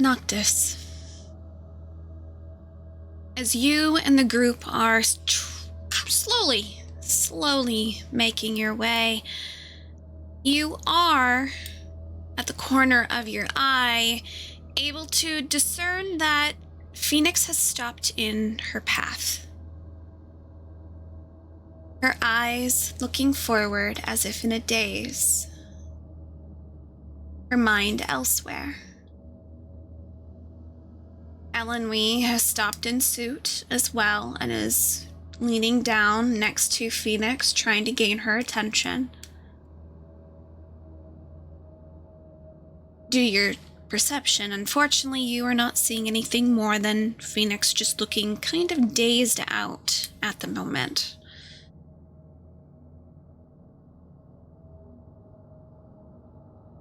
Noctis, as you and the group are slowly making your way, you are, at the corner of your eye, able to discern that Phoenix has stopped in her path. Her eyes looking forward as if in a daze. Her mind elsewhere. Elenwe has stopped in suit as well and is leaning down next to Phoenix, trying to gain her attention. Do your perception. Unfortunately, you are not seeing anything more than Phoenix just looking kind of dazed out at the moment.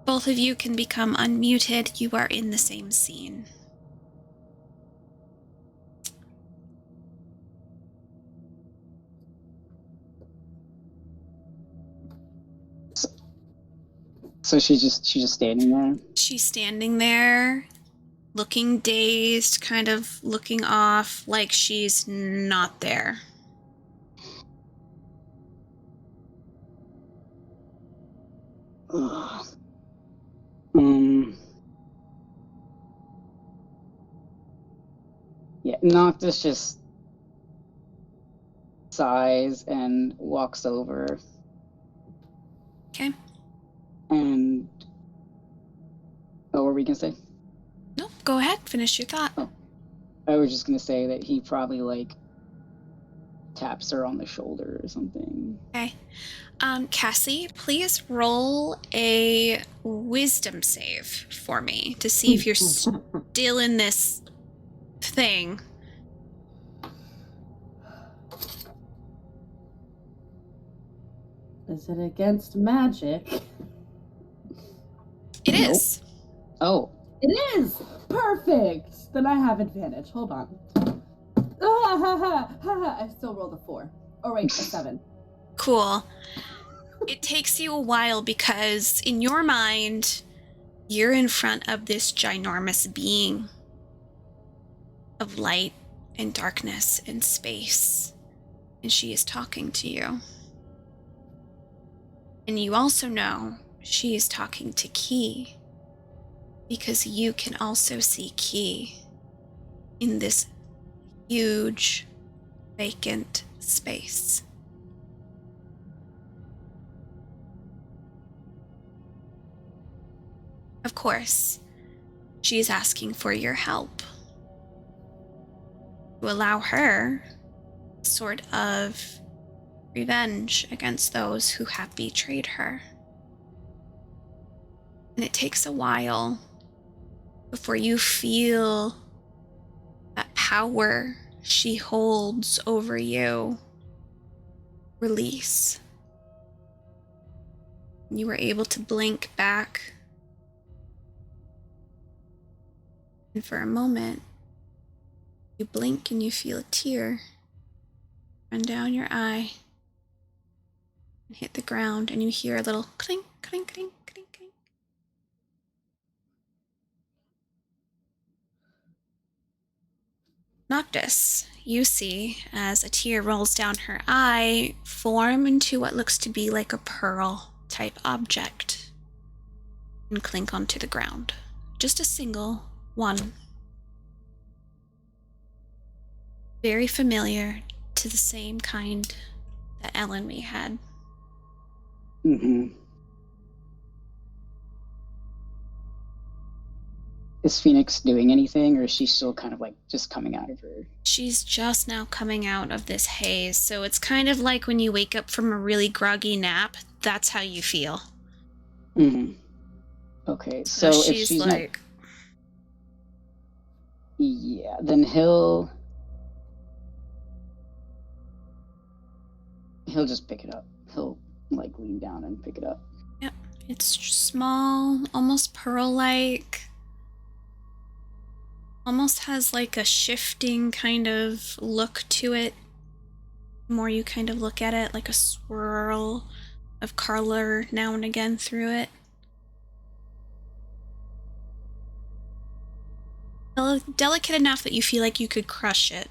Both of you can become unmuted. You are in the same scene. So she's just standing there? She's standing there, looking dazed, kind of looking off, like she's not there. Yeah, Noctis just sighs and walks over. Okay. And what were we gonna say? No, go ahead. Finish your thought. Oh, I was just gonna say that he probably taps her on the shoulder or something. Okay. Cassie, please roll a wisdom save for me to see if you're still in this thing. Is it against magic? It is. Oh. It is! Perfect! Then I have advantage. Hold on. I still rolled a 4. Oh, wait, a 7. Cool. It takes you a while because in your mind, you're in front of this ginormous being of light and darkness and space, and she is talking to you. And you also know she is talking to Key, because you can also see Key in this huge, vacant space. Of course, she is asking for your help to allow her sort of revenge against those who have betrayed her. And it takes a while before you feel that power she holds over you release. You were able to blink back, and for a moment, you blink and you feel a tear run down your eye and hit the ground, and you hear a little clink, clink, clink, clink, clink. Noctis, you see, as a tear rolls down her eye, form into what looks to be like a pearl-type object and clink onto the ground. Just a single one. Very familiar to the same kind that Elenwe had. Mm-hmm. Is Phoenix doing anything, or is she still kind of just coming out of her? She's just now coming out of this haze, so it's kind of like when you wake up from a really groggy nap. That's how you feel. Mm-hmm. Okay, so if she's like... Yeah, then he'll just pick it up. He'll lean down and pick it up. Yep, it's small, almost pearl-like. Almost has a shifting kind of look to it. The more you kind of look at it, like a swirl of color now and again through it. Delicate enough that you feel like you could crush it.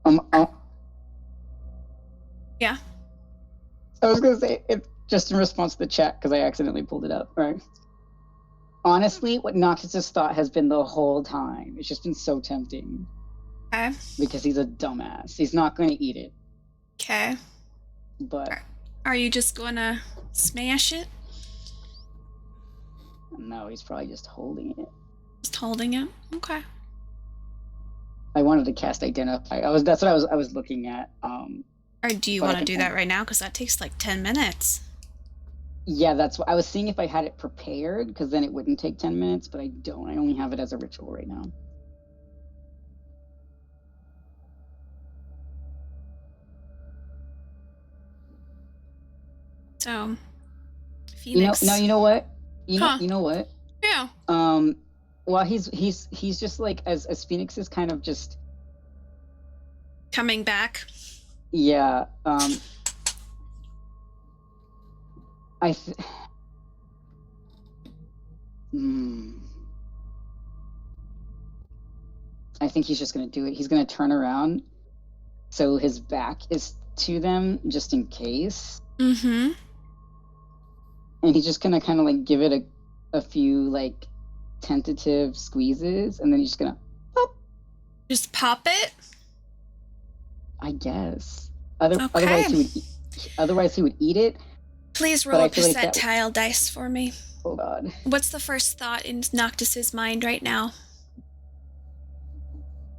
Um, Yeah. I was gonna say it just in response to the chat because I accidentally pulled it up. Right. Honestly, what Noctis's thought has been the whole time. It's just been so tempting Okay. because he's a dumbass. He's not going to eat it, Okay. but Are you just gonna smash it? no, he's probably just holding it. Just holding it? Okay. I wanted to cast Identify. That's what I was looking at. Or do you But I want to can do that right now? Because that takes like 10 minutes. Yeah, that's what I was seeing if I had it prepared because then it wouldn't take 10 minutes, but I don't. I only have it as a ritual right now. So, Phoenix. You know what? Huh. You know what? Yeah. Well, he's just like as Phoenix is kind of just Coming back. yeah. I think he's just gonna do it. He's gonna turn around so his back is to them just in case. Mm-hmm. And he's just gonna kind of like give it a few like tentative squeezes, and then he's just gonna pop. Just pop it? I guess. Okay. Otherwise he would eat it. Please But roll I a feel like that- percentile dice for me. Oh god. What's the first thought in Noctis's mind right now?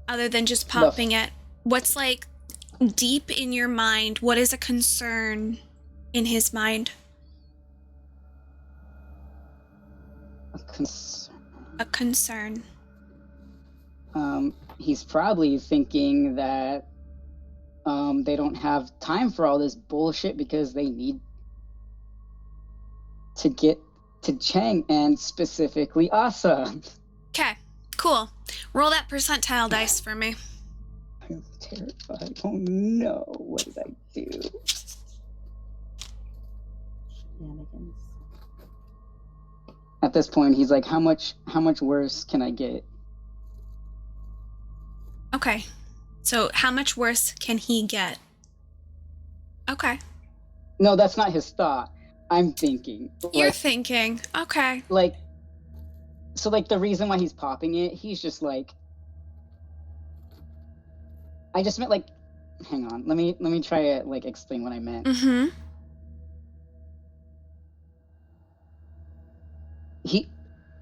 Other than just popping it. What's like deep in your mind? What is a concern in his mind? A concern. He's probably thinking that they don't have time for all this bullshit because they need to get to Chang and specifically Asa. Okay, cool. Roll that percentile dice for me. I'm terrified. Oh no, what did I do? Shenanigans. At this point, he's like, how much worse can I get? Okay. So how much worse can he get? Okay. No, that's not his thought. I'm thinking. You're Like, thinking. Okay. like, so like the reason why he's popping it, he's just like, I just meant like, hang on, let me try to like explain what I meant. Mm-hmm.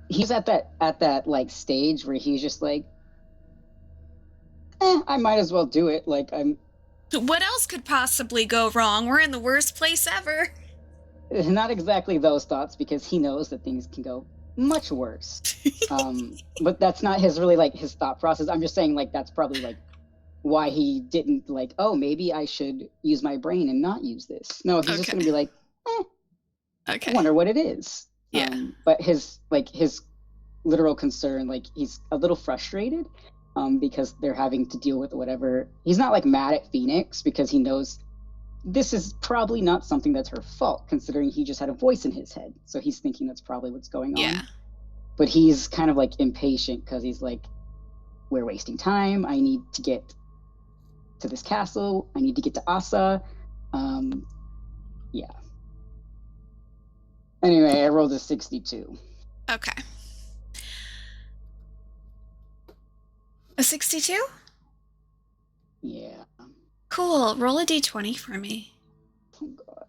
He's at that like stage where he's just like, I might as well do it. Like I'm What else could possibly go wrong? We're in the worst place ever. not exactly those thoughts because he knows that things can go much worse. But that's not his really like his thought process. I'm just saying like that's probably like why he didn't like, oh, maybe I should use my brain and not use this. No, he's just Okay. gonna be like, Okay. I wonder what it is. Yeah. But his literal concern, like he's a little frustrated because they're having to deal with whatever. He's not like mad at Phoenix because he knows this is probably not something that's her fault, considering he just had a voice in his head. So he's thinking that's probably what's going on. Yeah. But he's kind of like impatient because he's like, we're wasting time. I need to get to this castle. I need to get to Asa. Yeah. Anyway, I rolled a 62. Okay. A 62? Yeah. Cool. Roll a d20 for me. Oh god.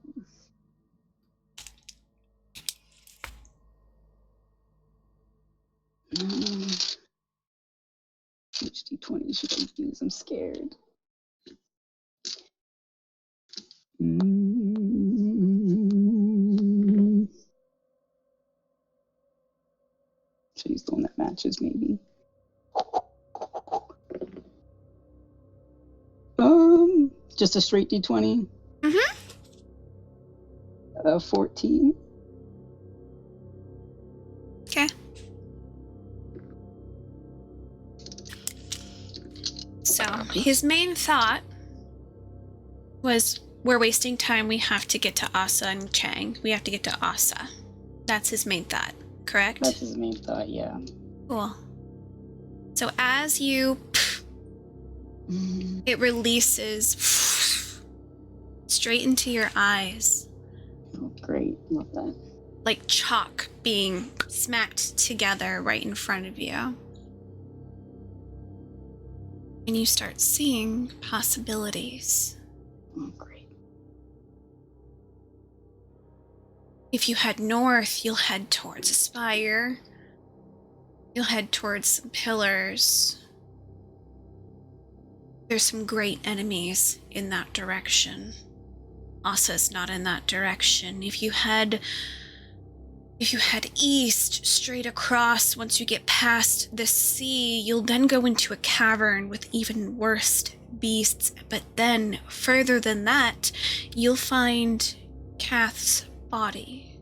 Which d20 should I use? I'm scared. Should I use the one that matches, maybe? Just a straight d20. Mm-hmm. 14. Okay. So his main thought was, we're wasting time. We have to get to Asa and Chang. We have to get to Asa. That's his main thought, correct? That's his main thought, yeah. Cool. So as you... It releases straight into your eyes. Oh, great. Love that. Like chalk being smacked together right in front of you. And you start seeing possibilities. Oh, great. If you head north, you'll head towards a spire. You'll head towards some pillars. There's some great enemies in that direction. Asa's not in that direction. If you head east, straight across, once you get past the sea, you'll then go into a cavern with even worse beasts. But then, further than that, you'll find Kath's body.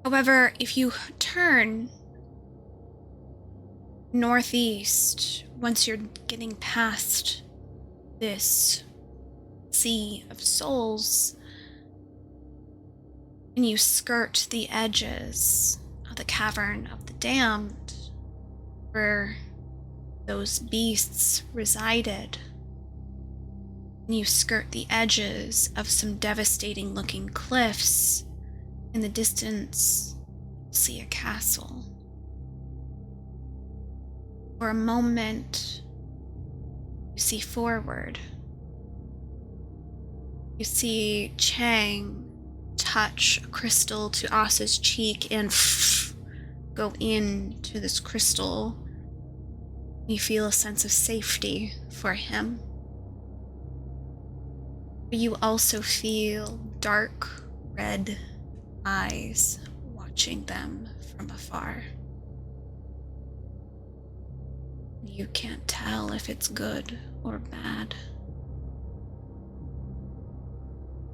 However, if you turn northeast, once you're getting past this sea of souls, and you skirt the edges of the cavern of the damned, where those beasts resided, and you skirt the edges of some devastating looking cliffs, in the distance, you'll see a castle. For a moment, you see forward. You see Chang touch a crystal to Asa's cheek and go into this crystal. You feel a sense of safety for him. But you also feel dark red eyes watching them from afar. You can't tell if it's good or bad.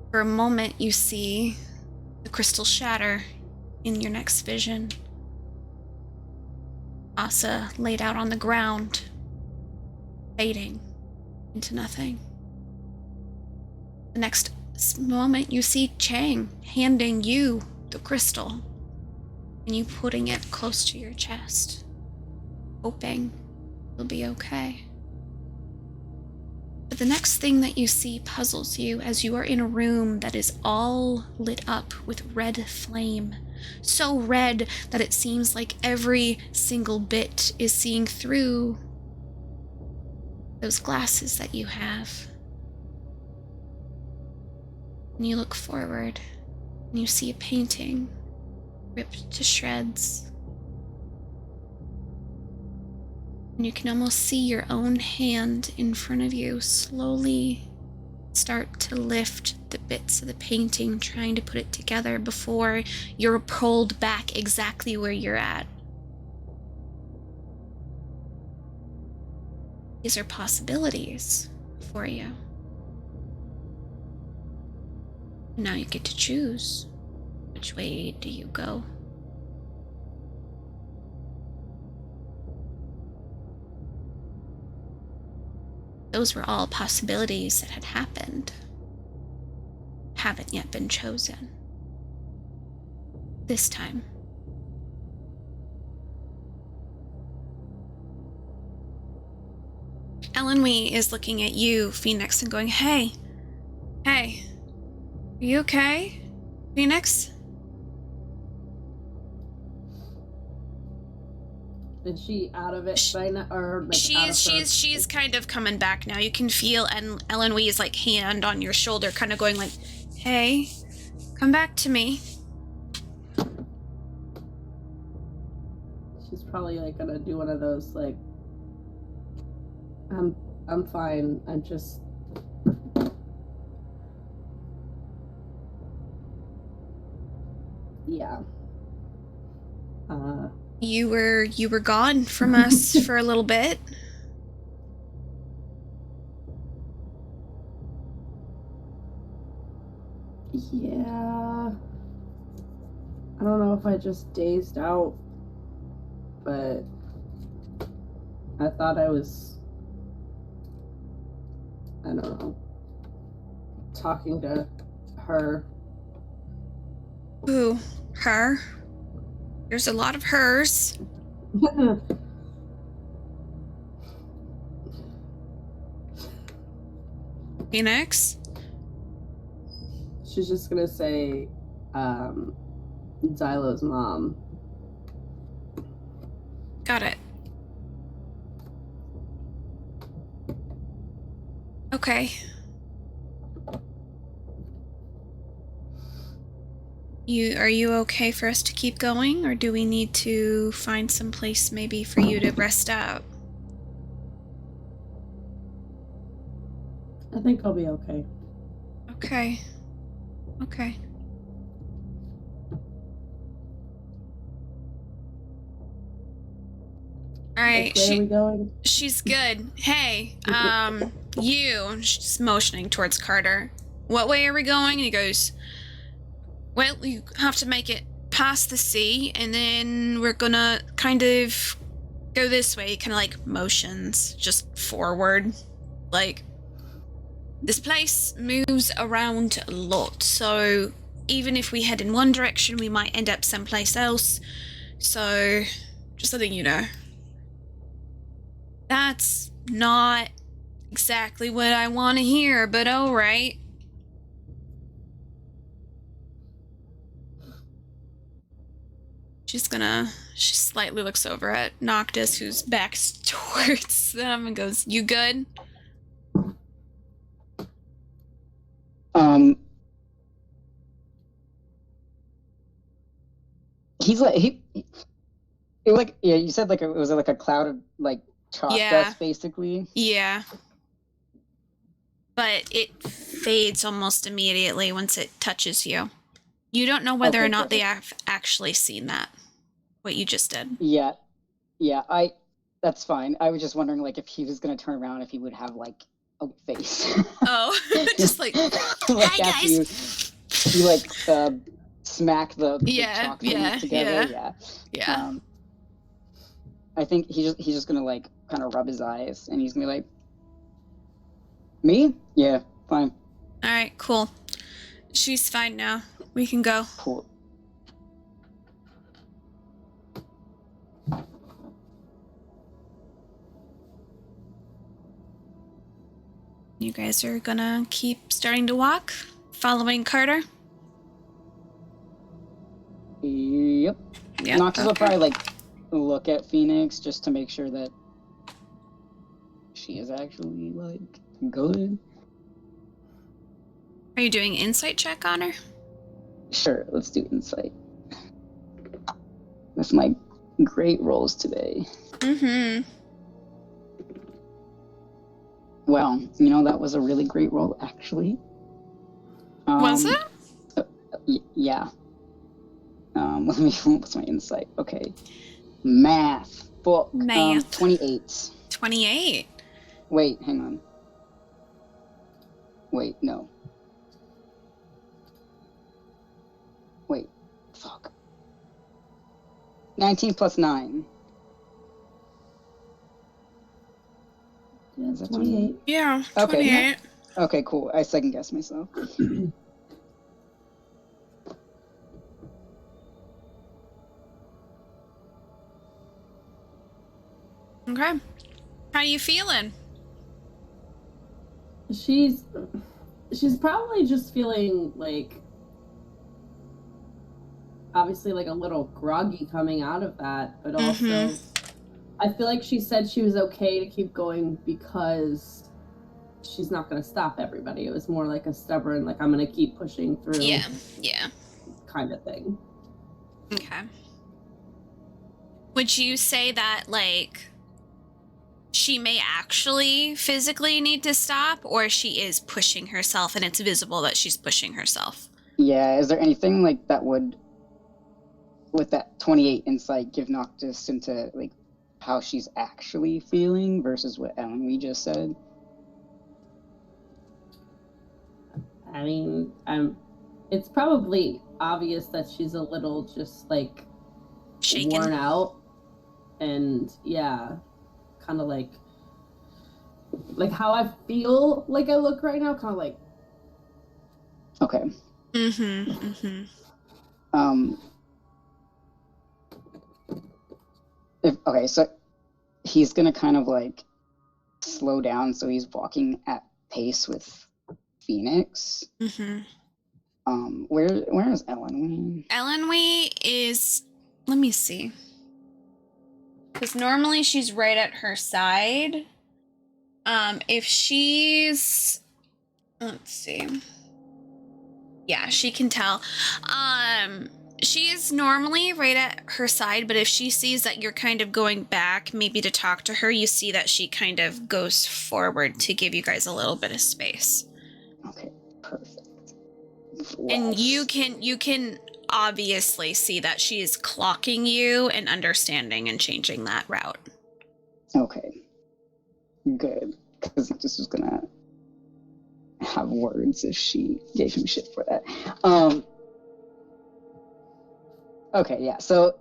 For a moment, you see the crystal shatter in your next vision. Asa laid out on the ground, fading into nothing. The next moment, you see Chang handing you the crystal and you putting it close to your chest, hoping you'll be okay. But the next thing that you see puzzles you as you are in a room that is all lit up with red flame. So red that it seems like every single bit is seeing through those glasses that you have. And you look forward and you see a painting ripped to shreds. And you can almost see your own hand in front of you slowly start to lift the bits of the painting, trying to put it together before you're pulled back exactly where you're at. These are possibilities for you. Now you get to choose. Which way do you go? Those were all possibilities that had happened. Haven't yet been chosen. This time. Elenwe is looking at you, Phoenix, and going, Hey, are you okay, Phoenix? Is she out of it by now, or like out of her? She's kind of coming back now. You can feel Elenwe's like hand on your shoulder, kind of going like, "Hey, come back to me." She's probably like gonna do one of those like, I'm fine. I'm just. Yeah. You were gone from us for a little bit. Yeah. I don't know if I just dazed out, but I thought I was I don't know, talking to her. Who? Her? There's a lot of hers. Phoenix? She's just gonna say, Xylo's mom. Got it. Okay. Are you okay for us to keep going, or do we need to find some place maybe for you to rest out? I think I'll be okay. Okay. Okay. All right. Where are we going? She's good. Hey, she's motioning towards Carter. What way are we going? And he goes, well, you have to make it past the sea, and then we're gonna kind of go this way. Kind of like motions just forward. Like, this place moves around a lot, so even if we head in one direction, we might end up someplace else. So, just letting you know. That's not exactly what I want to hear, but alright. She slightly looks over at Noctis, whose back's towards them, and goes, you good? He's like, it was like, yeah, you said like, it was like a cloud of like chalk dust, basically. Yeah. But it fades almost immediately once it touches you. You don't know whether or not they have actually seen that, what you just did. Yeah, that's fine. I was just wondering, like, if he was gonna turn around, if he would have like a face. Oh, just like, hi guys. You like smack the chalk together. Yeah. I think he's just gonna like kind of rub his eyes, and he's gonna be like, me? Yeah, fine. All right, cool. She's fine now. We can go. Cool. You guys are gonna keep starting to walk, following Carter? Yep. Noctis will probably like look at Phoenix just to make sure that she is actually like good. Are you doing insight check on her? Sure, let's do insight. That's my great rolls today. Mm-hmm. Well, that was a really great roll, actually. Was it? Yeah. What's my insight? Okay. Math. Book. 28. 28? Wait, hang on. Wait, no. Wait, fuck. 19 plus 9. Yeah, 28. Yeah, 28. Okay. Okay, cool. I second guessed myself. Okay. How you feeling? She's probably just feeling like, obviously like a little groggy coming out of that, but also I feel like she said she was okay to keep going because she's not going to stop everybody. It was more like a stubborn, like, I'm going to keep pushing through. Yeah. Kind of thing. Okay. Would you say that, like, she may actually physically need to stop, or she is pushing herself and it's visible that she's pushing herself? Yeah, is there anything like that would, with that 28 insight, give Noctis into like how she's actually feeling versus what Ellen just said? I mean, it's probably obvious that she's a little just like shaken, worn out, and yeah, kind of like like how I feel like I look right now, kind of like. Okay. Okay, so he's gonna kind of like slow down, so he's walking at pace with Phoenix. Where is Ellen? Elenwee is, let me see. Because normally she's right at her side. If she's, let's see. Yeah, she can tell. She is normally right at her side, but if she sees that you're kind of going back, maybe to talk to her, you see that she kind of goes forward to give you guys a little bit of space. Okay, perfect. And you can obviously see that she is clocking you and understanding and changing that route. Okay, good, because this was gonna have words if she gave him shit for that. Okay, yeah, so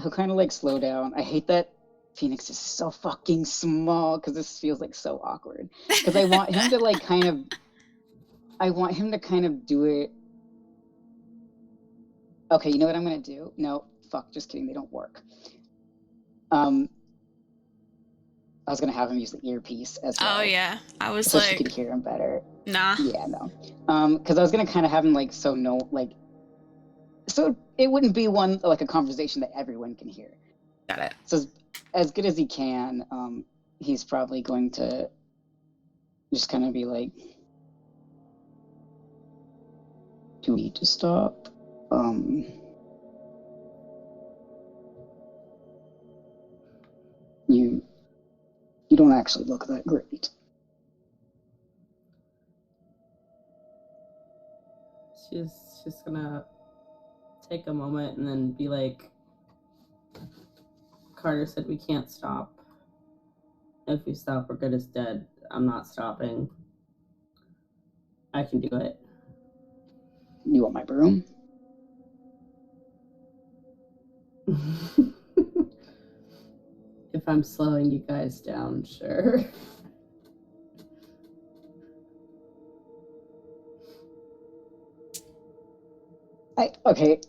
he'll kind of like slow down. I hate that Phoenix is so fucking small because this feels like so awkward. Because I want him to like kind of do it. Okay, you know what I'm gonna do? No, fuck, just kidding, they don't work. I was gonna have him use the earpiece as well. Oh yeah, I was so like, she could hear him better. Nah. Yeah, no. Because I was gonna kind of have him like so it wouldn't be like a conversation that everyone can hear. Got it. So as good as he can, he's probably going to just kind of be like, "Do we need to stop?" You don't actually look that great. She's just gonna take a moment and then be like, Carter said we can't stop. If we stop, we're good as dead. I'm not stopping. I can do it. You want my broom? If I'm slowing you guys down, sure. Okay,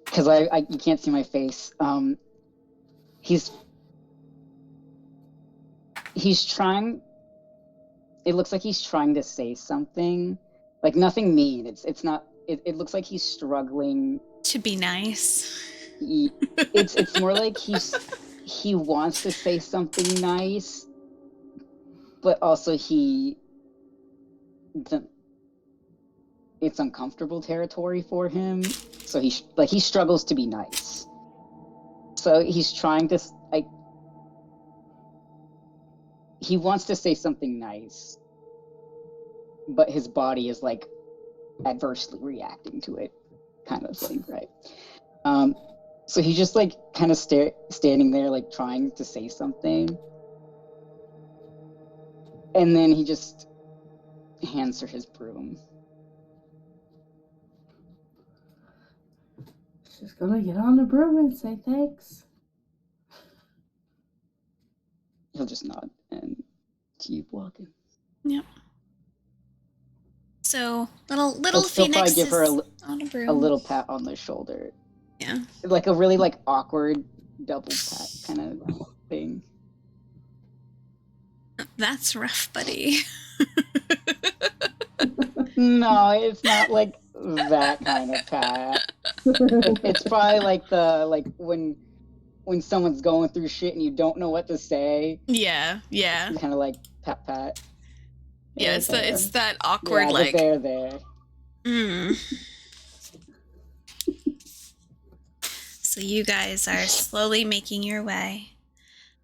because you can't see my face. He's trying. It looks like he's trying to say something, like nothing mean. It's not. It looks like he's struggling to be nice. It's more like he wants to say something nice, but also it's uncomfortable territory for him. So he struggles to be nice. So he's trying to he wants to say something nice, but his body is like adversely reacting to it, kind of thing, right? So he's just like kind of standing there, like trying to say something, and then he just hands her his broom. She's gonna get on the broom and say thanks. He'll just nod and keep walking. Yep. So little He'll Phoenix probably give her on a broom. a little pat on the shoulder. Yeah. Like a really like awkward double pat kind of thing. That's rough, buddy. No, it's not like that kind of pat. It's probably like when someone's going through shit and you don't know what to say. Yeah. Kind of like pat. Yeah, it's that awkward like there. So you guys are slowly making your way.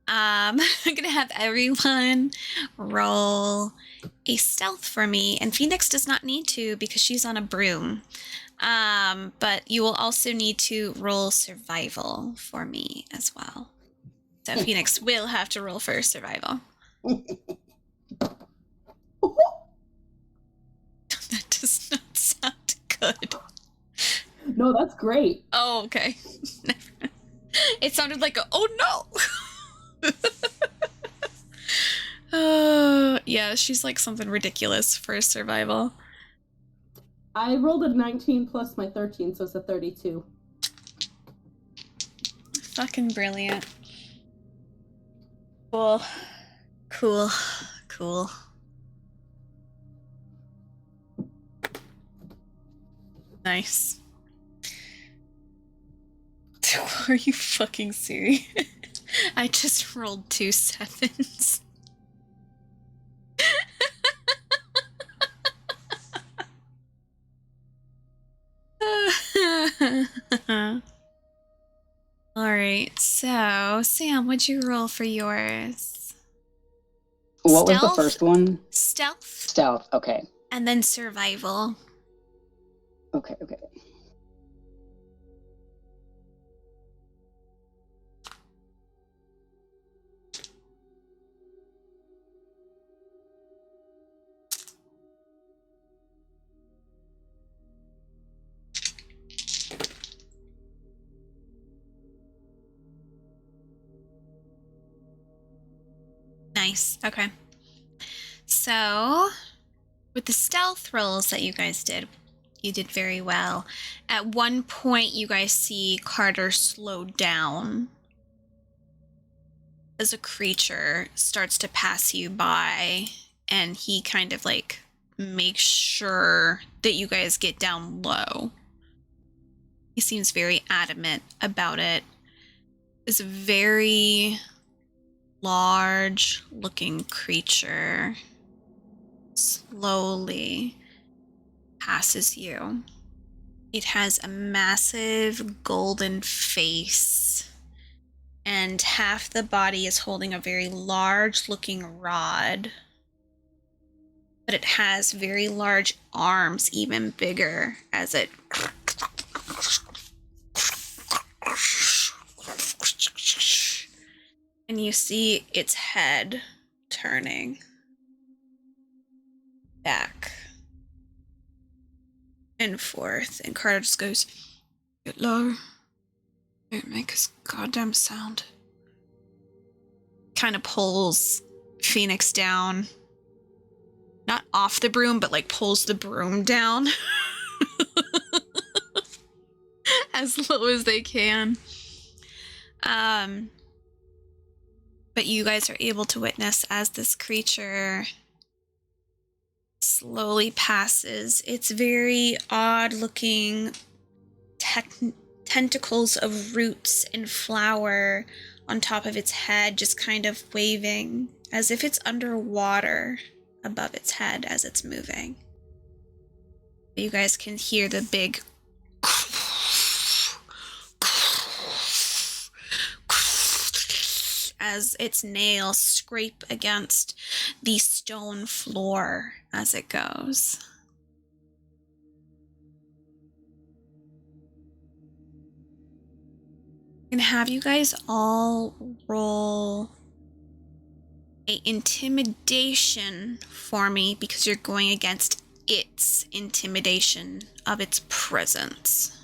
I'm gonna have everyone roll a stealth for me, and Phoenix does not need to because she's on a broom. But you will also need to roll survival for me as well. So Phoenix will have to roll for survival. That does not sound good. No, that's great. Oh, okay. It sounded like oh no. Yeah, she's like something ridiculous for survival. I rolled a 19 plus my 13, so it's a 32. Fucking brilliant. Cool. Cool. Cool. Nice. Are you fucking serious? I just rolled 2 sevens. Alright, so Sam, what'd you roll for yours? What was the Stealth? first one? Stealth, Stealth. Okay. and then survival. Okay. Nice. Okay. So, with the stealth rolls that you guys did, you did very well. At one point, you guys see Carter slow down as a creature starts to pass you by, and he kind of like makes sure that you guys get down low. He seems very adamant about it. It's a very large looking creature slowly passes you. It has a massive golden face, and half the body is holding a very large looking rod. But it has very large arms, even bigger, as it and you see its head turning back and forth, and Carter just goes, "Get low. Don't make a goddamn sound." Kind of pulls Phoenix down. Not off the broom, but like pulls the broom down as low as they can. But you guys are able to witness as this creature slowly passes. It's very odd looking tentacles of roots and flower on top of its head, just kind of waving as if it's underwater above its head as it's moving. You guys can hear the big as its nails scrape against the stone floor as it goes. I'm gonna have you guys all roll a intimidation for me because you're going against its intimidation of its presence.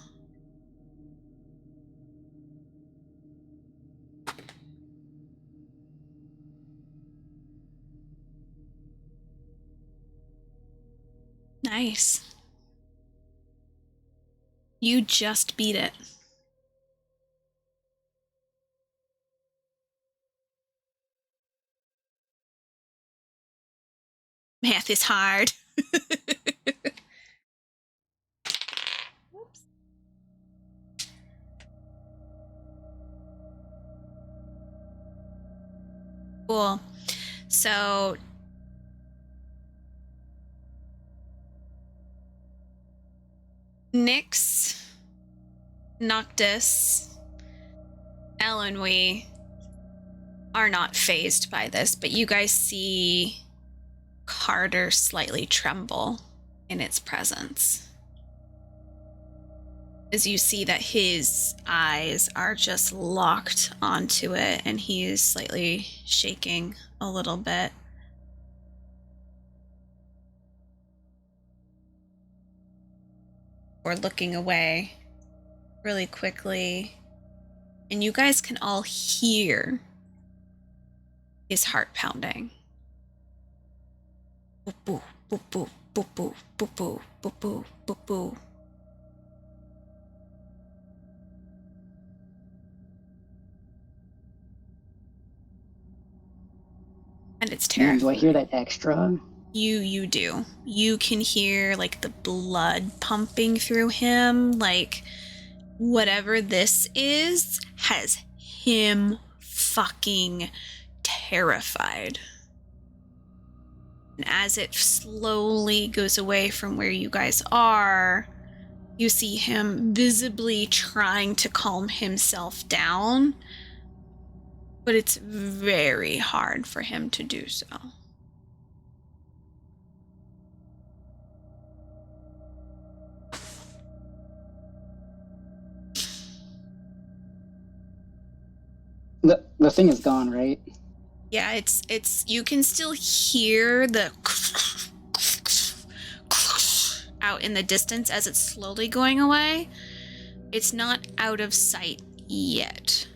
Nice. You just beat it. Math is hard. Whoops. Cool. So Nyx, Noctis, Elenwe are not fazed by this, but you guys see Carter slightly tremble in its presence. As you see that his eyes are just locked onto it, and he is slightly shaking a little bit. Or looking away really quickly, and you guys can all hear his heart pounding Boo, boo, boo, boo, boo, boo, boo, boo, boo, boo, boo. And it's Man, do I hear terrifying. that extra? You do. You can hear like the blood pumping through him, like whatever this is has him fucking terrified. And as it slowly goes away from where you guys are, you see him visibly trying to calm himself down, but it's very hard for him to do so. The thing is gone, right? Yeah, it's you can still hear the out in the distance as it's slowly going away. It's not out of sight yet.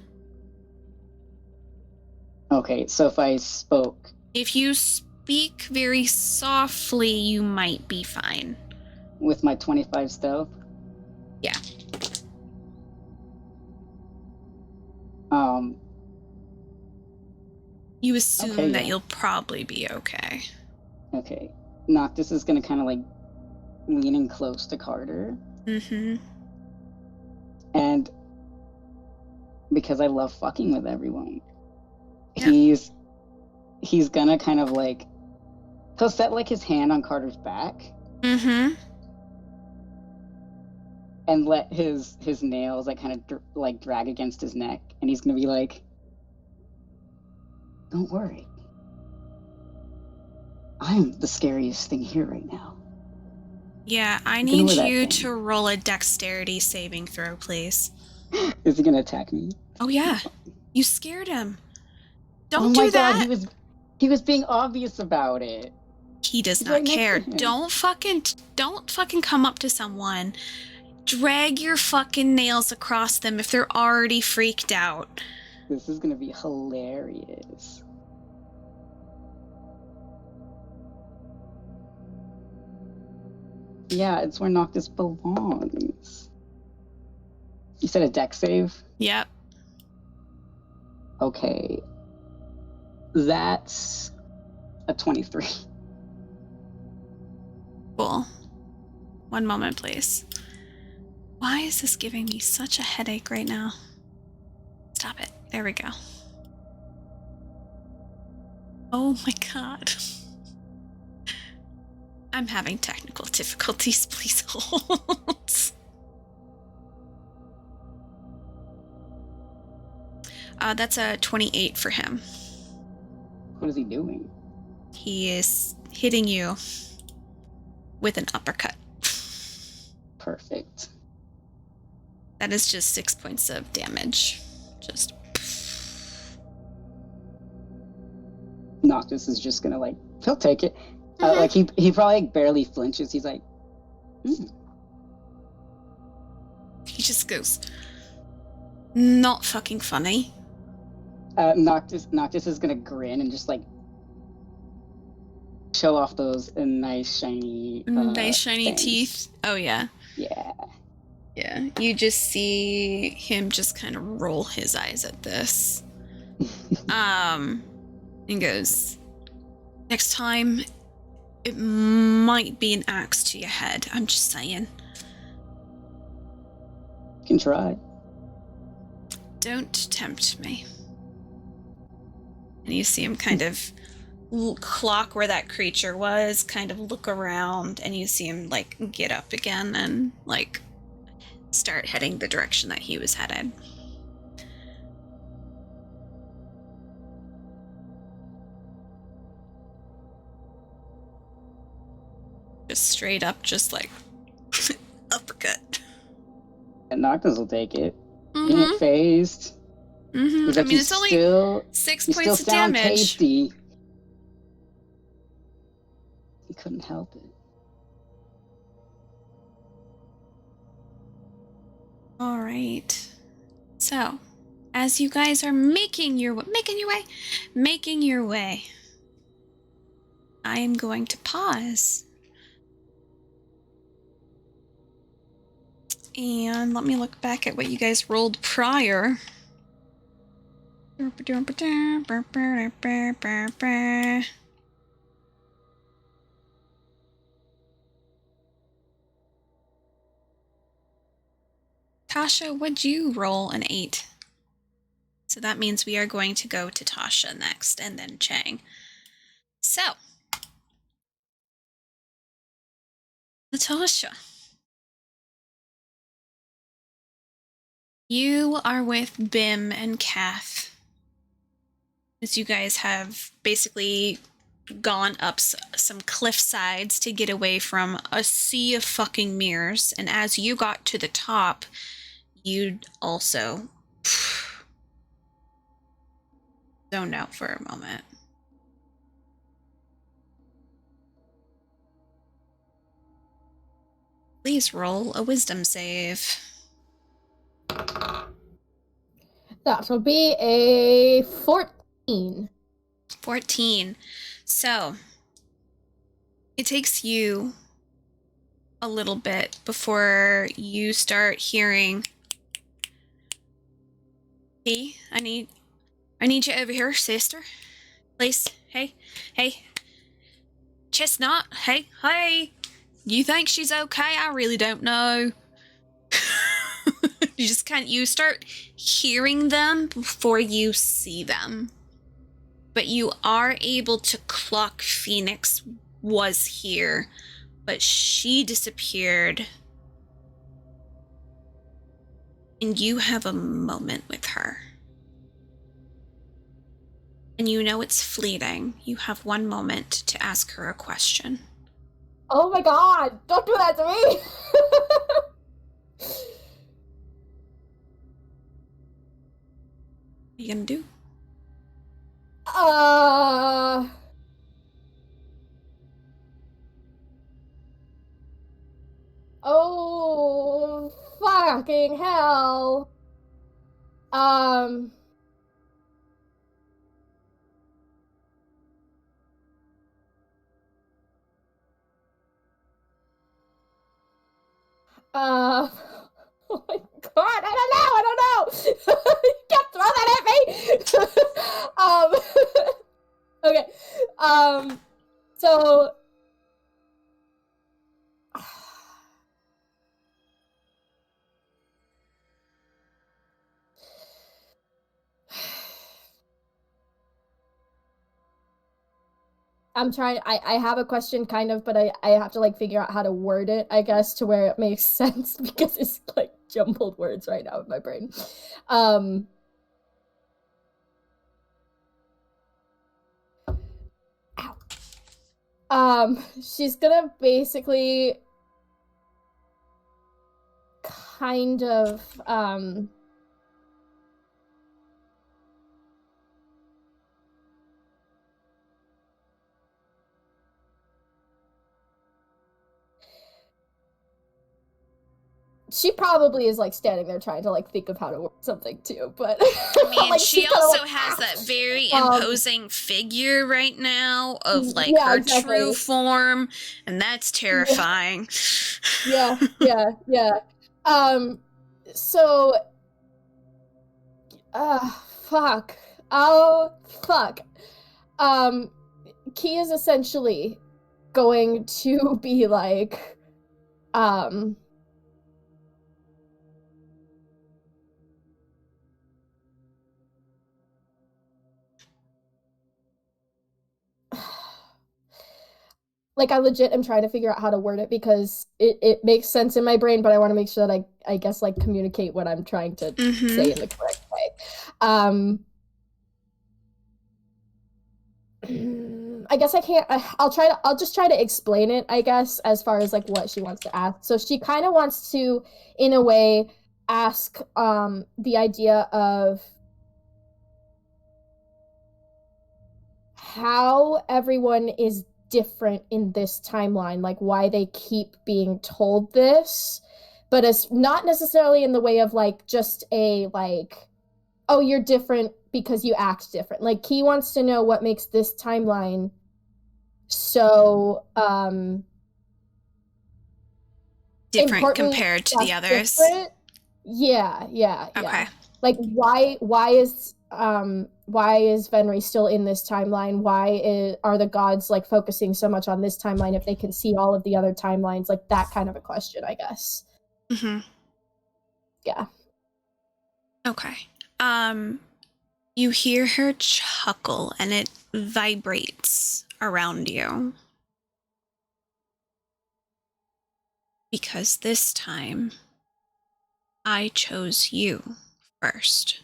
Okay, so if I spoke If you speak very softly, you might be fine. with my 25 stealth, Yeah. You assume Okay, that yeah. you'll probably be okay. Okay. Noctis is gonna kind of like leaning close to Carter, Mm-hmm. and because I love fucking with everyone, Yeah. he's gonna kind of like he'll set like his hand on Carter's back Mm-hmm. and let his nails like kind of like drag against his neck, and he's gonna be like, "Don't worry, I'm the scariest thing here right now." Yeah, I You can need wear that you thing. to roll a dexterity saving throw, please. Is he gonna attack me? Oh yeah. You scared him. Don't Oh my do god, that. he was being obvious about it. He does He's not right next to care. him. Don't fucking come up to someone. Drag your fucking nails across them if they're already freaked out. This is gonna be hilarious. Yeah, it's where Noctis belongs. You said a deck save? Yep. Okay. That's a 23. Cool. One moment, please. Why is this giving me such a headache right now? Stop it. There we go. Oh my god. I'm having technical difficulties. Please hold. That's a 28 for him. What is he doing? He is hitting you with an uppercut. Perfect. That is just 6 points of damage. Just. Noctis is just gonna like, he'll take it. Like he probably like, barely flinches. He's like, He just goes, not fucking funny. Noctis is gonna grin and just like show off those nice shiny fangs. Teeth. Oh yeah. Yeah. Yeah. You just see him just kind of roll his eyes at this. And goes, next time it might be an axe to your head. I'm just saying. You can try. Don't tempt me. And you see him kind of clock where that creature was, kind of look around, and you see him like get up again and like start heading the direction that he was headed. Just straight up, just like uppercut. And Noctis will take it. He Mm-hmm. ain't phased. Mm-hmm. He's I like, mean, you it's only still, 6 you still points of sound damage. tasty. He couldn't help it. All right. So, as you guys are making your way, I am going to pause. And let me look back at what you guys rolled prior. Tasha, would you roll an 8? So that means we are going to go to Tasha next and then Chang. So, Natasha, you are with Bim and Kath. As you guys have basically gone up some cliff sides to get away from a sea of fucking mirrors. And as you got to the top, you'd also zoned out for a moment. Please roll a wisdom save. That will be a 14. 14. So, it takes you a little bit before you start hearing, "Hey, I need you over here, sister. Please. Hey. Chestnut. Hey. You think she's okay? I really don't know." You start hearing them before you see them. But you are able to clock Phoenix was here, but she disappeared. And you have a moment with her. And you know it's fleeting. You have one moment to ask her a question. Oh my god! Don't do that to me! What are you gonna do? Oh, fucking hell. Oh my god, I don't know! You can't throw that at me! Okay, so... I have a question kind of, but I have to like figure out how to word it, I guess, to where it makes sense because it's like jumbled words right now in my brain. She's gonna basically kind of, she probably is like standing there trying to like think of how to word something too, but I mean, like, she also like, has that very imposing figure right now of like yeah, her exactly. true form, and that's terrifying. Yeah. So fuck. Oh fuck. Key is essentially going to be like like I legit am trying to figure out how to word it because it makes sense in my brain, but I want to make sure that I guess like communicate what I'm trying to say in the correct way. I guess I can't. I'll just try to explain it, I guess, as far as like what she wants to ask. So she kind of wants to, in a way, ask the idea of how everyone is different in this timeline, like why they keep being told this, but it's not necessarily in the way of like just a like, oh, you're different because you act different. Like he wants to know what makes this timeline so Different important compared to slash the others. different. Yeah. Okay. Like why is Venri still in this timeline? Are the gods like focusing so much on this timeline if they can see all of the other timelines? Like that kind of a question, I guess. Mm-hmm. Yeah. Okay. You hear her chuckle and it vibrates around you. Because this time, I chose you first.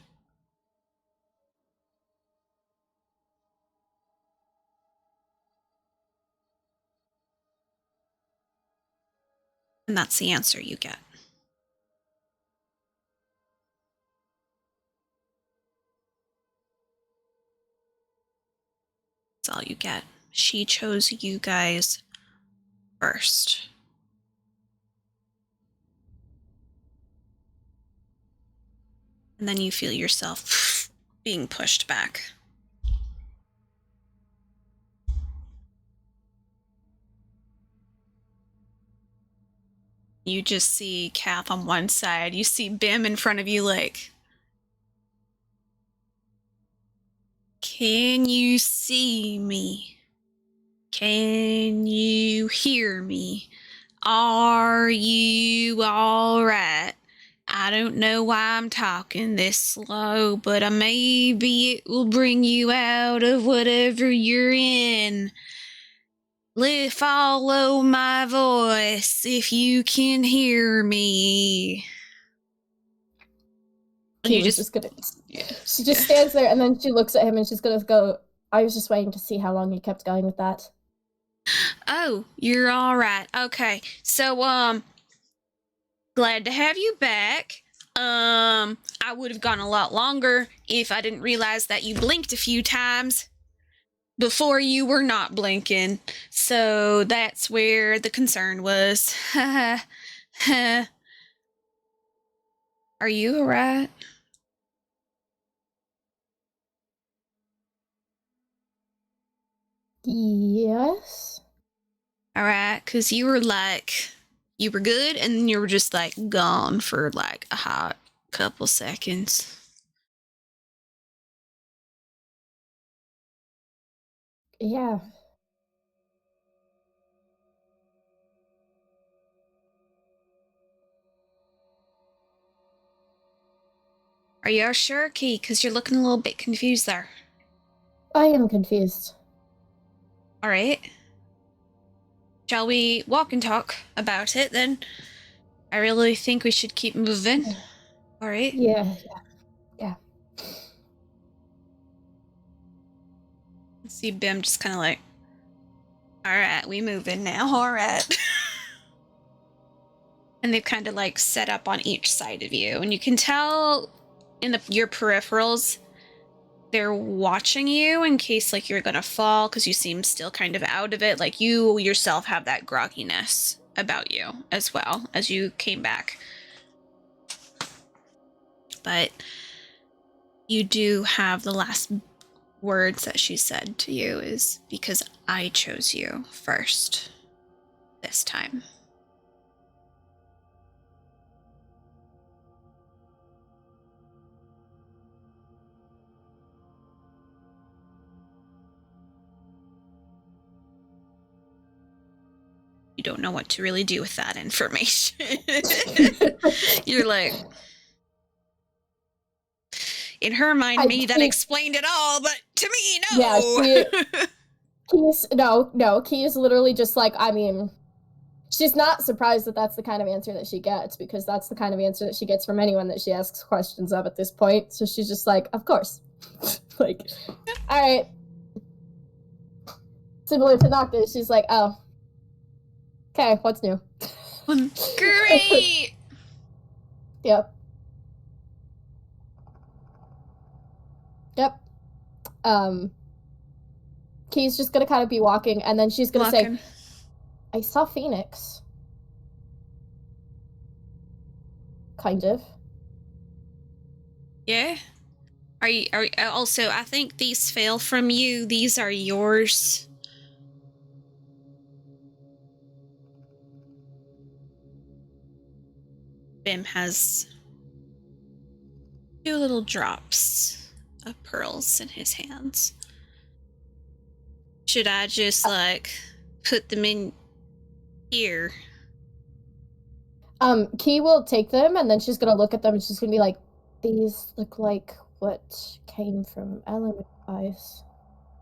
And that's the answer you get. That's all you get. She chose you guys first. And then you feel yourself being pushed back. You just see Kath on one side. You see Bim in front of you like, can you see me? Can you hear me? Are you all right? I don't know why I'm talking this slow, but maybe it will bring you out of whatever you're in. Follow my voice if you can hear me. And She you was just gonna. She just stands there and then she looks at him and she's gonna go. I was just waiting to see how long you kept going with that. Oh, you're all right. Okay. So, glad to have you back. I would have gone a lot longer if I didn't realize that you blinked a few times before you were not blinking. So that's where the concern was. Are you alright? Yes. Alright, because you were good, and then you were just like gone for like a hot couple seconds. Yeah. Are you sure, Key? Because you're looking a little bit confused there. I am confused. Alright. Shall we walk and talk about it then? I really think we should keep moving. Alright. Yeah. See Bim just kind of like, alright, we moving now, alright. And they've kind of like set up on each side of you. And you can tell in your peripherals, they're watching you in case like you're gonna fall because you seem still kind of out of it. Like you yourself have that grogginess about you as well as you came back. But you do have the last words that she said to you is because I chose you first this time. You don't know what to really do with that information. You're like, in her mind, maybe that explained it all, but to me, no. Yeah, Key is literally just like, I mean, she's not surprised that that's the kind of answer that she gets, because that's the kind of answer that she gets from anyone that she asks questions of at this point. So she's just like, of course. Like, all right. Similar to Noctis, she's like, oh, okay, what's new? Great. Yep. Key's just gonna kind of be walking, and then she's gonna say, I saw Phoenix. Kind of. Yeah. Are you also, I think these fail from you. These are yours. Bim has 2 little drops of pearls in his hands. Should I just, like, put them in here? Key will take them, and then she's gonna look at them, and she's gonna be like, "These look like what came from Element Eyes."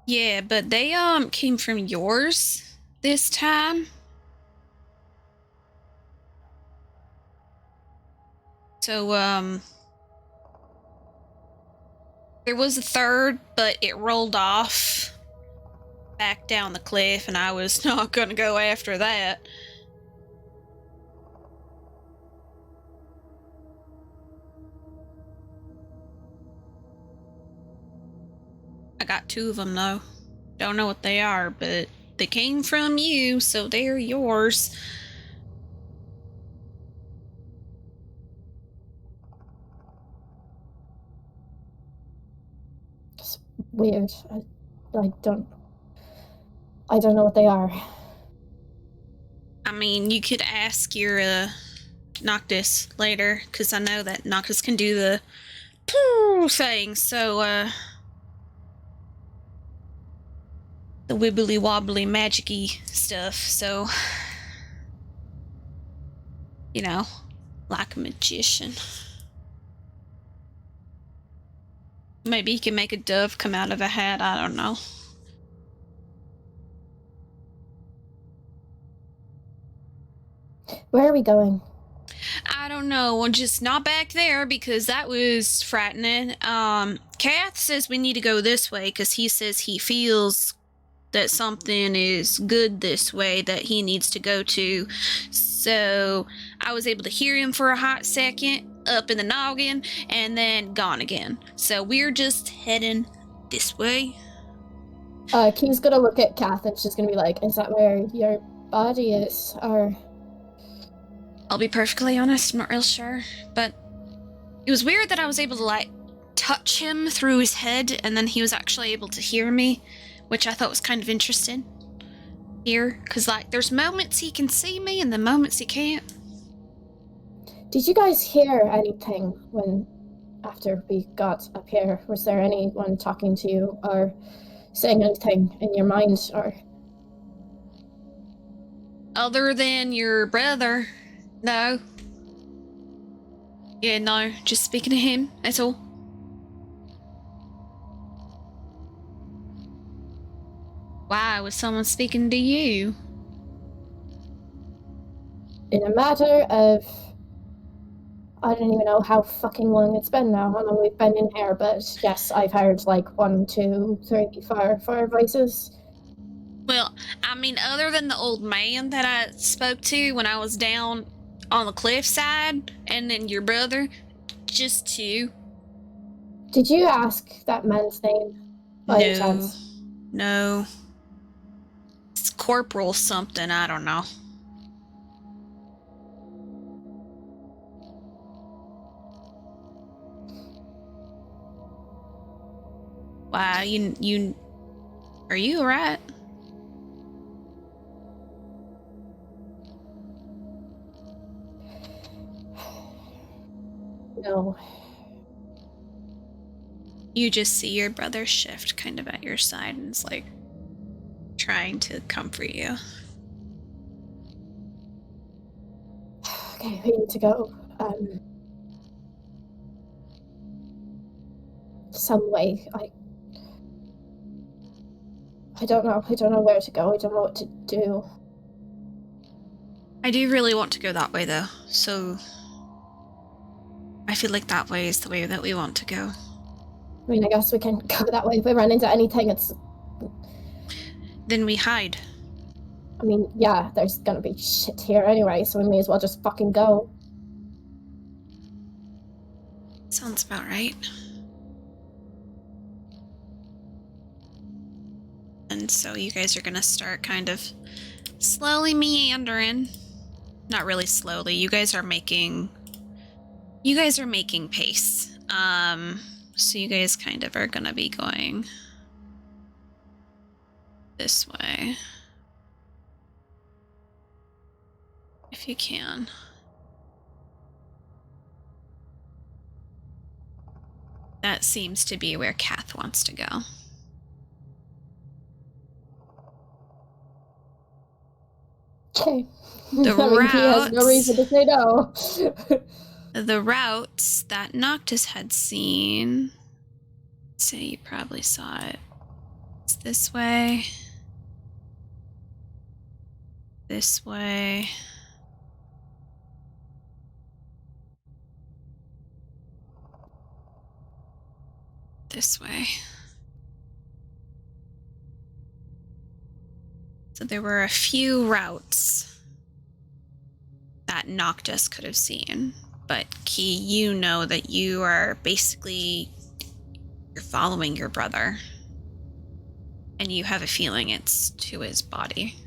Yeah, but they, came from yours this time. So, there was a third, but it rolled off back down the cliff, and I was not gonna go after that. I got 2 of them, though. Don't know what they are, but they came from you, so they're yours. It's weird. I don't know what they are. I mean, you could ask your Noctis later, because I know that Noctis can do the poo thing, so the wibbly wobbly magicy stuff, so you know, like a magician. Maybe he can make a dove come out of a hat, I don't know. Where are we going? I don't know. Well, just not back there because that was frightening. Kath says we need to go this way because he says he feels that something is good this way that he needs to go to. So I was able to hear him for a hot second up in the noggin and then gone again. So we're just heading this way. Key's gonna look at Kath, and she's gonna be like, "Is that where your body is?" Or I'll be perfectly honest, I'm not real sure, but it was weird that I was able to, like, touch him through his head, and then he was actually able to hear me, which I thought was kind of interesting here, because, like, there's moments he can see me and the moments he can't. did you guys hear anything after we got up here? Was there anyone talking to you or saying anything in your mind, or? Other than your brother, no. Yeah, no, just speaking to him, that's all. Why was someone speaking to you? In a matter of, I don't even know how fucking long it's been now, how long we've been in here, but yes, I've heard like 1, 2, 3, 4 voices. Well, I mean, other than the old man that I spoke to when I was down on the cliffside, and then your brother, just 2. Did you ask that man's name by any chance? No. It's Corporal something, I don't know. Wow, you are you alright? No. You just see your brother shift kind of at your side and it's like trying to comfort you. Okay, we need to go. Some way. I don't know. I don't know where to go. I don't know what to do. I do really want to go that way though, so I feel like that way is the way that we want to go. I mean, I guess we can go that way. If we run into anything, Then we hide. I mean, yeah, there's gonna be shit here anyway, so we may as well just fucking go. Sounds about right. And so you guys are gonna start kind of slowly meandering. Not really slowly. You guys are making pace. So you guys kind of are gonna be going this way. If you can. That seems to be where Kath wants to go. Okay. The I mean, he has no routes- reason to say no. The routes that Noctis had seen, say you probably saw it. It's this way. This way. This way. So there were a few routes that Noctis could have seen. But Key, you know that you are basically, you're following your brother. And you have a feeling it's to his body.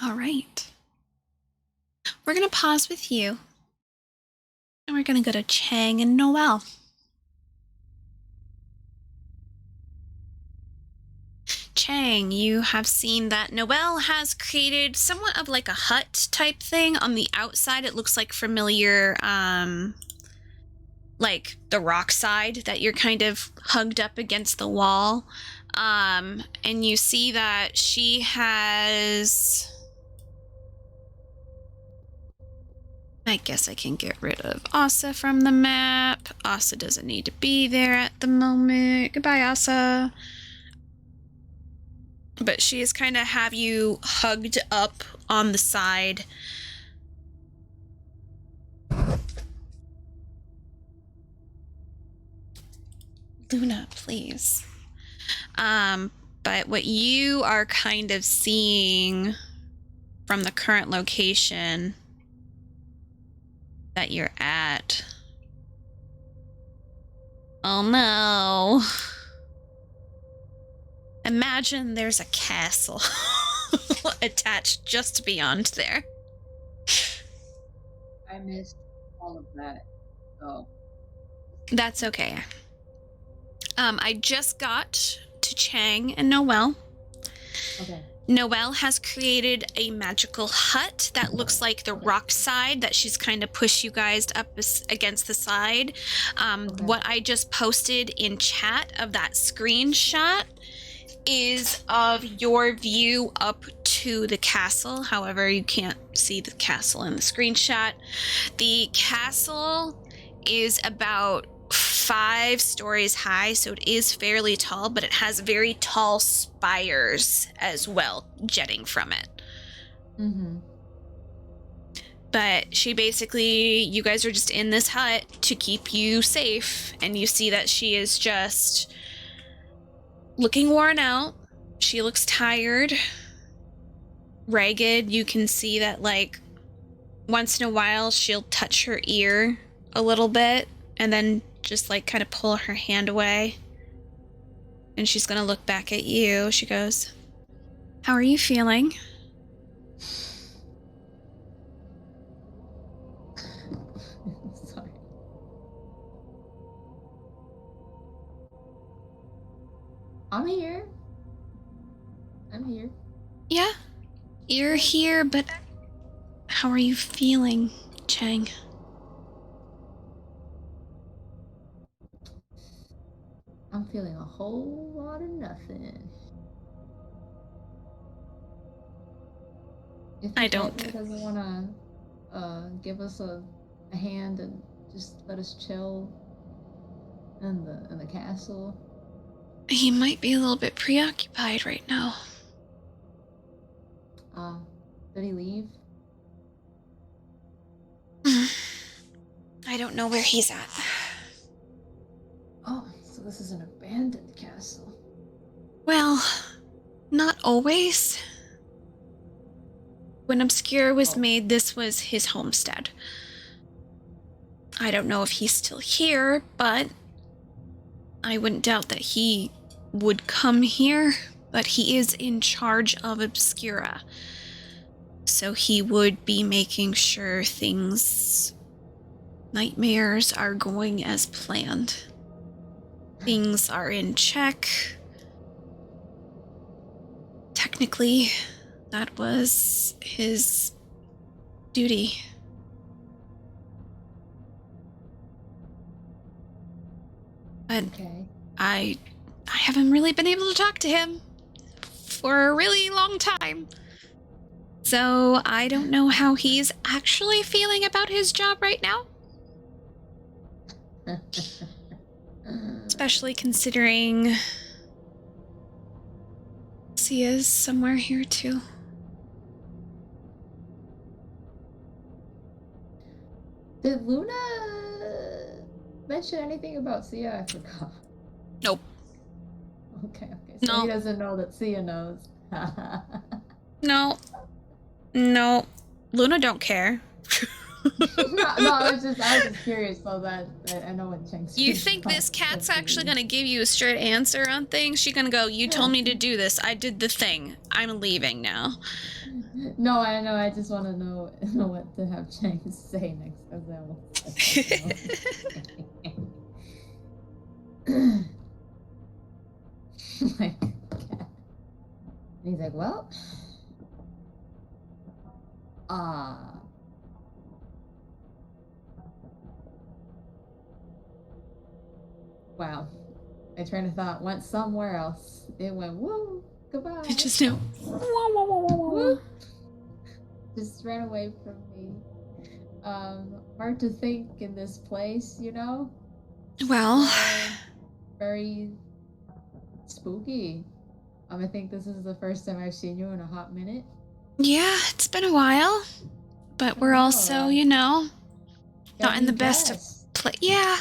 All right. We're going to pause with you. And we're going to go to Chang and Noelle. Chang, you have seen that Noelle has created somewhat of like a hut type thing on the outside. It looks like familiar, like the rock side that you're kind of hugged up against the wall. And you see that she has... I guess I can get rid of Asa from the map. Asa doesn't need to be there at the moment. Goodbye, Asa. But she is kind of have you hugged up on the side. Luna, please. But what you are kind of seeing from the current location that you're at. Oh no. Imagine there's a castle attached just beyond there. I missed all of that. Oh. That's okay. I just got to Chang and Noelle. Okay. Noelle has created a magical hut that looks like the rock side that she's kind of pushed you guys up against the side. What I just posted in chat of that screenshot is of your view up to the castle. However, you can't see the castle in the screenshot. The castle is about 5 stories high, so it is fairly tall, but it has very tall spires as well jetting from it. Mm-hmm. But she basically, you guys are just in this hut to keep you safe, and you see that she is just looking worn out. She looks tired, ragged. You can see that, like, once in a while she'll touch her ear a little bit and then just like kind of pull her hand away. And she's gonna look back at you. She goes, "How are you feeling?" Sorry. I'm here. I'm here. Yeah, you're here, but how are you feeling, Chang? I'm feeling a whole lot of nothing. If I don't doesn't want to give us a hand and just let us chill in the castle. He might be a little bit preoccupied right now. Did he leave? I don't know where he's at. Oh, so this is an abandoned castle. Well, not always. When Obscura was made, this was his homestead. I don't know if he's still here, but I wouldn't doubt that he would come here, but he is in charge of Obscura. So he would be making sure nightmares are going as planned. Things are in check. Technically, that was his duty. But Okay. I haven't really been able to talk to him for a really long time. So I don't know how he's actually feeling about his job right now, especially considering Sia's somewhere here too. Did Luna mention anything about Sia? I forgot. Nope. Okay. So No. he doesn't know that Sia knows. No. Luna don't care. no, I was just curious so that I know what Cheng's. You think this cat's actually gonna give you a straight answer on things? She's gonna go, you told me to do this. I did the thing. I'm leaving now. No, I know. I just want to know what to have Cheng say next. Like, and he's like, well, wow. My train of thought went somewhere else. It went, woo, goodbye. I just know. Woo. Just ran away from me. Hard to think in this place, you know? Well, Very spooky. I think this is the first time I've seen you in a hot minute. yeah, it's been a while. But we're also, not in the best of place. Yeah.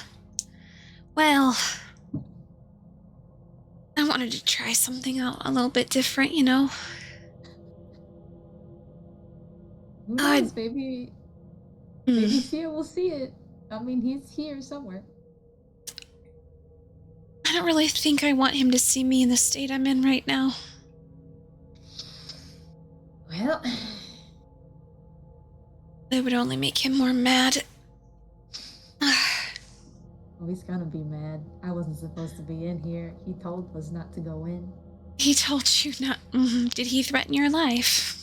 Well, I wanted to try something out a little bit different, Who knows? Maybe Sia will see it. I mean, he's here somewhere. I don't really think I want him to see me in the state I'm in right now. Well, It would only make him more mad. oh, he's gonna be mad. I wasn't supposed to be in here. He told us not to go in. He told you not. Did he threaten your life?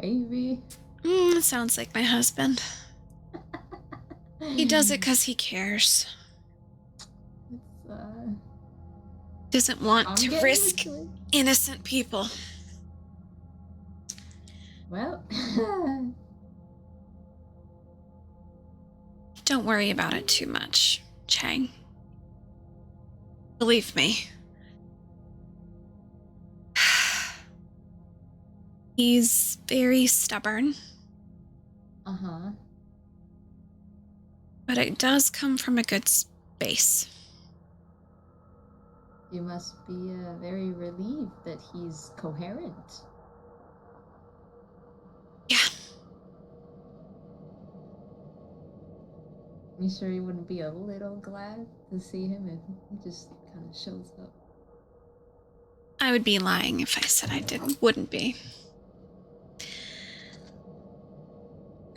Maybe. Sounds like my husband. He does it because he cares. Doesn't want to risk innocent people. Well, Don't worry about it too much, Chang. Believe me. He's very stubborn, but it does come from a good space. You must be very relieved that he's coherent. Yeah. You sure you wouldn't be a little glad to see him if he just kind of shows up? I would be lying if I said I wouldn't be.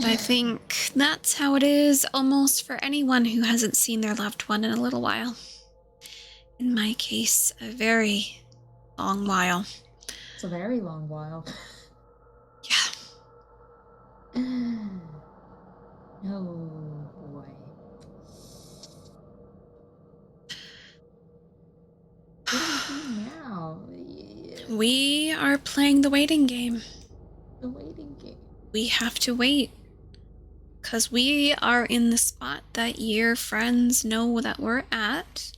I think that's how it is almost for anyone who hasn't seen their loved one in a little while. In my case, a very long while. It's a very long while. Yeah. Oh boy. What do we do now? We are playing the waiting game. The waiting game. We have to wait. Because we are in the spot that your friends know that we're at.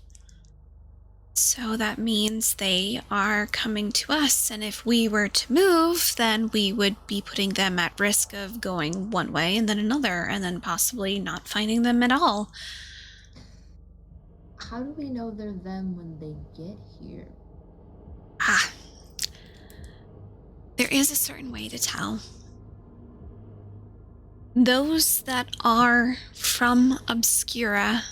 So that means they are coming to us. And if we were to move, then we would be putting them at risk of going one way and then another, and then possibly not finding them at all. How do we know they're them when they get here? There is a certain way to tell. Those that are from Obscura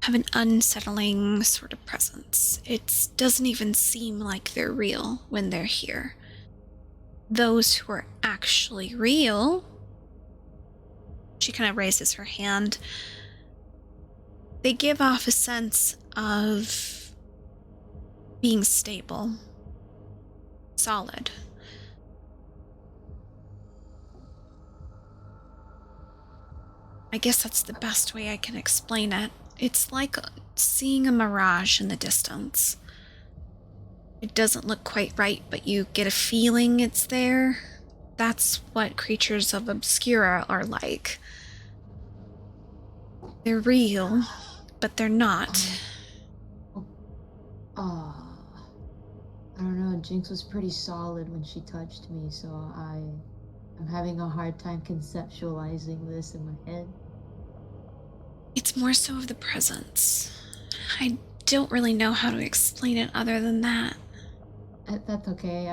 have an unsettling sort of presence. It doesn't even seem like they're real when they're here. Those who are actually real, she kind of raises her hand, they give off a sense of being stable, solid. I guess that's the best way I can explain it. It's like seeing a mirage in the distance. It doesn't look quite right, but you get a feeling it's there. That's what creatures of Obscura are like. They're real, but they're not. I don't know. Jinx was pretty solid when she touched me, so I'm having a hard time conceptualizing this in my head. It's more so of the presence. I don't really know how to explain it other than that. That's okay.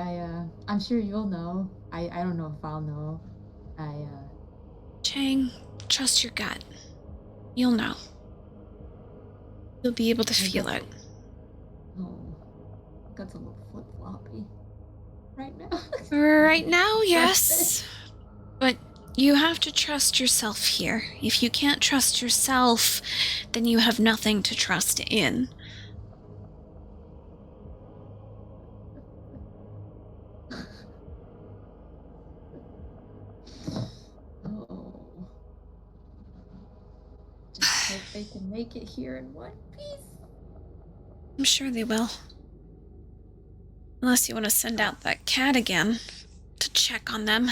I'm sure you'll know. I don't know if I'll know. Chang, trust your gut. You'll know. You'll be able to feel it. Oh, that's a little flip-floppy right now. Right now, yes. But you have to trust yourself here. If you can't trust yourself, then you have nothing to trust in. Oh. Just hope they can make it here in one piece. I'm sure they will. Unless you want to send out that cat again to check on them.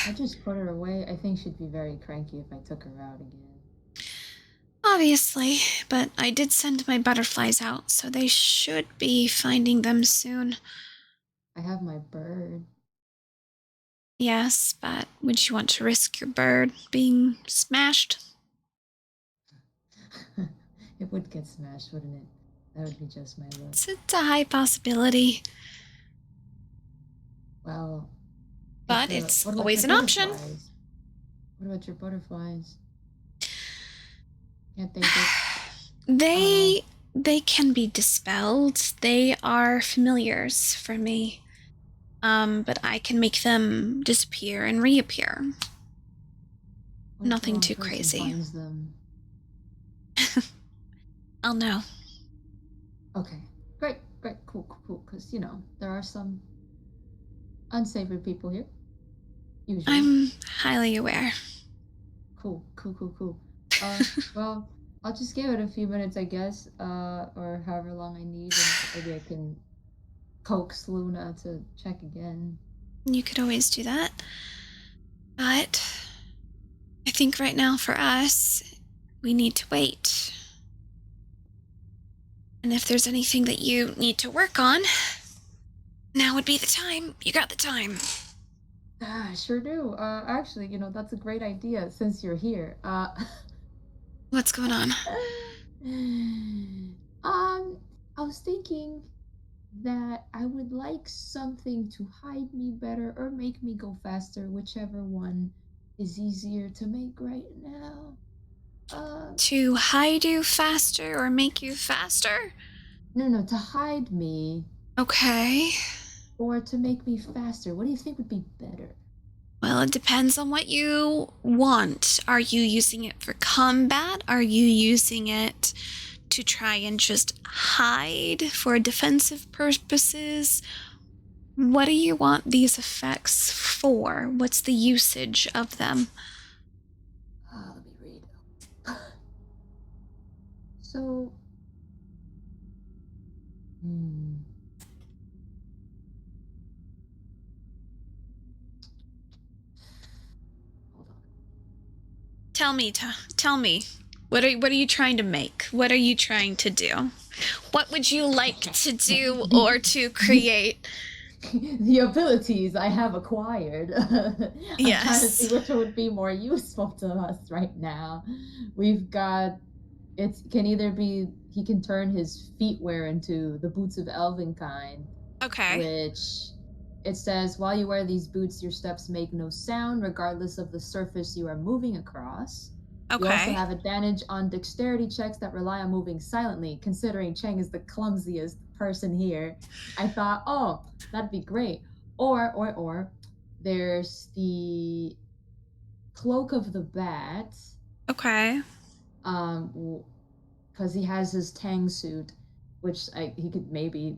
I just put her away. I think she'd be very cranky if I took her out again. Obviously, but I did send my butterflies out, so they should be finding them soon. I have my bird. Yes, but would you want to risk your bird being smashed? It would get smashed, wouldn't it? That would be just my luck. It's a high possibility, Well, but if, it's what about always your an option. butterflies? What about your butterflies? Can't they just... They can be dispelled. They are familiars for me. But I can make them disappear and reappear. what if the Nothing wrong too person crazy. finds them? I'll know. Okay, great, cool. Because, you know, there are some unsavory people here. Usually. I'm highly aware. Cool. Well, I'll just give it a few minutes, I guess, or however long I need, and maybe I can coax Luna to check again. You could always do that. But I think right now for us, we need to wait. And if there's anything that you need to work on, now would be the time. You got the time. I sure do. Actually, you know, that's a great idea since you're here. What's going on? I was thinking that I would like something to hide me better or make me go faster, whichever one is easier to make right now. To hide you faster or make you faster? No, to hide me Okay. or to make me faster. What do you think would be better? Well, it depends on what you want. Are you using it for combat? Are you using it to try and just hide for defensive purposes? What do you want these effects for? What's the usage of them? Let me read. So, hold on. Tell me. What are you trying to make? What are you trying to do? What would you like to do or to create? The abilities I have acquired. I'm trying to Yes. see which would be more useful to us right now. We've got it can either be he can turn his feetwear into the boots of Elvenkind, Okay. which it says while you wear these boots, your steps make no sound regardless of the surface you are moving across. You also Okay. have advantage on dexterity checks that rely on moving silently. Considering Chang is the clumsiest person here, I thought, oh, that'd be great. Or, there's the Cloak of the Bat, Okay. because he has his Tang suit, which he could maybe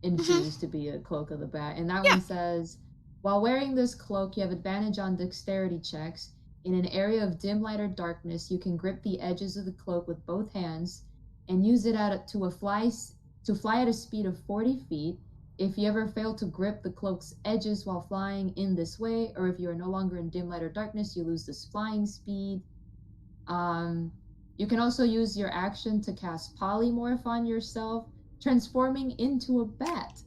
infuse to be a Cloak of the Bat. And that Yeah. one says, while wearing this cloak, you have advantage on dexterity checks. In an area of dim light or darkness, you can grip the edges of the cloak with both hands and use it to fly at a speed of 40 feet. If you ever fail to grip the cloak's edges while flying in this way, or if you are no longer in dim light or darkness, you lose this flying speed. You can also use your action to cast Polymorph on yourself, transforming into a bat.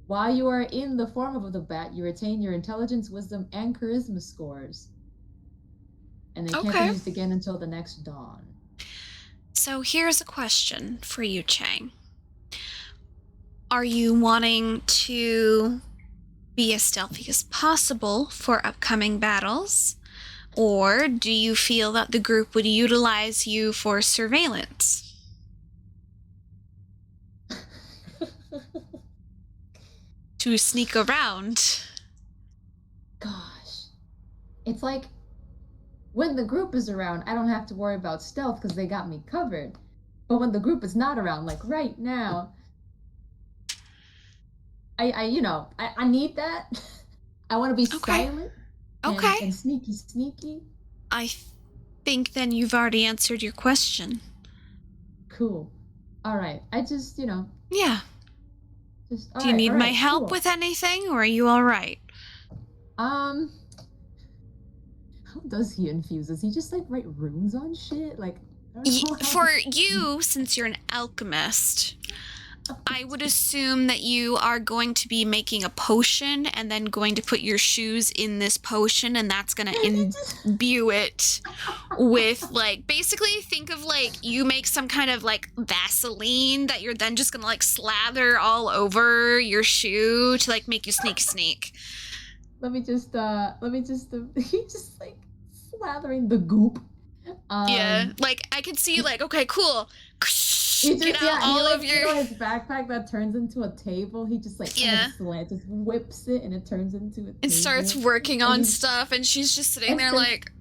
While you are in the form of the bat, you retain your intelligence, wisdom, and charisma scores. And they can't Okay. be used again until the next dawn. So here's a question for you, Chang. Are you wanting to be as stealthy as possible for upcoming battles? Or do you feel that the group would utilize you for surveillance? To sneak around? Gosh. It's like, when the group is around, I don't have to worry about stealth because they got me covered. But when the group is not around, like right now, I need that. I want to be Okay. silent Okay. and sneaky. I think then you've already answered your question. Cool. All right. I just, Yeah. just. Do you need my help with anything, or are you all right? How does he infuse? Does he just like write runes on shit? Like, I don't know how For to- you, since you're an alchemist, I would assume that you are going to be making a potion and then going to put your shoes in this potion, and that's going to imbue it with, like, basically think of, like, you make some kind of, like, Vaseline that you're then just going to, like, slather all over your shoe to, like, make you sneak. Let me just he just like slathering the goop. Yeah, like, I could see, like, okay, cool. He Get out all of your... his backpack that turns into a table. He just like Yeah. just whips it and it turns into a table. And starts working And on he- stuff, and she's just sitting and there then- like...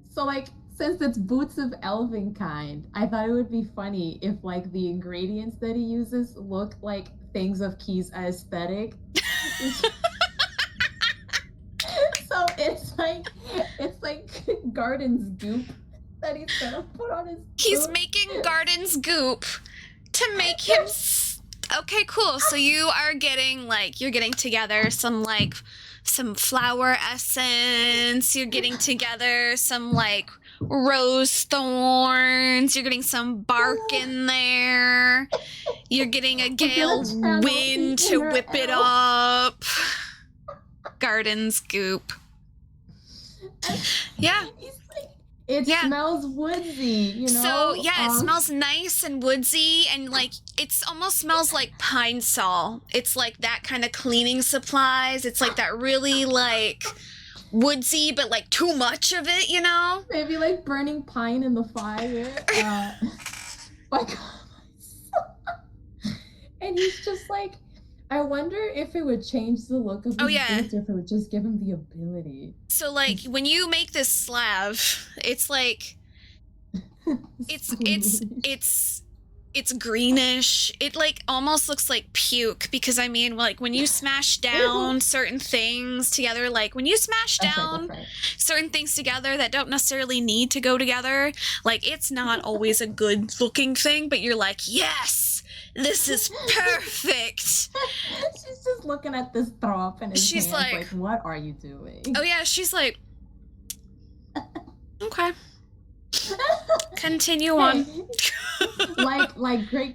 So like, since it's boots of elven kind, I thought it would be funny if like the ingredients that he uses look like things of Key's aesthetic. So it's like Garden's goop that he's gonna put on his He's boot. making Garden's goop to make him... Okay, cool. So you are getting, like, you're getting together some flower essence. You're getting together some, like, rose thorns. You're getting some bark in there. You're getting a gale channel wind the to inner whip it elf. up. Garden's goop. Yeah. He's like, it Yeah. smells woodsy, So yeah, it Um, smells nice and woodsy, and like it's almost smells like Pine Sol. It's like that kind of cleaning supplies. It's like that really like woodsy, but like too much of it, you know? maybe like burning pine in the fire. Like, and he's just like, I wonder if it would change the look of his Oh, yeah. boots or if it would just give him the ability. So like when you make this slab, it's like it's greenish. It like almost looks like puke because I mean like when you smash down certain things together, like when you smash down That's right. certain things together that don't necessarily need to go together, like it's not always a good looking thing, but you're like, yes, this is perfect. She's just looking at this throw up in his She's hands, like- like, what are you doing? Oh yeah, she's like, okay, continue on. like great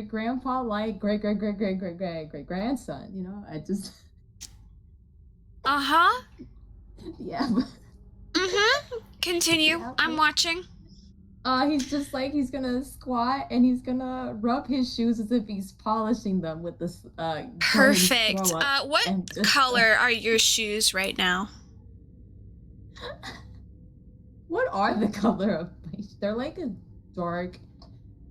grandpa, like great grandson. I just Uh-huh. yeah. Mm-hmm. Continue. Yeah, I'm watching. He's just like he's gonna squat and he's gonna rub his shoes as if he's polishing them with this Perfect. throw up What and just- color are your shoes right now? What are the color of my They're like a dark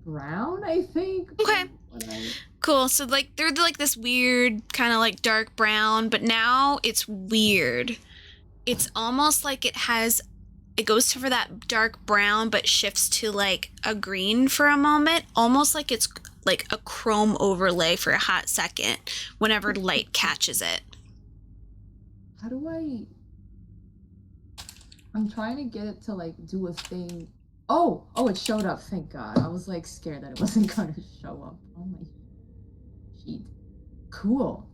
brown, I think. Okay. What I- Cool. So like they're like this weird kind of like dark brown, but now it's weird. It's almost like it goes for that dark brown but shifts to like a green for a moment, almost like it's like a chrome overlay for a hot second whenever light catches it. How do I'm trying to get it to like do a thing. Oh, it showed up, thank God. I was like scared that it wasn't gonna show up on my sheet. Cool.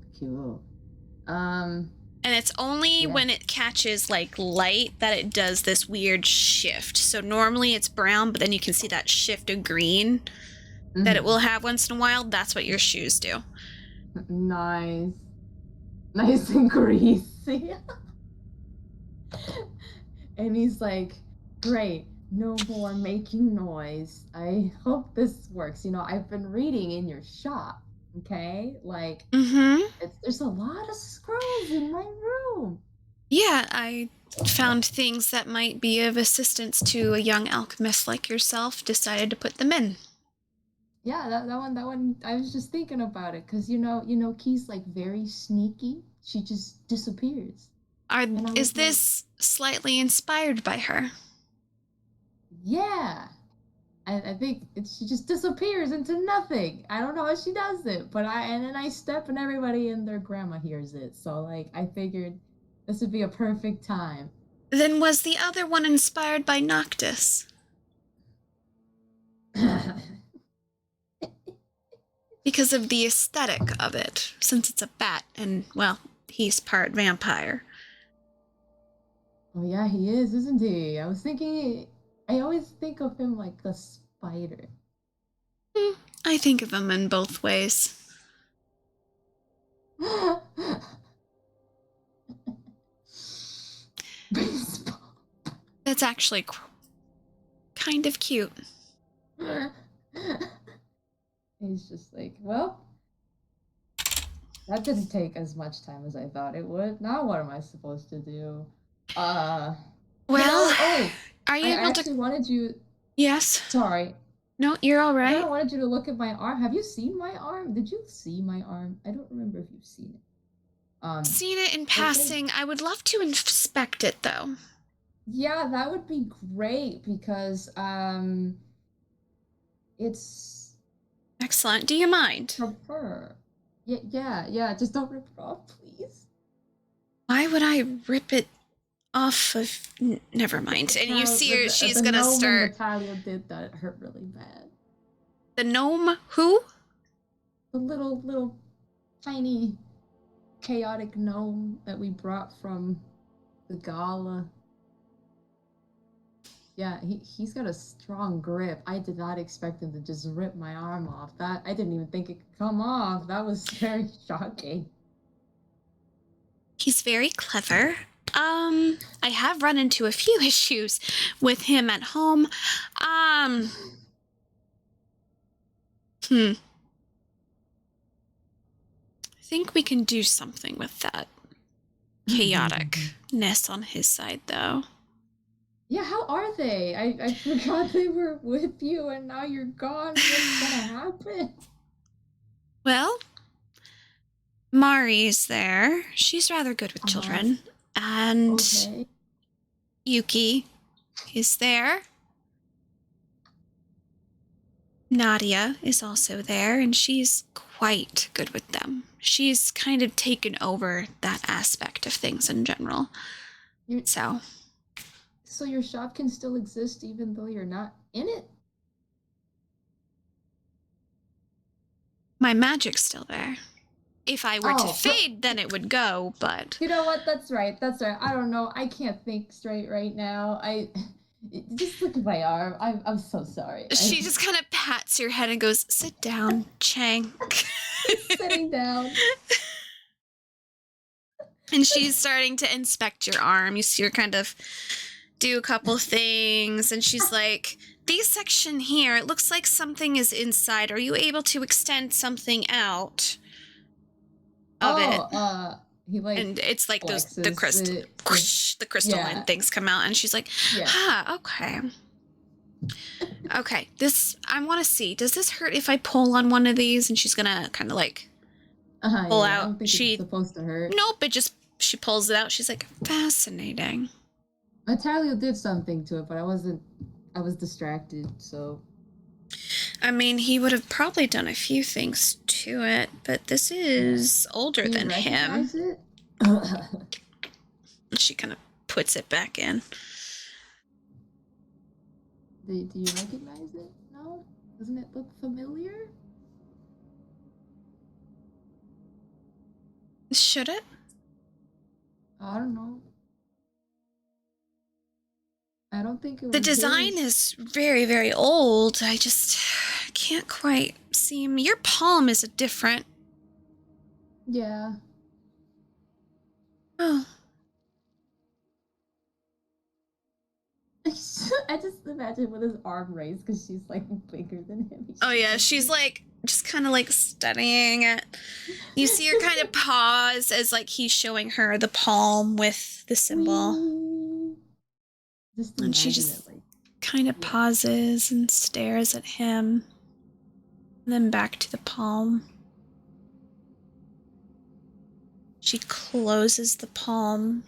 And it's only Yeah. when it catches like light that it does this weird shift. So normally it's brown, but then you can see that shift to green that it will have once in a while. That's what your shoes do. Nice and greasy. And he's like, great, no more making noise. I hope this works. You know, I've been reading in your shop, okay? Like, Mm-hmm. there's a lot of scrolls in my room. Yeah, I found things that might be of assistance to a young alchemist like yourself, decided to put them in. Yeah, that one, I was just thinking about it, because you know, Key's like very sneaky. She just disappears. I Is was like- this slightly inspired by her? Yeah. I think she just disappears into nothing. I don't know how she does it, but and then I step and everybody and their grandma hears it. So like I figured this would be a perfect time. Then was the other one inspired by Noctis? Because of the aesthetic of it, since it's a bat and, well, he's part vampire. Oh yeah, he is, isn't he? I was thinking, I always think of him like a spider. I think of him in both ways. Baseball. That's actually kind of cute. He's just like, well, that didn't take as much time as I thought it would. Now what am I supposed to do? Well, oh, are you I able actually to... wanted you. Yes. Sorry, No, you're all I right. wanted you to look at my arm. Have you seen my arm? Did you see my arm? I don't remember if you've seen it. Seen it in passing. I would love to inspect it, though. Yeah, that would be great because it's Excellent. Do you mind? from her. Yeah. Just don't rip it off, please. Why would I rip it off of... Never mind. And you see her, she's gonna start... Natalia did that hurt really bad. The gnome? Who? The little tiny chaotic gnome that we brought from the gala. Yeah, he's got a strong grip. I did not expect him to just rip my arm off. That I didn't even think it could come off. That was very shocking. He's very clever. I have run into a few issues with him at home. I think we can do something with that chaoticness on his side, though. Yeah, how are they? I forgot they were with you and now you're gone. What's gonna happen? Well, Mari's there. She's rather good with children. And Okay. Yuki is there. Nadia is also there, and she's quite good with them. She's kind of taken over that aspect of things in general. You- So, So your shop can still exist even though you're not in it? my magic's still there. If I were to Oh, but- fade, then it would go, but... You know what? That's right. I don't know. I can't think straight right now. Just look at my arm. I'm so sorry. She just kind of pats your head and goes, "Sit down, Chang." sitting down. And she's starting to inspect your arm. You see her kind of do a couple things, and she's like, "This section here, it looks like something is inside. Are you able to extend something out of it?" He like And it's like those the flexes crystal, it. whoosh, the crystalline Yeah. things come out, and she's like, Yeah. "Ah, okay, okay. This I want to see. Does this hurt if I pull on one of these?" And she's gonna kind of like pull I out. don't think She it's supposed to hurt. nope. It just she pulls it out. She's like, fascinating. Natalia did something to it, but I was distracted, so I mean, he would have probably done a few things to it, but this is older do you than him. recognize it? She kind of puts it back in. Do you recognize it? No? Doesn't it look familiar? Should it? I don't know. I don't think it was The design is very, very old. I just can't quite see him. Your palm is a different. Yeah. Oh, I just imagine with his arm raised because she's like bigger than him. oh yeah. She's like just kind of like studying it. You see her kind of pause as like he's showing her the palm with the symbol, Whee! Just and she imagine just it, like, kind of pauses and stares at him, and then back to the palm. She closes the palm.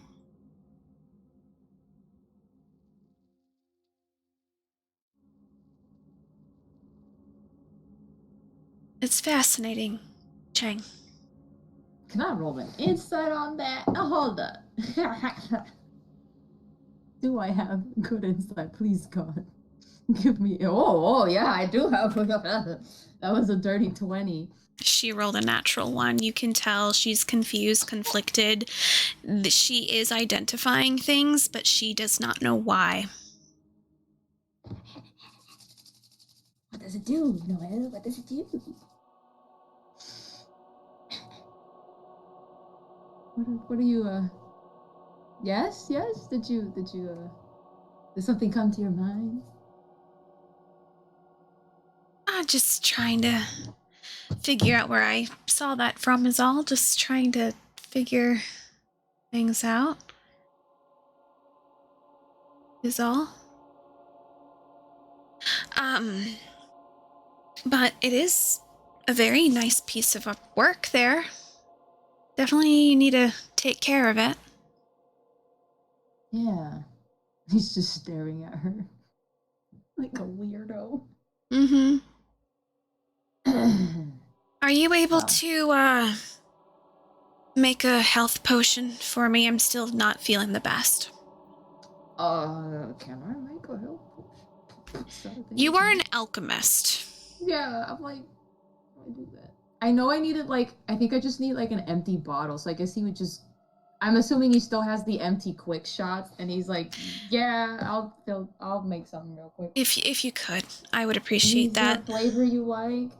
It's fascinating, Chang. can I roll an insight on that? Hold up. Do I have good insight? Please, God. Give me. Oh, yeah, I do have. That was a dirty 20. She rolled a natural one. You can tell she's confused, conflicted. She is identifying things, but she does not know why. What does it do, Noelle? What does it do? What are you, Yes? Did something come to your mind? I'm just trying to figure out where I saw that from is all. Just trying to figure things out is all. But it is a very nice piece of work there. Definitely need to take care of it. Yeah. He's just staring at her. Like a weirdo. Mm-hmm. Are you able Wow. to, make a health potion for me? I'm still not feeling the best. Can I make a health potion? Is that a thing You I are can an alchemist. do? Yeah, I'm like, how do I do that? I know I needed, like, I think I just need, like, an empty bottle, so I guess he would just, I'm assuming he still has the empty quick shots, and he's like, yeah, I'll make something real quick. If you could, I would appreciate Use that. the flavor you like.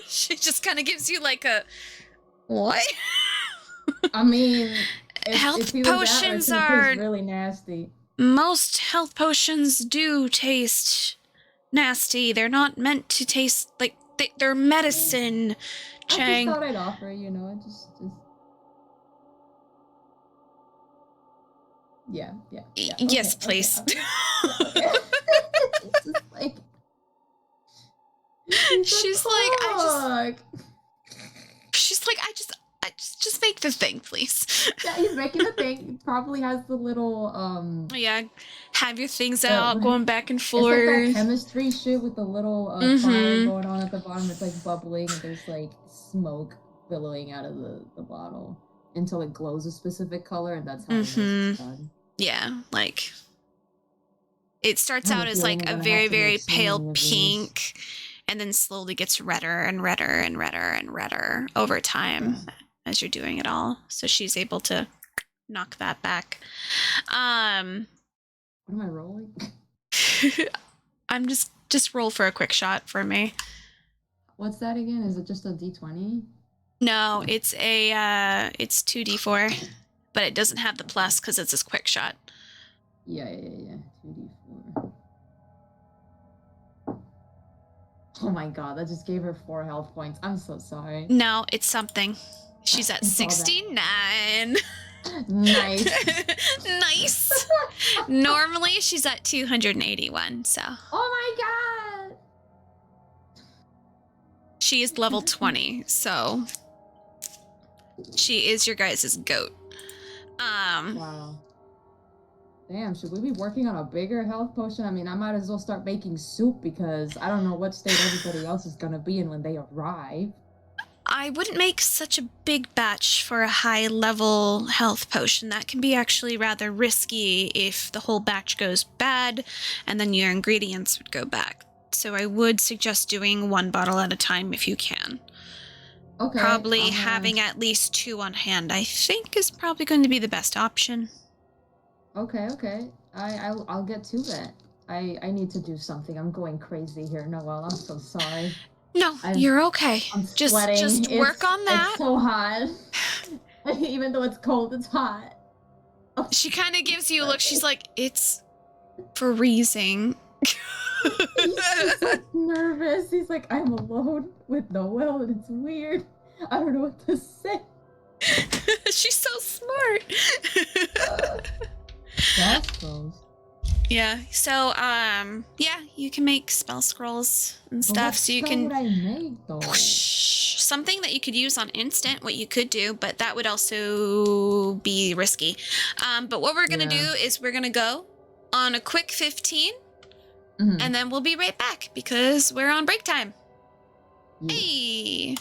She just kind of gives you like a what? I mean, Health if he was potions that, it are tastes really nasty. most health potions do taste nasty. They're not meant to taste like they're medicine. I Chang. just thought I'd offer, just yeah. Yes, Okay, please. okay. It's just like She's like, I just make the thing, please. Yeah, he's making a thing. He probably has the little Yeah, have your things out, going back and it's like forth. that chemistry shit with the little fire going on at the bottom. It's like bubbling and there's like smoke billowing out of the bottle until it glows a specific color, and that's how it is done. Yeah, like it starts I have out a as feeling like I'm a gonna very, have to very make so pale many of these. pink, and then slowly gets redder and redder and redder and redder over time as you're doing it all. So she's able to knock that back. What am I rolling? I'm just roll for a quick shot for me. What's that again? Is it just a D20? No, it's it's 2d4, but it doesn't have the plus because it's a quick shot. Yeah. 2D4. Oh my god, that just gave her 4 health points. I'm so sorry. No, it's something. She's at It's all that. 69. Nice. Nice. Normally she's at 281, so Oh my god. she is level 20, so she is your guys' goat. Wow. Damn, should we be working on a bigger health potion? I mean, I might as well start making soup because I don't know what state everybody else is gonna be in when they arrive. I wouldn't make such a big batch for a high level health potion. That can be actually rather risky if the whole batch goes bad and then your ingredients would go back. So I would suggest doing 1 bottle at a time if you can. Okay. Probably having at least 2 on hand, I think, is probably going to be the best option. Okay. I'll get to that. I need to do something. I'm going crazy here, Noelle. I'm so sorry. No, I'm- you're okay. I'm Just sweating. work on that. It's so hot. Even though it's cold, it's hot. She kind of gives you a look. She's like, it's freezing. He's just like nervous. He's like, I'm alone with Noelle, and it's weird. I don't know what to say. She's so smart. Gospels. Yeah. So, yeah, you can make spell scrolls and stuff. So you can What would I make though? something that you could use on instant. What you could do, but that would also be risky. But what we're gonna do is we're gonna go on a quick 15, Mhm. and then we'll be right back because we're on break time. Yeah. Hey.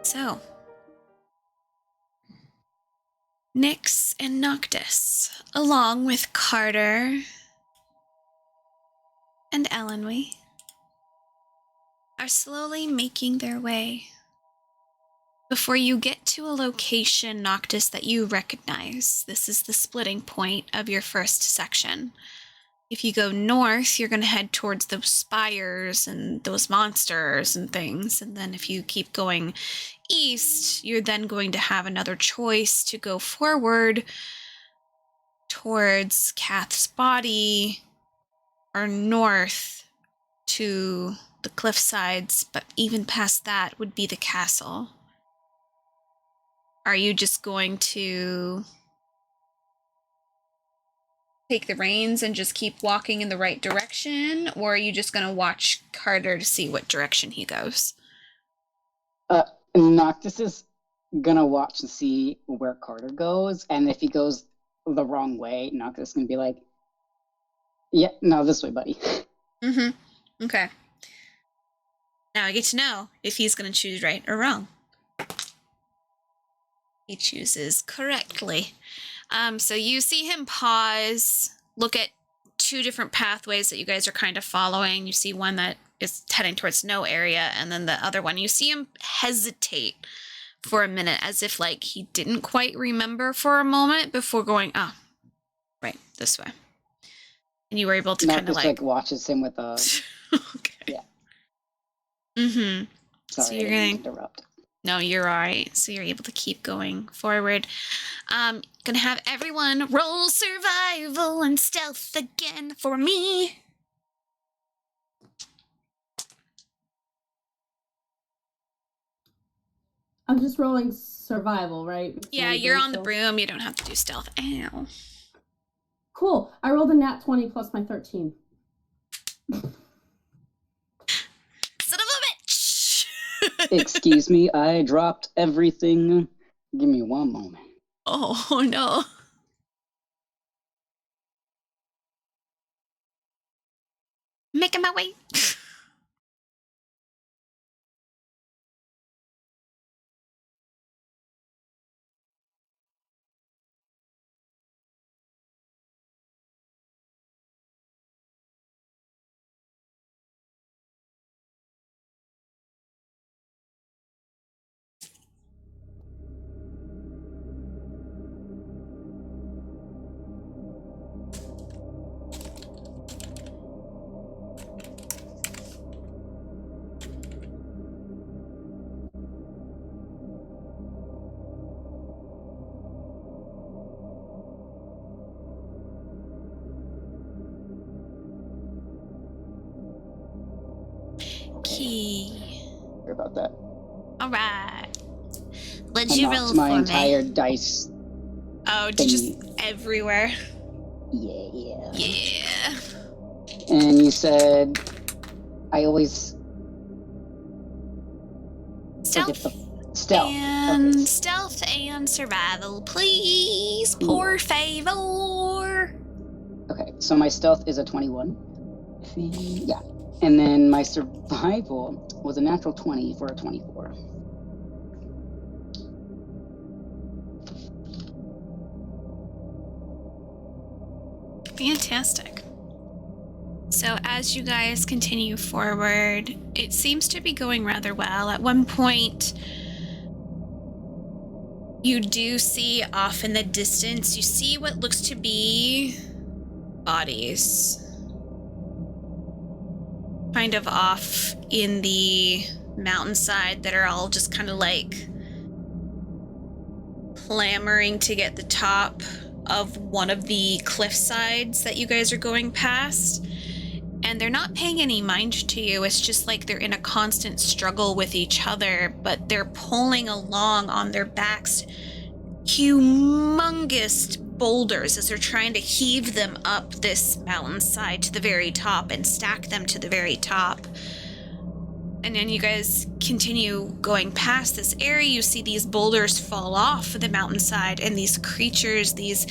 So, Nyx and Noctis, along with Carter and Elenwy, are slowly making their way before you get to a location, Noctis, that you recognize. This is the splitting point of your first section. If you go north, you're going to head towards those spires and those monsters and things. And then if you keep going east, you're then going to have another choice to go forward towards Kath's body or north to the cliff sides. But even past that would be the castle. Are you just going to take the reins and just keep walking in the right direction, or are you just going to watch Carter to see what direction he goes? Noctis is gonna watch and see where Carter goes, and if he goes the wrong way, Noctis is gonna be like, "Yeah, no, this way, buddy." Mm-hmm. Okay. Now I get to know if he's going to choose right or wrong. He chooses correctly. So you see him pause, look at two different pathways that you guys are kind of following. You see one that is heading towards no area, and then the other one. You see him hesitate for a minute, as if like he didn't quite remember for a moment before going, oh, right, this way. And you were able to kind of Noctis watches him with a. Okay. Yeah. Mm-hmm. Sorry, So you're I didn't gonna interrupt. No, you're all right. So you're able to keep going forward. Gonna have everyone roll survival and stealth again for me. I'm just rolling survival, right? Because Yeah, I'm you're doing on the stealth. broom. You don't have to do stealth. Ow. Cool. I rolled a nat 20 plus my 13. Son of a bitch! Excuse me, I dropped everything. Give me one moment. Oh no. Making my way. Key. Sorry about that. All right. What'd I you roll knocked for my me? entire dice. Oh, did just thingy. everywhere. Yeah. Yeah. And you said I always forget Stealth. the stealth. And Okay. stealth and survival, please. Por favor. Okay, so my stealth is a 21. Yeah. And then my survival was a natural 20 for a 24. Fantastic. So as you guys continue forward, it seems to be going rather well. At one point, you do see off in the distance, you see what looks to be bodies. Kind of off in the mountainside that are all just kind of like clamoring to get the top of one of the cliff sides that you guys are going past. And they're not paying any mind to you. It's just like they're in a constant struggle with each other, but they're pulling along on their backs humongous boulders as they're trying to heave them up this mountainside to the very top and stack them to the very top. And then you guys continue going past this area. You see these boulders fall off the mountainside, and these creatures, these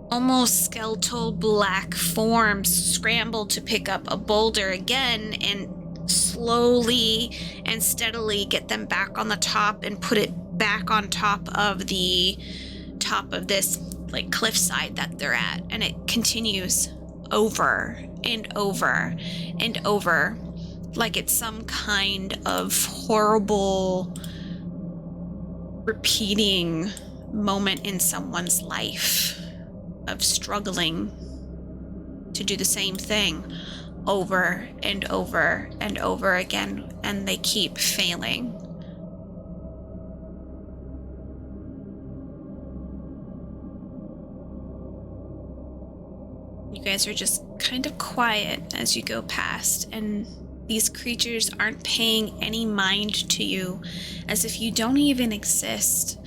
almost skeletal black forms, scramble to pick up a boulder again and slowly and steadily get them back on the top and put it back on top of this like cliffside that they're at. And it continues over and over and over, like it's some kind of horrible repeating moment in someone's life of struggling to do the same thing over and over and over again, and they keep failing. You guys are just kind of quiet as you go past, and these creatures aren't paying any mind to you, as if you don't even exist.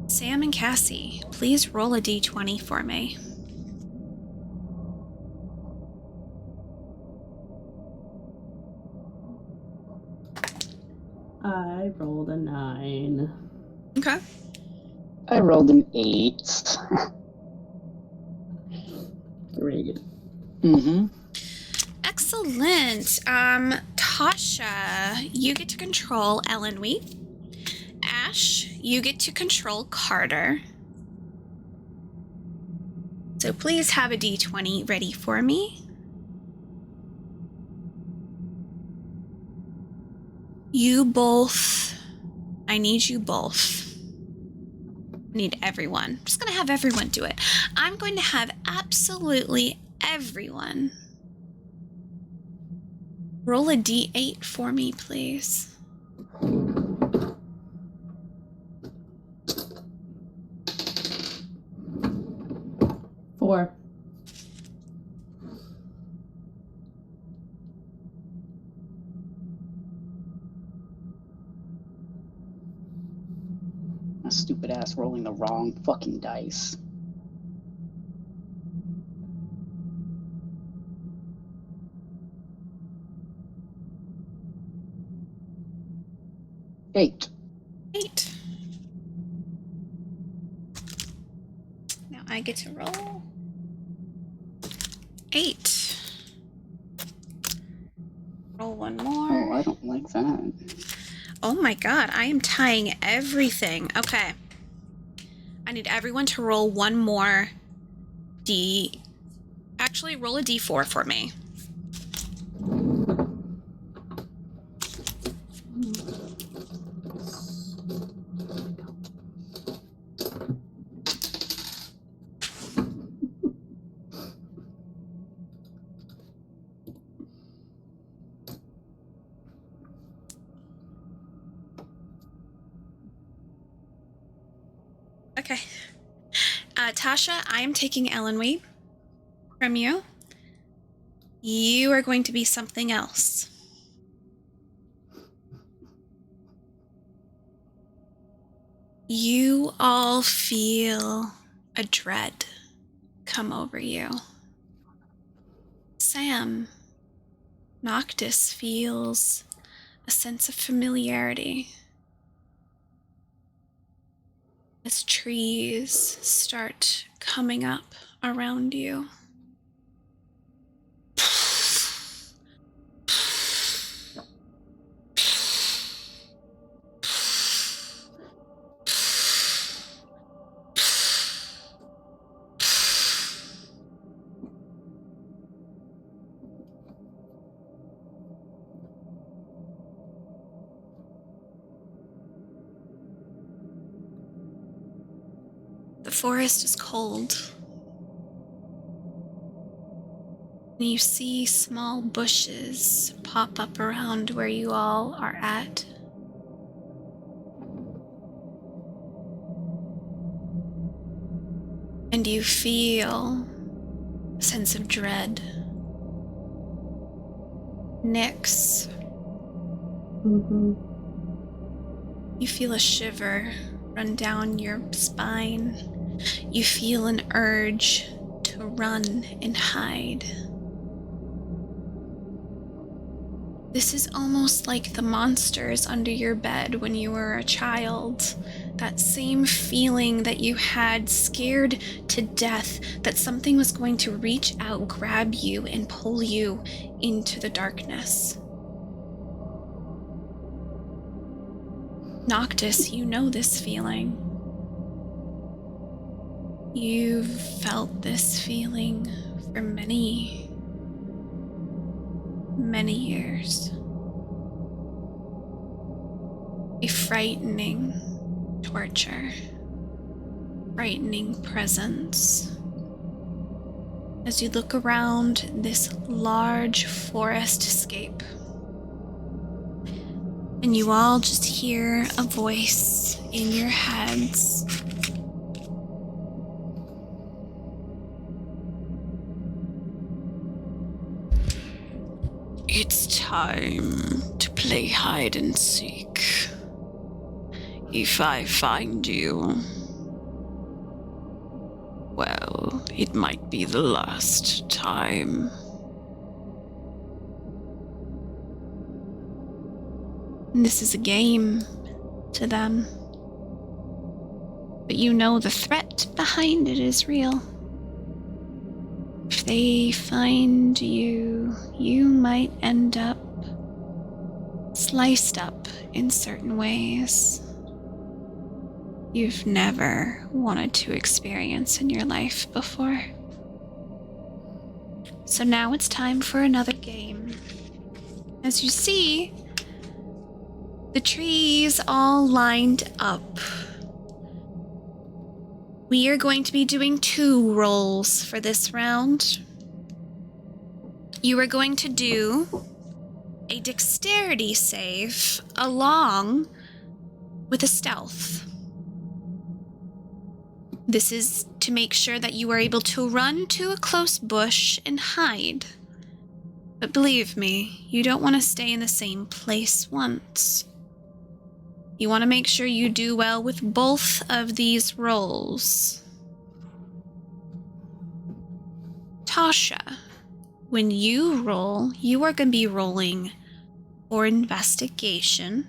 Sam and Cassie, please roll a d20 for me. I rolled a 9. Okay. I rolled an 8. Great. Mm-hmm. Excellent. Tasha, you get to control Elenwe. Ash, you get to control Carter. So please have a d20 ready for me. You both, I need you both. I need everyone. I'm just going to have everyone do it. I'm going to have absolutely everyone roll a d8 for me, please. 4. A stupid ass rolling the wrong fucking dice. Eight. 8. Now I get to roll. 8. Roll one more. Oh, I don't like that. Oh my god, I am tying everything. Okay. I need everyone to roll one more D. Actually, roll a D4 for me. Okay. Tasha, I am taking Ellenwe from you. You are going to be something else. You all feel a dread come over you. Sam, Noctis feels a sense of familiarity as trees start coming up around you. The forest is cold. And you see small bushes pop up around where you all are at. And you feel a sense of dread. Nyx, you feel a shiver run down your spine. You feel an urge to run and hide. This is almost like the monsters under your bed when you were a child. That same feeling that you had, scared to death that something was going to reach out, grab you, and pull you into the darkness. Noctis, you know this feeling. You've felt this feeling for many, many years. A frightening torture, frightening presence. As you look around this large forestscape, and you all just hear a voice in your heads. It's time to play hide and seek. If I find you, well, it might be the last time. This is a game to them. But you know the threat behind it is real. If they find you, you might end up sliced up in certain ways you've never wanted to experience in your life before. So now it's time for another game. As you see, the trees all lined up. We are going to be doing 2 rolls for this round. You are going to do a dexterity save along with a stealth. This is to make sure that you are able to run to a close bush and hide. But believe me, you don't want to stay in the same place once. You want to make sure you do well with both of these roles. Tasha, when you roll, you are going to be rolling for investigation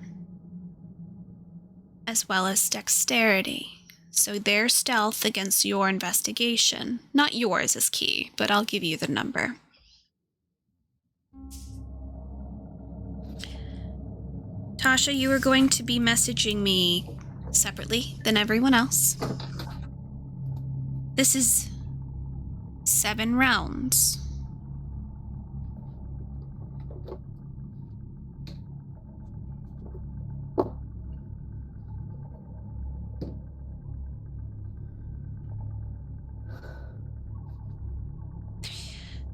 as well as dexterity. So their stealth against your investigation. Not yours is key, but I'll give you the number. Tasha, you are going to be messaging me separately than everyone else. This is 7 rounds.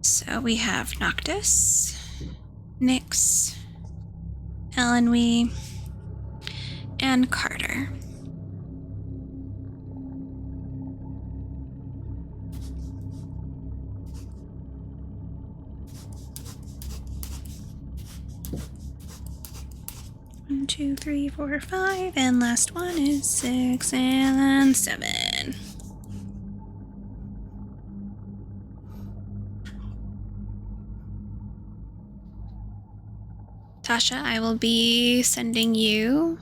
So we have Noctis, Nyx, Elenwe, and Carter. One, 2, 3, 4, 5, and last one is 6 and 7. Tasha, I will be sending you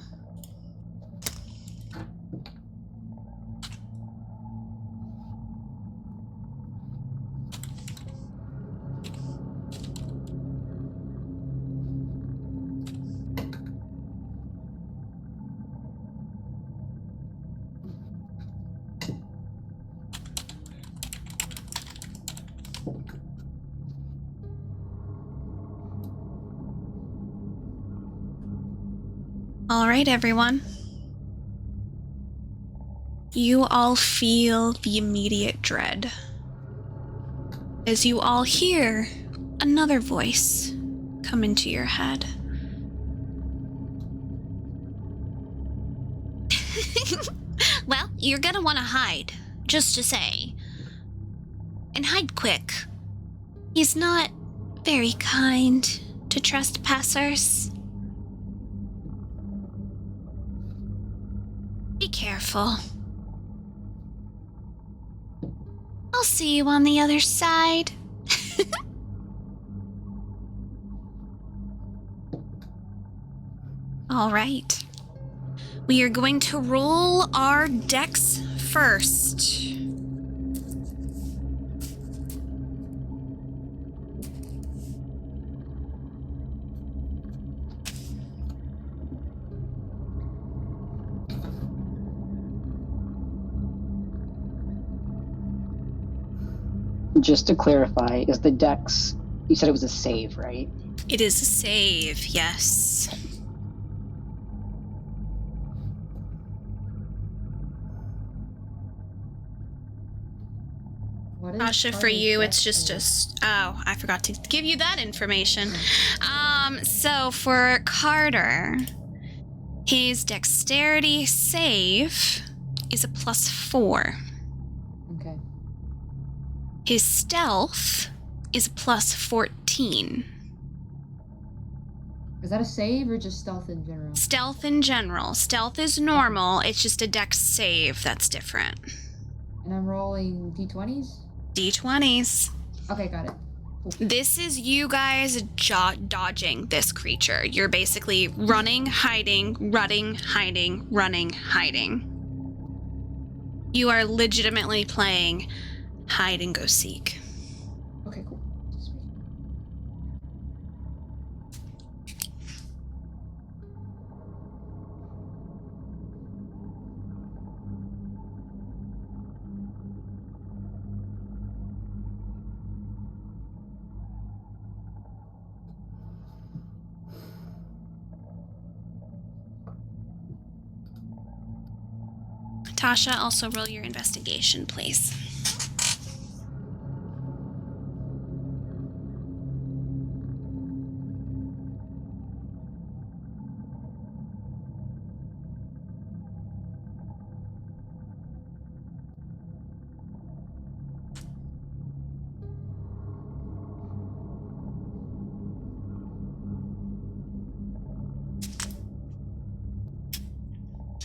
All right, everyone. You all feel the immediate dread as you all hear another voice come into your head. Well, you're gonna want to hide, just to say. And hide quick. He's not very kind to trespassers. Be careful. I'll see you on the other side. All right. We are going to roll our dex first. Just to clarify, is the dex, you said it was a save, right? It is a save, yes. What is Tasha, for Carter's you, it's dex just roll? oh, I forgot to give you that information. So for Carter, his dexterity save is a +4. Okay. His stealth is a +14. Is that a save or just stealth in general? Stealth in general. Stealth is normal, it's just a dex save that's different. And I'm rolling d20s? D20s. Okay, got it. Cool. This is you guys dodging this creature. You're basically running, hiding, running, hiding, running, hiding. You are legitimately playing hide and go seek. Okay, cool. Sweet. Tasha, also roll your investigation, please.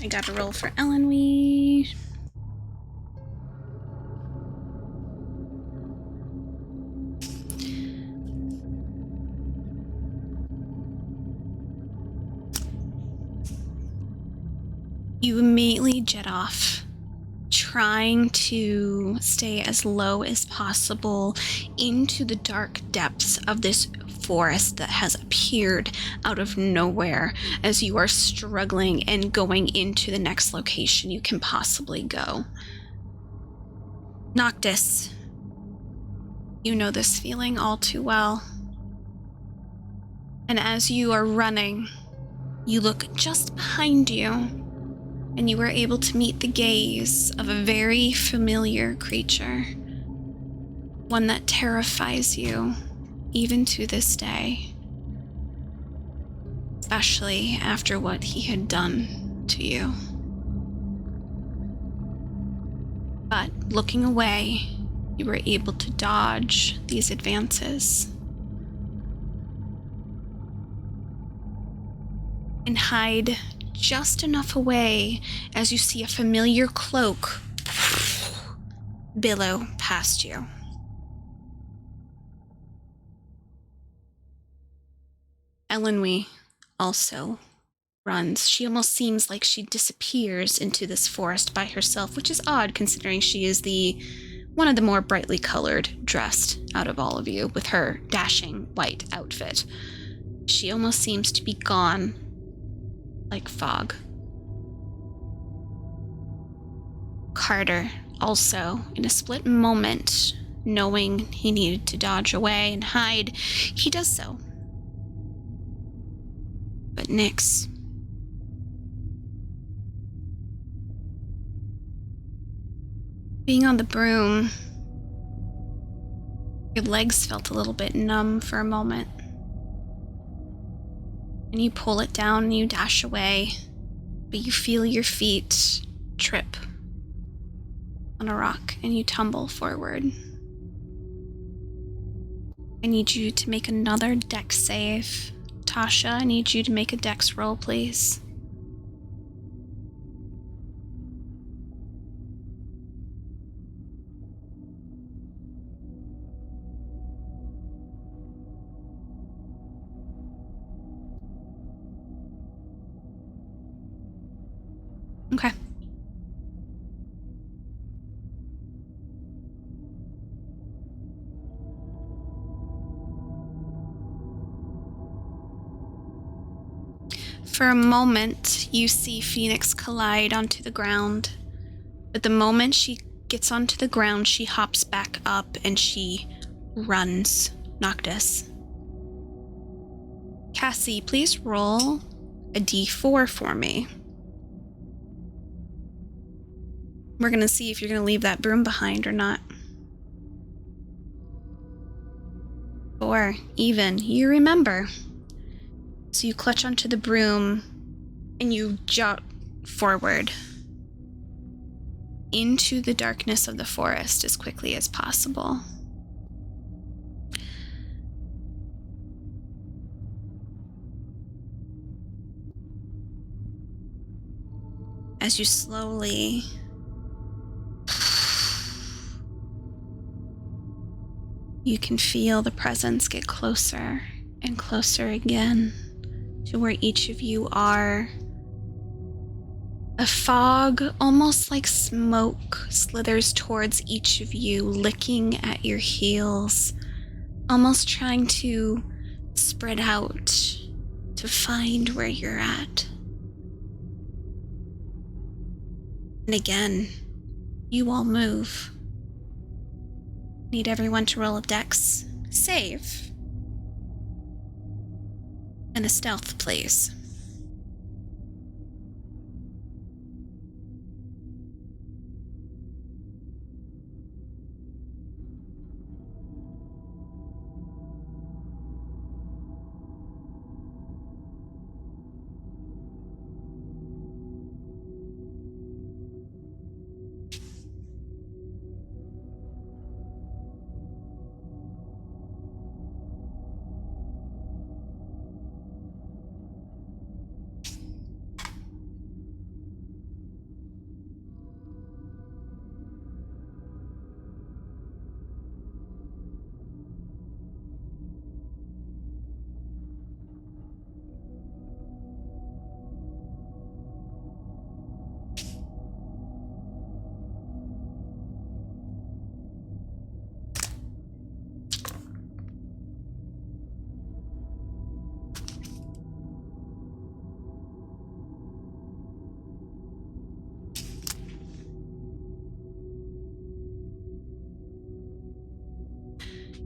I got a roll for Elenwe. You immediately jet off, trying to stay as low as possible into the dark depths of this forest that has appeared out of nowhere as you are struggling and going into the next location you can possibly go. Noctis, you know this feeling all too well. And as you are running, you look just behind you, and you are able to meet the gaze of a very familiar creature. One that terrifies you, even to this day. Especially after what he had done to you. But looking away, you were able to dodge these advances. And hide just enough away as you see a familiar cloak billow past you. Elenwe also runs. She almost seems like she disappears into this forest by herself, which is odd considering she is one of the more brightly colored dressed out of all of you with her dashing white outfit. She almost seems to be gone like fog. Carter also, in a split moment, knowing he needed to dodge away and hide, he does so. But Nyx, being on the broom, your legs felt a little bit numb for a moment. And you pull it down and you dash away, but you feel your feet trip on a rock and you tumble forward. I need you to make another dex save. Tasha, I need you to make a dex roll, please. Okay. For a moment, you see Phoenix collide onto the ground, but the moment she gets onto the ground, she hops back up and she runs. Noctis. Cassie, please roll a d4 for me. We're gonna see if you're gonna leave that broom behind or not. 4, even. You remember. So you clutch onto the broom and you jump forward into the darkness of the forest as quickly as possible. As you slowly you can feel the presence get closer and closer again to where each of you are. A fog, almost like smoke, slithers towards each of you, licking at your heels, almost trying to spread out to find where you're at. And again, you all move. Need everyone to roll a dex save. And a stealth, please.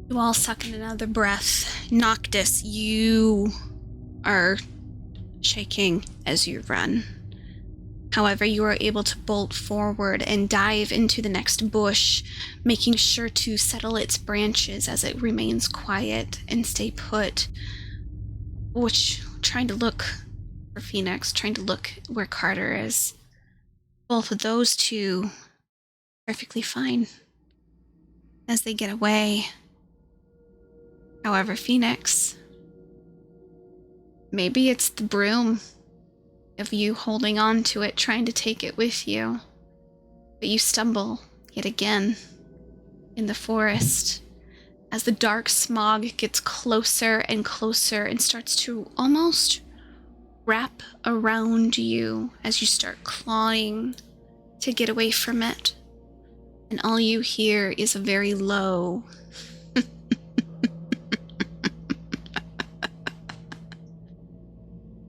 You all suck in another breath. Noctis, you are shaking as you run. However, you are able to bolt forward and dive into the next bush, making sure to settle its branches as it remains quiet and stay put. Trying to look for Phoenix, trying to look where Carter is. Both of those two perfectly fine as they get away. However, Phoenix, maybe it's the broom of you holding on to it, trying to take it with you. But you stumble yet again in the forest as the dark smog gets closer and closer and starts to almost wrap around you as you start clawing to get away from it. And all you hear is a very low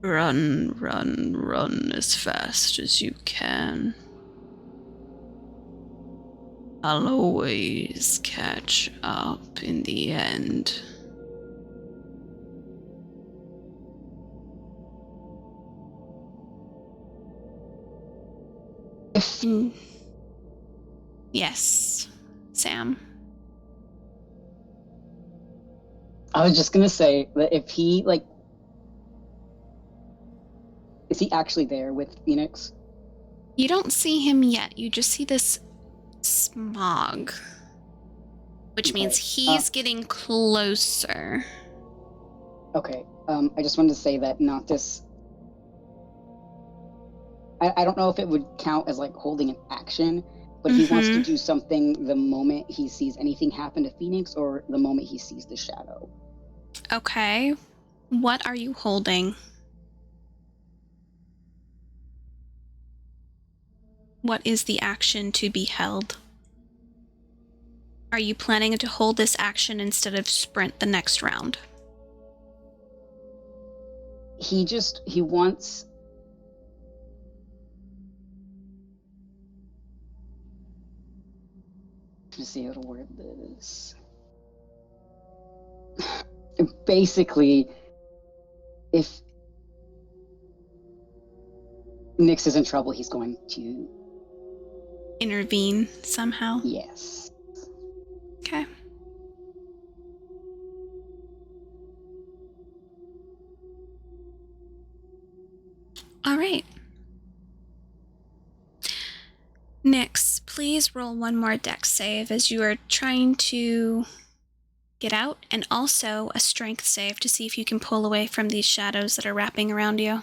run, run, run as fast as you can. I'll always catch up in the end. Yes, Sam. I was just gonna say that if he, like, is he actually there with Phoenix? You don't see him yet. You just see this smog, which means he's getting closer. Okay. I just wanted to say that Noctis. I don't know if it would count as like holding an action, but he wants to do something the moment he sees anything happen to Phoenix or the moment he sees the shadow. Okay. What are you holding? What is the action to be held? Are you planning to hold this action instead of sprint the next round? He wants. Let's see how to word this. Basically, if Nyx is in trouble, he's going to intervene somehow? Yes. Okay. All right. Nyx, please roll one more dex save as you are trying to get out, and also a strength save to see if you can pull away from these shadows that are wrapping around you.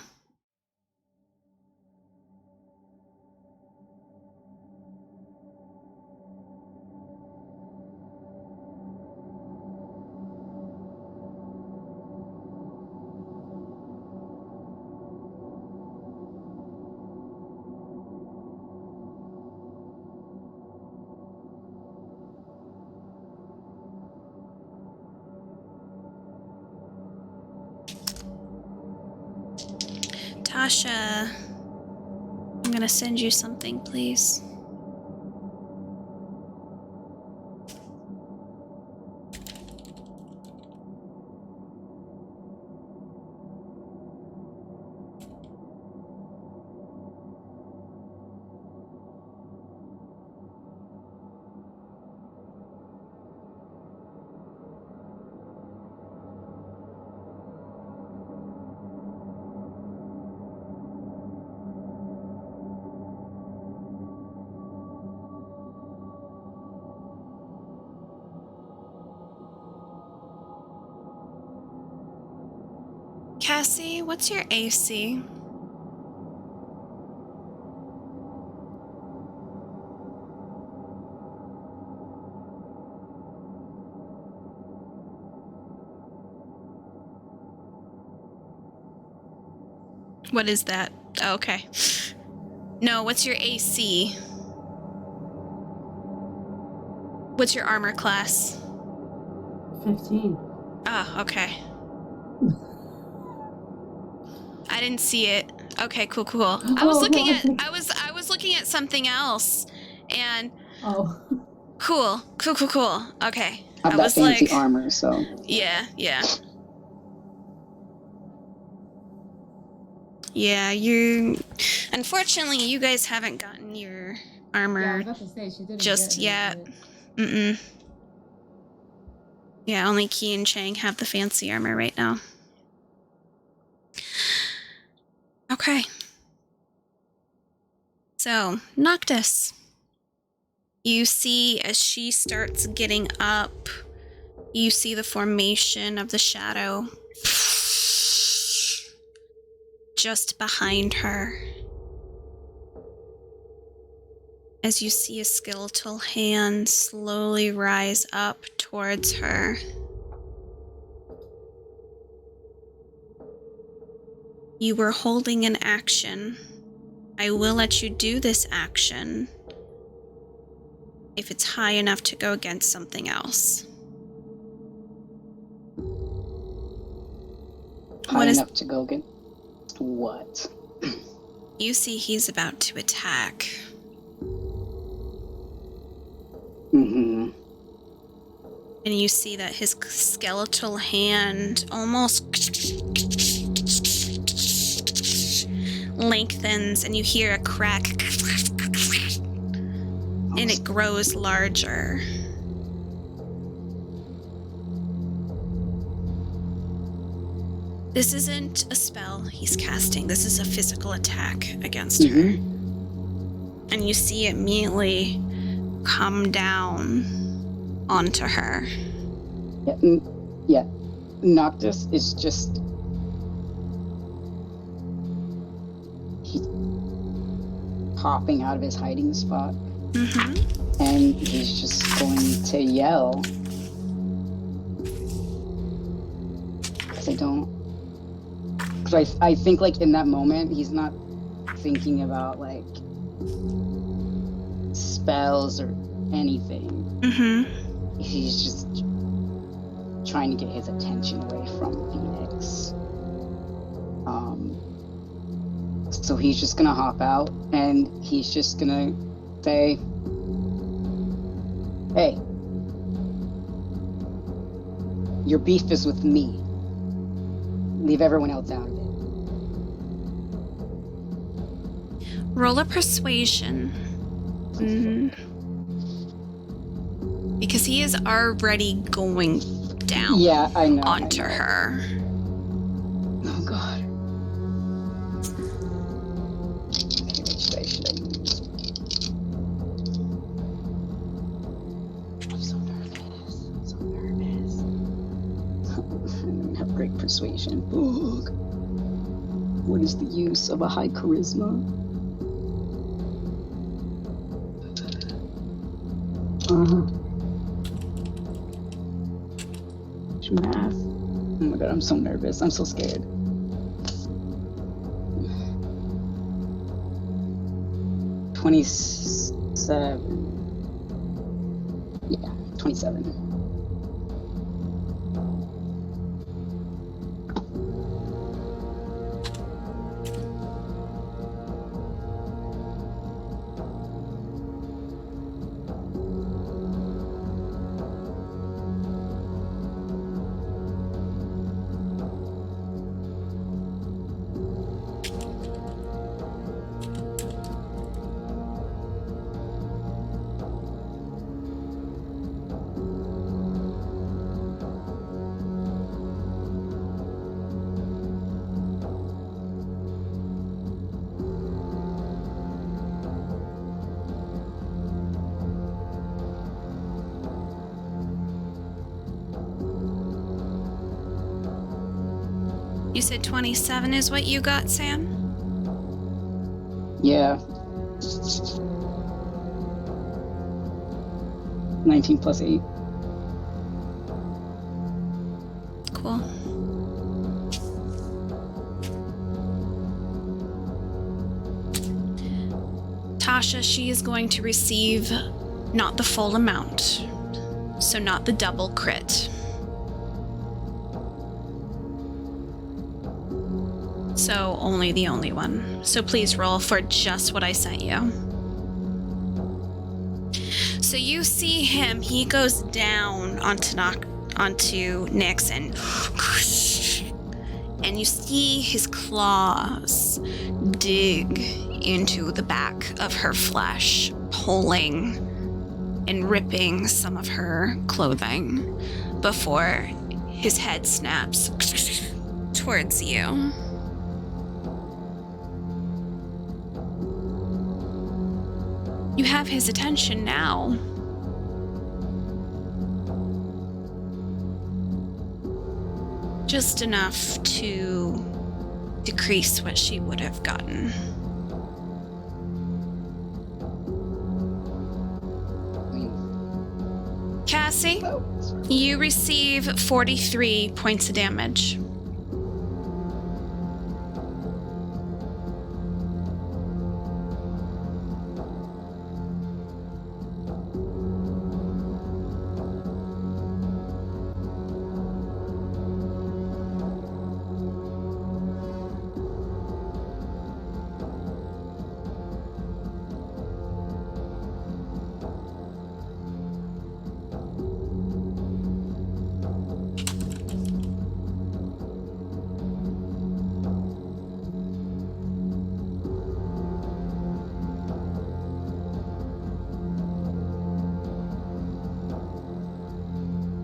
Tasha, I'm gonna send you something, please. Cassie, what's your AC? What is that? Oh, okay. No, what's your AC? What's your armor class? 15. Oh, okay. I didn't see it. Okay, cool. I was looking at something else, and Oh. cool. Okay. have I that was fancy like- armor, so Yeah, yeah. Yeah, unfortunately, you guys haven't gotten your Yeah, I armor was about to say she didn't just get yet. hers, Mm-mm. Yeah, only Key and Chang have the fancy armor right now. Okay. So, Noctis. You see as she starts getting up, you see the formation of the shadow just behind her. As you see a skeletal hand slowly rise up towards her. You were holding an action. I will let you do this action if it's high enough to go against something else. high What is- enough to go get what? You see he's about to attack. Mm-hmm. And you see that his skeletal hand almost lengthens, and you hear a crack, and it grows larger. This isn't a spell he's casting. This is a physical attack against her. And you see it immediately come down onto her. Yeah. Noctis is just. He's popping out of his hiding spot, Mm-hmm. and he's just going to yell. Because I think, like, in that moment, he's not thinking about, like, spells or anything. Mm-hmm. He's just trying to get his attention away from Phoenix. So he's just gonna hop out, and he's just gonna say, "Hey, your beef is with me. Leave everyone else out of it." Roll a persuasion. Mhm. Because he is already going down Yeah, I know. onto I know. her. Oh God. Okay, which dice should I use? I'm so nervous. I'm so nervous. I don't have great persuasion. Ugh. What is the use of a high charisma? Math. Oh my God, I'm so nervous. I'm so scared. Yeah, 27. You said 27 is what you got, Sam? Yeah. 19 plus 8. Cool. Tasha, she is going to receive not the full amount, so not the double crit. So only the only one. So please roll for just what I sent you. So you see him, he goes down onto Nyx and you see his claws dig into the back of her flesh, pulling and ripping some of her clothing before his head snaps towards you. You have his attention now. Just enough to decrease what she would have gotten. Cassie, you receive 43 points of damage.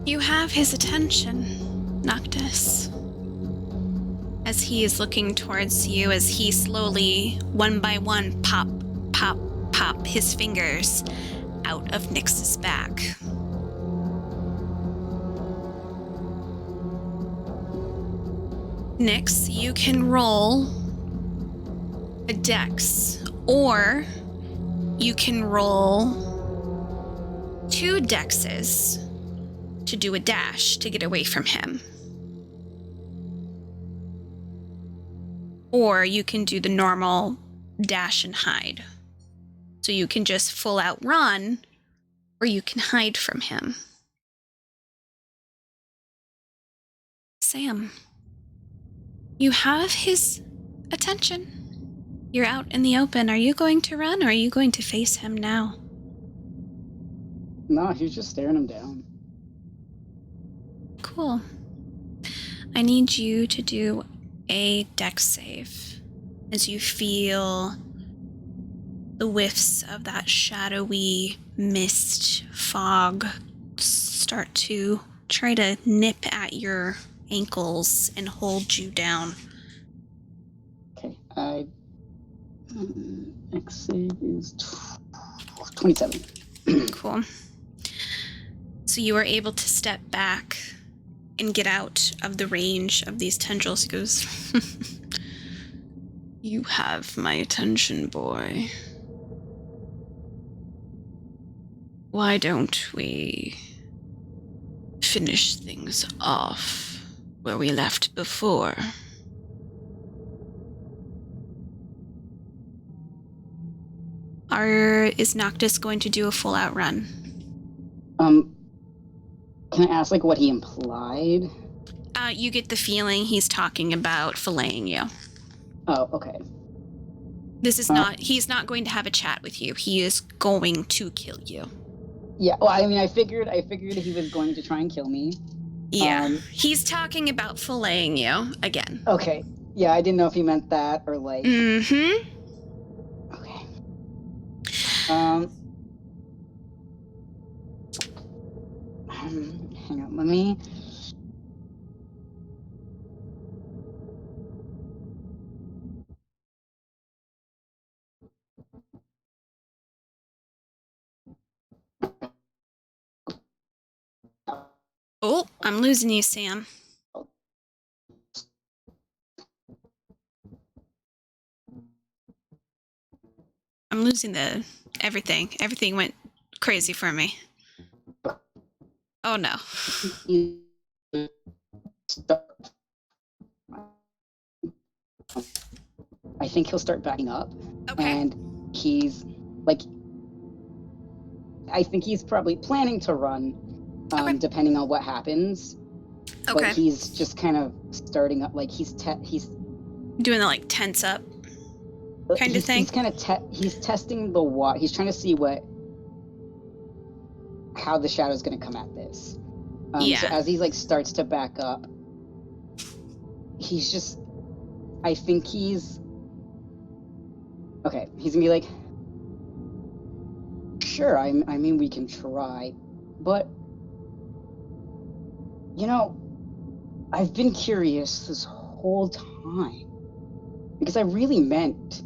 You have his attention, Noctis. As he is looking towards you, as he slowly, one by one, pop his fingers out of Nyx's back. Nyx, you can roll a dex, or you can roll 2 dexes to do a dash to get away from him. Or you can do the normal dash and hide. So you can just full out run, or you can hide from him. Sam, you have his attention. You're out in the open. Are you going to run, or are you going to face him now? No, he's just staring him down. Cool. I need you to do a dex save as you feel the whiffs of that shadowy mist fog start to try to nip at your ankles and hold you down. Okay, X save is 27. Cool. So you are able to step back and get out of the range of these tendrils. He goes, "You have my attention, boy. Why don't we finish things off where we left before?" Is Noctis going to do a full-out run? Can I ask, like, what he implied? You get the feeling he's talking about filleting you. Oh, okay. This is he's not going to have a chat with you. He is going to kill you. Yeah, well, I mean, I figured he was going to try and kill me. Yeah, he's talking about filleting you again. Okay. Yeah, I didn't know if he meant that or, like... Mm-hmm. Okay. Hang on, let me... Oh, I'm losing you, Sam. I'm losing everything. Everything went crazy for me. Oh no. I think he'll start backing up. Okay. And he's, like... I think he's probably planning to run, depending on what happens. Okay. But he's just kind of starting up, like, he's doing the, like, tense up kind of thing? He's kind of he's testing the water. He's trying to see what how the shadow's going to come at this. Yeah. So as he like starts to back up, he's just, I think he's gonna be like, sure, I mean, we can try, but I've been curious this whole time because I really meant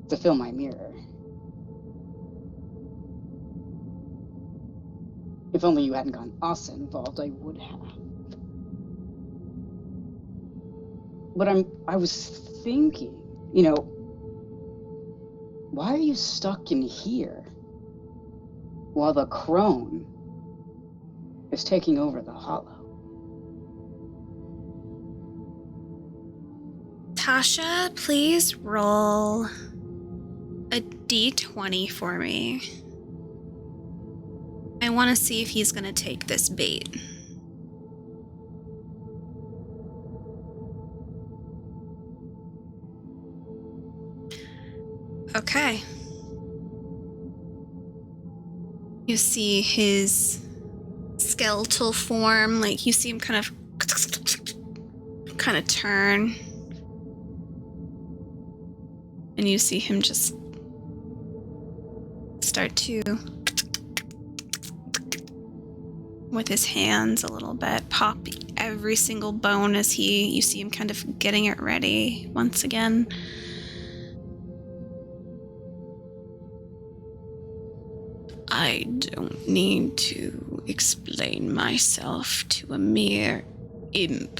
to fill my mirror. If only you hadn't gotten us involved, I would have. But I was thinking, why are you stuck in here while the crone is taking over the hollow? Tasha, please roll a d20 for me. I want to see if he's going to take this bait. Okay. You see his skeletal form, like you see him kind of turn. And you see him just start to, with his hands a little bit, pop every single bone as you see him kind of getting it ready once again. I don't need to explain myself to a mere imp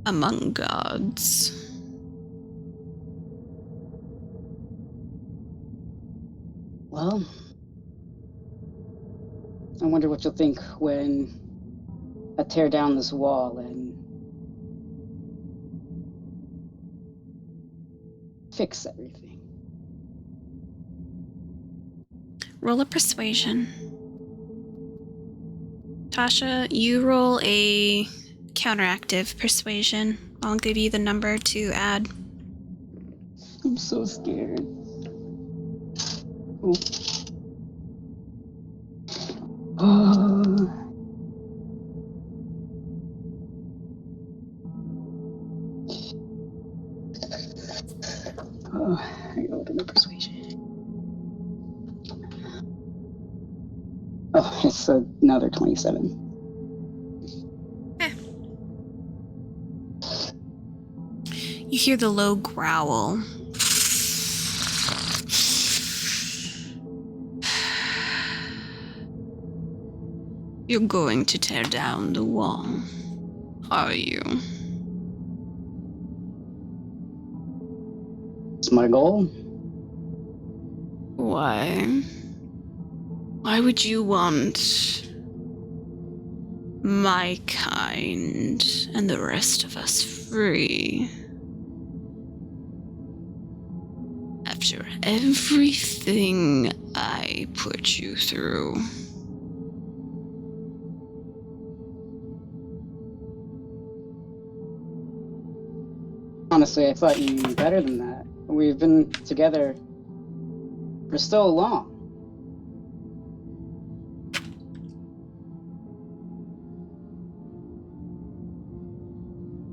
among gods. Well, I wonder what you'll think when I tear down this wall and fix everything. Roll a persuasion. Tasha, you roll a counteractive persuasion. I'll give you the number to add. I'm so scared. Ooh. I gotta look at my persuasion. Oh, it's another 27. You hear the low growl. You're going to tear down the wall, are you? It's my goal. Why? Why would you want my kind and the rest of us free? After everything I put you through. Honestly, I thought you knew better than that. We've been together for so long.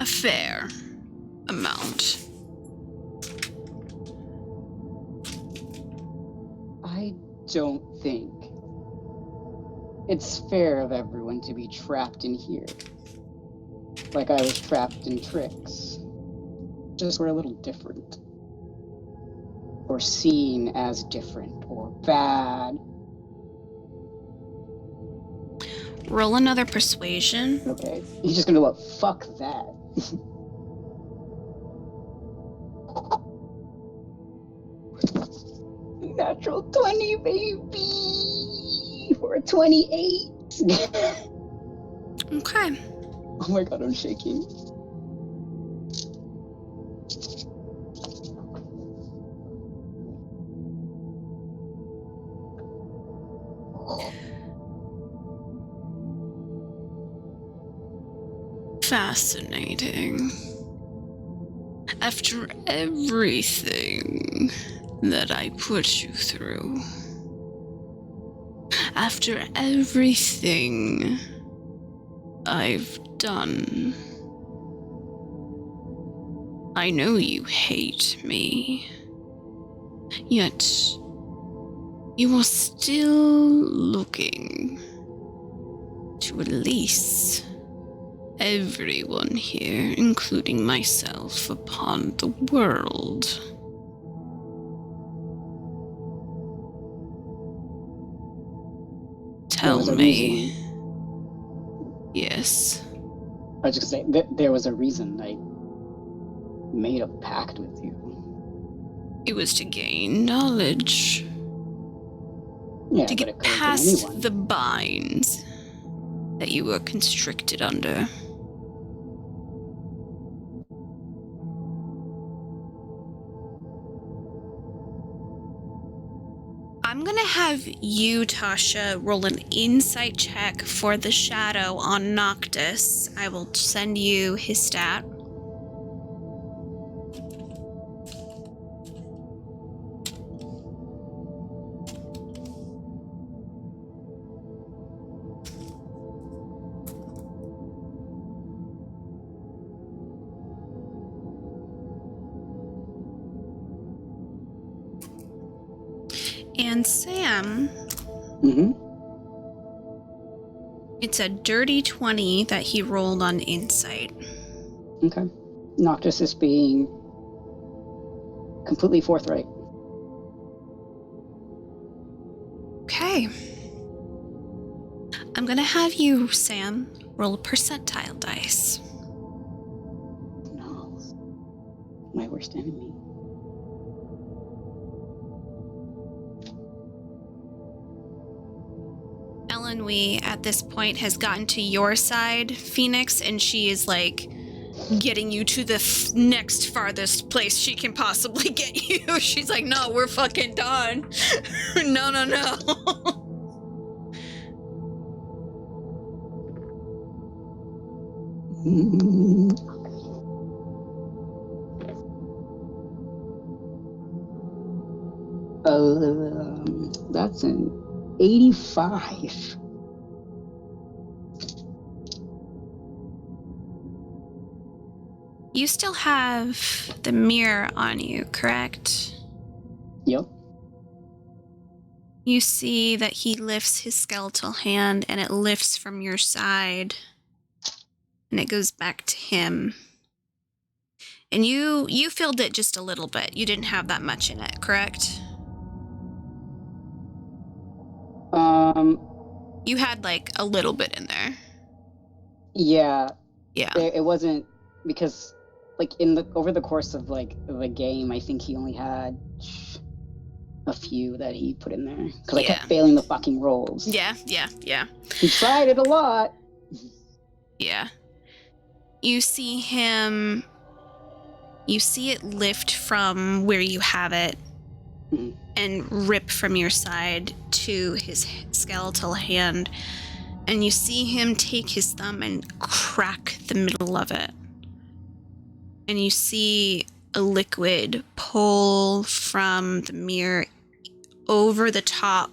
A fair amount. I don't think it's fair of everyone to be trapped in here. Like I was trapped in Trix. Just we're a little different. Or seen as different or bad. Roll another persuasion. Okay. He's just gonna go, fuck that. Natural 20, baby! For a 28. Okay. Oh my god, I'm shaking. Fascinating. After everything that I put you through, After everything I've done, I know you hate me, yet you are still looking to release everyone here, including myself, upon the world. There was Tell a me. reason. Yes. I was just gonna say there was a reason I made a pact with you. It was to gain knowledge. Yeah, To but get it could have been past anyone. the binds that you were constricted under. I'm gonna have you, Tasha, roll an insight check for the shadow on Noctis. I will send you his stat. And Sam, Mm-hmm. it's a dirty 20 that he rolled on insight. Okay. Noctis is being completely forthright. Okay. I'm gonna have you, Sam, roll a percentile dice. No. My worst enemy. Ellen Wee, at this point, has gotten to your side, Phoenix, and she is like getting you to the next farthest place she can possibly get you. She's like, no, we're fucking done. No. That's an 85. You still have the mirror on you, correct? Yep. You see that he lifts his skeletal hand and it lifts from your side and it goes back to him. And you filled it just a little bit. You didn't have that much in it, correct? You had like a little bit in there. Yeah. Yeah. It wasn't because like over the course of like the game, I think he only had a few that he put in there because I kept failing the fucking rolls. Yeah. He tried it a lot. Yeah. You see it lift from where you have it and rip from your side to his skeletal hand. And you see him take his thumb and crack the middle of it. And you see a liquid pull from the mirror over the top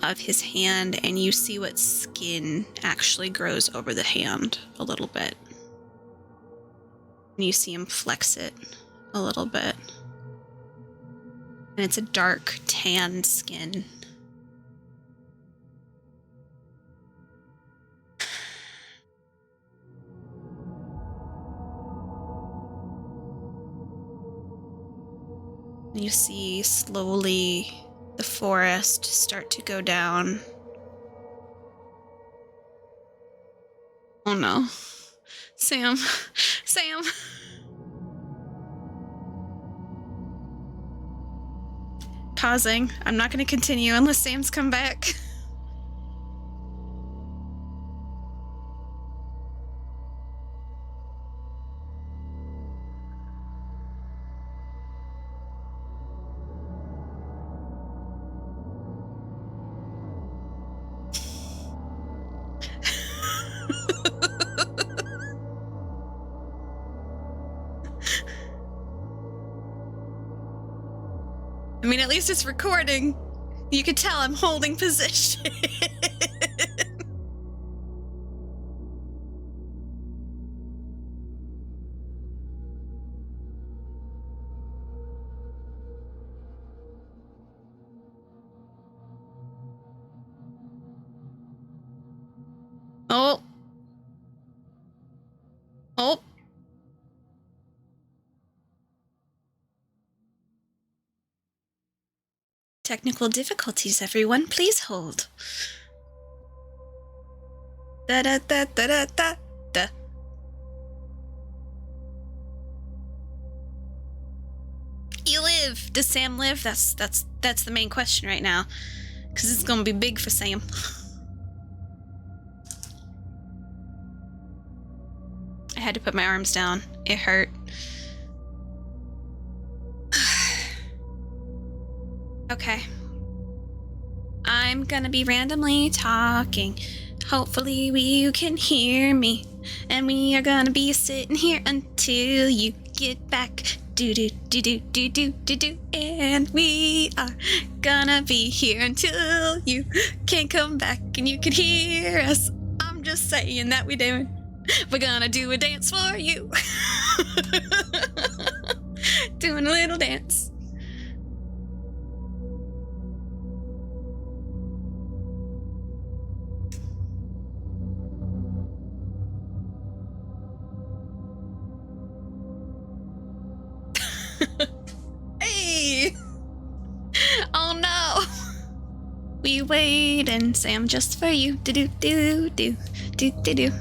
of his hand, and you see what skin actually grows over the hand a little bit. And you see him flex it a little bit. And it's a dark, tanned skin. You see slowly the forest start to go down. Oh no. Sam. Pausing. I'm not going to continue unless Sam's come back. I mean, at least it's recording. You can tell I'm holding position. Oh. Oh. Technical difficulties, everyone. Please hold. Da da da da da da da. You live. Does Sam live? That's the main question right now. Because it's gonna be big for Sam. I had to put my arms down. It hurt. Okay. I'm gonna be randomly talking. Hopefully you can hear me. And we are gonna be sitting here until you get back. Do do do do do do do do. And we are gonna be here until you can come back and you can hear us. I'm just saying that we doing. We're gonna do a dance for you. Doing a little dance. Hey! Oh no! We wait and Sam just for you. Do do do do do do do.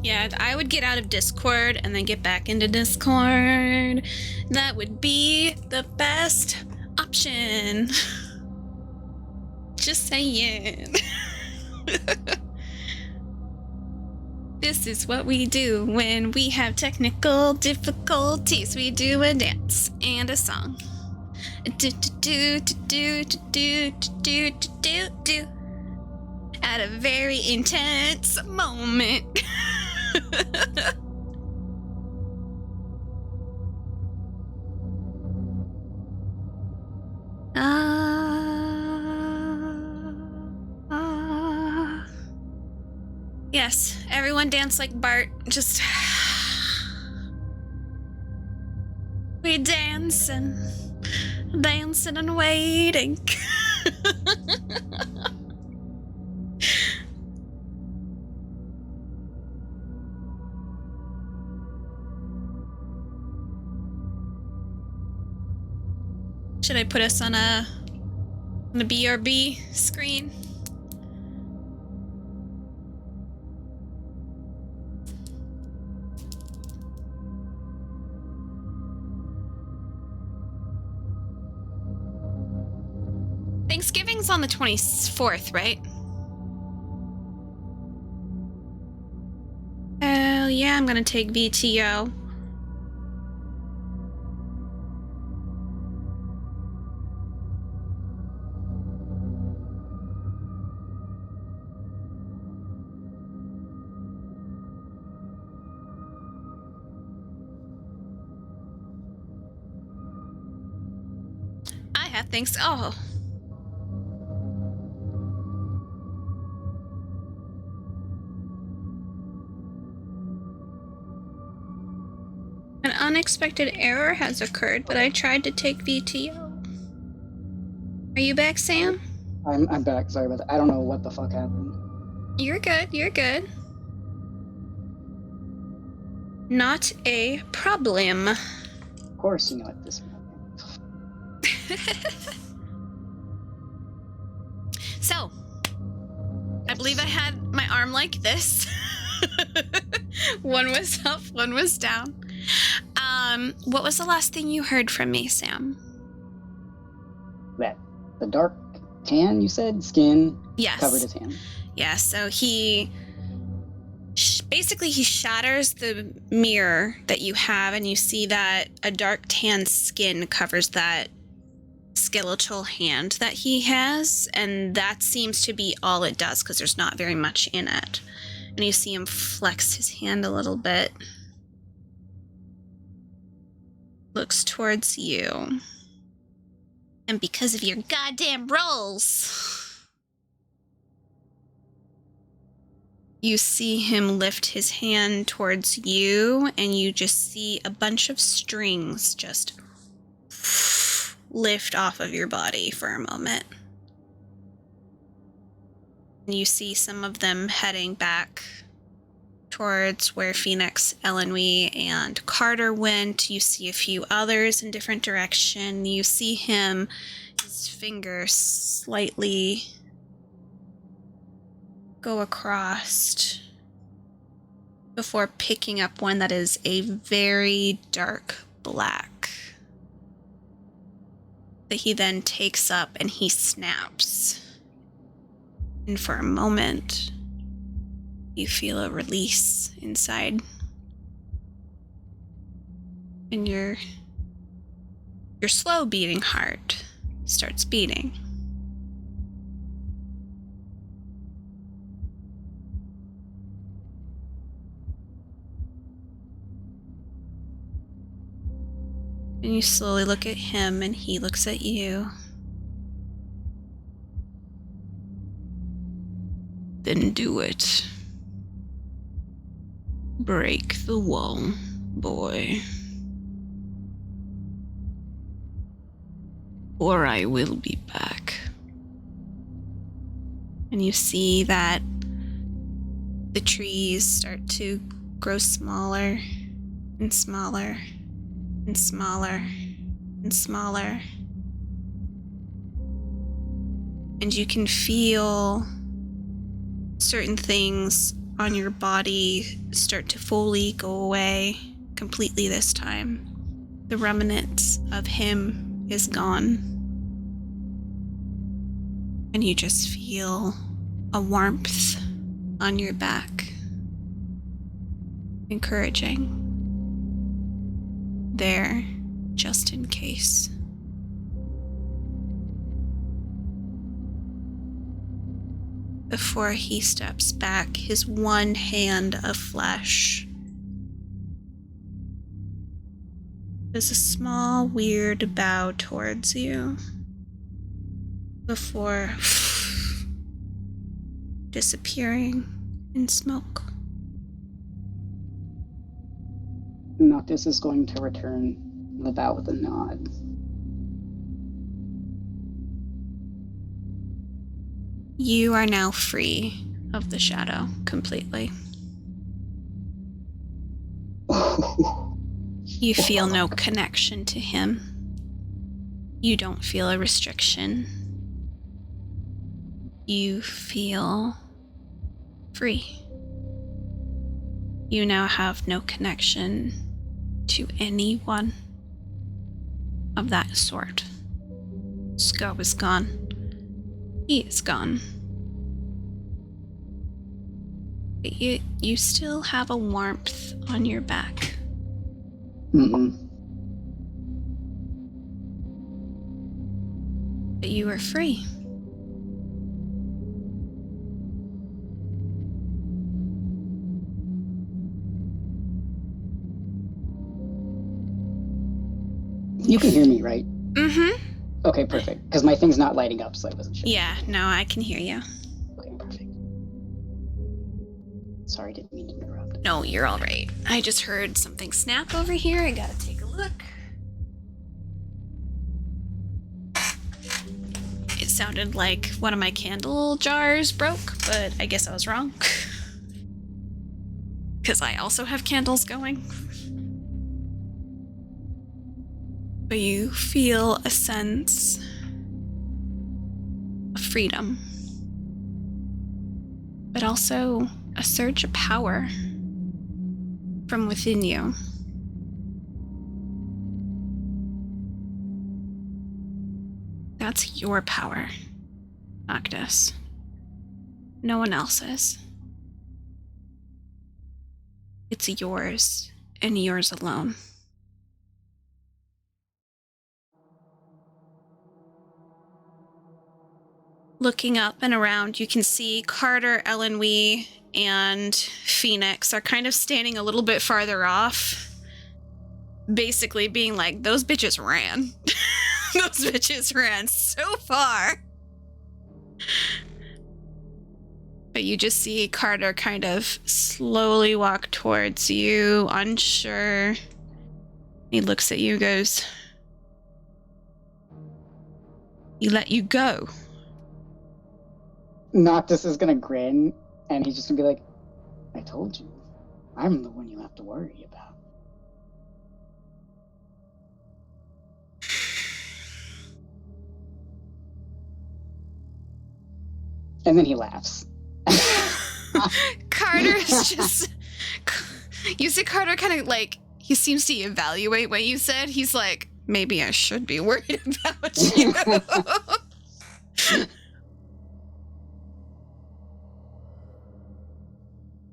Yeah, I would get out of Discord and then get back into Discord. That would be the best option. Just saying. This is what we do when we have technical difficulties. We do a dance and a song. Do do do do do do do do do. At a very intense moment. Yes, everyone dance like Bart. Just we dancing and waiting. Should I put us on a BRB screen? Thanksgiving's on the 24th, right? Hell yeah, I'm gonna take VTO. I have things. Oh. An unexpected error has occurred, but I tried to take VTO. Are you back, Sam? I'm back. Sorry about that. I don't know what the fuck happened. You're good. You're good. Not a problem. Of course, you know at this moment. So, I believe I had my arm like this. One was up, one was down. What was the last thing you heard from me, Sam? That the dark tan you said, skin Yes. covered his hand. Yeah, so he basically he shatters the mirror that you have, and you see that a dark tan skin covers that skeletal hand that he has, and that seems to be all it does because there's not very much in it. And you see him flex his hand a little bit. Looks towards you. And because of your goddamn rolls, you see him lift his hand towards you, and you just see a bunch of strings just lift off of your body for a moment. And you see some of them heading back towards where Phoenix, Elenwe, and Carter went. You see a few others in different direction. You see him, his finger slightly go across before picking up one that is a very dark black that he then takes up and he snaps. And for a moment, you feel a release inside. And your slow beating heart starts beating. And you slowly look at him and he looks at you. Then do it. Break the wall, boy. Or I will be back. And you see that the trees start to grow smaller and smaller and smaller and smaller. And you can feel certain things on your body start to fully go away completely this time. The remnants of him is gone. And you just feel a warmth on your back. Encouraging. There, just in case. Before he steps back, his one hand of flesh does a small, weird bow towards you before disappearing in smoke. Noctis is going to return the bow with a nod. You are now free of the shadow completely. You feel no connection to him. You don't feel a restriction. You feel free. You now have no connection to anyone of that sort. Sko is gone. He is gone. But you still have a warmth on your back. Mm-mm. But you are free. You can hear me, right? Mm-hmm. Okay, perfect. Because my thing's not lighting up, so I wasn't sure. Yeah, no, I can hear you. Okay, perfect. Sorry, didn't mean to interrupt. No, you're all right. I just heard something snap over here. I gotta take a look. It sounded like one of my candle jars broke, but I guess I was wrong. Because I also have candles going. But you feel a sense of freedom, but also a surge of power from within you. That's your power, Noctis. No one else's. It's yours and yours alone. looking up and around, you can see Carter, Elenwee, and Phoenix are kind of standing a little bit farther off, basically being like, those bitches ran. Those bitches ran so far. But you just see Carter kind of slowly walk towards you, unsure. He looks at you, goes, "He let you go." Noctis is gonna grin, and he's just gonna be like, "I told you, I'm the one you have to worry about." And then he laughs. Carter's just... You see Carter kind of like, he seems to evaluate what you said. He's like, maybe I should be worried about you.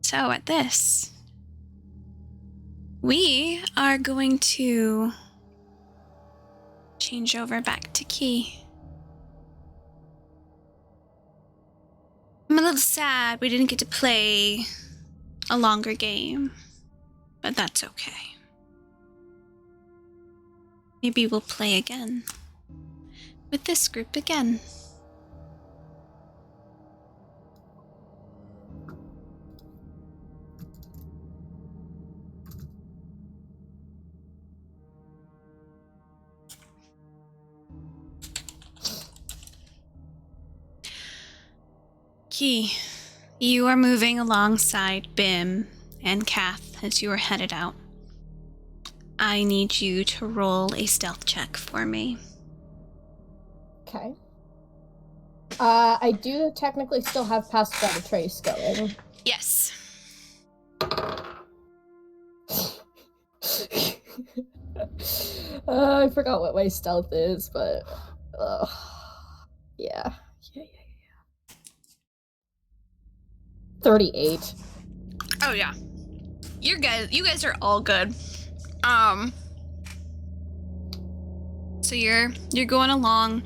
So at this, we are going to change over back to Key. I'm a little sad we didn't get to play a longer game, but that's okay. Maybe we'll play again with this group again. Key, you are moving alongside Bim and Kath as you are headed out. I need you to roll a stealth check for me. Okay. I do technically still have Pass Without a Trace going. Yes. I forgot what my stealth is, but yeah. 38. Oh yeah. You guys are all good. So you're going along.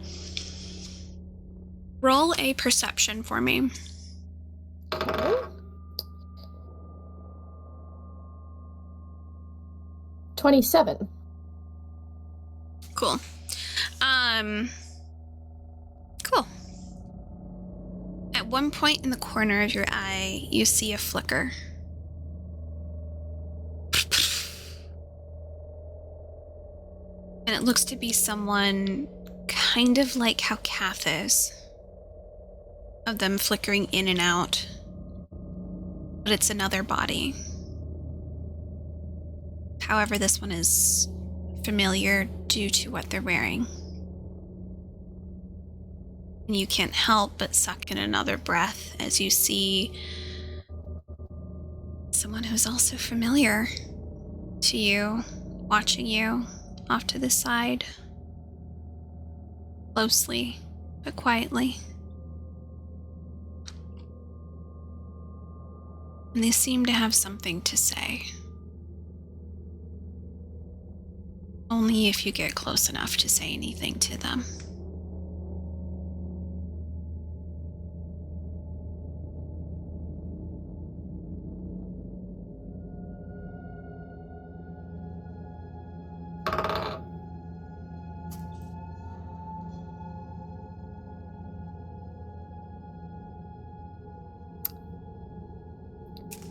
Roll a perception for me. Okay. 27. Cool. Cool. At one point in the corner of your eye, you see a flicker. And it looks to be someone kind of like how Kath is. Of them flickering in and out. But it's another body. However, this one is familiar due to what they're wearing. And you can't help but suck in another breath as you see someone who's also familiar to you, watching you off to the side. Closely, but quietly. And they seem to have something to say. Only if you get close enough to say anything to them.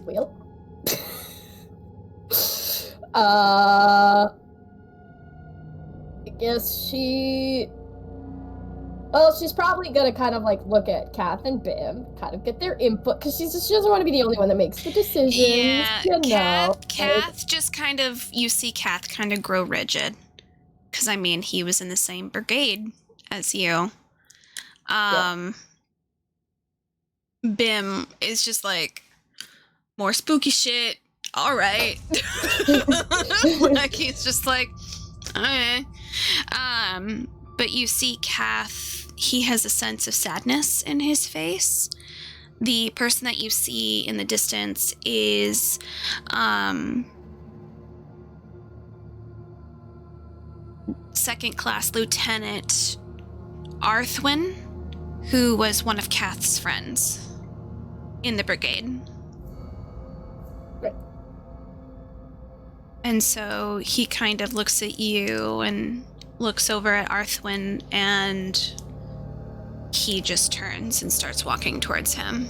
Well. I guess she's probably gonna kind of like look at Kath and Bim, kind of get their input, because she doesn't want to be the only one that makes the decisions. Yeah, you know. Kath just kind of, you see Kath kind of grow rigid. Because, I mean, he was in the same brigade as you. Bim is just like, more spooky shit. All right. Like, he's just like, okay. But you see Kath, he has a sense of sadness in his face. The person that you see in the distance is, second class Lieutenant Arthwin, who was one of Kath's friends in the brigade. Right. And so he kind of looks at you and looks over at Arthwin, and he just turns and starts walking towards him.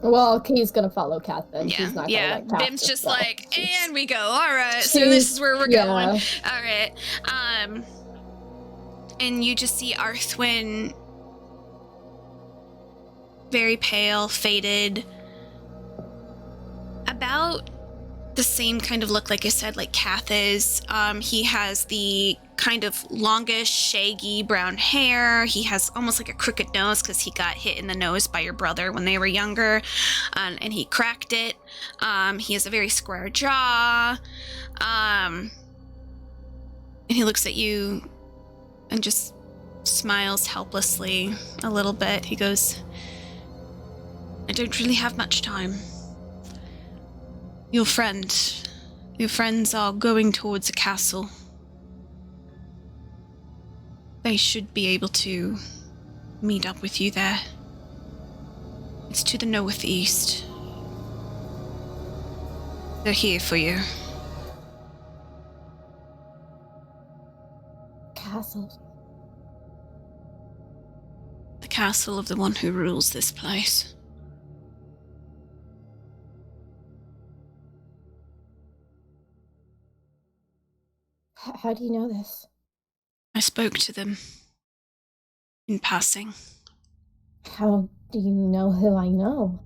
Well, Key's gonna follow Kath then. Yeah, He's not yeah. gonna let Kath Bim's just go. like, Jeez. and we go. All right, so this is where we're Yeah. going. All right. And you just see Arthwin, very pale, faded, about the same kind of look, like I said, like Kath is. He has the kind of longish, shaggy brown hair. He has almost like a crooked nose because he got hit in the nose by your brother when they were younger, and he cracked it. He has a very square jaw, and he looks at you and just smiles helplessly a little bit. He goes, I don't really have much time. Your friends are going towards a castle. They should be able to meet up with you there. It's to the northeast. They're here for you. Castle. The castle of the one who rules this place. How do you know this? I spoke to them in passing. How do you know who I know?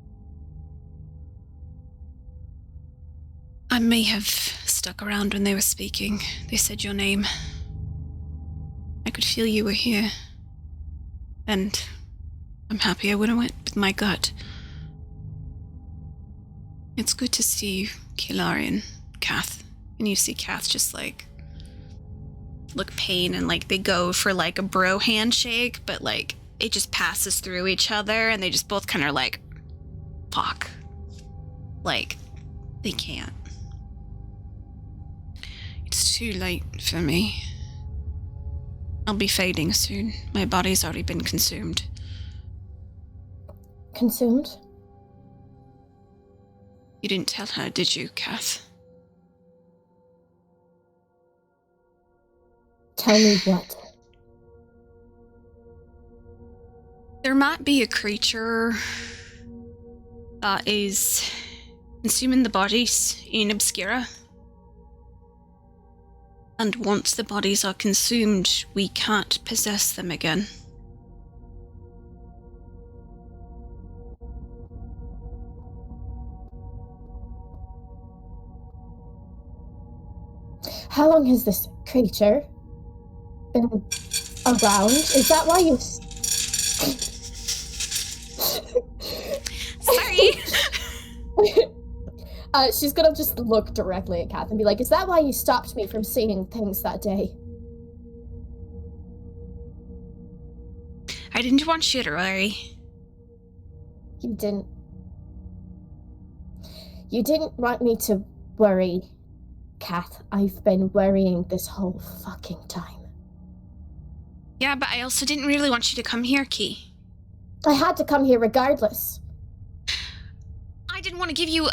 I may have stuck around when they were speaking. They said your name. I could feel you were here. And I'm happy I went with my gut. It's good to see you, Kilarian, Kath. And you see Kath just like look pain, and like they go for like a bro handshake, but like it just passes through each other, and they just both kind of like, fuck. Like, they can't. It's too late for me. I'll be fading soon. My body's already been consumed. Consumed? You didn't tell her, did you, Kath? Tell me what? There might be a creature that is consuming the bodies in Obscura. And once the bodies are consumed, we can't possess them again. How long has this creature been around? Is that why you... Sorry! She's gonna just look directly at Kath and be like, is that why you stopped me from seeing things that day? I didn't want you to worry. You didn't... You didn't want me to worry, Kath. I've been worrying this whole fucking time. Yeah, but I also didn't really want you to come here, Key. I had to come here regardless. I didn't want to give you...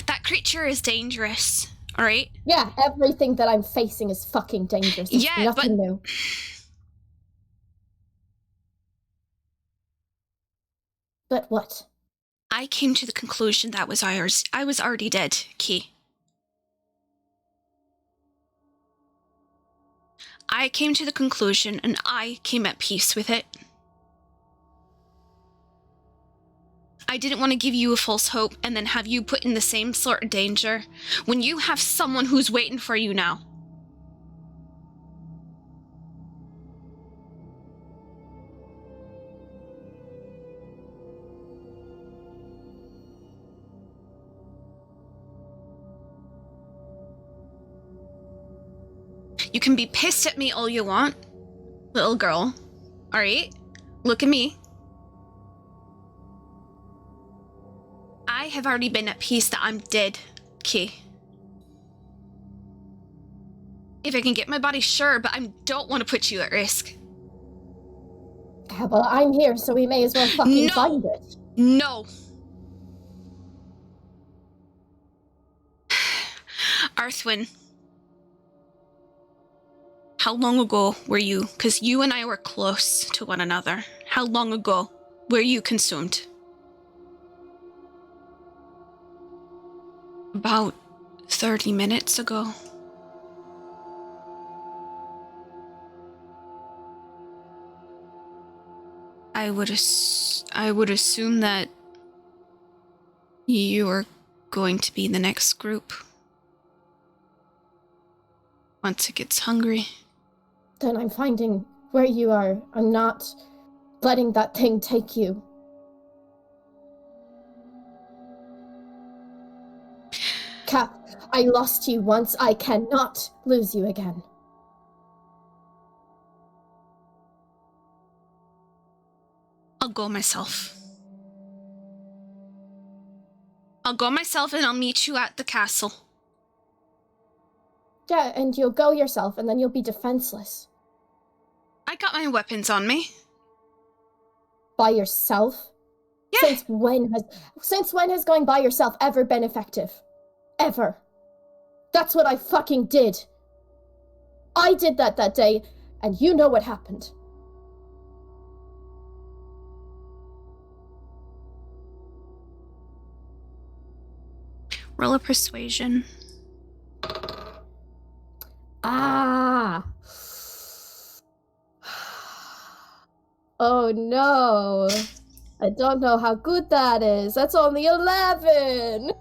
That creature is dangerous, alright? Yeah, everything that I'm facing is fucking dangerous. It's Yeah, nothing new. But what? I came to the conclusion that I was already dead, Key. I came to the conclusion, and I came at peace with it. I didn't want to give you a false hope and then have you put in the same sort of danger when you have someone who's waiting for you now. You can be pissed at me all you want, little girl. Alright? Look at me. I have already been at peace that I'm dead, Key. If I can get my body, sure, but I don't want to put you at risk. Yeah, well, I'm here, so we may as well fucking No! find it. No. Arthwin, how long ago were you? Because you and I were close to one another. How long ago were you consumed? About 30 minutes ago. I would assume that you are going to be the next group. Once it gets hungry. Then I'm finding where you are. I'm not letting that thing take you. Cap, I lost you once. I cannot lose you again. I'll go myself. I'll go myself and I'll meet you at the castle. Yeah, and you'll go yourself, and then you'll be defenseless. I got my weapons on me. By yourself? Yeah. Since when has going by yourself ever been effective? Ever. That's what I fucking did. I did that day, and you know what happened. Roll a persuasion. Ah. Oh no. I don't know how good that is. That's only 11.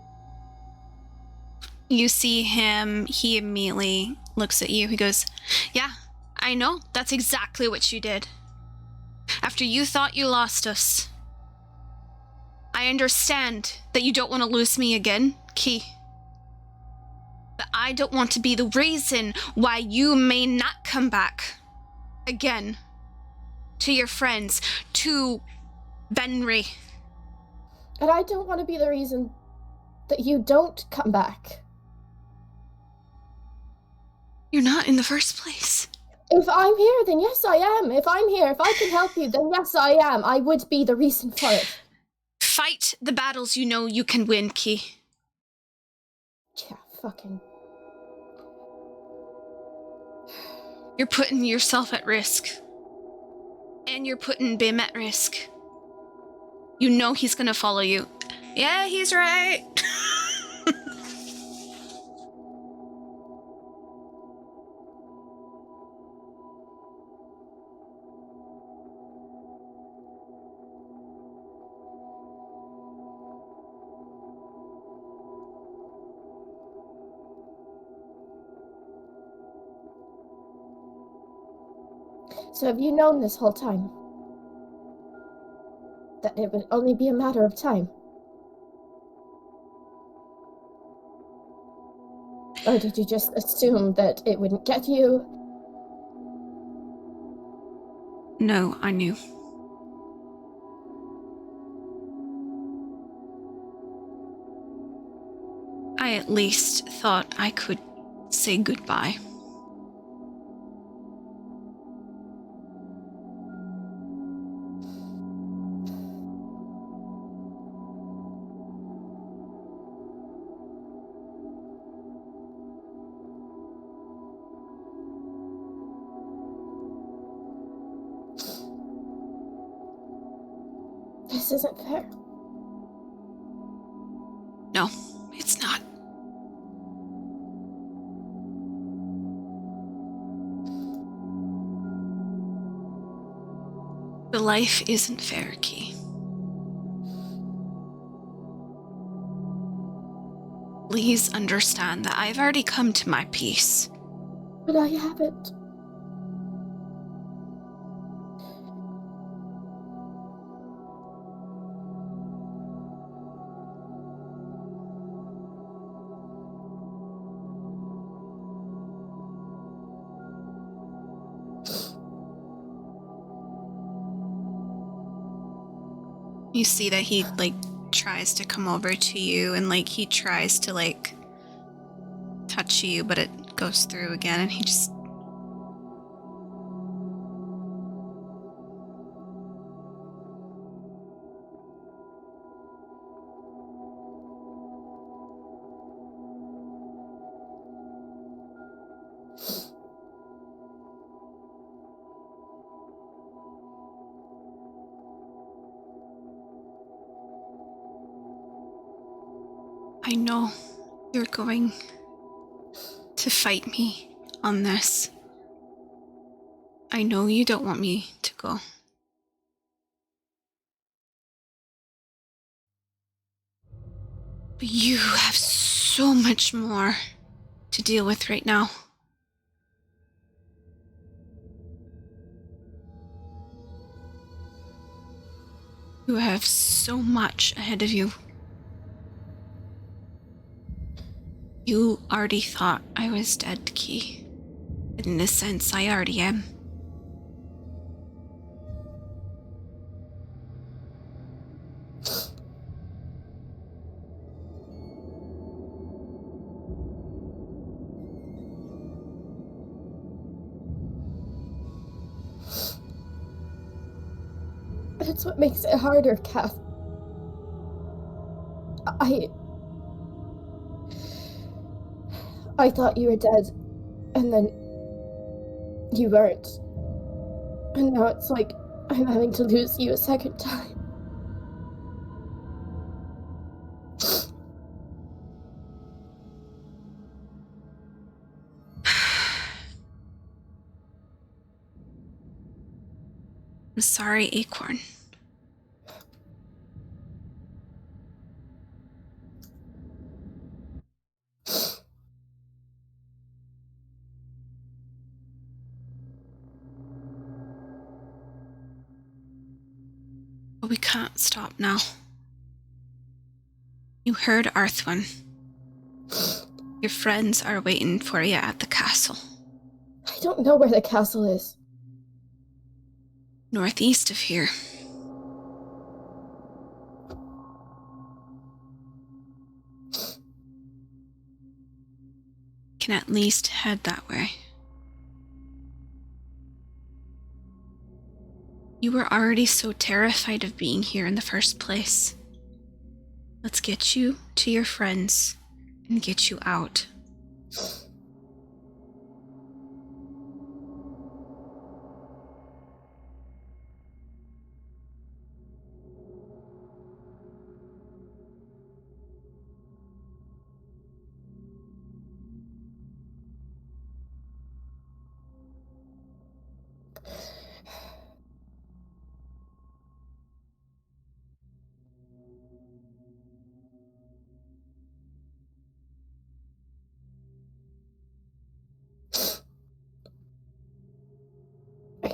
You see him, he immediately looks at you. He goes, yeah, I know. That's exactly what you did. After you thought you lost us. I understand that you don't want to lose me again, Key. But I don't want to be the reason why you may not come back again to your friends, to Benry. And I don't want to be the reason that you don't come back. You're not in the first place. If I'm here, then yes, I am. If I'm here, if I can help you, then yes, I am. I would be the reason for it. Fight the battles you know you can win, Key. Yeah, fucking... You're putting yourself at risk. And you're putting Bim at risk. You know he's gonna follow you. Yeah, he's right. So have you known this whole time that it would only be a matter of time? Or did you just assume that it wouldn't get you? No, I knew. I at least thought I could say goodbye. This isn't fair. No, it's not. The life isn't fair, Key. Please understand that I've already come to my peace. But I haven't. You see that he, tries to come over to you and, he tries to, touch you, but it goes through again, and he just... I know you're going to fight me on this. I know you don't want me to go. But you have so much more to deal with right now. You have so much ahead of you. You already thought I was dead, Key. But in a sense, I already am. That's what makes it harder, Kath. I thought you were dead, and then you weren't. And now it's like I'm having to lose you a second time. I'm sorry, Acorn. But we can't stop now. You heard Arthwin. Your friends are waiting for you at the castle. I don't know where the castle is. Northeast of here. Can at least head that way. You were already so terrified of being here in the first place. Let's get you to your friends and get you out. Are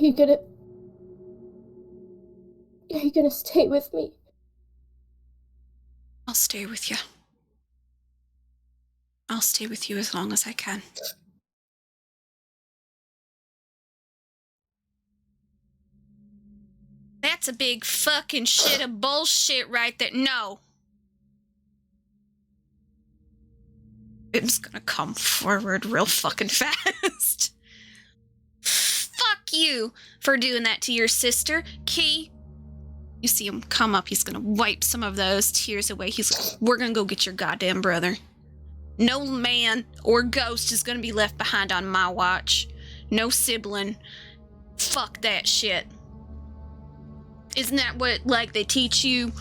you gonna stay with me? I'll stay with you. I'll stay with you as long as I can. That's a big fucking shit of bullshit right there. No. Bim's gonna come forward real fucking fast. Fuck you for doing that to your sister. Key, you see him come up. He's gonna wipe some of those tears away. He's like, we're gonna go get your goddamn brother. No man or ghost is gonna be left behind on my watch. No sibling. Fuck that shit. Isn't that what, like, they teach you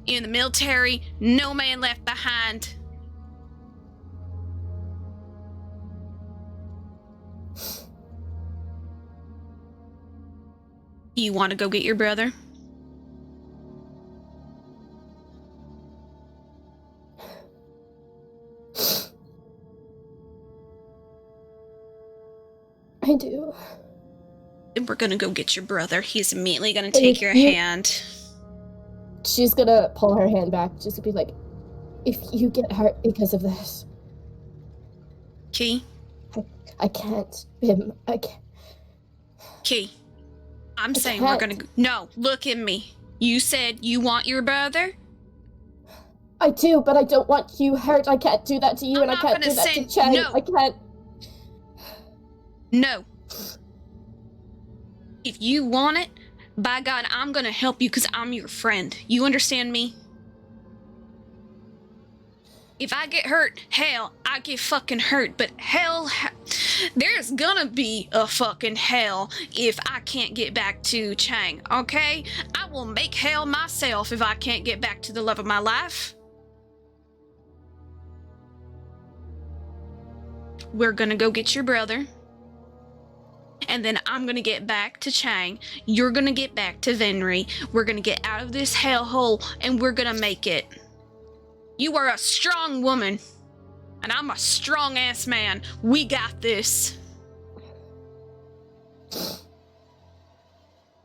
in the military? No man left behind. You want to go get your brother? I do. And we're gonna go get your brother. He's immediately gonna take your hand. She's gonna pull her hand back. She's gonna be like, if you get hurt because of this. Key? I can't, Bim. I can't. Key. I'm saying we're gonna go. No, look at me. You said you want your brother? I do, but I don't want you hurt. I can't do that to you, and I can't do that to Chen. No. I can't. No. If you want it, by God, I'm gonna help you because I'm your friend. You understand me? If I get hurt, hell, I get fucking hurt. But hell, there's gonna be a fucking hell if I can't get back to Chang, okay? I will make hell myself if I can't get back to the love of my life. We're gonna go get your brother. And then I'm gonna get back to Chang. You're gonna get back to Venri. We're gonna get out of this hellhole and we're gonna make it. You are a strong woman. And I'm a strong ass man. We got this.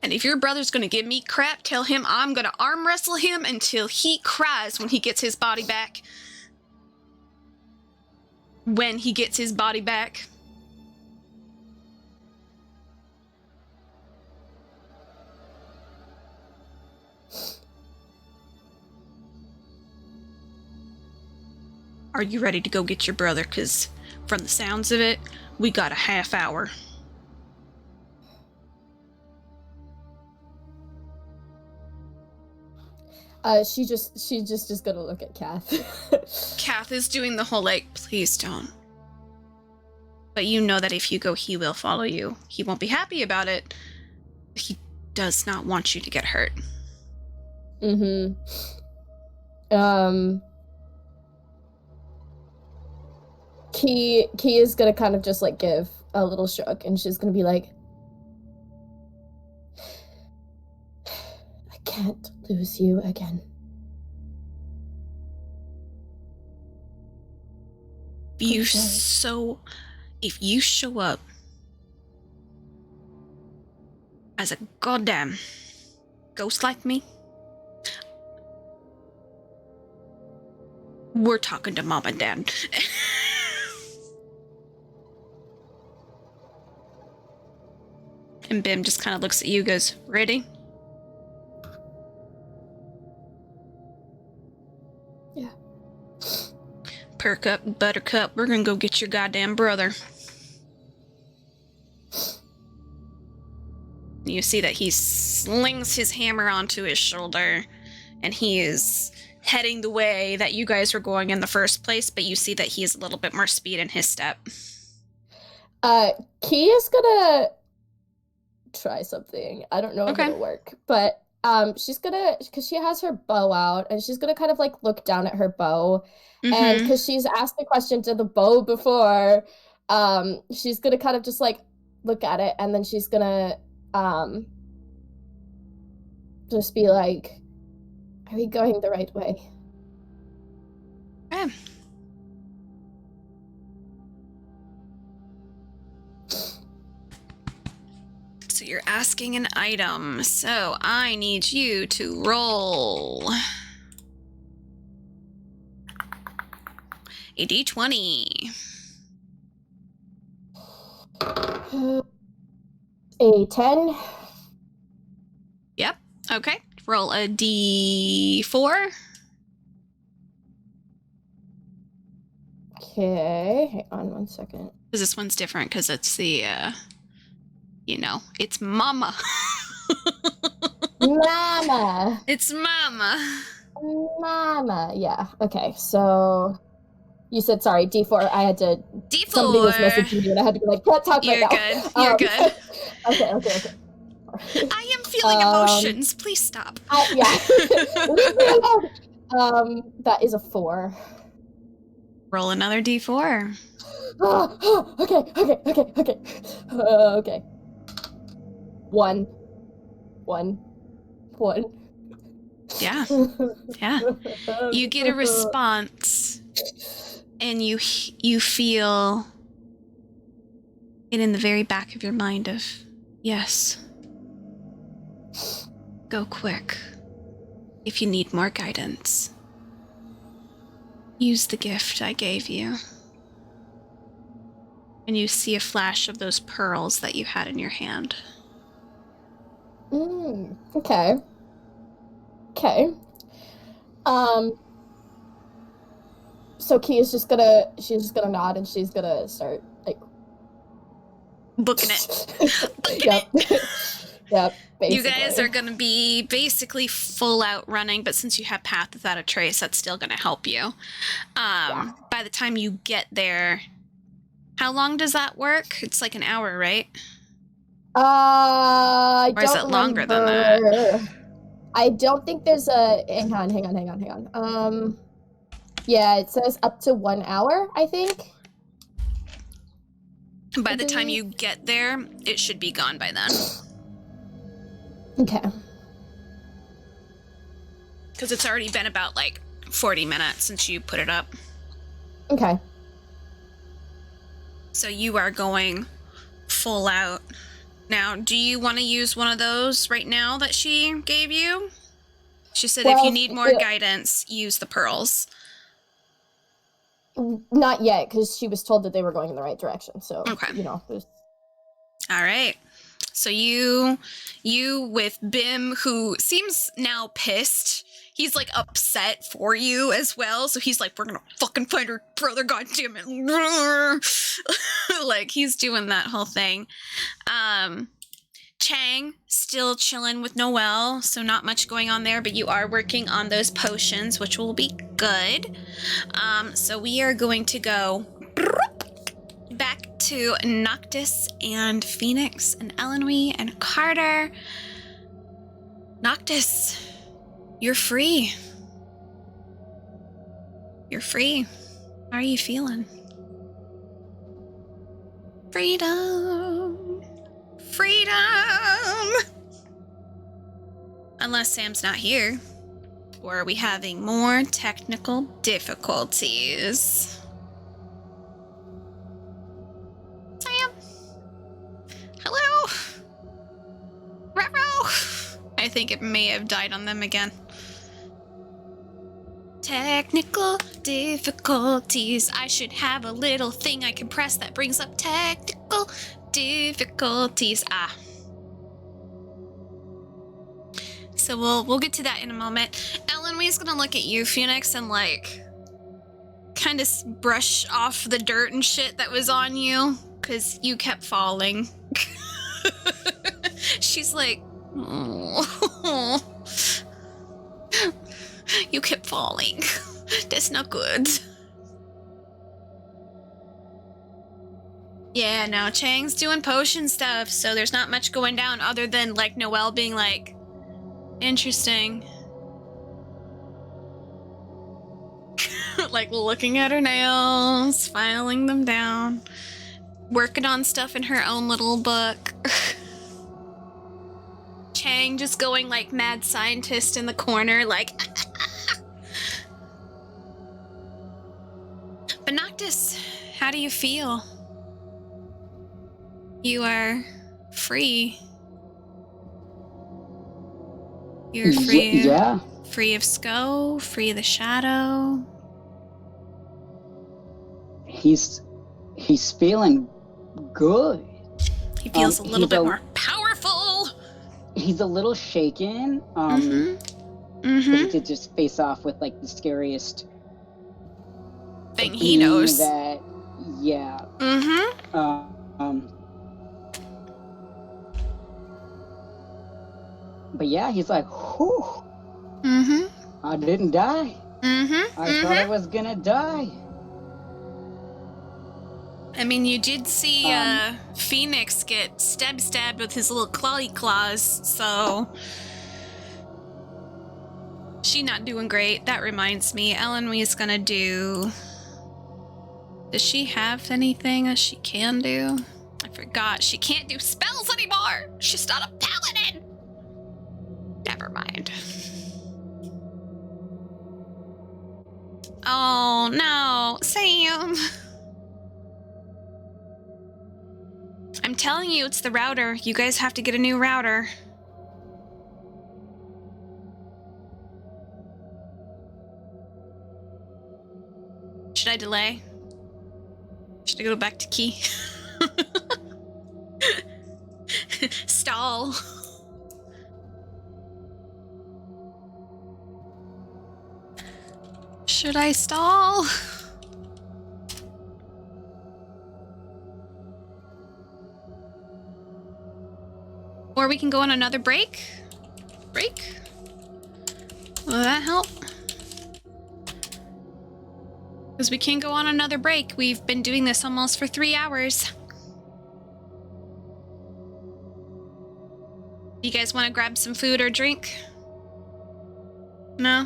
And if your brother's gonna give me crap, tell him I'm gonna arm wrestle him until he cries when he gets his body back. When he gets his body back. Are you ready to go get your brother? Because from the sounds of it, we got a half hour. She just is gonna look at Kath. Kath is doing the whole like, please don't. But you know that if you go, he will follow you. He won't be happy about it. He does not want you to get hurt. Mm-hmm. Key is gonna kind of just like give a little shrug, and she's gonna be like, I can't lose you again. If you show up as a goddamn ghost like me, we're talking to mom and dad. And Bim just kind of looks at you, goes, ready? Yeah. Perk up, Buttercup. We're gonna go get your goddamn brother. You see that he slings his hammer onto his shoulder, and he is heading the way that you guys were going in the first place, but you see that he has a little bit more speed in his step. Key is gonna try something. I don't know if Okay. it'll work, but she's gonna, because she has her bow out, and she's gonna kind of like look down at her bow, and because she's asked the question to the bow before, she's gonna kind of just like look at it, and then she's gonna just be like, are we going the right way? Okay. So you're asking an item, so I need you to roll a d20. A 10. Yep. Okay. Roll a d4. Okay, hang on 1 second. Because this one's different because it's the, it's mama. Mama! It's mama. Mama! Yeah, okay, so you said, sorry, D4. I had to, D4. somebody was messaging me and I had to be like, can't talk You're right good. now. You're good. Okay. I am feeling emotions. Please stop. Yeah. Leave me alone. That is a 4. Roll another d4. Okay. Okay. 1. Yeah. You get a response, and you feel it in the very back of your mind of, yes. Go quick. If you need more guidance, use the gift I gave you. And you see a flash of those pearls that you had in your hand. Okay. So Key is she's just gonna nod, and she's gonna start like booking it. Yep. Yep. You guys Basically. are going to be basically full out running, but since you have Path Without a Trace, that's still going to help you. By the time you get there, how long does that work? It's like an hour, right? I Or is don't it longer than that? remember. I don't think there's a. Hang on. Yeah, it says up to 1 hour, I think. By the time believe- you get there, it should be gone by then. Okay. Because it's already been about like 40 minutes since you put it up. Okay. So you are going full out. Now, do you want to use one of those right now that she gave you? She said if you Well, need more yeah. guidance, use the pearls. Not yet, because she was told that they were going in the right direction. So, Okay. there's- All right. So you with Bim, who seems now pissed. He's like upset for you as well. So he's like, we're gonna fucking find her brother, goddammit. Like he's doing that whole thing. Chang still chilling with Noelle, so not much going on there, but you are working on those potions, which will be good. So we are going to go back to Noctis and Phoenix and Elenwy and Carter. Noctis, you're free. You're free. How are you feeling? Freedom. Freedom! Unless Sam's not here. Or are we having more technical difficulties? Sam? Hello? Ruh-roh. I think it may have died on them again. Technical difficulties. I should have a little thing I can press that brings up technical difficulties. So we'll get to that in a moment. Elenwy's gonna look at you, Phoenix, and like kind of brush off the dirt and shit that was on you because you kept falling. She's like, oh. You kept falling. That's not good. Yeah, no, Chang's doing potion stuff, so there's not much going down other than, like, Noelle being like, interesting. Like, looking at her nails, filing them down, working on stuff in her own little book. Chang just going, like, mad scientist in the corner, like... But Noctis, how do you feel? You are free. You're free. Yeah. Free of Sko, free of the shadow. He's feeling good. He feels a little he's bit more powerful. He's a little shaken. Mm-hmm. But he did just face off with like the scariest Thing he being knows. That, yeah. But yeah, he's like, whew, I didn't die. I thought I was gonna die. I mean, you did see Phoenix get stabbed with his little clawy claws, so she not doing great. That reminds me, Elenwy's gonna do. Does she have anything that she can do? I forgot. She can't do spells anymore. She's not a paladin. Never mind. Oh no, Sam. I'm telling you, it's the router. You guys have to get a new router. Should I delay? Should I go back to key? Stall. Should I stall? Or we can go on another break. Break? Will that help? Because we can go on another break. We've been doing this almost for 3 hours. You guys want to grab some food or drink? No?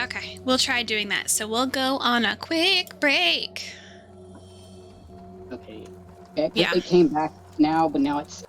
Okay, we'll try doing that. So we'll go on a quick break. Okay. Okay, Yeah. it came back now, but now it's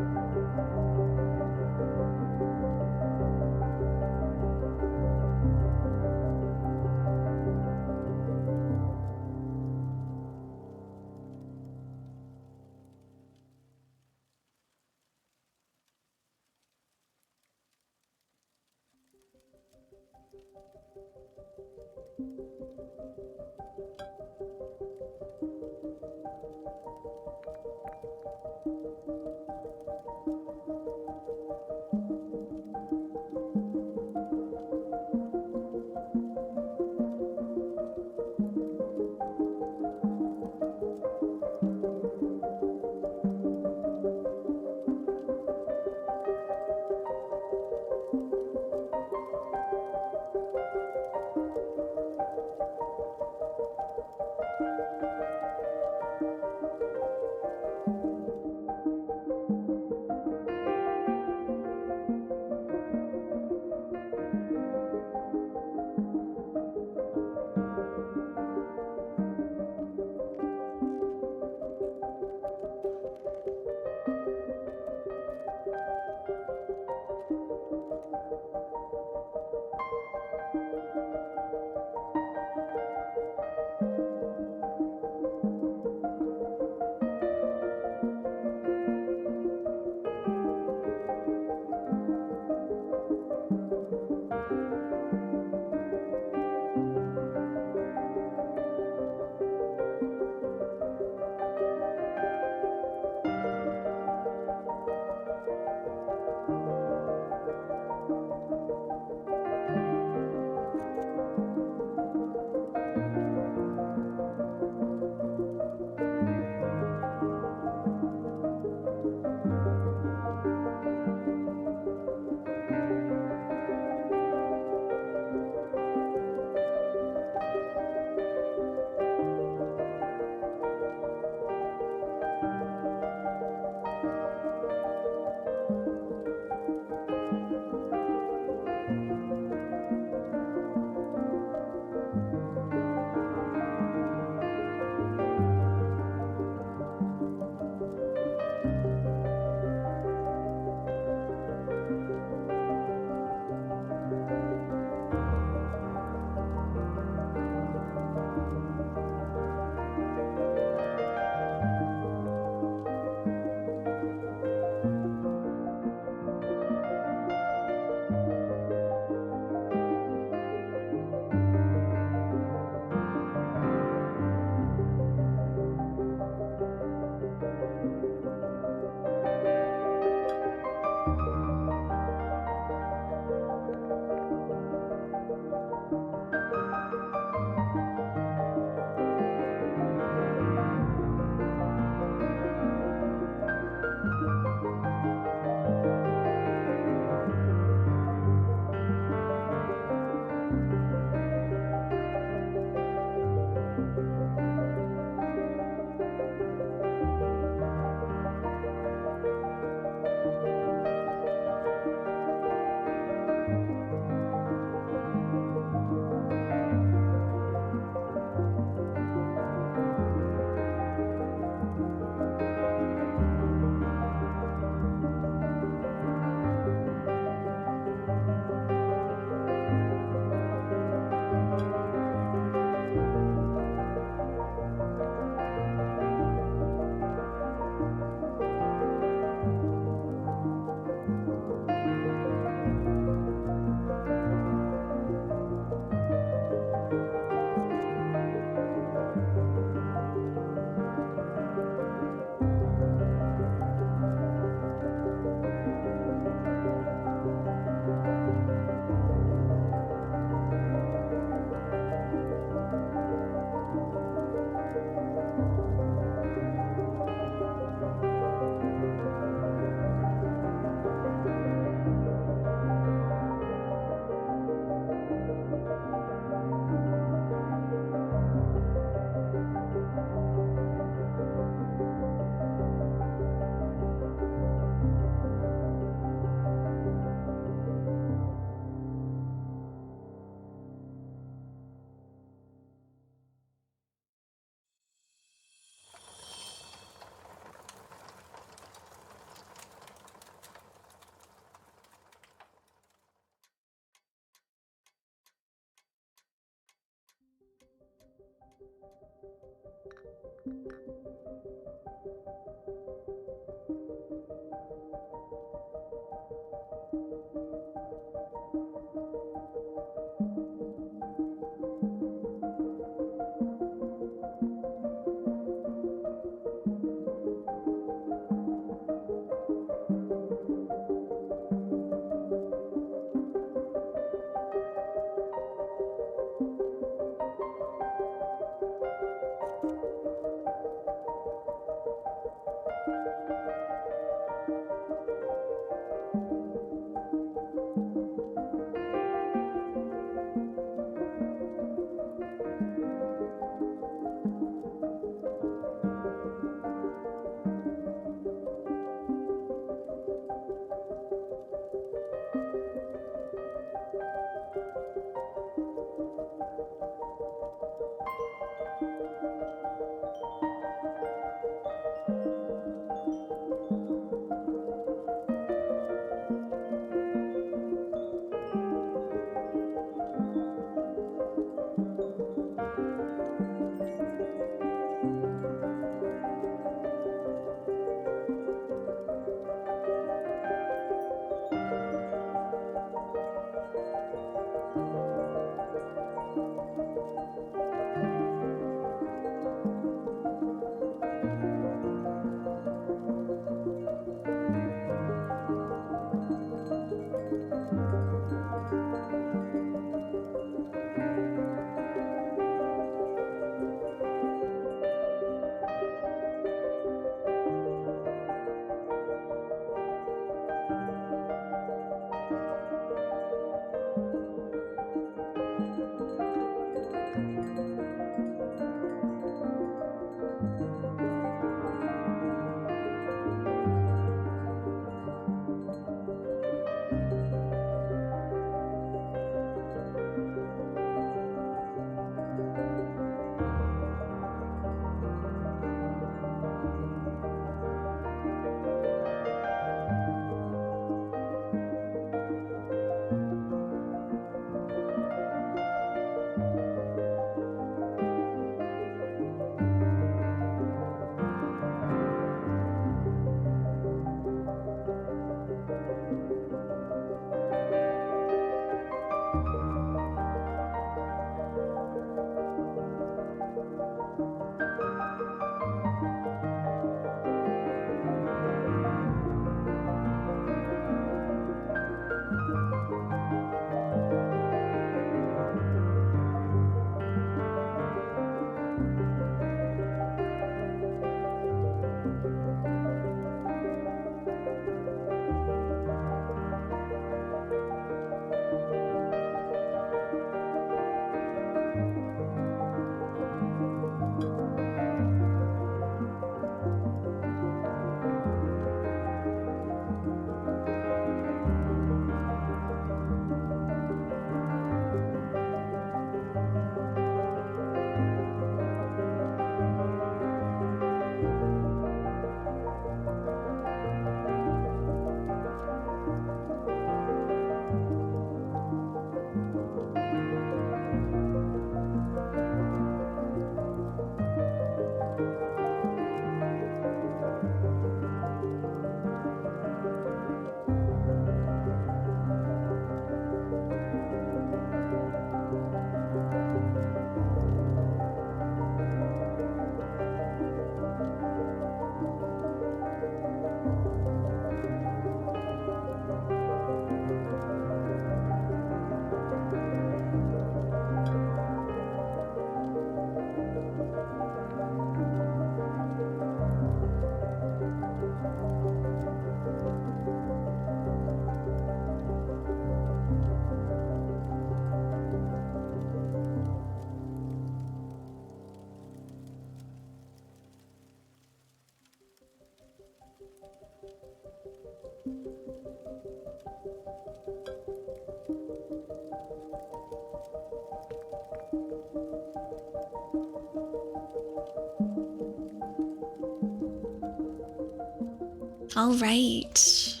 All right.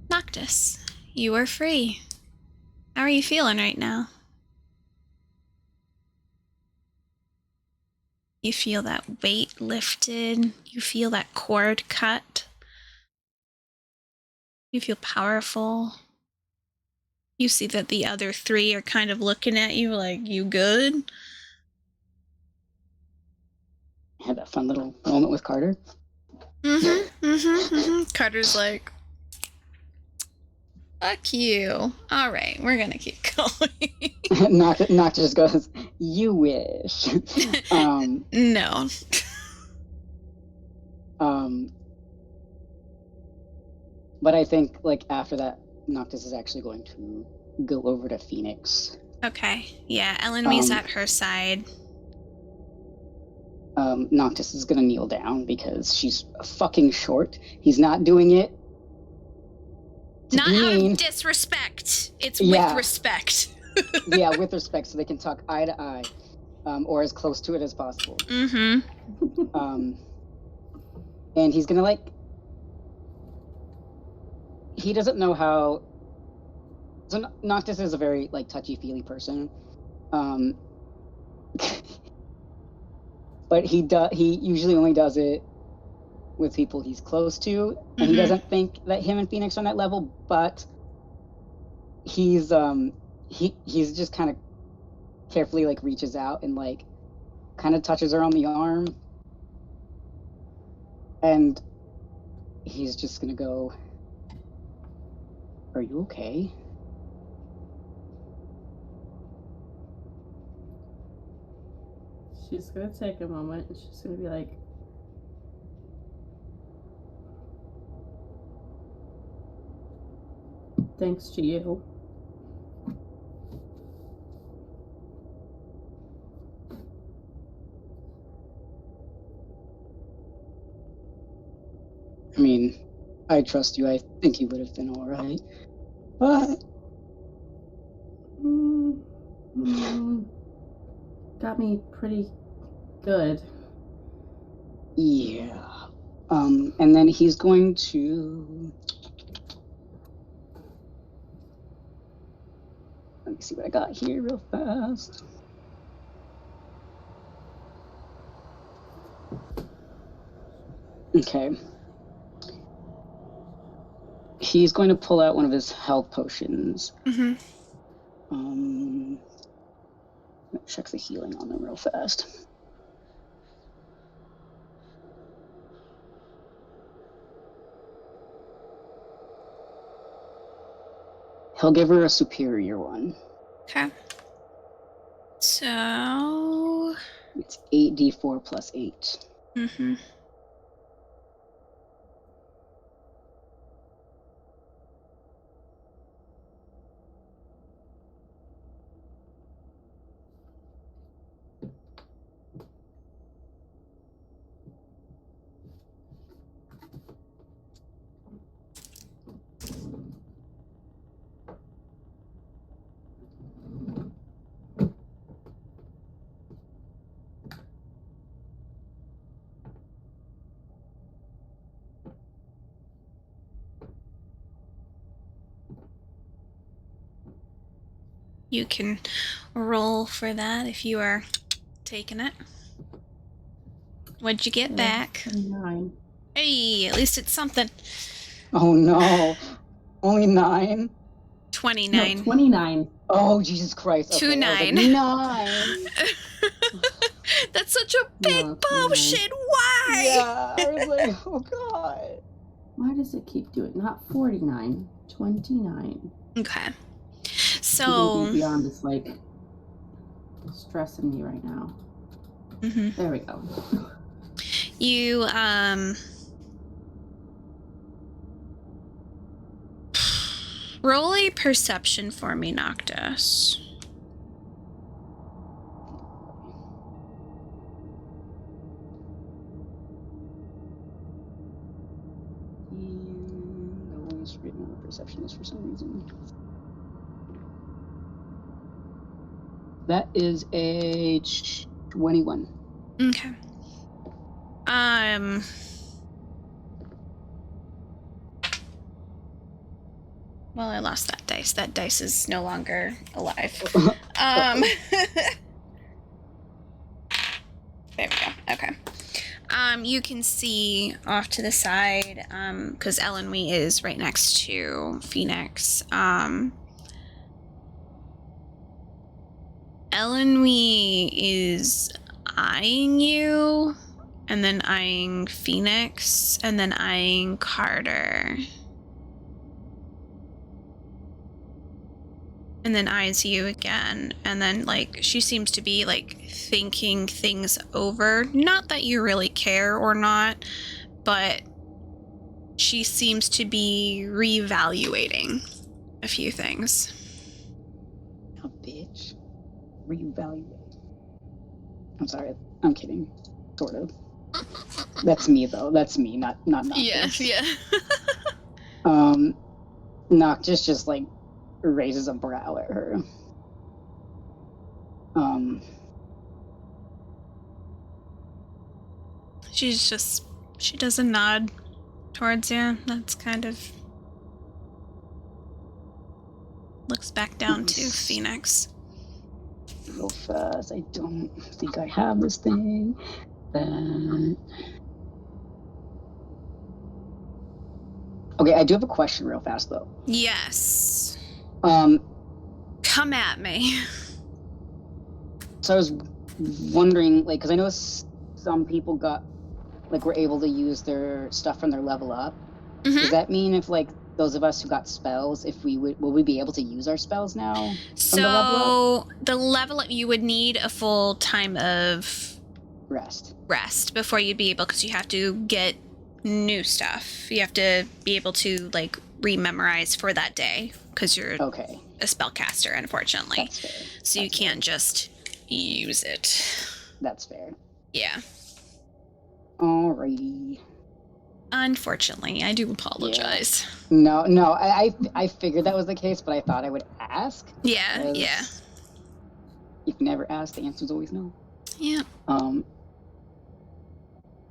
Noctis, you are free. How are you feeling right now? You feel that weight lifted. You feel that cord cut. You feel powerful. You see that the other three are kind of looking at you like, you good? Had that fun little moment with Carter. Carter's like, fuck you. All right, we're gonna keep going. Noctis goes, you wish. No. But I think like after that, Noctis is actually going to go over to Phoenix. Okay. Yeah, Elenme's at her side. Noctis is gonna kneel down because she's fucking short. He's not doing it. Not out of disrespect. It's with respect. Yeah, with respect, so they can talk eye to eye, or as close to it as possible. And he's gonna like. He doesn't know how. So Noctis is a very like touchy-feely person, but he usually only does it with people he's close to, and he doesn't think that him and Phoenix are on that level. But he's just kind of carefully like reaches out and like kind of touches her on the arm, and he's just gonna go, "Are you okay?" She's gonna take a moment and she's gonna be like, thanks to you. I mean, I trust you. I think you would have been all right. But got me pretty good. Yeah. And then he's going to. Let me see what I got here real fast. Okay. He's going to pull out one of his health potions. Check the healing on them real fast. He'll give her a superior one. Okay. So. It's 8d4 plus 8. You can roll for that if you are taking it. What'd you get back? 9. Hey, at least it's something. Oh no. Only 9? 29. No, 29. Oh, Jesus Christ. Okay, 29. 9. That's such a big bullshit. Why? Yeah, I was like, oh god. Why does it keep doing it? Not 49, 29. Okay. So beyond is like stressing me right now. There we go. You roll a perception for me, Noctis. is written on the perception list for some reason. That is a 21. Okay. Well, I lost that dice. That dice is no longer alive. There we go. Okay. You can see off to the side, because Elenwe is right next to Phoenix. Elenwe is eyeing you, and then eyeing Phoenix, and then eyeing Carter. And then eyes you again, and then like she seems to be like thinking things over. Not that you really care or not, but she seems to be reevaluating a few things. A bitch. Reevaluate. I'm sorry. I'm kidding. Sort of. That's me though. That's me, not Yeah, this. yeah. Noctis just like raises a brow at her. She does a nod towards you. That's kind of looks back down to Phoenix. Real fast. I don't think I have this thing. Okay, I do have a question real fast though. Yes. Um, Come at me. so I was wondering, like, because I know some people were able to use their stuff from their level up. Mhm. Does that mean if, like, those of us who got spells, will we be able to use our spells now? So the level up, you would need a full time of Rest. before you'd be able, because you have to get new stuff. You have to be able to like rememorize for that day, because you're Okay. a spellcaster, unfortunately. That's fair. So you can't just use it. That's fair. Yeah. Alrighty. Unfortunately, I do apologize. No, I figured that was the case, but I thought I would ask. Yeah. If you never ask, the answer's always no. Yeah.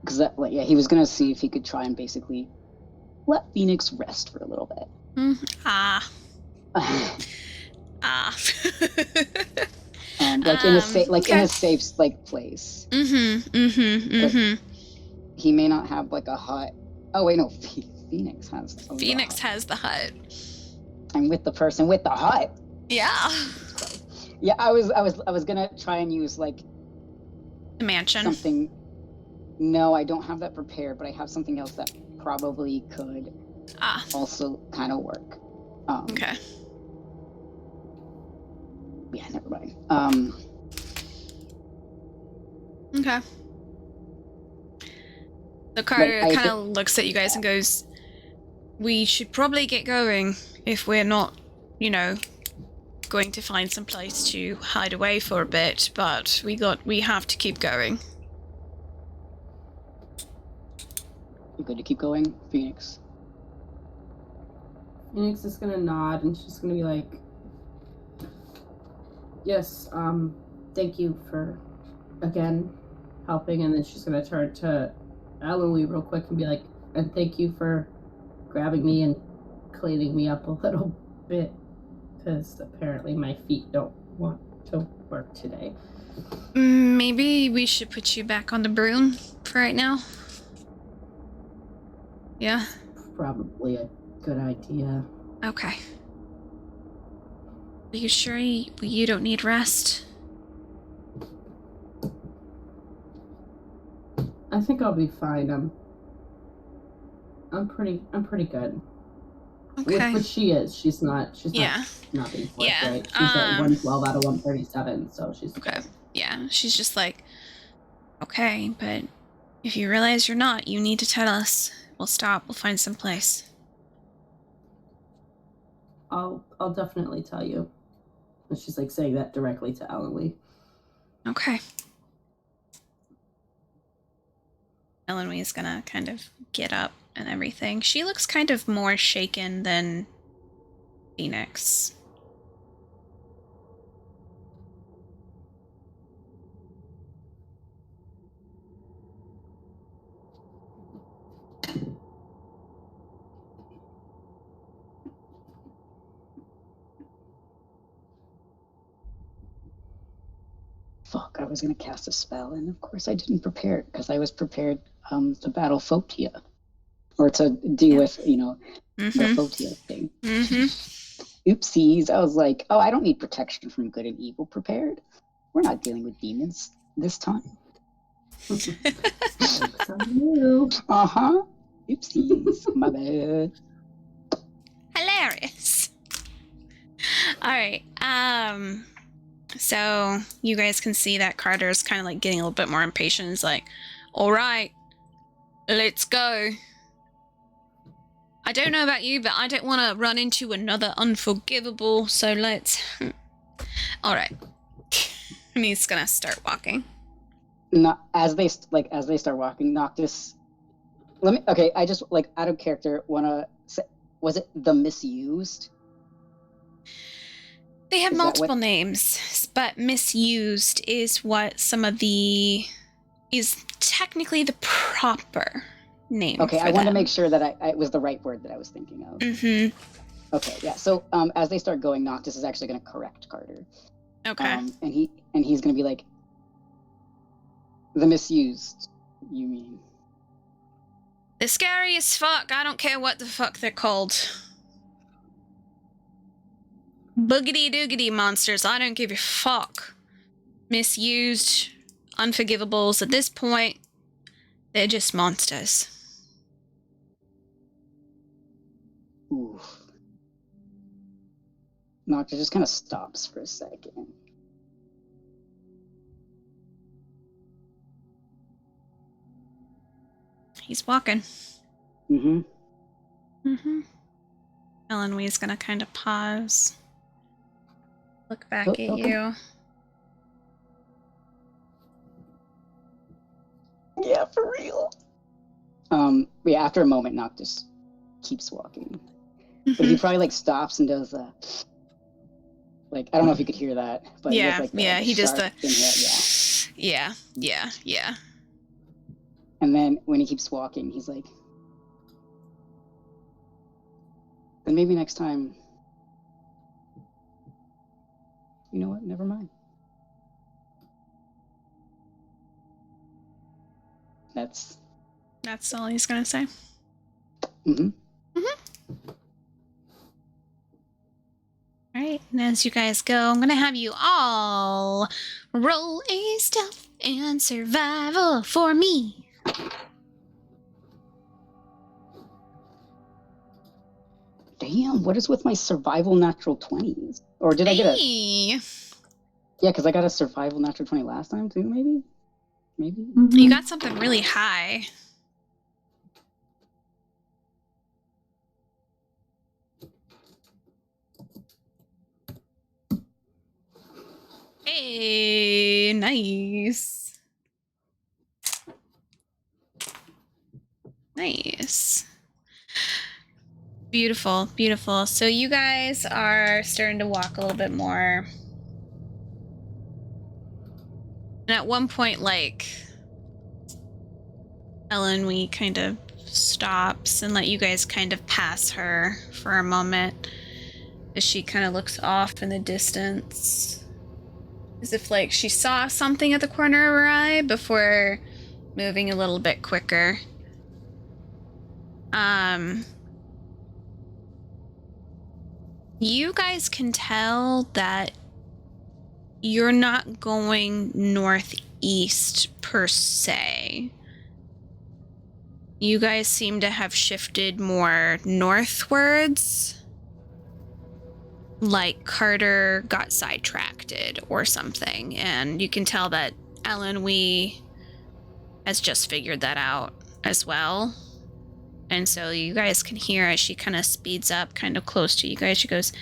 Because he was gonna see if he could try and basically let Phoenix rest for a little bit. Ah. In a safe, in a safe place. He may not have like a hut. Oh wait, no. Phoenix has. Phoenix has the hut. I'm with the person with the hut. Yeah. Yeah, I was gonna try and use like The mansion. something. No, I don't have that prepared, but I have something else that probably could also kind of work. Okay. Yeah, never mind. Okay. So Carter kind of looks at you guys and goes, "We should probably get going if we're not, going to find some place to hide away for a bit, but we have to keep going." You good to keep going, Phoenix? Phoenix is gonna nod and she's gonna be like, "Yes, thank you for again helping," and then she's gonna turn to Elenwe real quick and be like, "And thank you for grabbing me and cleaning me up a little bit, because apparently my feet don't want to work today." Maybe we should put you back on the broom for right now. Yeah? Probably a good idea. Okay. Are you sure you don't need rest? I think I'll be fine. I'm pretty good. Okay. Which she is. She's not Yeah. not being forced, Yeah, right? She's at 112 out of 137, so she's Okay. Yeah, she's just like, okay, but if you realize you're not, you need to tell us. We'll stop. We'll find some place. I'll definitely tell you. And she's like saying that directly to Elenwe. Okay. Elenwe is gonna kind of get up and everything. She looks kind of more shaken than Phoenix. Fuck, I was gonna cast a spell, and of course I didn't prepare it because I was prepared to battle Photia. Or to deal with, the Photia thing. Oopsies. I was like, oh, I don't need protection from good and evil prepared. We're not dealing with demons this time. Uh-huh. Oopsies. My bad. Hilarious. All right. So you guys can see that Carter's kind of like getting a little bit more impatient. He's like, all right, let's go. I don't know about you, but I don't want to run into another unforgivable, so let's... All right. And he's gonna start walking. As they start walking, Noctis... I just, out of character, want to say... Was it the Misused? They have multiple names, but Misused is what is technically the proper name. Okay, I want to make sure that it was the right word that I was thinking of. Mm-hmm. Okay, yeah. So as they start going, Noctis is actually going to correct Carter. Okay. And he's going to be like, the Misused, you mean? They're scary as fuck. I don't care what the fuck they're called. Boogity doogity monsters. I don't give a fuck. Misused, unforgivables. At this point, they're just monsters. Ooh. Noctis just kind of stops for a second. He's walking. Elenwee's gonna kind of pause. Look back at you. Yeah, for real. After a moment, Noctis keeps walking. But he probably stops and does I don't know if you could hear that, but he does the inhale, yeah. And then when he keeps walking, he's like, then maybe next time, you know what, never mind. That's all he's gonna say. All right, and as you guys go, I'm gonna have you all roll a stealth and survival for me. Damn, what is with my survival natural 20s? Or did I get a... Yeah, because I got a survival natural 20 last time too, maybe? You got something really high. Hey, nice. Nice. Beautiful, beautiful. So you guys are starting to walk a little bit more. And at one point, Elenwee kind of stops and let you guys kind of pass her for a moment as she kind of looks off in the distance. As if she saw something at the corner of her eye before moving a little bit quicker. You guys can tell that you're not going northeast per se. You guys seem to have shifted more northwards. Like Carter got sidetracked or something, and you can tell that Elenwee has just figured that out as well. And so you guys can hear as she kind of speeds up kind of close to you guys. She goes,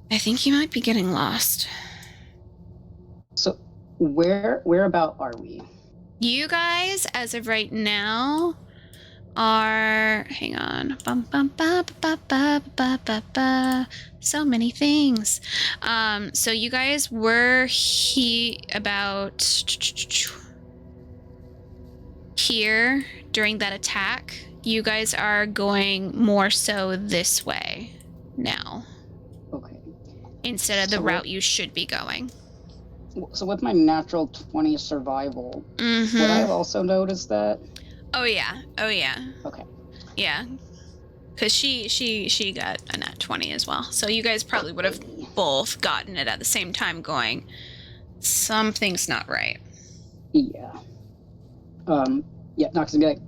I think you might be getting lost. So where about are we? You guys, as of right now, are, hang on, bum, bum, ba, ba, ba, ba, ba, ba. So many things. So you guys were about here during that attack. You guys are going more so this way now Okay. instead of the So route you should be going. So with my natural 20 survival, would I have also noticed that? Oh yeah. Okay. Yeah. Because she got a nat 20 as well. So you guys probably would have both gotten it at the same time going, something's not right. Yeah. Yeah, Nox would be like,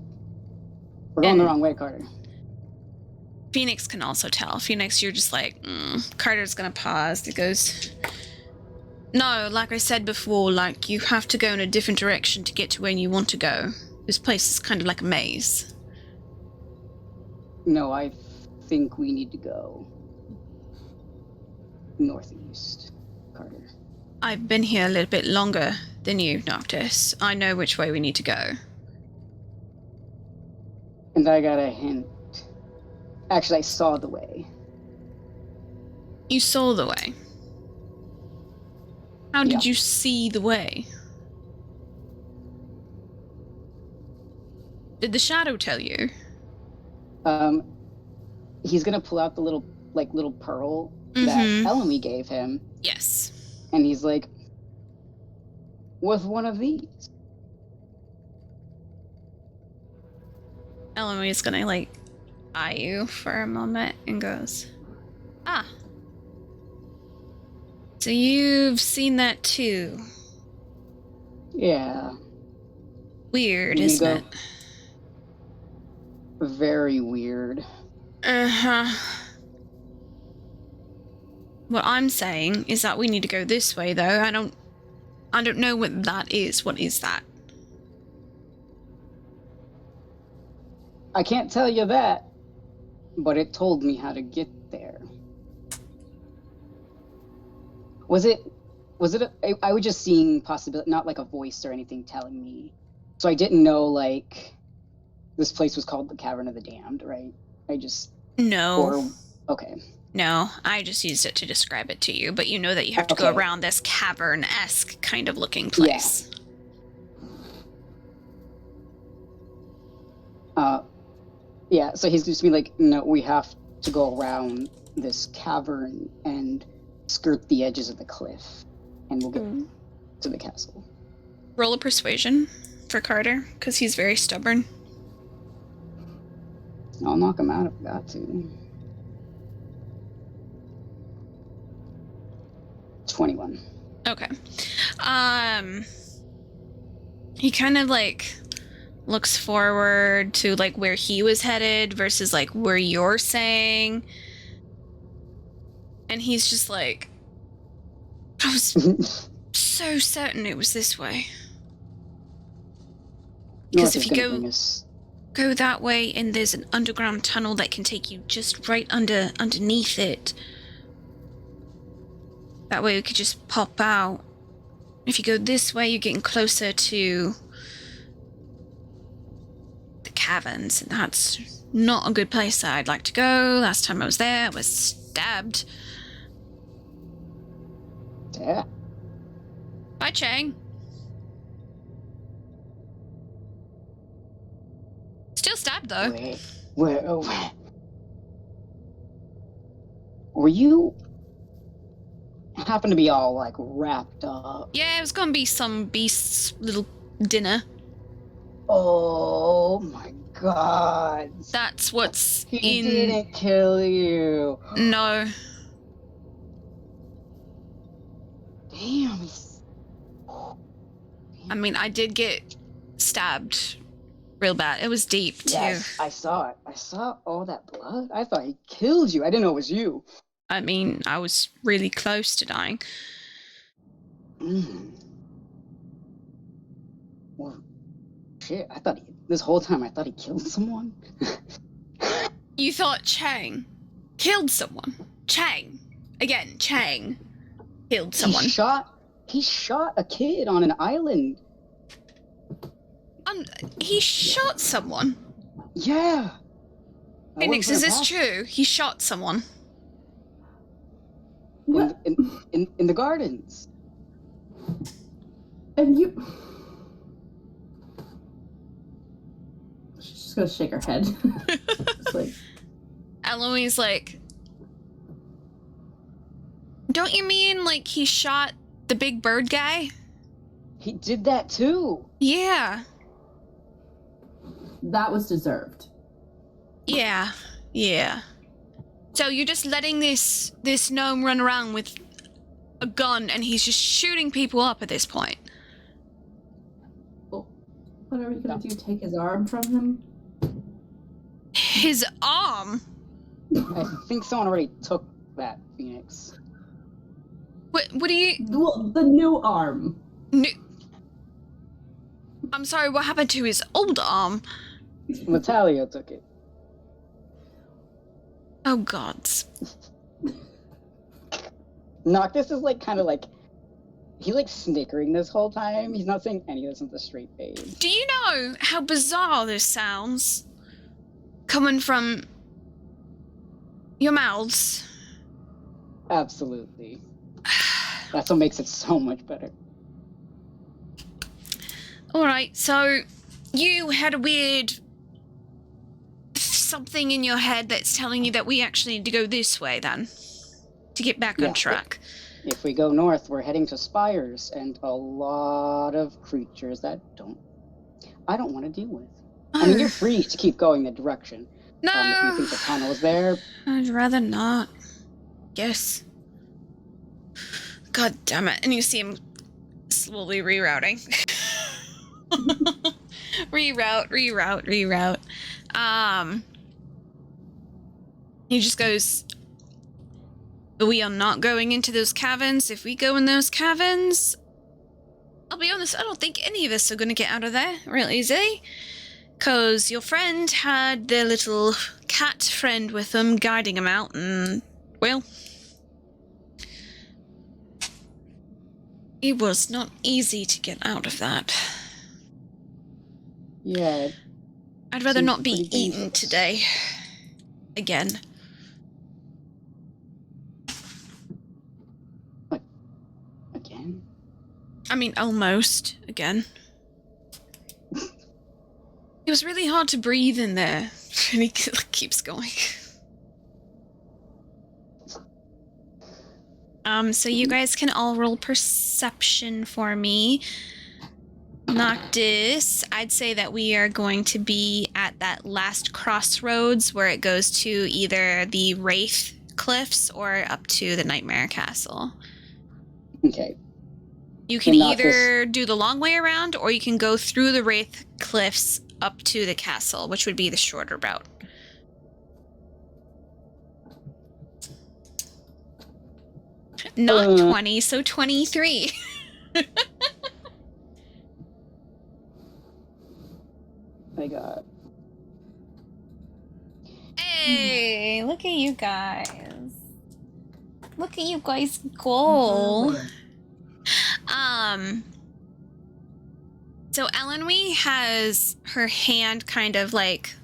we're going the wrong way, Carter. Phoenix can also tell. Phoenix, you're just like, Carter's gonna pause. It goes, no, like I said before, like, you have to go in a different direction to get to where you want to go. This place is kind of like a maze. No, I think we need to go northeast, Carter. I've been here a little bit longer than you, Noctis. I know which way we need to go. And I got a hint. Actually, I saw the way. You saw the way. How did Yeah. you see the way? Did the shadow tell you? He's gonna pull out the little pearl Mhm. that Elamy gave him, Yes. and he's like, with one of these. Elamy is gonna, like, eye you for a moment and goes, ah. So you've seen that too. Yeah, Weird, Here you isn't go. it? very weird. Uh-huh. What I'm saying is that we need to go this way, though. I don't know what that is. What is that? I can't tell you that, but it told me how to get there. Was it I was just seeing possibility, not like a voice or anything telling me. So I didn't know, like, this place was called the Cavern of the Damned, right? No. Okay. No, I just used it to describe it to you, but you know that you have to go Okay. around this cavern-esque kind of looking place. Yeah, so he's just be like, no, we have to go around this cavern and skirt the edges of the cliff, and we'll get to the castle. Roll a persuasion for Carter, because he's very stubborn. I'll knock him out if I got to. 21. Okay. He kind of, like, looks forward to, like, where he was headed versus, like, where you're saying. And he's just like, I was so certain it was this way. Because if you go that way and there's an underground tunnel that can take you just right underneath it. That way we could just pop out. If you go this way, you're getting closer to the caverns, and that's not a good place I'd like to go. Last time I was there, I was stabbed. Yeah. Bye, Chang. Still stabbed, though. Wait. Were you happen to be all, like, wrapped up? Yeah, it was gonna be some beast's little dinner. Oh my god. That's what's He in... didn't kill you. No. Damn. I mean, I did get stabbed real bad. It was deep, too. Yes, I saw it. I saw all that blood. I thought he killed you. I didn't know it was you. I mean, I was really close to dying. Well, shit, this whole time I thought he killed someone. You thought Chang killed someone? Chang. Again, Chang killed someone. He shot a kid on an island. He shot someone? Yeah. I Phoenix, wouldn't is put it this past true? He shot someone. What? in the gardens. And you. She's just gonna shake her head. It's like, Eloise like, don't you mean like he shot the big bird guy? He did that too. Yeah. that was deserved. Yeah. Yeah. So you're just letting this gnome run around with a gun and he's just shooting people up at this point. Well, what are we gonna do? Take his arm from him? His arm? I think someone already took that, Phoenix. What do you... Well, the new arm. I'm sorry, what happened to his old arm? Natalia took it. Oh, gods. Noctis is like kind of like he's like snickering this whole time. He's not saying any of this with a straight face. Do you know how bizarre this sounds? Coming from your mouths. Absolutely. That's what makes it so much better. Alright, so you had a weird something in your head that's telling you that we actually need to go this way then. To get back on Yeah. track. If we go north, we're heading to spires and a lot of creatures that I don't want to deal with. I mean, you're free to keep going the direction. If you No, think the tunnel is there, I'd rather not. Yes. God damn it. And you see him slowly rerouting. Reroute. He just goes, we are not going into those caverns. If we go in those caverns, I'll be honest, I don't think any of us are going to get out of there real easy. Because your friend had their little cat friend with them guiding him out, and, well, it was not easy to get out of that. yeah, I'd rather Seems not be pretty eaten dangerous. today. Again. again. I mean, almost again. It was really hard to breathe in there. And he keeps going. So you guys can all roll perception for me. Noctis, I'd say that we are going to be at that last crossroads where it goes to either the Wraith Cliffs or up to the Nightmare Castle. Okay. You can And Noctis- either do the long way around or you can go through the Wraith Cliffs up to the castle, which would be the shorter route. Not 20, so 23. I got. Hey, look at you guys. Look at you guys go. So Elenwe has her hand kind of like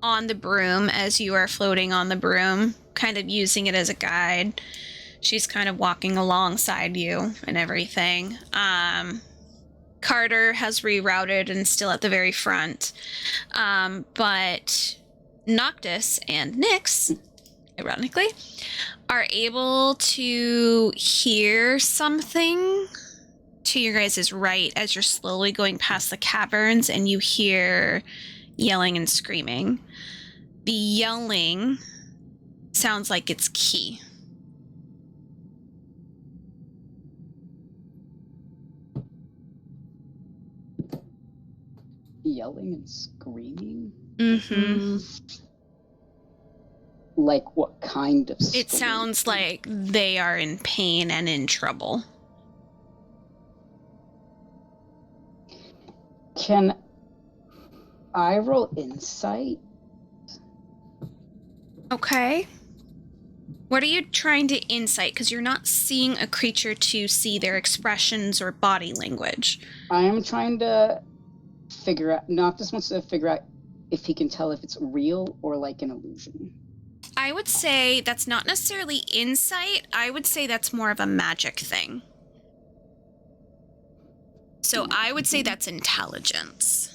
on the broom as you are floating on the broom, kind of using it as a guide. She's kind of walking alongside you and everything. Carter has rerouted and still at the very front. But Noctis and Nyx, ironically, are able to hear something to your guys' right as you're slowly going past the caverns and you hear yelling and screaming. The yelling sounds like it's Key. Yelling and screaming? Mm-hmm. Like what kind of It sounds like they are in pain and in trouble. Can I roll insight? Okay. What are you trying to insight? Because you're not seeing a creature to see their expressions or body language. I am trying to figure out. Noctis wants to figure out if he can tell if it's real or like an illusion. I would say that's not necessarily insight. I would say that's more of a magic thing. So I would say that's intelligence.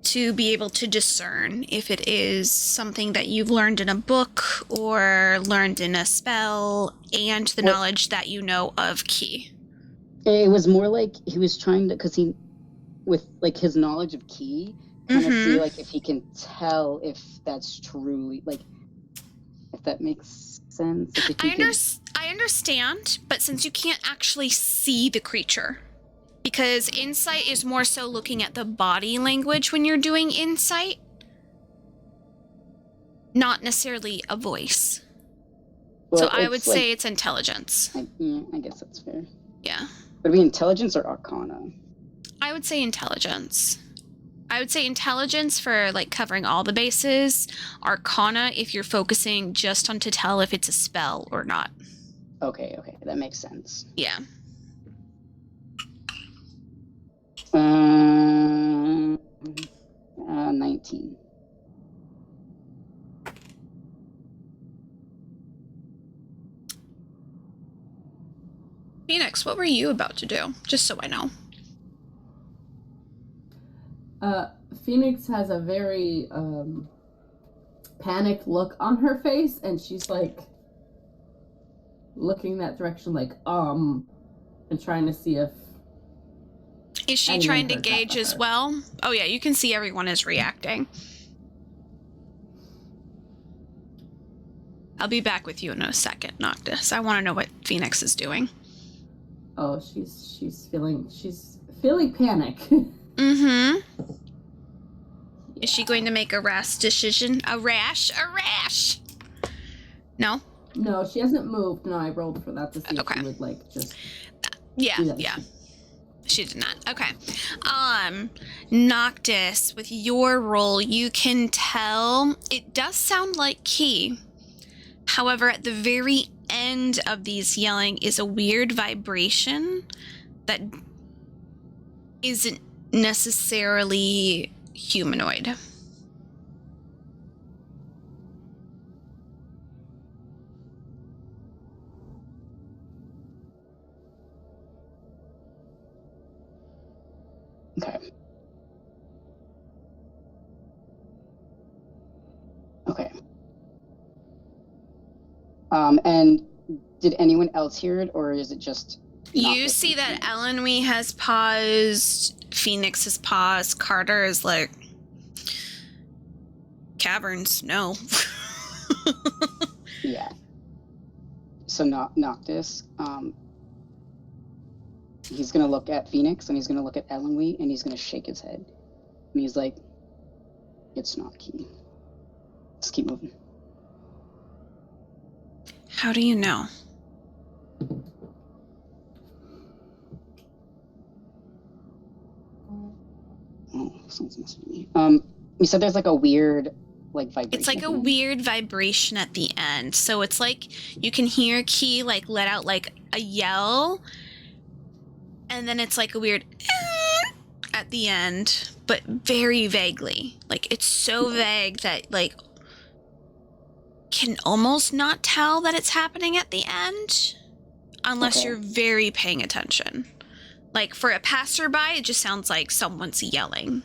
To be able to discern if it is something that you've learned in a book or learned in a spell, and the knowledge that you know of Ki. It was more like he was trying to, because he, with like his knowledge of Ki, kind of see like if he can tell if that's truly, like, if that makes sense. Like if I understand, but since you can't actually see the creature, because insight is more so looking at the body language when you're doing insight, not necessarily a voice. Well, so I would like, say it's intelligence. I guess that's fair. Yeah. Would it be intelligence or arcana? I would say intelligence. I would say intelligence for like covering all the bases. Arcana if you're focusing just on to tell if it's a spell or not. Okay, that makes sense. Yeah. 19. Phoenix, what were you about to do? Just so I know. Phoenix has a very panicked look on her face, and she's like looking that direction, like and trying to see if. Is she trying to gauge as well? Oh yeah, you can see everyone is reacting. I'll be back with you in a second, Noctis. I want to know what Phoenix is doing. Oh, she's feeling panic. Mm-hmm. Is she going to make a rash decision? A rash? No? No, she hasn't moved. No, I rolled for that to see if she would like just. Yeah. She did not. Okay. Noctis, with your roll, you can tell it does sound like Ki. However, at the very end of these yelling is a weird vibration that isn't necessarily humanoid. Okay. And did anyone else hear it, or is it just... You see that Elenwe has paused, Phoenix has paused, Carter is like... Caverns, no. Yeah. So Noctis, he's gonna look at Phoenix, and he's gonna look at Elenwe, and he's gonna shake his head. And he's like, it's not Ki. Let's keep moving. How do you know? Oh, someone's messaging me. You said there's like a weird, like, vibration. It's like a weird vibration at the end. So it's like you can hear Ki like let out like a yell, and then it's like a weird at the end, but very vaguely. Like it's so vague that like can almost not tell that it's happening at the end unless you're very paying attention. Like for a passerby, it just sounds like someone's yelling.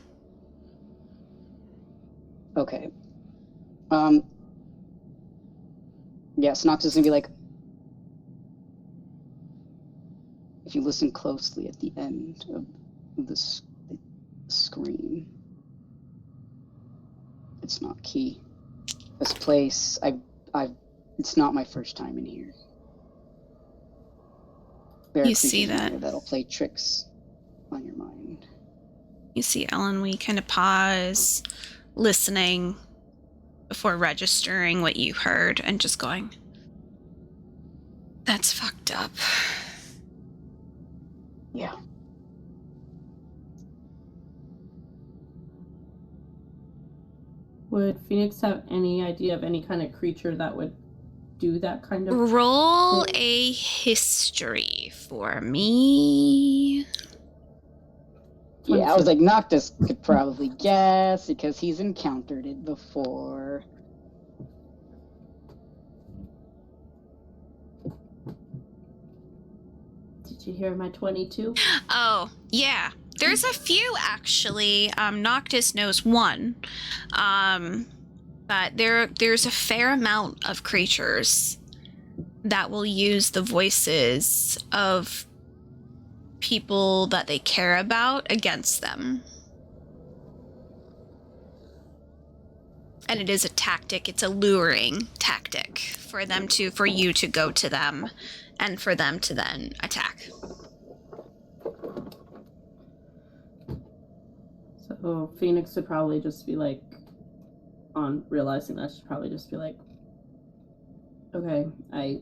Okay. Yeah, so Noctis is gonna be like, if you listen closely at the end of the screen, it's not Ki. This place, it's not my first time in here. There You see that? That'll play tricks on your mind. You see Elenwe kind of pause, listening before registering what you heard and just going, that's fucked up. Yeah. Would Phoenix have any idea of any kind of creature that would do that kind of Roll thing? a history for me. Yeah, I was 22. like, Noctis could probably guess because he's encountered it before. Did you hear my 22? Oh, yeah. There's a few actually. Noctis knows one. But there's a fair amount of creatures that will use the voices of people that they care about against them. And it is a tactic, it's a luring tactic for you to go to them and for them to then attack. So Phoenix would probably just be like, on realizing that, she'd probably just be like, okay, I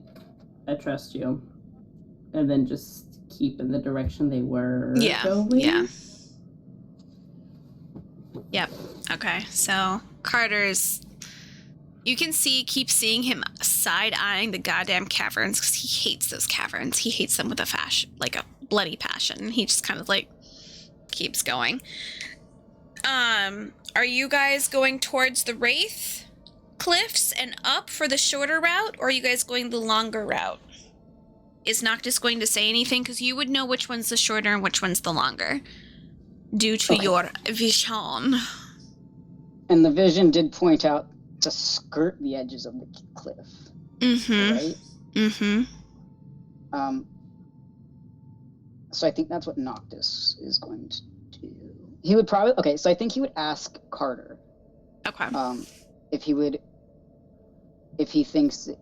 trust you. And then just keep in the direction they were going. Yeah. Yep. Okay, so Carter's... You can keep seeing him side-eyeing the goddamn caverns because he hates those caverns. He hates them with a bloody passion. He just kind of like keeps going. Are you guys going towards the Wraith cliffs and up for the shorter route, or are you guys going the longer route? Is Noctis going to say anything? Because you would know which one's the shorter and which one's the longer, due to your vision. And the vision did point out to skirt the edges of the cliff. Mm-hmm. Right? Mm-hmm. So I think that's what Noctis is going to do. He would probably... Okay, so I think he would ask Carter. Okay. If he thinks it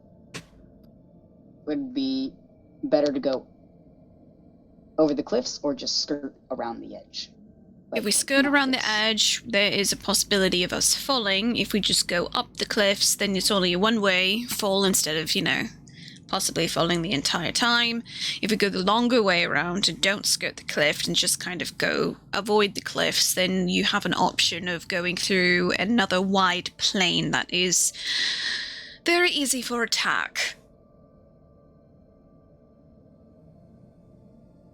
would be better to go over the cliffs or just skirt around the edge. If we skirt around the edge, there is a possibility of us falling. If we just go up the cliffs, then it's only a one-way fall instead of, possibly falling the entire time. If we go the longer way around and don't skirt the cliff and just kind of avoid the cliffs, then you have an option of going through another wide plain that is very easy for attack.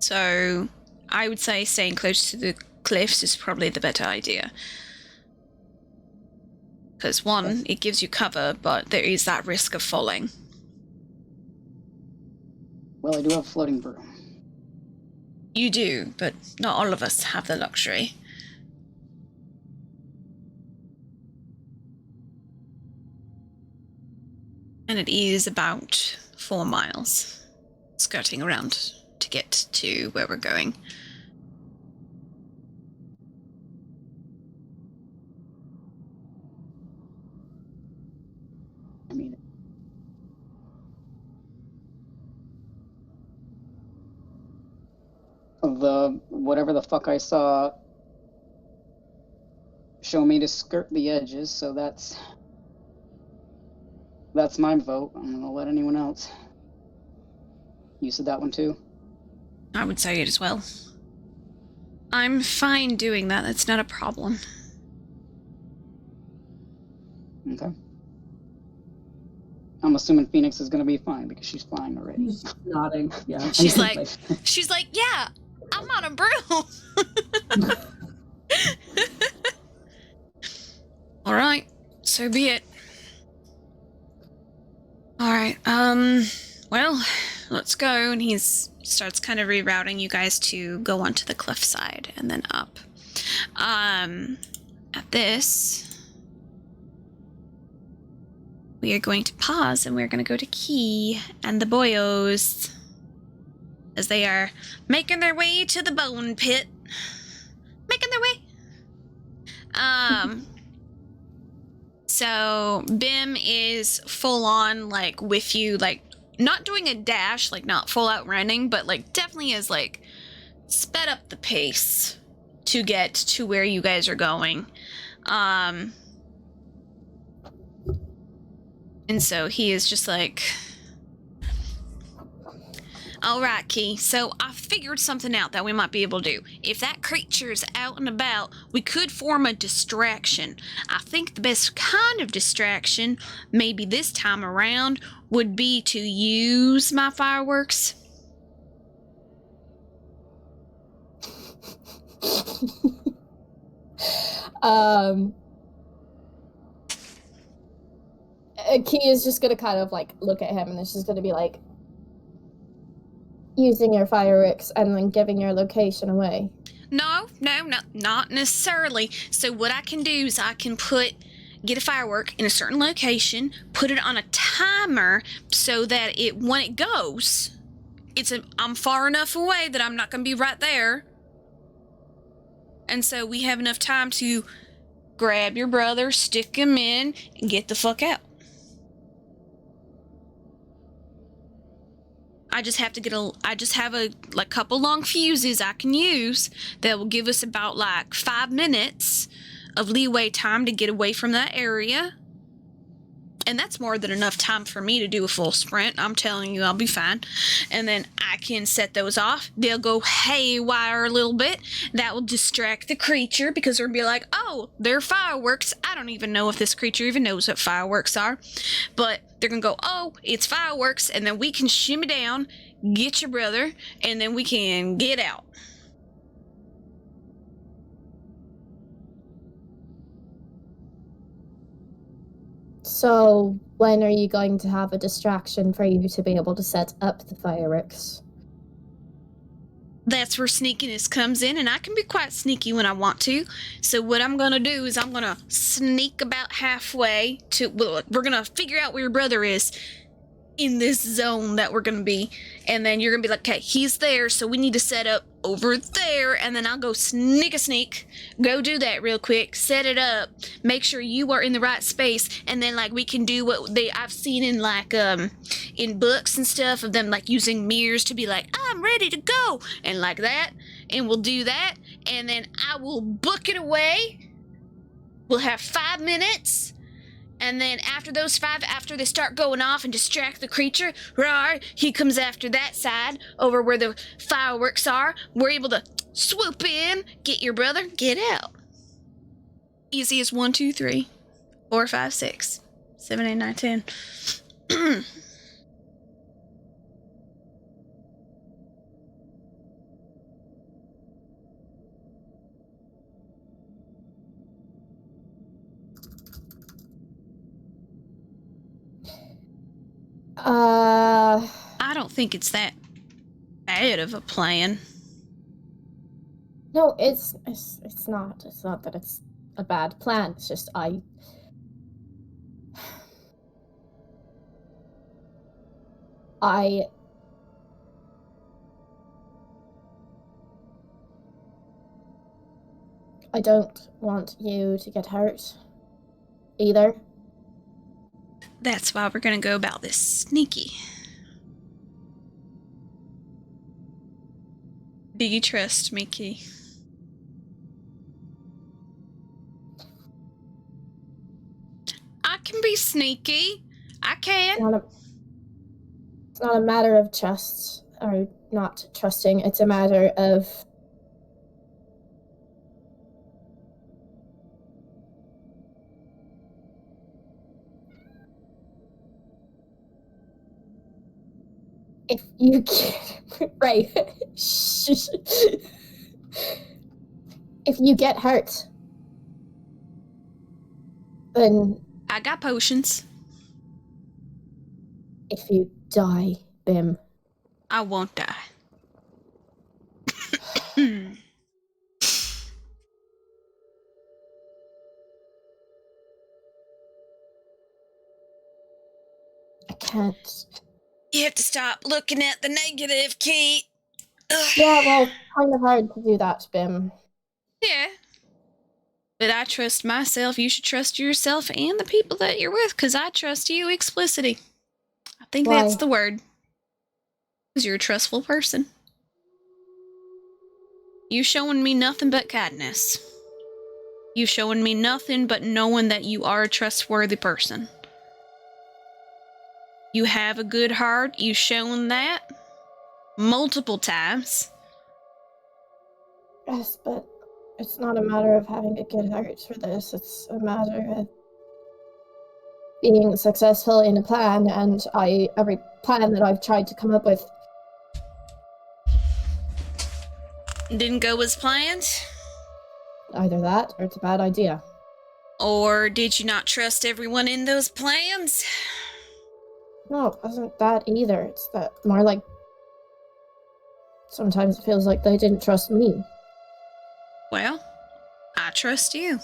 So I would say staying close to the cliffs is probably the better idea. Because one, it gives you cover, but there is that risk of falling. Well, I do have a floating broom. You do, but not all of us have the luxury. And it is about 4 miles, skirting around to get to where we're going. I mean, whatever the fuck I saw show me to skirt the edges, so that's my vote. I'm gonna let anyone else. You said that one too? I would say it as well. I'm fine doing that. That's not a problem. Okay. I'm assuming Phoenix is gonna be fine because she's flying already. He's nodding. Yeah. She's like, yeah, I'm on a broom. All right, so be it. All right, well, let's go. And he starts kind of rerouting you guys to go onto the cliffside and then up. At this, we are going to pause and we're going to go to Key and the boyos as they are making their way to the bone pit. Making their way. So Bim is full on, like, with you, like, not doing a dash, like, not full out running, but, like, definitely is, like, sped up the pace to get to where you guys are going. And so he is just like, all right, Key, so I figured something out that we might be able to do. If that creature's out and about, we could form a distraction. I think the best kind of distraction, maybe this time around, would be to use my fireworks. Key is just gonna kind of like look at him and then she's gonna be like, using your fireworks and then giving your location away. No, not necessarily. So what I can do is I can get a firework in a certain location, put it on a timer so that when it goes, I'm far enough away that I'm not going to be right there. And so we have enough time to grab your brother, stick him in, and get the fuck out. I just have a couple long fuses I can use that will give us about 5 minutes of leeway time to get away from that area. And that's more than enough time for me to do a full sprint. I'm telling you, I'll be fine. And then I can set those off. They'll go haywire a little bit. That will distract the creature because they'll be like, oh, they're fireworks. I don't even know if this creature even knows what fireworks are. But they're going to go, oh, it's fireworks. And then we can shimmy down, get your brother, and then we can get out. So, when are you going to have a distraction for you to be able to set up the fireworks? That's where sneakiness comes in, and I can be quite sneaky when I want to. So what I'm going to do is I'm going to sneak about halfway we're going to figure out where your brother is in this zone that we're going to be. And then you're going to be like, okay, he's there, so we need to set up over there. And then I'll go sneak, go do that real quick, set it up, make sure you are in the right space. And then we can do what I've seen in in books and stuff of them using mirrors to be like, I'm ready to go. And like that. And we'll do that. And then I will book it away. We'll have 5 minutes. And then after those 5, after they start going off and distract the creature, rawr, he comes after that side over where the fireworks are. We're able to swoop in, get your brother, get out. Easy as 1, 2, 3, 4, 5, 6, 7, 8, 9, 10. I don't think it's that bad of a plan. No, it's not. It's not that it's a bad plan. It's just I don't want you to get hurt either. That's why we're gonna go about this sneaky. Do you trust me, Key? I can be sneaky. I can. It's not a matter of trust or not trusting. It's a matter of if you get right. If you get hurt, then I got potions. if you die, Bim, I won't die. I can't. You have to stop looking at the negative, Key. Ugh. Yeah, well, kind of hard to do that, Bim. Yeah. But I trust myself. You should trust yourself and the people that you're with, because I trust you explicitly. I think Why? that's the word. Because you're a trustful person. You showing me nothing but kindness. You showing me nothing but knowing that you are a trustworthy person. You have a good heart. You shown that multiple times. Yes, but it's not a matter of having a good heart for this. It's a matter of being successful in a plan, and every plan that I've tried to come up with Didn't go as planned. Either that or it's a bad idea. Or did you not trust everyone in those plans? No, it wasn't that either. It's that more like sometimes it feels like they didn't trust me. Well, I trust you.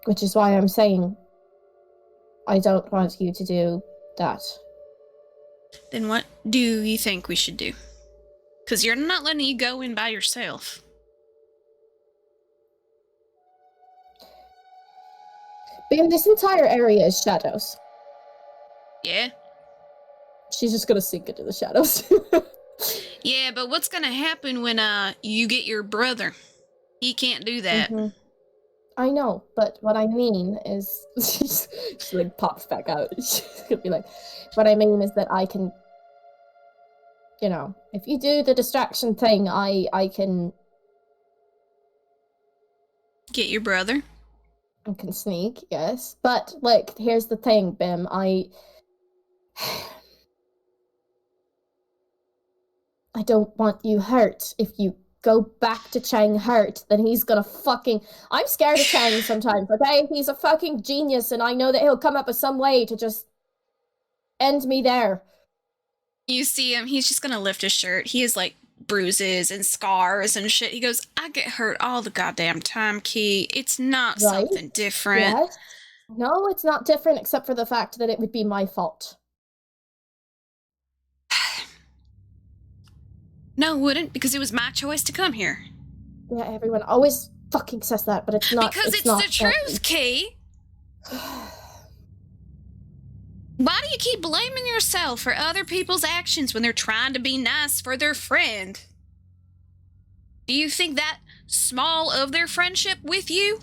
Which is why I'm saying I don't want you to do that. Then what do you think we should do? Because you're not letting you go in by yourself. Bam, this entire area is shadows. Yeah? She's just gonna sink into the shadows. Yeah, but what's gonna happen when you get your brother? He can't do that. Mhm. I know, but what I mean is she like pops back out. She's gonna be like, what I mean is that I can, you know, if you do the distraction thing, I can Get your brother? sneak, yes. But like, here's the thing, Bim. I don't want you hurt. If you go back to Chang hurt, then he's gonna fucking. I'm scared of Chang sometimes, okay? He's a fucking genius, and I know that he'll come up with some way to just end me there. You see him, he's just gonna lift his shirt. He has like bruises and scars and shit. He goes, I get hurt all the goddamn time, Key. It's not Right? something different. Yes. No, it's not different except for the fact that it would be my fault. No, it wouldn't, because it was my choice to come here. Yeah, everyone always fucking says that, but it's not. Because it's not the truth, Key. Why do you keep blaming yourself for other people's actions when they're trying to be nice for their friend? Do you think that small of their friendship with you?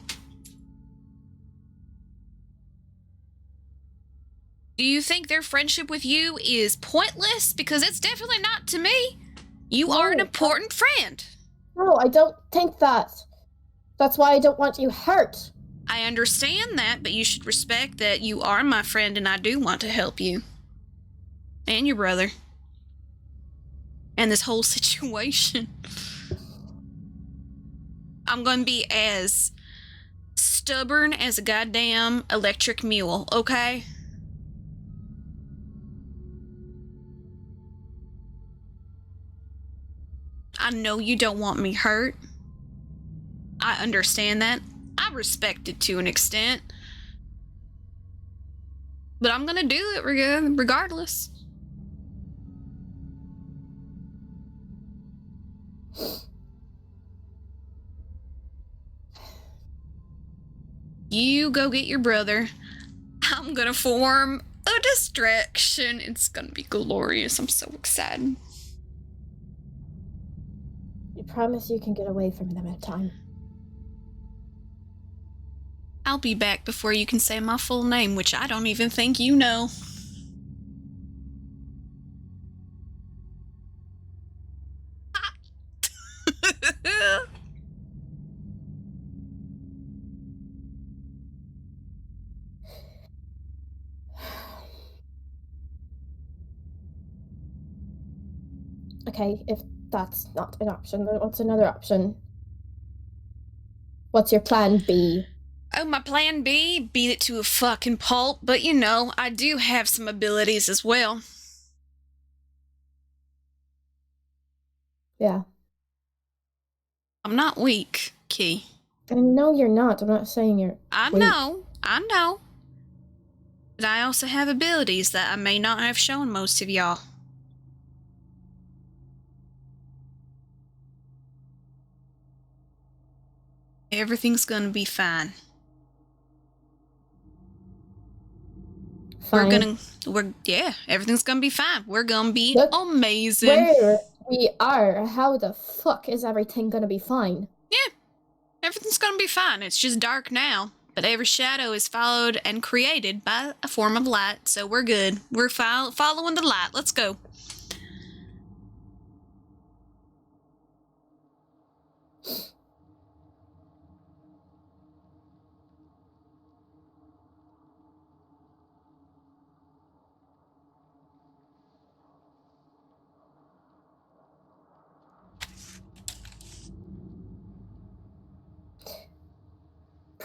Do you think their friendship with you is pointless? Because it's definitely not to me. You are an No, important friend. No, I don't think that. That's why I don't want you hurt. I understand that, but you should respect that you are my friend and I do want to help you. And your brother. And this whole situation. I'm going to be as stubborn as a goddamn electric mule, okay? I know you don't want me hurt. I understand that. I respect it to an extent. But I'm gonna do it regardless. You go get your brother. I'm gonna form a distraction. It's gonna be glorious. I'm so excited. You promise you can get away from them in time. I'll be back before you can say my full name, which I don't even think you know. Okay, if that's not an option, then what's another option? What's your plan B? Oh, my plan B? Beat it to a fucking pulp, but you know, I do have some abilities as well. Yeah. I'm not weak, Key. I know you're not. I'm not saying you're I weak. know. But I also have abilities that I may not have shown most of y'all. Everything's gonna be fine. Fine. Everything's gonna be fine. We're gonna be Look, amazing. Where we are, how the fuck is everything gonna be fine? Yeah, everything's gonna be fine. It's just dark now, but every shadow is followed and created by a form of light, so we're good. We're following the light. Let's go.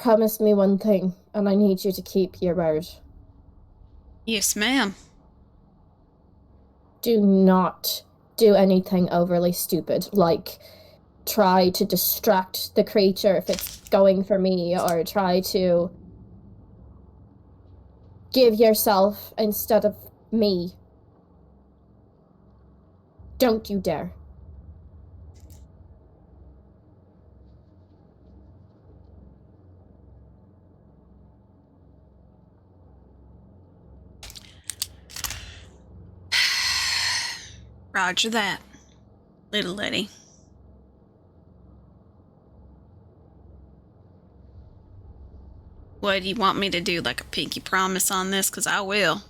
promised me one thing, and I need you to keep your word. Yes, ma'am. Do not do anything overly stupid, like try to distract the creature if it's going for me, or try to give yourself instead of me. Don't you dare. Roger that, little lady. What, do you want me to do, like a pinky promise on this? Because I will.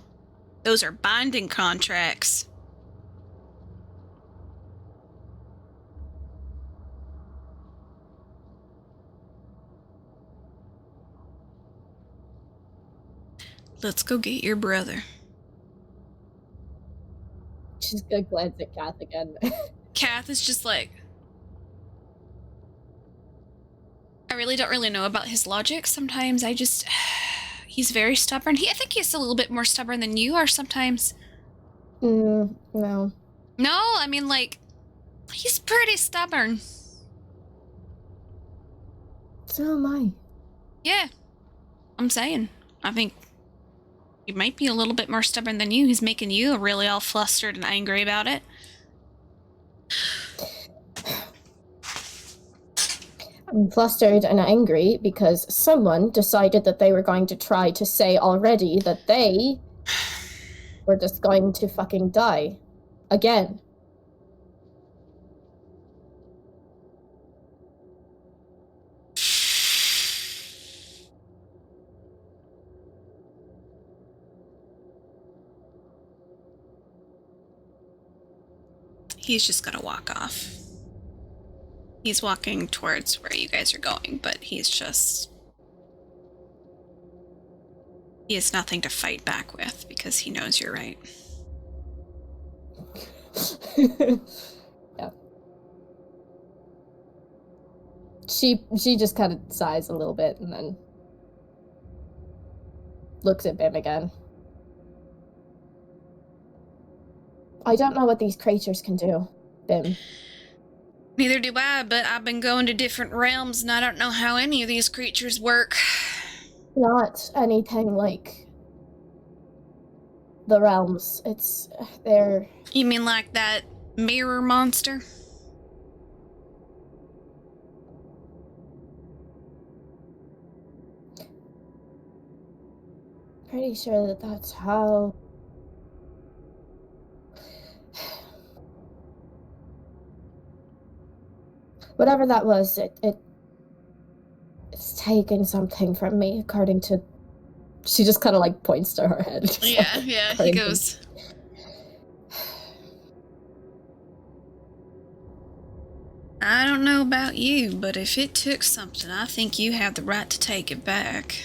Those are binding contracts. Let's go get your brother. She's gonna glance at Kath again. Kath is just like... I really don't really know about his logic. Sometimes I just... He's very stubborn. I think he's a little bit more stubborn than you are sometimes. No. No, I mean, like... He's pretty stubborn. So am I. Yeah. I'm saying. I think... He might be a little bit more stubborn than you. He's making you really all flustered and angry about it. I'm flustered and angry because someone decided that they were going to try to say already that they were just going to fucking die. Again. He's just gonna walk off. He's walking towards where you guys are going, but he's just... He has nothing to fight back with because he knows you're right. Yeah. She just kind of sighs a little bit and then looks at Bim again. I don't know what these creatures can do, Bim. Neither do I, but I've been going to different realms and I don't know how any of these creatures work. Not anything like the realms. They're... You mean like that mirror monster? Pretty sure that that's how... Whatever that was, it's taken something from me, according to... She just kind of like points to her head. Yeah, he goes... I don't know about you, but if it took something, I think you have the right to take it back.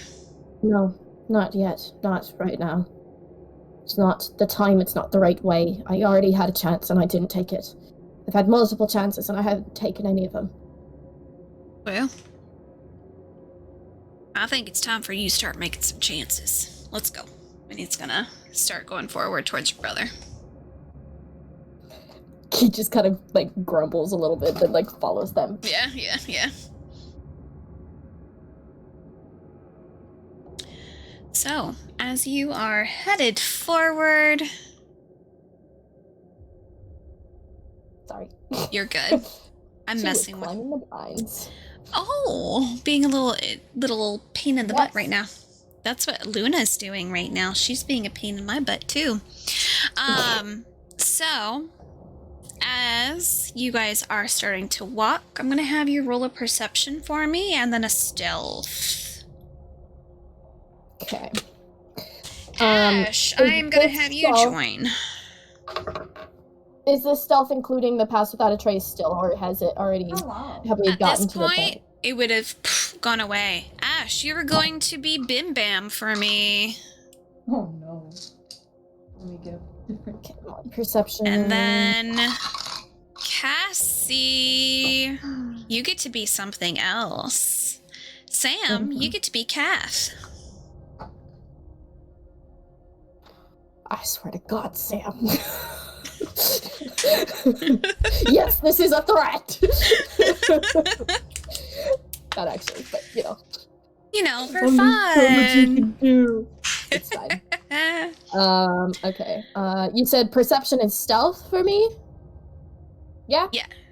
No, not yet. Not right now. It's not the time, it's not the right way. I already had a chance and I didn't take it. I've had multiple chances and I haven't taken any of them. Well, I think it's time for you to start making some chances. Let's go. And he's gonna start going forward towards your brother. He just kind of like grumbles a little bit, but like follows them. Yeah. So, as you are headed forward... Sorry. You're good. I'm She messing was with... climbing the vines. Oh, being a little pain in the butt Yes. right now. That's what Luna's doing right now. She's being a pain in my butt too. So as you guys are starting to walk, I'm gonna have you roll a perception for me and then a stealth. Okay. Ash, is I'm gonna this have you stealth- join. Is this stealth including the pass without a trace still, or has it already... Oh wow. Have we At gotten this to the point, point? it would have gone away. Ash, you were going to be Bim Bam for me. Oh no. Let me get different. Okay, come on, perception. And then Cassie, you get to be something else. Sam, you get to be Kath. I swear to God, Sam. Yes, this is a threat. Not actually, but you know. You know, for Only so much you fun. can do. It's fine. Okay. You said perception and stealth for me? Yeah?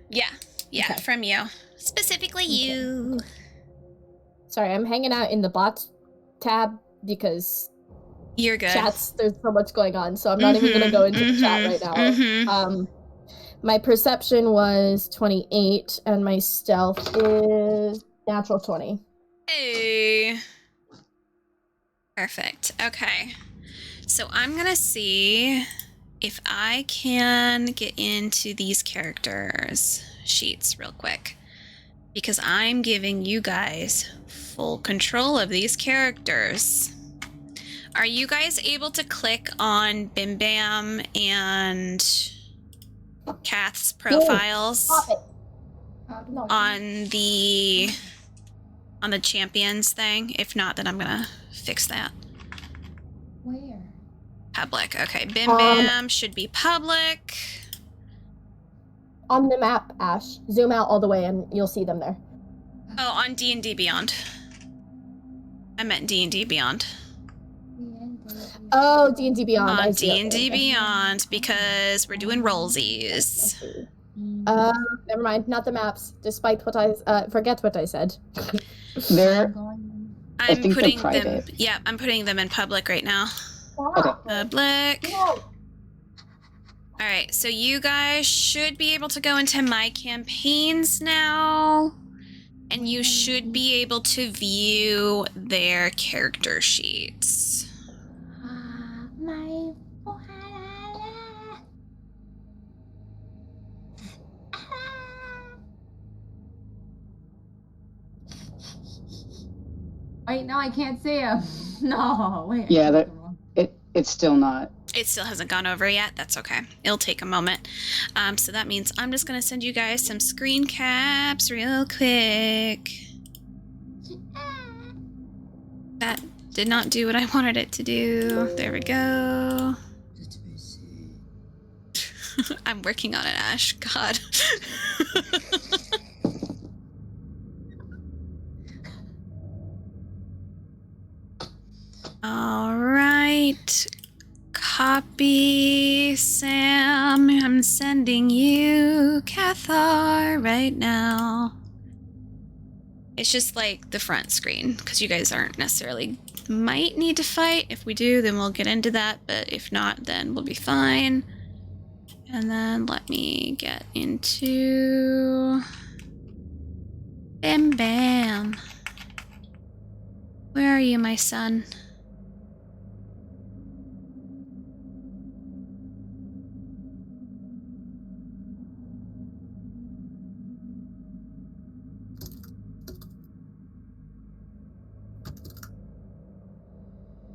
Yeah, Okay. from you. Specifically you. Sorry, I'm hanging out in the bots tab because You're good. there's so much going on, so I'm not even gonna go into the chat right now. Mhm. My perception was 28, and my stealth is natural 20. Hey. Perfect. Okay. So I'm gonna see if I can get into these characters sheets real quick, because I'm giving you guys full control of these characters. Are you guys able to click on Bim Bam and Kath's profiles Stop it. No. on the champions thing? If not, then I'm gonna fix that. Where? Public. Okay, Bim Bam should be public. On the map, Ash. Zoom out all the way and you'll see them there. Oh, on D&D Beyond. I meant D&D Beyond. Oh, D&D Beyond. I On see. Okay, D&D okay. Beyond, because we're doing rollsies. Never mind. Not the maps. Despite what I forget what I said. They're I I'm think they're putting them. private. Yeah, I'm putting them in public right now. Okay. Public. All right, so you guys should be able to go into my campaigns now, and you should be able to view their character sheets. My Wait, no, I can't see him. No, wait. Yeah, it's still not. It still hasn't gone over yet. That's okay. It'll take a moment. So that means I'm just gonna send you guys some screen caps real quick. That did not do what I wanted it to do. There we go. I'm working on it, Ash. God. All right. Copy, Sam. I'm sending you Cathar right now. It's just like the front screen, because you guys aren't necessarily might need to fight. If we do, then we'll get into that, but if not, then we'll be fine. And then let me get into Bam Bam. Where are you, my son?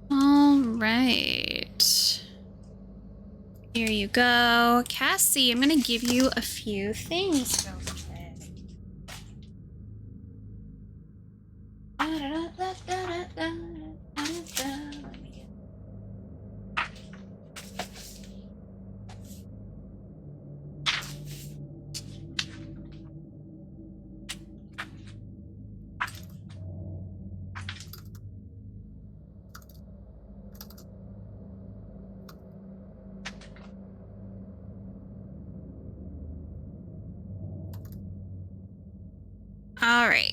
All right. Here you go. Cassie, I'm going to give you a few things real quick. All right.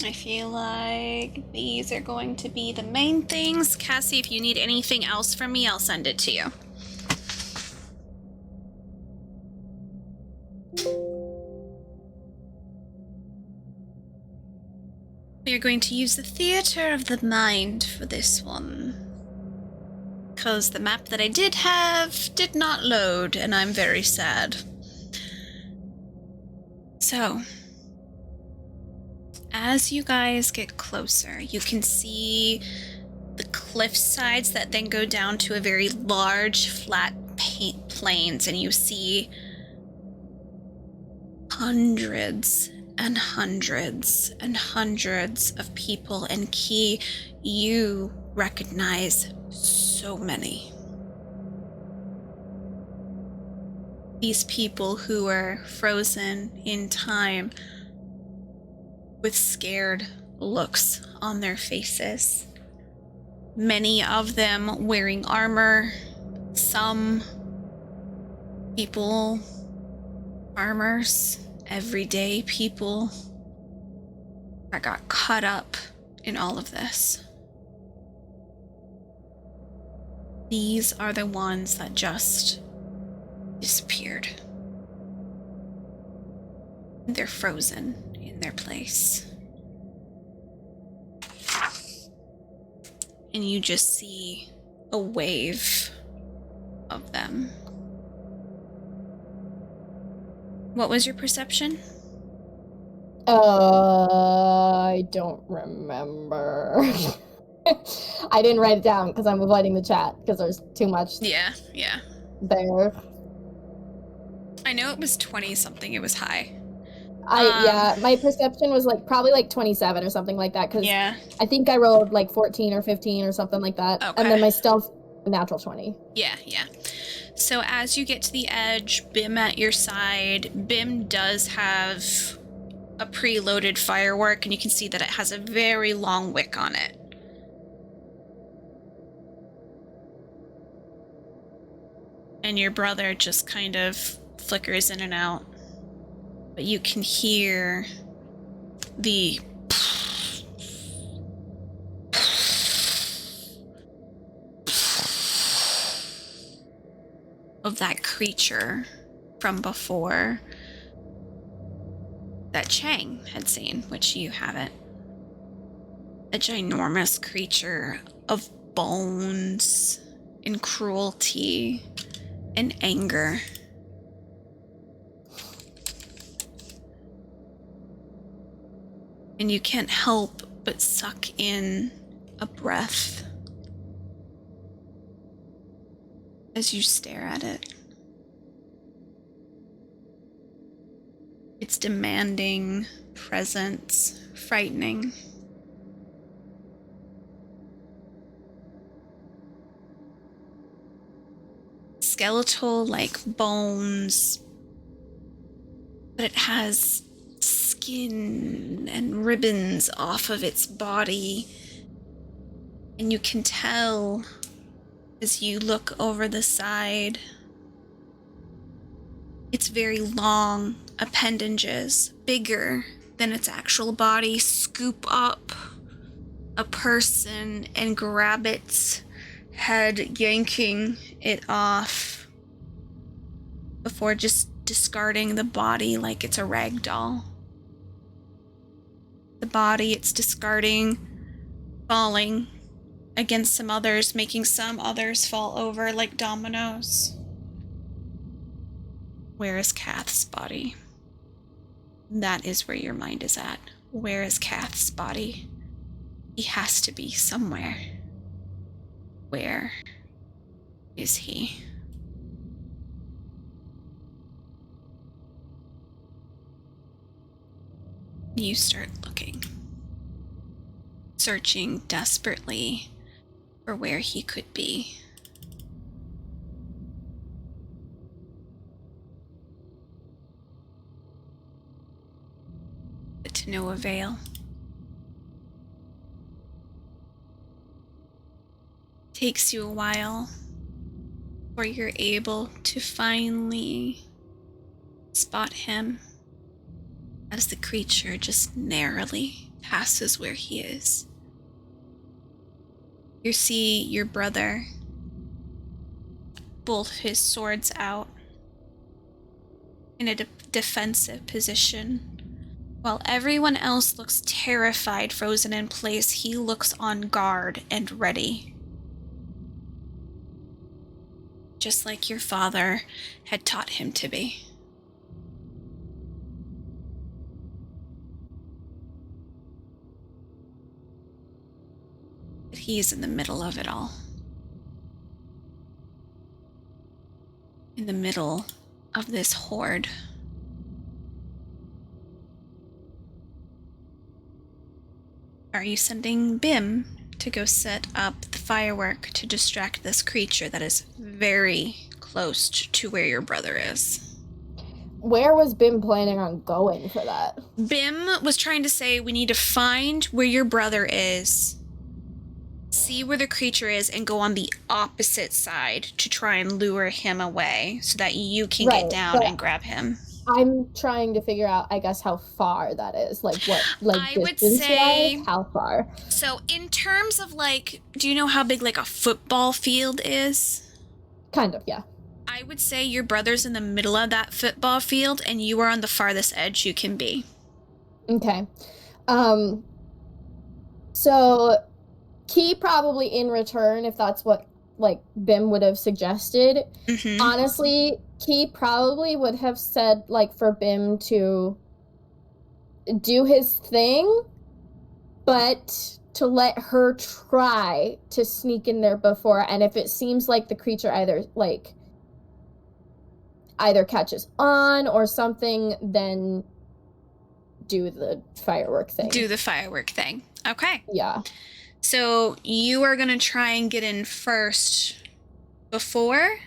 I feel like these are going to be the main things. Cassie, if you need anything else from me, I'll send it to you. We are going to use the theater of the mind for this one. Because the map that I did have did not load, and I'm very sad. So, as you guys get closer, you can see the cliff sides that then go down to a very large, flat plains, and you see hundreds and hundreds and hundreds of people. And Key, you recognize so many. These people who are frozen in time with scared looks on their faces. Many of them wearing armor, some people, farmers, everyday people that got caught up in all of this. These are the ones that just disappeared. They're frozen in their place. And you just see a wave of them. What was your perception? I don't remember. I didn't write it down because I'm avoiding the chat because there's too much Yeah. there. I know it was 20 something, it was high. Yeah, my perception was like probably like 27 or something like that because Yeah. I think I rolled like 14 or 15 or something like that. Okay. And then my stealth, natural 20. Yeah. So as you get to the edge, Bim at your side, Bim does have a preloaded firework, and you can see that it has a very long wick on it. And your brother just kind of flickers in and out. But you can hear the of that creature from before that Chang had seen, which you haven't. A ginormous creature of bones and cruelty and anger. And you can't help but suck in a breath as you stare at it. It's demanding presence, frightening. Skeletal like bones, but it has skin and ribbons off of its body, and you can tell as you look over the side, its very long appendages, bigger than its actual body, scoop up a person and grab its head, yanking it off before just discarding the body like it's a rag doll. The body it's discarding, falling against some others, making some others fall over like dominoes. Where is Kath's body? That is where your mind is at. Where is Kath's body? He has to be somewhere. Where is he? You start looking, searching desperately for where he could be. But to no avail. Takes you a while before you're able to finally spot him as the creature just narrowly passes where he is. You see your brother, both his swords out, in a defensive position. While everyone else looks terrified, frozen in place, he looks on guard and ready. Just like your father had taught him to be. But he's in the middle of it all. In the middle of this horde. Are you sending Bim to go set up the firework to distract this creature that is very close to where your brother is? Where was Bim planning on going for that? Bim was trying to say we need to find where your brother is, see where the creature is, and go on the opposite side to try and lure him away so that you can get down and grab him. I'm trying to figure out, I guess, how far that is. Like, what, like, I would say, how far? So, in terms of, like, do you know how big, like, a football field is? Kind of, yeah. I would say your brother's in the middle of that football field, and you are on the farthest edge you can be. Okay. So, Key probably in return, if that's what, like, Bim would have suggested. Mm-hmm. Honestly, Key probably would have said, like, for Bim to do his thing, but to let her try to sneak in there before, and if it seems like the creature either catches on or something, then do the firework thing. Do the firework thing. Okay. Yeah. So you are going to try and get in first before?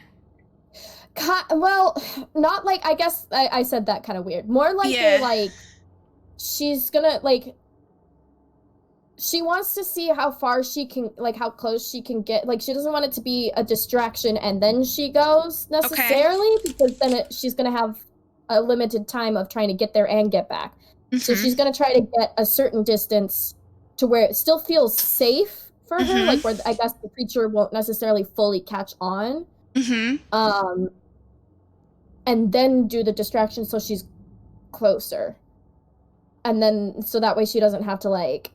Well, not like, I guess I said that kind of weird. More like she's gonna, like, she wants to see how far she can, like, how close she can get. Like, she doesn't want it to be a distraction and then she goes, necessarily, because then she's gonna have a limited time of trying to get there and get back. Mm-hmm. So she's gonna try to get a certain distance to where it still feels safe for her, like, where I guess the creature won't necessarily fully catch on. Mm-hmm. And then do the distraction so she's closer. And then, so that way she doesn't have to, like,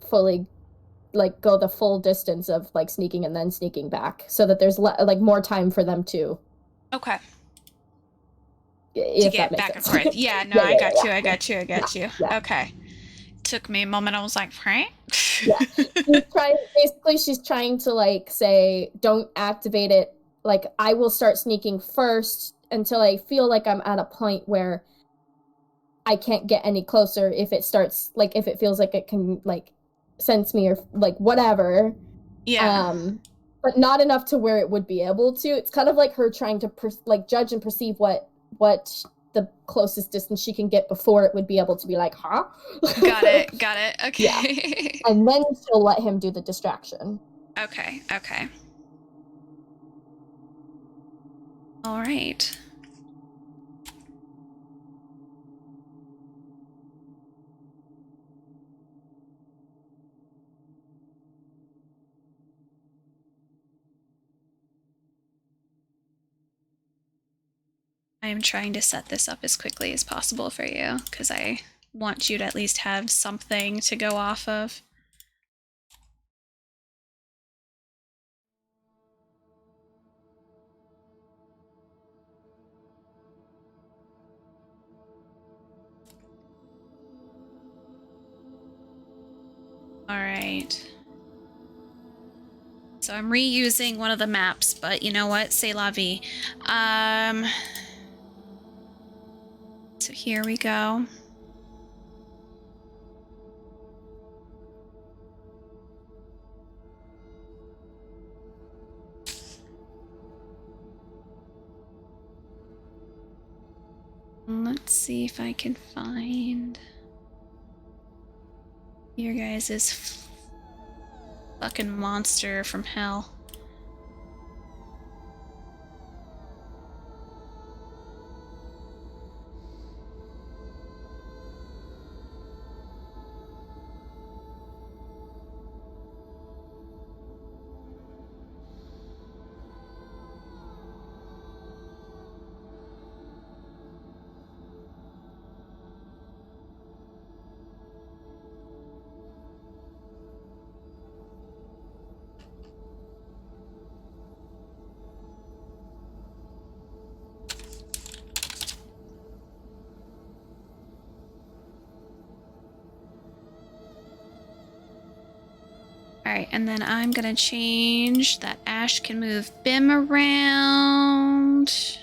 fully, like, go the full distance of, like, sneaking and then sneaking back, so that there's like more time for them to get back and forth. Yeah, no, I got you. Yeah. Okay. Took me a moment. I was like, right? Yeah. She's trying to, like, say, don't activate it. Like, I will start sneaking first until I feel like I'm at a point where I can't get any closer. If it starts, like, if it feels like it can, like, sense me or, like, whatever. Yeah. But not enough to where it would be able to. It's kind of like her trying to judge and perceive what the closest distance she can get before it would be able to be like, huh? Got it. Okay. Yeah. And then she'll let him do the distraction. Okay. All right. I am trying to set this up as quickly as possible for you, because I want you to at least have something to go off of. All right. So I'm reusing one of the maps, but you know what? C'est la vie. So here we go. Let's see if I can find your guys' fucking monster from hell. Alright, and then I'm gonna change that Ash can move Bim around.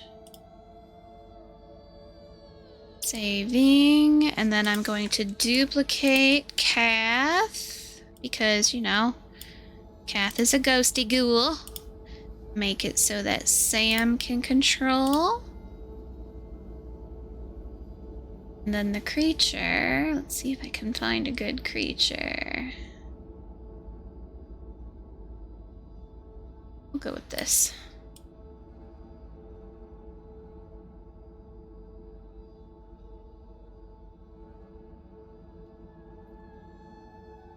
Saving, and then I'm going to duplicate Kath, because, you know, Kath is a ghosty ghoul. Make it so that Sam can control. And then the creature, let's see if I can find a good creature. We'll go with this.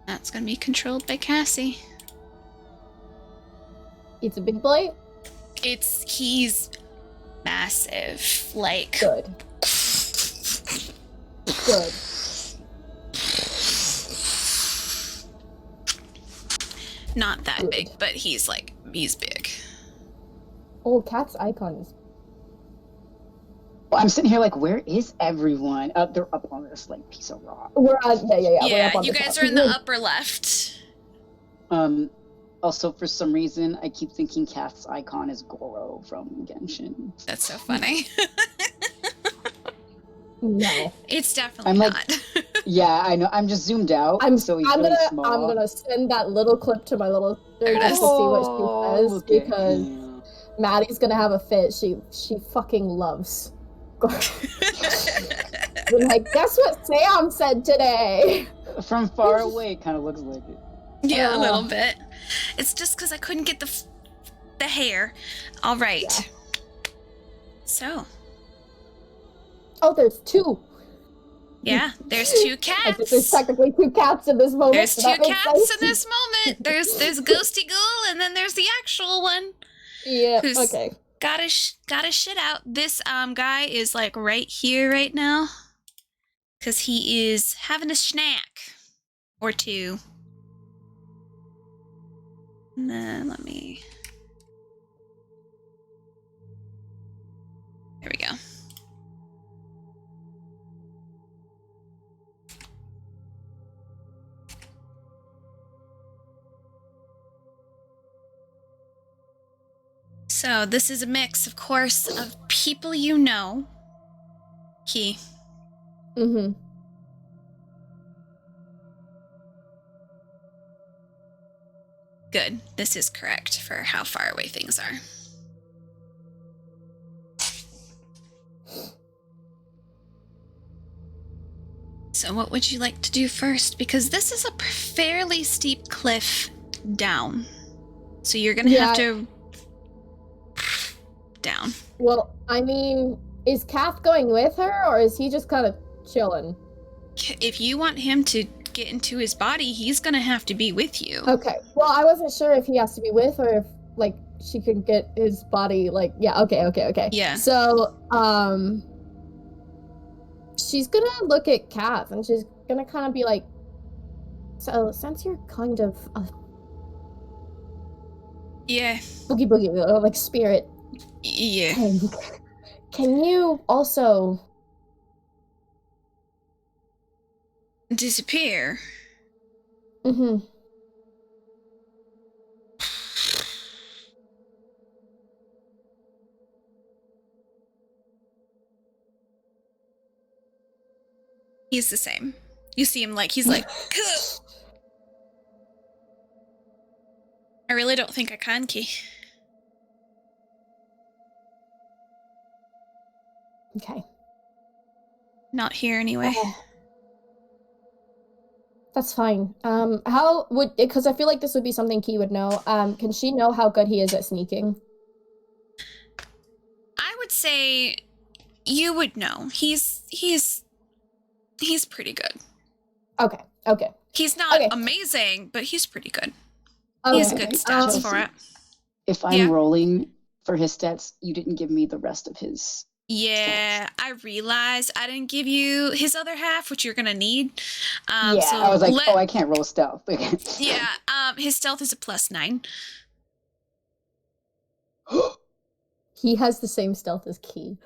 That's gonna be controlled by Cassie. It's a big boy. He's massive. Like, Good. Good. not that Good. big, but he's big. Oh, Cat's icon is. Well, I'm sitting here like, where is everyone? They're up on this like piece of rock. We're on. Yeah. We're Yeah, up on you the guys top. are in the upper left. Also, for some reason, I keep thinking Kath's icon is Goro from Genshin. That's so funny. No. It's definitely I'm like- not. Yeah, I know. I'm just zoomed out, I'm so he's really small. I'm gonna send that little clip to my little There it sister is. to see what she says look at because him. Maddie's gonna have a fit. She fucking loves. We're like, guess what Sam said today? From far away, it kind of looks like it. Yeah, a Oh. little bit. It's just because I couldn't get the hair. All right. Yeah. So, Oh, there's two. yeah, there's two I think there's cats. technically two cats in this moment. There's so two that makes cats sense. in this moment. There's Ghosty Ghoul, and then there's the actual one. Yeah. Who's- Okay. Got his shit out. This guy is like right here right now, cause he is having a snack or two. And then let me. There we go. So this is a mix, of course, of people you know. Key. Mm-hmm. Good. This is correct for how far away things are. So what would you like to do first? Because this is a fairly steep cliff down. So you're gonna have to down. Well, I mean, is Kath going with her, or is he just kind of chilling? If you want him to get into his body, he's gonna have to be with you. Okay. Well, I wasn't sure if he has to be with or if like she can get his body like yeah, okay. Yeah. So, she's gonna look at Kath and she's gonna kind of be like, so since you're kind of a Yeah. boogie like spirit, Yeah. can you also Disappear. mm-hmm. He's the same. You see him like he's like "Ugh." I really don't think I can, Key. Okay. Not here anyway. That's fine. How would because I feel like this would be something Key would know. Can she know how good he is at sneaking? I would say you would know. He's pretty good. Okay. He's not Okay. amazing, but he's pretty good. Okay. He has good stats Um, for it. If I'm Yeah. rolling for his stats, you didn't give me the rest of his. Yeah, I realized I didn't give you his other half, which you're gonna need. Yeah, So I was like, let- oh, I can't roll stealth. Yeah, his stealth is a +9. He has the same stealth as Key.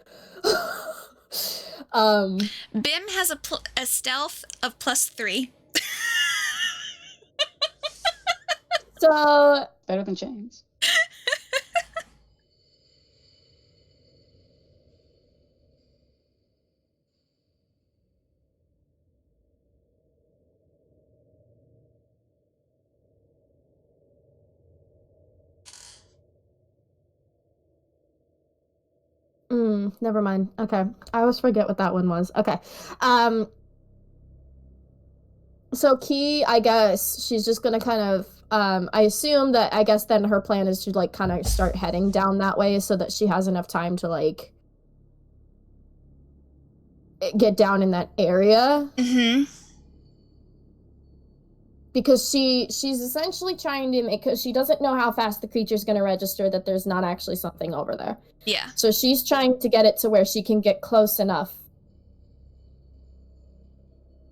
Bim has a stealth of +3. So Better than chains. Never mind. Okay. I always forget what that one was. Okay. So Key, I guess she's just gonna kind of I assume that I guess then her plan is to like kind of start heading down that way so that she has enough time to like get down in that area. Mm-hmm. Because she's essentially trying to make, because she doesn't know how fast the creature's going to register that there's not actually something over there. Yeah. So she's trying to get it to where she can get close enough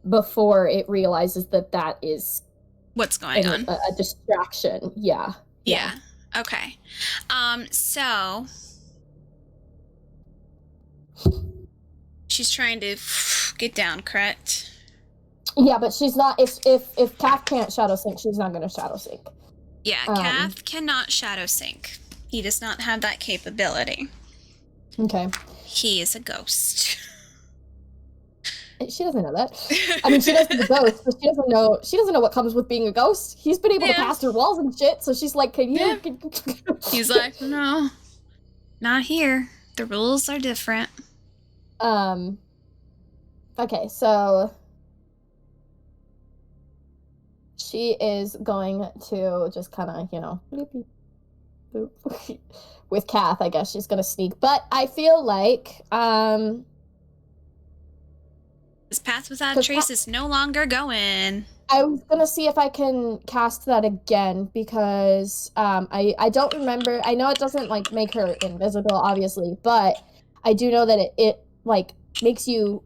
before it realizes that that is What's going on? a distraction. Yeah. Yeah. Okay. So she's trying to get down, correct? Yeah, but she's not. If Kath can't shadow sync, she's not going to shadow sync. Yeah, Kath cannot shadow sync. He does not have that capability. Okay. He is a ghost. She doesn't know that. I mean, she knows he's a ghost, but she doesn't know what comes with being a ghost. He's been able to pass through walls and shit, so she's like, can you? Yeah. He's like, no, not here. The rules are different. Okay, so she is going to just kind of, bloopy, boop. With Kath, I guess she's gonna sneak. But I feel like, This path without trace is no longer going. I was gonna see if I can cast that again because I don't remember. I know it doesn't like make her invisible, obviously, but I do know that it like makes you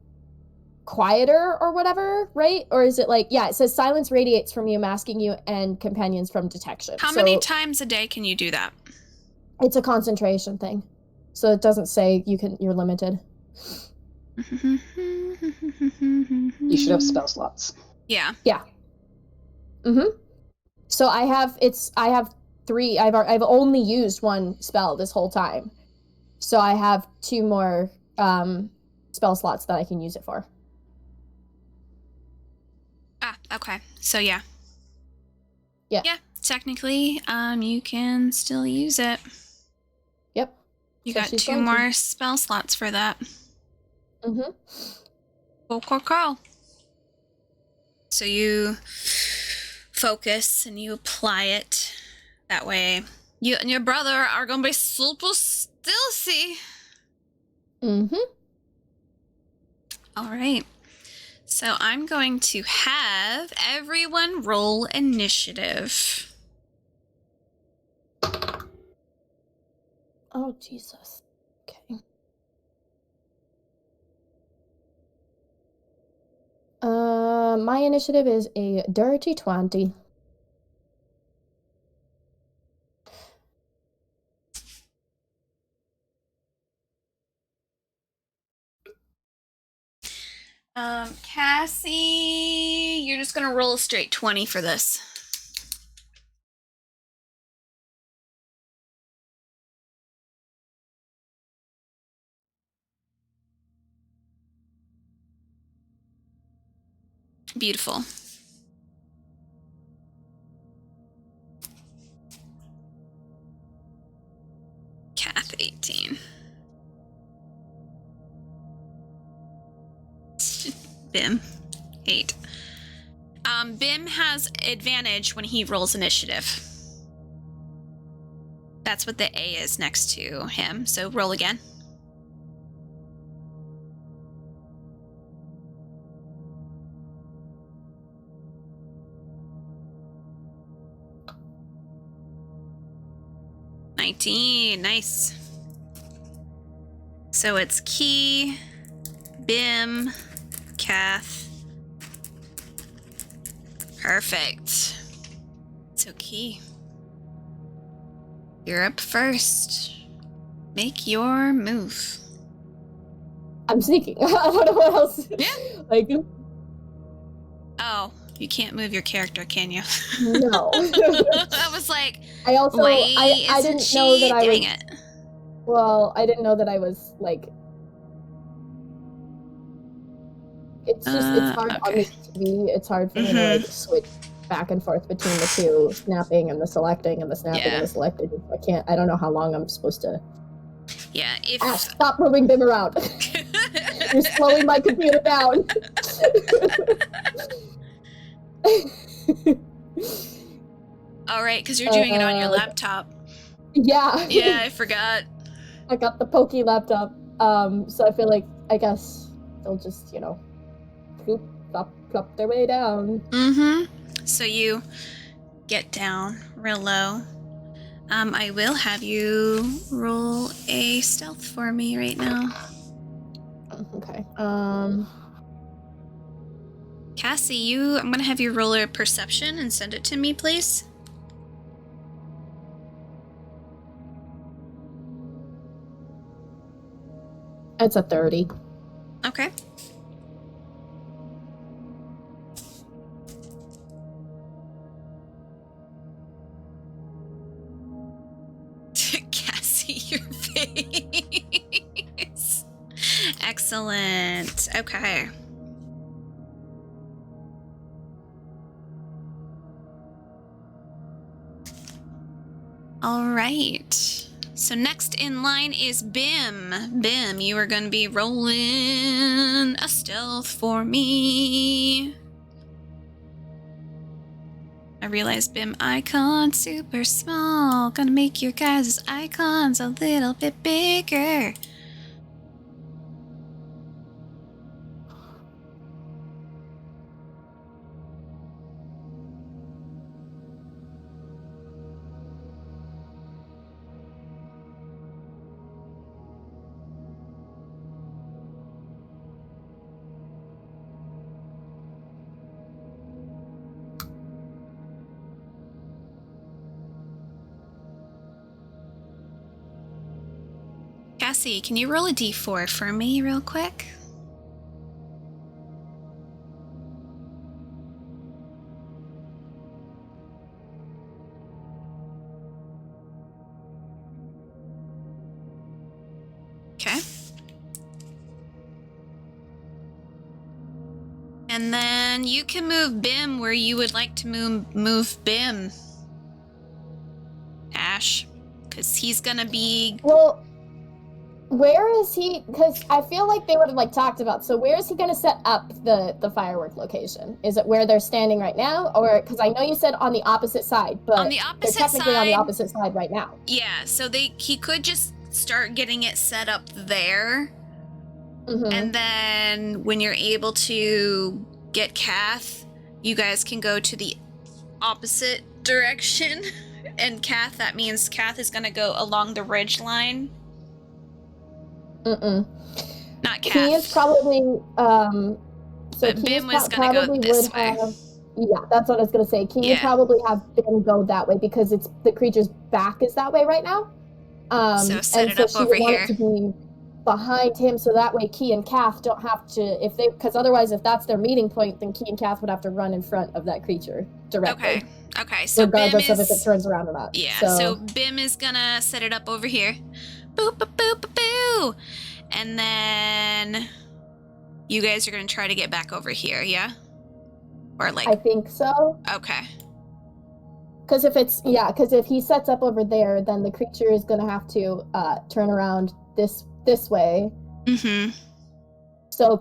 quieter or whatever, right? Or is it like, yeah, it says silence radiates from you, masking you and companions from detection. How many times a day can you do that? It's a concentration thing, so it doesn't say you're limited. You should have spell slots. Yeah. So I have 3. I've only used 1 spell this whole time, so I have 2 more spell slots that I can use it for. Ah, okay. So yeah. Yeah. Yeah, technically, you can still use it. Yep. You So got she's 2 going to. more spell slots for that. Cool. So you focus and you apply it. That way, you and your brother are gonna be super stealthy. All right. So I'm going to have everyone roll initiative. Oh, Jesus. Okay. My initiative is a dirty 20. Cassie, you're just gonna roll a straight 20 for this. Beautiful. Kath, 18. Bim, 8. Bim has advantage when he rolls initiative. That's what the A is next to him, so roll again. Nice. So it's Key, Bim, Kath. Perfect. So Key, you're up first. Make your move. I'm sneaking. I don't know what else. Yeah. Like. Oh, You can't move your character, can you? No. I was like, I also why I isn't didn't she know that I doing was it? well, I didn't know that I was like it's hard on Okay. this TV. It's hard for me to like switch back and forth between the two snapping and the selecting and the snapping Yeah. and the selecting. I don't know how long I'm supposed to Yeah, if Ash, stop moving them around. You're slowing my computer down. all right, because you're doing it on your Uh, laptop. Yeah. Yeah, I forgot. I got the pokey laptop. So I feel like I guess they'll just, plop their way down. So you get down real low. I will have you roll a stealth for me right now. Okay. Cassie, I'm gonna have you roll a perception and send it to me, please. It's a 30. Okay. Cassie, your face. Excellent. Okay. All right. So next in line is Bim. Bim, you are going to be rolling a stealth for me. I realize Bim icon super small. Gonna make your guys' icons a little bit bigger. Cassie, can you roll a d4 for me real quick? Okay. And then you can move Bim where you would like to move Bim. Ash, because he's gonna be... Well, where is he? Because I feel like they would have talked about. So where is he going to set up the firework location? Is it where they're standing right now, or because I know you said on the opposite side, but On the they're opposite technically on the side. opposite side right now. Yeah, so he could just start getting it set up there. Mhm. And then when you're able to get Kath, you guys can go to the opposite direction. And Kath, that means Kath is going to go along the ridge line. Mm-mm. Not Kath. He is probably so But Bim was going to go this way. Yeah, that's what I was gonna say. Key would probably have Bim go that way because it's the creature's back is that way right now. So set and it so up she over would want here. it to be behind him, so that way Key and Kath don't have to because otherwise, if that's their meeting point, then Key and Kath would have to run in front of that creature directly. Okay. So regardless Bim of if it turns around or not. Yeah. So Bim is gonna set it up over here. Boo, boo, boo, boo, boo. And then you guys are gonna try to get back over here, yeah? Or I think so. Okay. Because if he sets up over there, then the creature is gonna have to turn around this way. Mm-hmm. So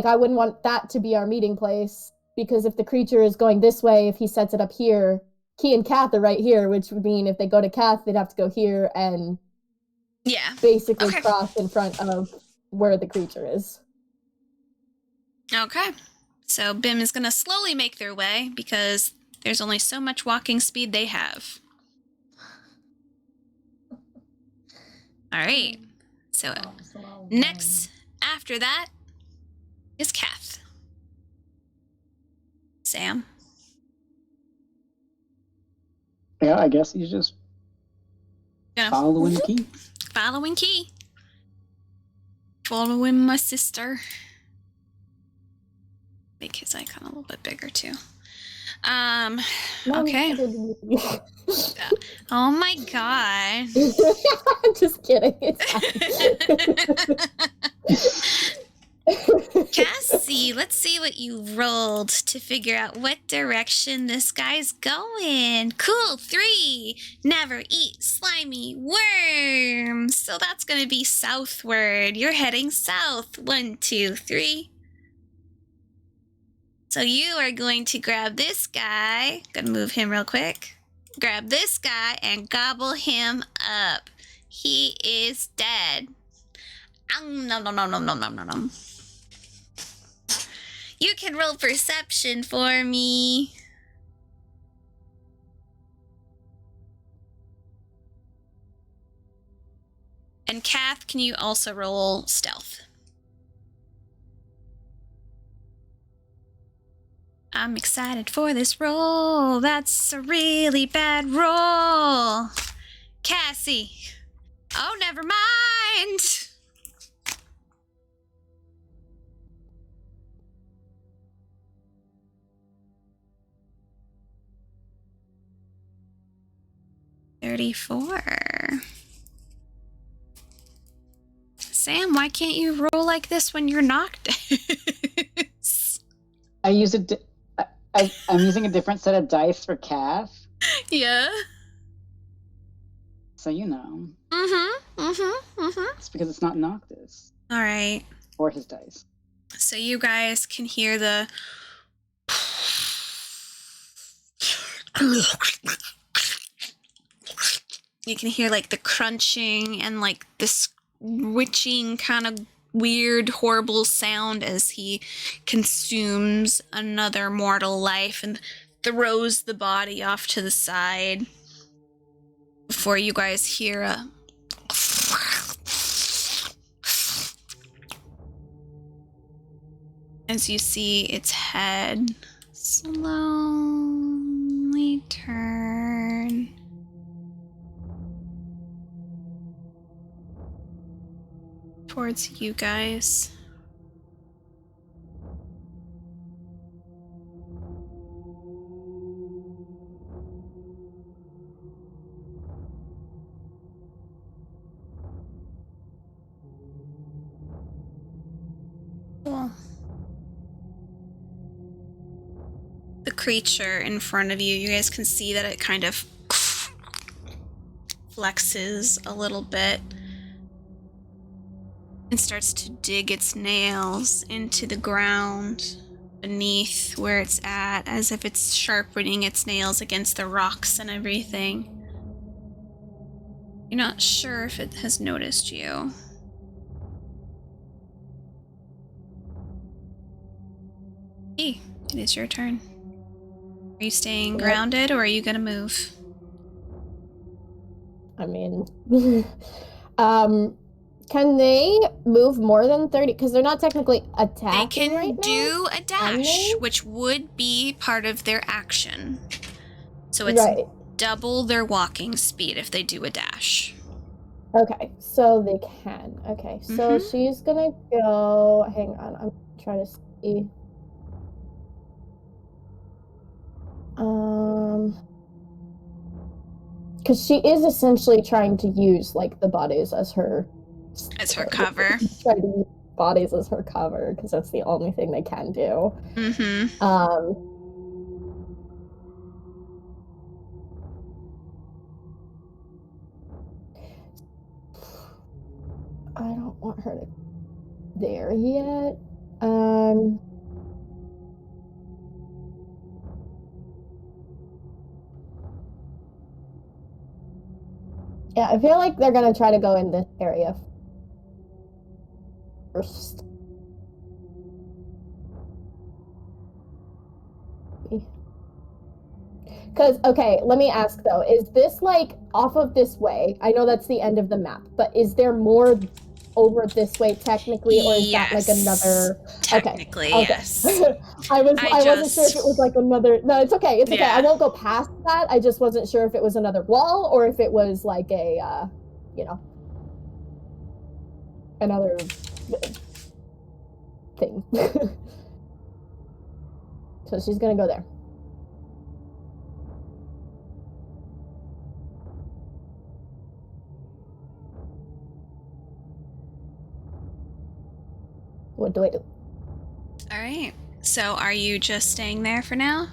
I wouldn't want that to be our meeting place, because if the creature is going this way, if he sets it up here, Key and Kath are right here, which would mean if they go to Kath, they'd have to go here and basically cross in front of where the creature is. Okay. So Bim is gonna slowly make their way because there's only so much walking speed they have. All right. So next after that is Kath. Sam? Yeah, I guess he's just following Key. Following Key. Following my sister. Make his icon a little bit bigger too. Okay. Oh my god. I'm just kidding. It's fine. Cassie, let's see what you rolled to figure out what direction this guy's going. Cool. 3. Never eat slimy worms. So that's going to be southward. You're heading south. 1, 2, 3. So you are going to grab this guy. Gonna move him real quick. Grab this guy and gobble him up. He is dead. Nom nom nom nom nom nom nom. You can roll perception for me. And Kath, can you also roll stealth? I'm excited for this roll. That's a really bad roll. Cassie. Oh, never mind. $34. Sam, why can't you roll like this when you're knocked? I use I'm using a different set of dice for Cass, Yeah. so you know. Mm-hmm. It's because it's not Noctis All right. or his dice. So you guys can hear the you can hear like the crunching and like this witching kind of weird horrible sound as he consumes another mortal life and throws the body off to the side before you guys hear a as you see its head slowly turn towards you guys. Cool. The creature in front of you, you guys can see that it kind of flexes a little bit and starts to dig its nails into the ground beneath where it's at, as if it's sharpening its nails against the rocks and everything. You're not sure if it has noticed you. Hey, it is your turn. Are you staying grounded or are you gonna move? I mean, can they move more than 30? Because they're not technically They attacking can right now. do a dash, they? which would be part of their action. So it's Right. double their walking speed if they do a dash. Okay, so they can. Okay, so she's gonna go. Hang on, I'm trying to see. Because she is essentially trying to use like the bodies as her cover. Trying to use bodies as her cover because that's the only thing they can do. I don't want her to there yet. Yeah, I feel like they're gonna try to go in this area first. Because, okay, let me ask though, is this like off of this way? I know that's the end of the map, but is there more over this way technically, or is that like another? Technically, okay. yes. I wasn't sure if it was like another. No, it's okay. It's okay. Yeah. I won't go past that. I just wasn't sure if it was another wall or if it was like a, another thing. So she's gonna go there. What do I do? All right. So are you just staying there for now?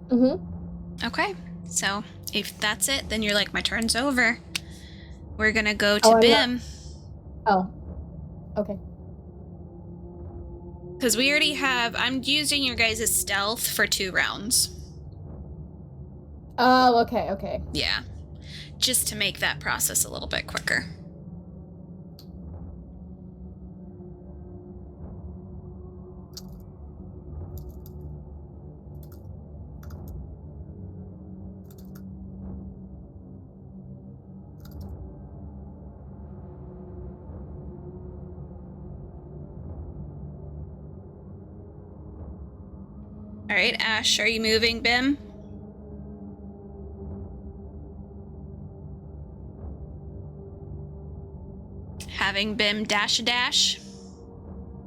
Mm-hmm. Okay. So if that's it, then you're like, my turn's over. We're gonna go to Oh, I'm Bim. Oh. Okay. Because we already have, I'm using your guys' stealth for 2 rounds. Oh, okay, okay. Yeah. Just to make that process a little bit quicker. All right, Ash, are you moving, Bim? Having Bim dash a dash?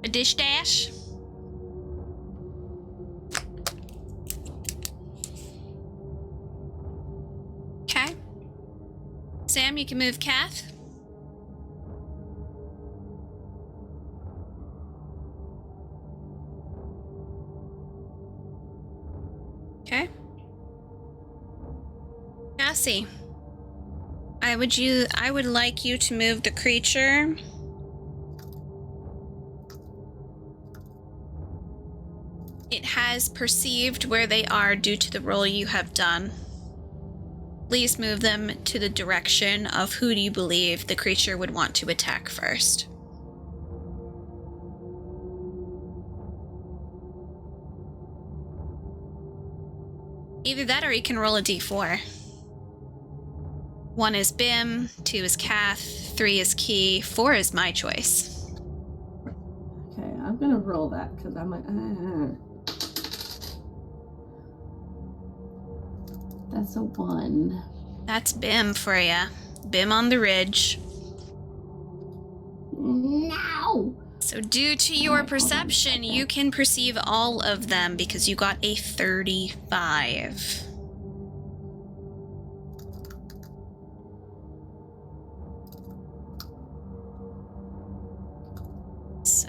A dish dash? Okay. Sam, you can move Kath. Okay. Cassie. I would like you to move the creature. It has perceived where they are due to the roll you have done. Please move them to the direction of who do you believe the creature would want to attack first. Either that or you can roll a d4. 1 is Bim, 2 is Kath, 3 is Key, 4 is my choice. Okay, I'm gonna roll that because I'm like, That's a 1. That's Bim for ya. Bim on the ridge. No! So due to your perception, you can perceive all of them because you got a 35. So,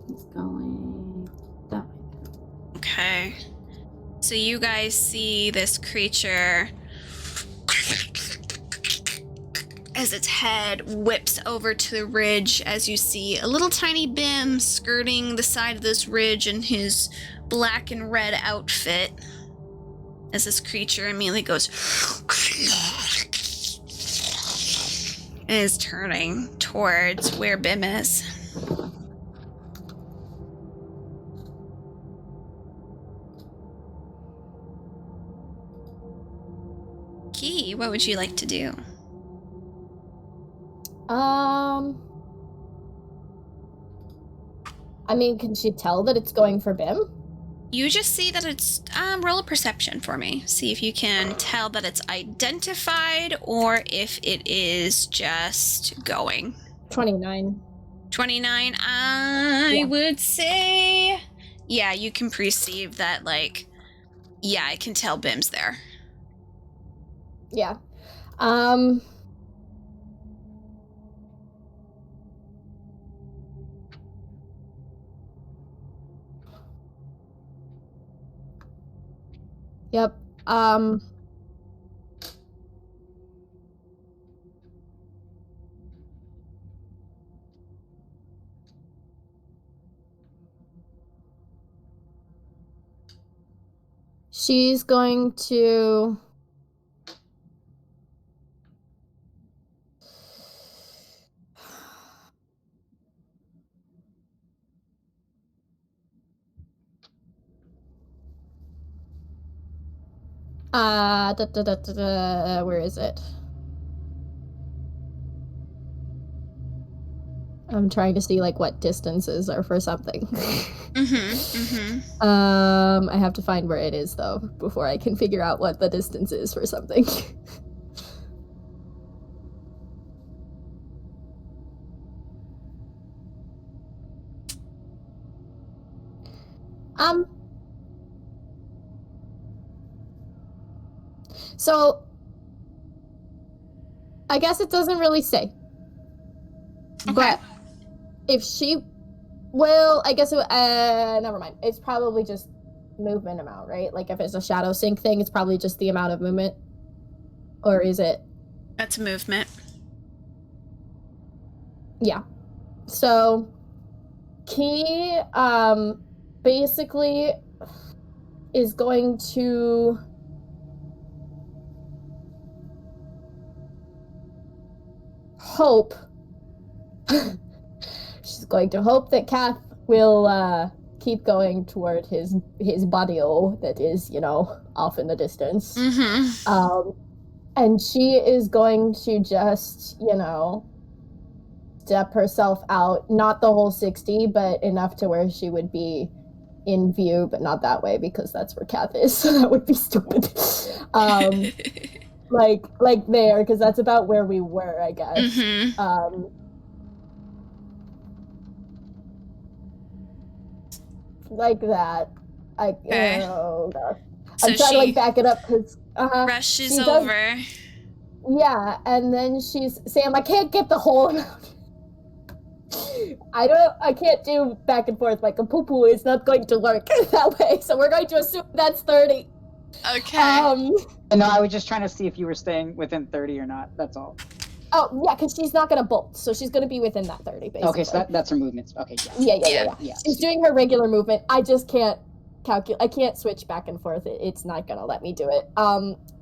He's going that way. okay. So you guys see this creature as its head whips over to the ridge, as you see a little tiny Bim skirting the side of this ridge in his black and red outfit. As this creature immediately goes and is turning towards where Bim is. Key, what would you like to do? I mean, can she tell that it's going for Bim? You just see that it's roll a perception for me. See if you can tell that it's identified or if it is just going. 29. 29. I Yeah. would say, yeah, you can perceive that. Like, yeah, I can tell Bim's there. Yeah. Yep. She's going to where is it? I'm trying to see like what distances are for something. I have to find where it is though before I can figure out what the distance is for something. So I guess it doesn't really say. Okay. But if she, well, I guess never mind. It's probably just movement amount, right? Like if it's a shadow sync thing, it's probably just the amount of movement. Or is it? That's movement. Yeah. So Key basically is going to hope she's going to hope that Kath will keep going toward his body-o that is, off in the distance. Mm-hmm. And she is going to just, step herself out, not the whole 60, but enough to where she would be in view, but not that way because that's where Kath is, so that would be stupid. Like there, because that's about where we were, I guess. Mm-hmm. Like that. Okay. Oh gosh. So I'm trying to she back it up because rushes over. Yeah, and then she's Sam, I can't get the whole amount. I can't do back and forth like a poo-poo. It's not going to work that way, so we're going to assume that's 30. Okay. No, I was just trying to see if you were staying within 30 or not. That's all. Oh, yeah, because she's not going to bolt, so she's going to be within that 30, basically. Okay, so that's her movements. Okay, yeah. Yeah. She's doing her regular movement. I just can't calculate. I can't switch back and forth. It's not going to let me do it.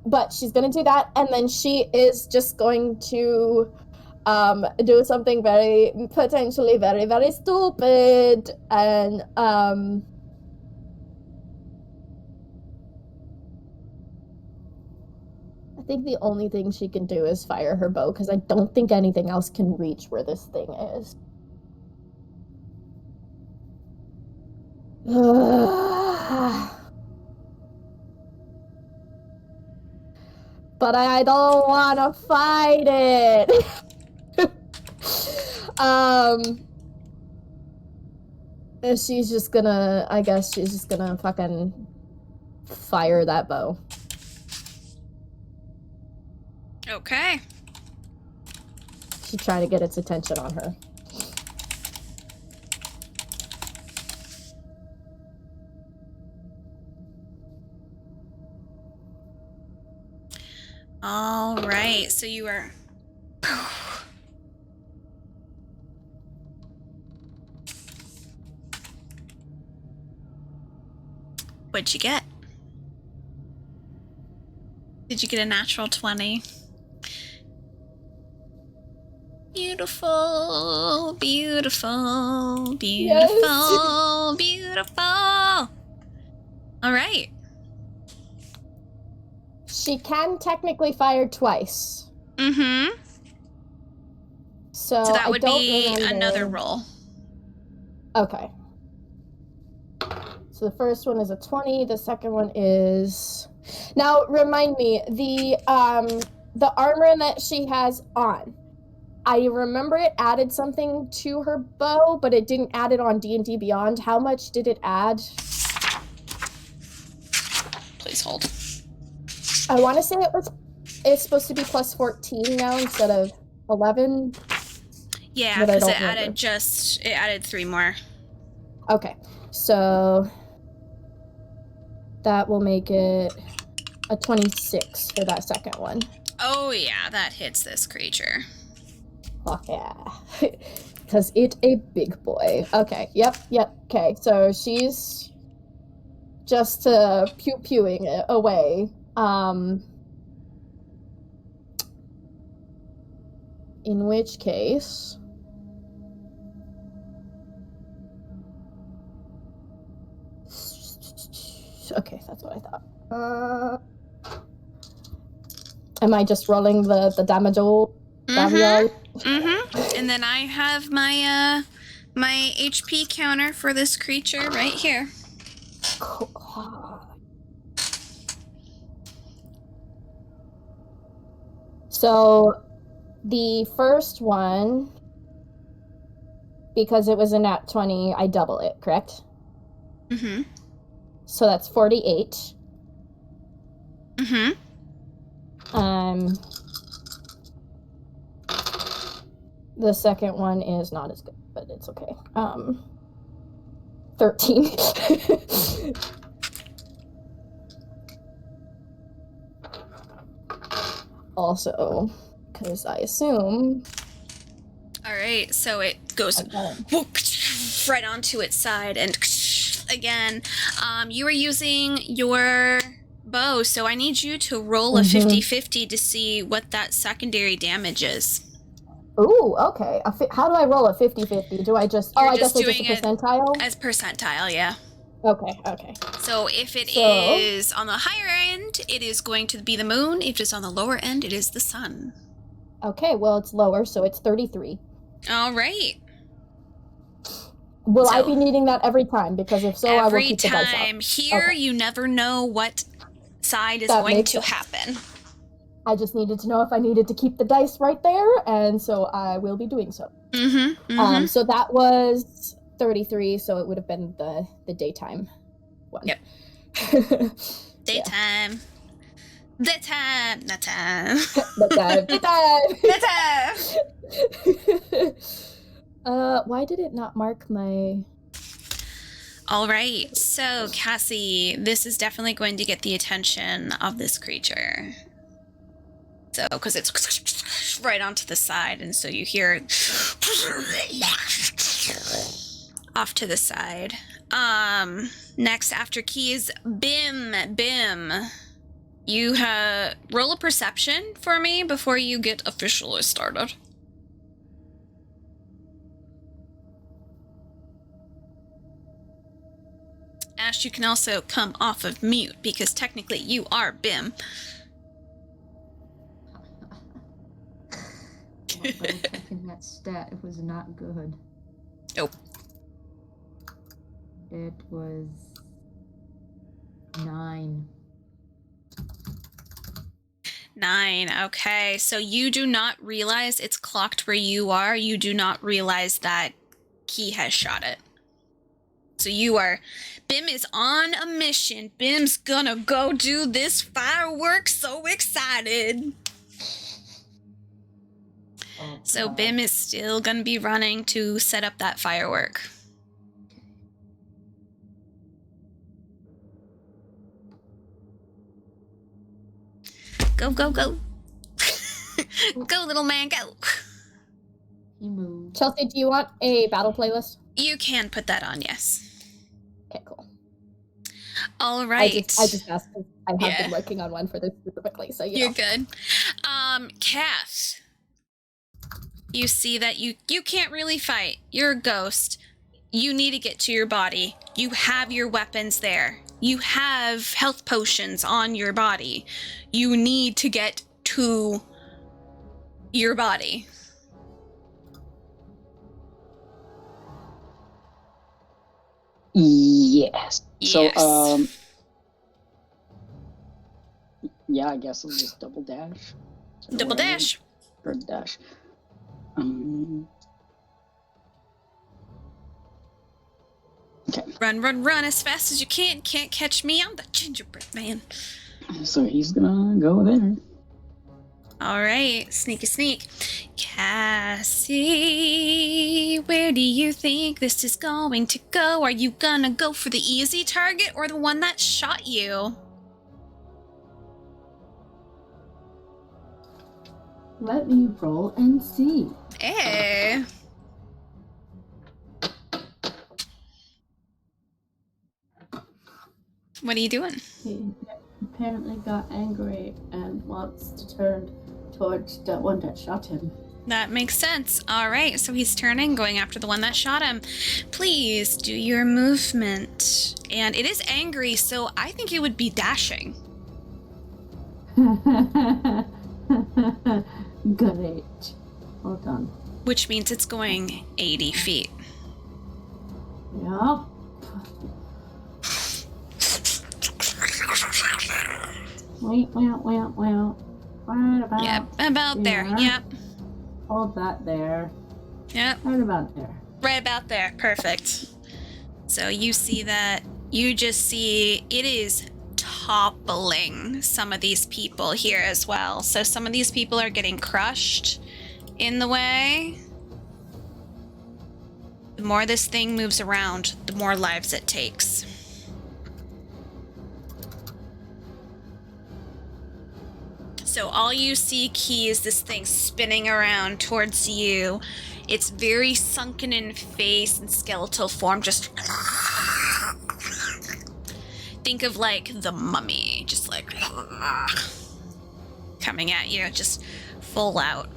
But she's going to do that, and then she is just going to do something potentially very, very stupid, and I think the only thing she can do is fire her bow, because I don't think anything else can reach where this thing is. But I don't want to fight it. She's just gonna, I guess she's just gonna fucking fire that bow. Okay. She's trying to get its attention on her. All right. So you are. What'd you get? Did you get a natural 20? Beautiful, beautiful, beautiful, beautiful. All right. She can technically fire twice. Mm-hmm. So that would be remember. Another roll. Okay. So the first one is a 20, the second one is... Now, remind me, the armor that she has on, I remember it added something to her bow, but it didn't add it on D&D Beyond. How much did it add? Please hold. I want to say it's supposed to be plus 14 now instead of 11. Yeah, because it added 3 more. Okay, so that will make it a 26 for that second one. Oh yeah, that hits this creature. Oh yeah, because it's a big boy. Okay, yep. Okay, so she's just pew-pewing it away. In which case... Okay, that's what I thought. Am I just rolling the damage roll? And then I have my my HP counter for this creature right here. So the first one, because it was a nat 20, I double it, correct? Mm-hmm. So that's 48. Mm-hmm. The second one is not as good, but it's okay. 13. Also, because I assume. All right, so it goes whoop, right onto its side, and again, you are using your bow, so I need you to roll a 50-50 to see what that secondary damage is. Ooh, okay. How do I roll a 50-50? Do I just... You're I just guess it's doing just a it percentile? as percentile, yeah. Okay. So if it So- is on the higher end, it is going to be the moon. If it's on the lower end, it is the sun. Okay, well, it's lower, so it's 33. All right. Will I So- be needing that every time? Because if so, I will Every keep the dice up. time here, Okay. you never know what side is That going makes to sense. happen. I just needed to know if I needed to keep the dice right there, and so I will be doing so. Mm-hmm. So that was 33, so it would have been the daytime one. Yep. Daytime. Daytime. Nighttime. Daytime. Daytime. Why did it not mark my... All right. So, Cassie, this is definitely going to get the attention of this creature. So, because it's right onto the side, and so you hear it off to the side. Next after Key is Bim. You roll a perception for me before you get officially started. Ash, you can also come off of mute because technically you are Bim. Double checking that stat. It was not good. Nope. It was 9. 9. Okay, so you do not realize it's clocked where you are. You do not realize that Key has shot it. So Bim is on a mission. Bim's gonna go do this fireworks. So excited. Oh, So God. Bim is still gonna be running to set up that firework. Go, go, go. Go, little man, go. He moved. Chelsea, do you want a battle playlist? You can put that on, yes. Okay, cool. All right. I just asked because I have Yeah. been working on one for this specifically, so You're know. good. Cat. You see that you can't really fight. You're a ghost. You need to get to your body. You have your weapons there. You have health potions on your body. You need to get to your body. Yes. Yes. So, yeah, I guess I'll just double dash. Or Double whatever. dash. Or dash. Okay, Run, run, run as fast as you can. Can't catch me. I'm the gingerbread man. so he's gonna go there. All right, sneaky sneak. Cassie, where do you think this is going to go? Are you gonna go for the easy target or the one that shot you? Let me roll and see. Eh. What are you doing? He apparently got angry and wants to turn towards the one that shot him. That makes sense. All right, so he's turning, going after the one that shot him. Please do your movement. And it is angry, so I think it would be dashing. Great. Hold on. Which means it's going 80 feet. Yup. Wait. Right about. Yep, about there. Yeah. Yep, Hold that there. yep, Right about there. right about there. Perfect. So you see that, you just see it is toppling some of these people here as well. So some of these people are getting crushed in the way. The more this thing moves around, the more lives it takes. So all you see, Key, is this thing spinning around towards you. It's very sunken in face and skeletal form, just think of like the mummy, just like coming at you, just full out.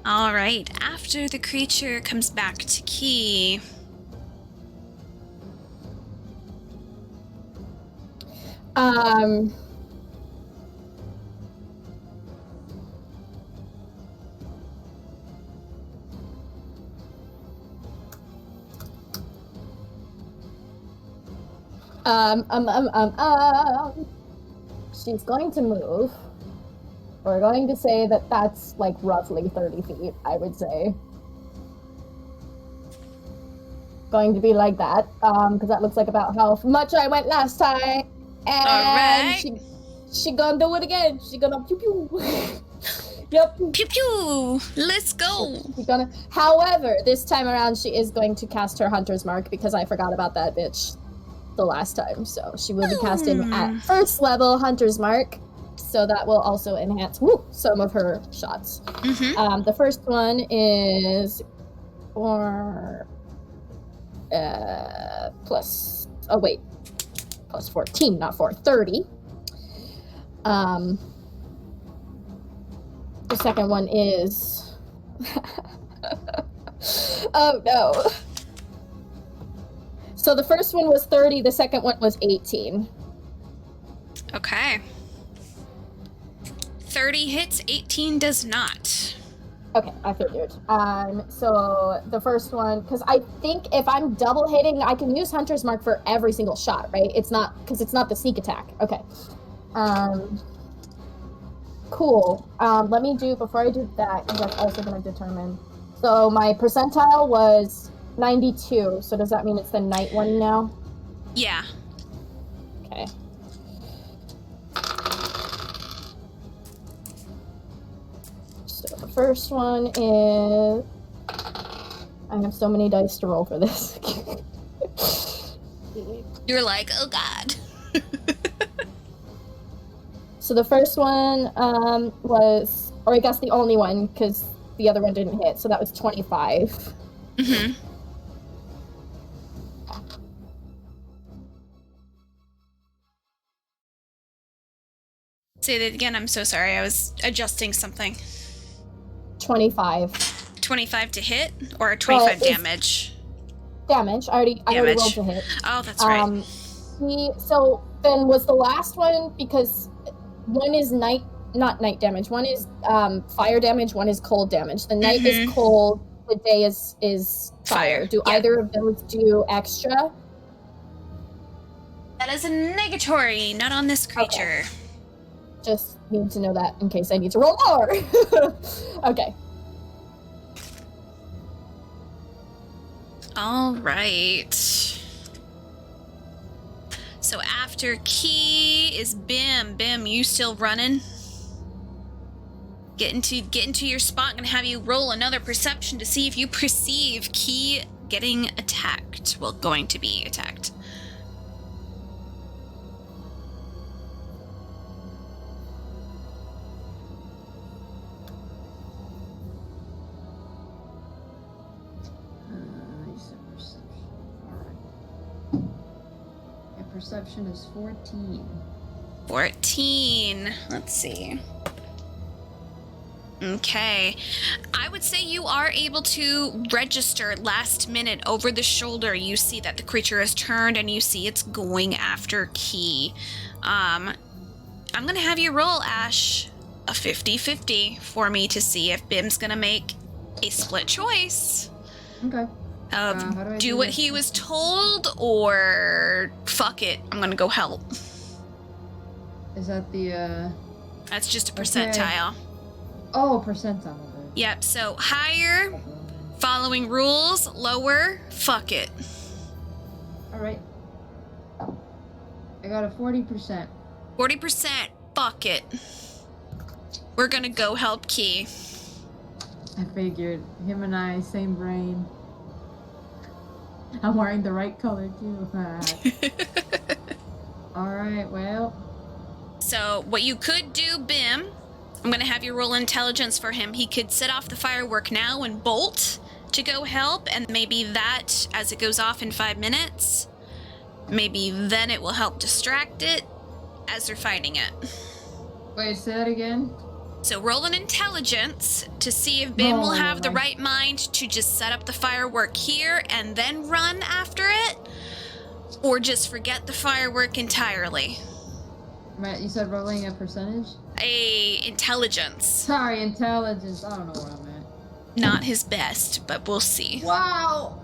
All right, after the creature comes back to Key. She's going to move. We're going to say that that's like roughly 30 feet, I would say. Going to be like that, because that looks like about how much I went last time. And Alright. she gonna do it again. She gonna pew pew. Yep. Pew pew! Let's go! She's gonna. However, this time around, she is going to cast her Hunter's Mark because I forgot about that bitch the last time. So she will be casting at first level Hunter's Mark. So that will also enhance some of her shots. Mm-hmm. The first one is for plus 14, not 4, 30. The second one is oh no. So the first one was 30, the second one was 18. Okay. 30 hits, 18 does not. Okay, I figured. So the first one, because I think if I'm double hitting, I can use Hunter's Mark for every single shot, right? It's not, because it's not the sneak attack. Okay. Cool. Let me do, before I do that, because that's also going to determine. So my percentile was 92, so does that mean it's the night one now? Yeah. Okay. So the first one is... I have so many dice to roll for this. You're like, oh god. So the first one was, or I guess the only one, because the other one didn't hit, so that was 25. Mm-hmm. Say that again, I'm so sorry. I was adjusting something. 25. 25 to hit or 25 it's- damage? Damage. I already Damage. rolled to hit. Oh, that's right. So then was the last one, because one is not night damage, one is fire damage, one is cold damage. The night is cold, the day is fire. Fire, Do yeah. either of those do extra? That is a negatory, not on this creature. Just need to know that in case I need to roll more. Okay. All right. So after Key is Bim. Bim, you still running? Get into your spot. Gonna have you roll another perception to see if you perceive Key getting attacked. Well, going to be attacked. You said perception. Alright. My perception is 14. 14. Let's see. Okay. I would say you are able to register last minute over the shoulder. You see that the creature has turned and you see it's going after Key. I'm going to have you roll, Ash, a 50-50 for me to see if Bim's going to make a split choice Okay. of how do I do do what this? he was told or fuck it, I'm going to go help. Is that the, That's just a Okay. percentile. Oh, percentile of it. Yep, so higher, following rules, lower, fuck it. Alright. I got a 40%. 40%, fuck it. We're gonna go help Key. I figured. Him and I, same brain. I'm wearing the right color too. Alright, well. So, what you could do, Bim, I'm gonna have you roll intelligence for him. He could set off the firework now and bolt to go help, and maybe that, as it goes off in 5 minutes, maybe then it will help distract it as they're fighting it. Wait, say that again? So roll an intelligence to see if Bim will have the right mind to just set up the firework here and then run after it, or just forget the firework entirely. Matt, you said rolling a percentage? Intelligence. Sorry, intelligence. I don't know where I'm at. Not his best, but we'll see. Wow!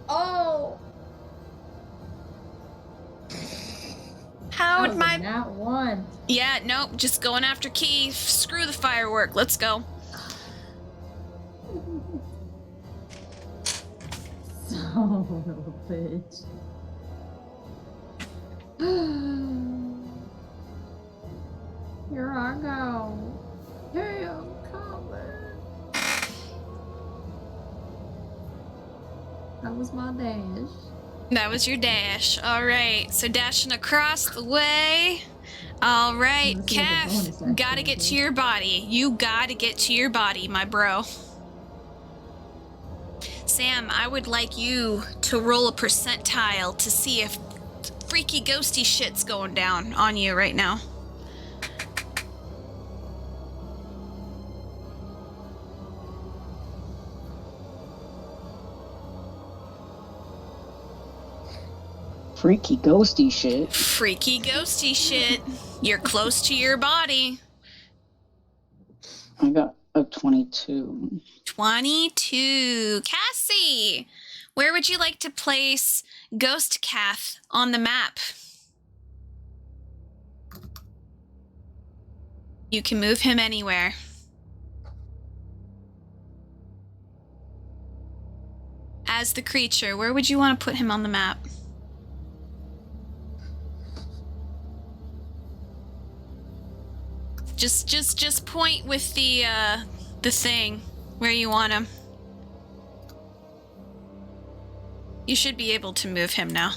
Oh! How'd my... Not one. Yeah, nope, just going after Key. Screw the firework, let's go. Son of a bitch. Here I go. Hey, I'm coming. That was my dash. That was your dash. All right, so dashing across the way. All right, Let's see what the bonus Kath, action gotta get is. to your body. You gotta get to your body, my bro. Sam, I would like you to roll a percentile to see if freaky ghosty shit's going down on you right now. Freaky ghosty shit. Freaky ghosty shit. You're close to your body. I got a 22. 22. Cassie, where would you like to place Ghost Kath on the map? You can move him anywhere. As the creature, where would you want to put him on the map? Just point with the thing where you want him. You should be able to move him now.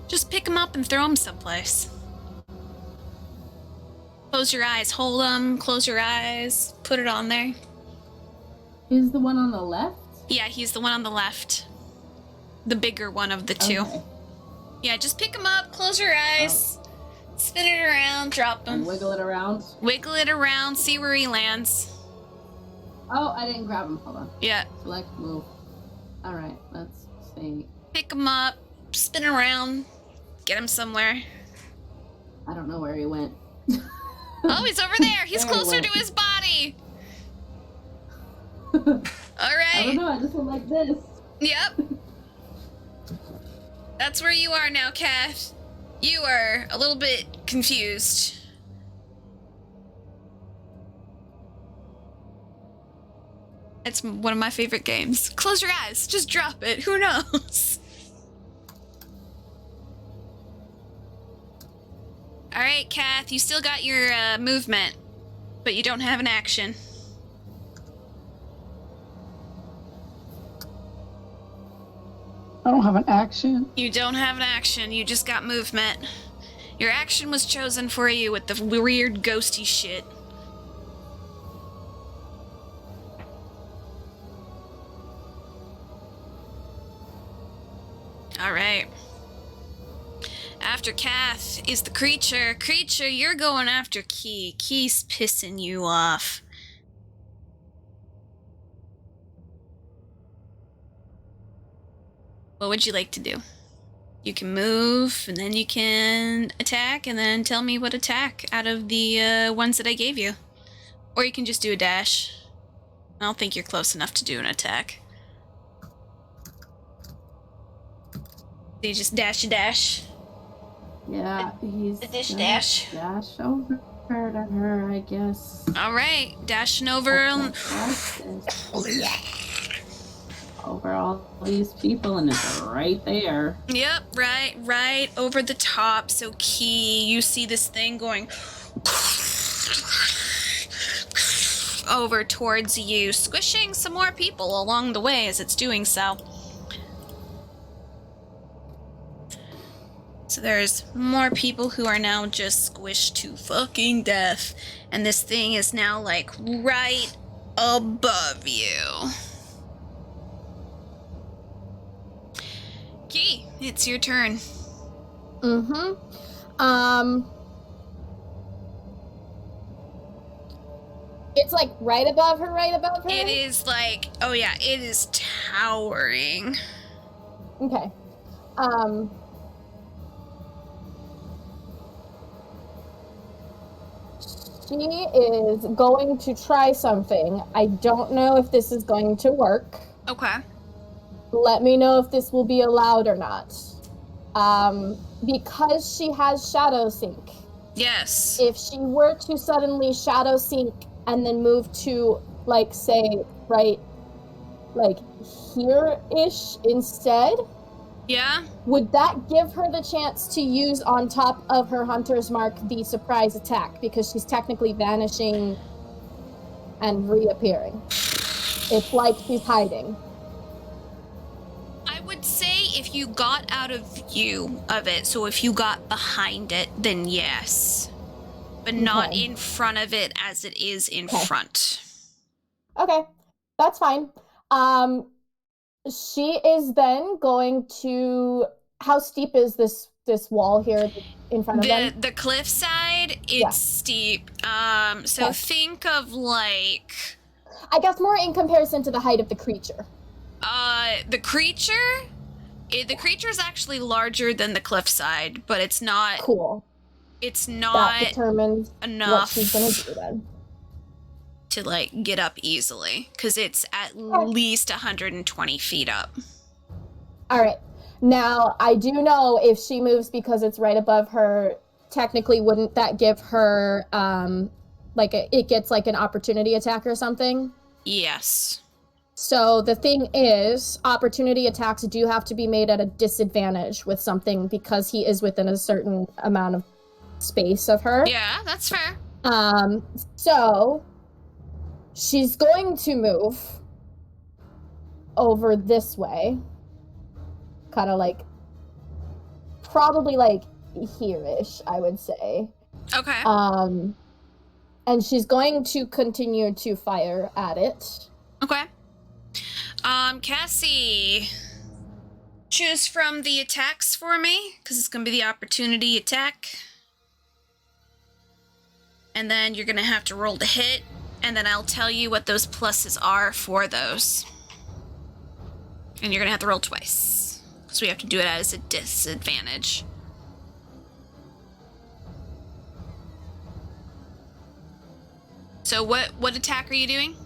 Just pick him up and throw him someplace. Close your eyes, hold them, close your eyes, put it on there. Is the one on the left? Yeah, he's the one on the left. The bigger one of the two. Okay. Yeah, just pick him up, close your eyes, spin it around, drop him. And wiggle it around. Wiggle it around, see where he lands. Oh, I didn't grab him. Hold on. Yeah, Select move. Alright, let's see. pick him up, spin around, get him somewhere. I don't know where he went. Oh, he's over there. He's There he closer went. to his body. I All don't right. know, I just went like this. Yep. That's where you are now, Kath. You are a little bit confused. It's one of my favorite games. Close your eyes. Just drop it. Who knows? All right, Kath. You still got your movement, but you don't have an action. I don't have an action. You don't have an action. You just got movement. Your action was chosen for you with the weird ghosty shit. All right. After Kath is the creature. Creature, you're going after Key. Key's pissing you off. What would you like to do? You can move, and then you can attack, and then tell me what attack out of the ones that I gave you. Or you can just do a dash. I don't think you're close enough to do an attack. So you just dash a dash. Yeah, he's A dish gonna dash. dash over to her, I guess. All right, dashing over. Oh, over all these people, and it's right there. Yep, right over the top. So Key, you see this thing going over towards you, squishing some more people along the way as it's doing so. So there's more people who are now just squished to fucking death. And this thing is now like right above you. Key, it's your turn. It's like right above her. It is like, oh yeah, it is towering. Okay. She is going to try something. I don't know if this is going to work. Okay. Let me know if this will be allowed or not. Because she has Shadow Sync, Yes. if she were to suddenly Shadow Sync and then move to, like, say, right, like, here-ish instead, Yeah? would that give her the chance to use on top of her Hunter's Mark the surprise attack? Because she's technically vanishing and reappearing. It's like she's hiding. I would say if you got out of view of it, so if you got behind it, then yes. But not Okay. in front of it as it is in Okay. front. Okay, that's fine. She is then going to... How steep is this wall here in front of them? The cliffside, it's Yeah. steep. So Okay. think of like I guess more in comparison to the height of the creature. the creature. The creature is actually larger than the cliffside, but it's not. Cool. It's That not determines what enough she's gonna do then. to like get up easily because it's at least 120 feet up. All right. Now, I do know if she moves because it's right above her, technically wouldn't that give her, it gets like an opportunity attack or something? Yes. So the thing is, opportunity attacks do have to be made at a disadvantage with something because he is within a certain amount of space of her. Yeah, that's fair. So she's going to move over this way. Kind of like, probably like here-ish, I would say. Okay. And she's going to continue to fire at it. Okay. Cassie, choose from the attacks for me, because it's going to be the opportunity attack. And then you're going to have to roll to hit, and then I'll tell you what those pluses are for those. And you're going to have to roll twice, so we have to do it as a disadvantage. So what attack are you doing?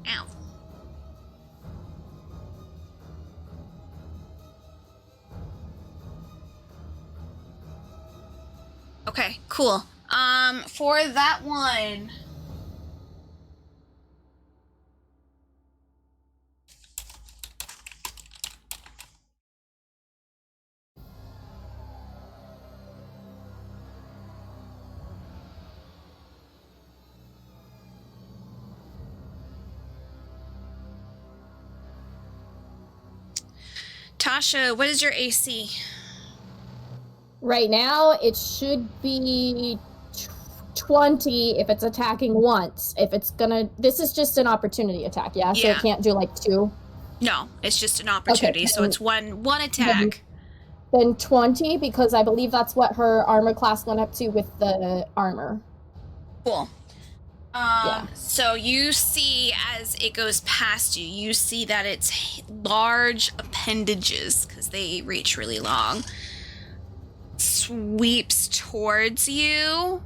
Ow. Okay, cool. For that one. Tasha, what is your AC? Right now, it should be 20 if it's attacking once. If it's gonna... This is just an opportunity attack, yeah? So Yeah. it can't do, like, 2? No, it's just an opportunity, so then- it's one attack. Then 20, because I believe that's what her armor class went up to with the armor. Cool. Yeah. So you see as it goes past you, you see that its large appendages, because they reach really long, sweeps towards you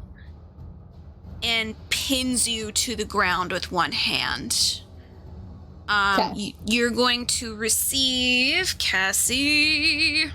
and pins you to the ground with one hand. Okay. You're going to receive, Cassie.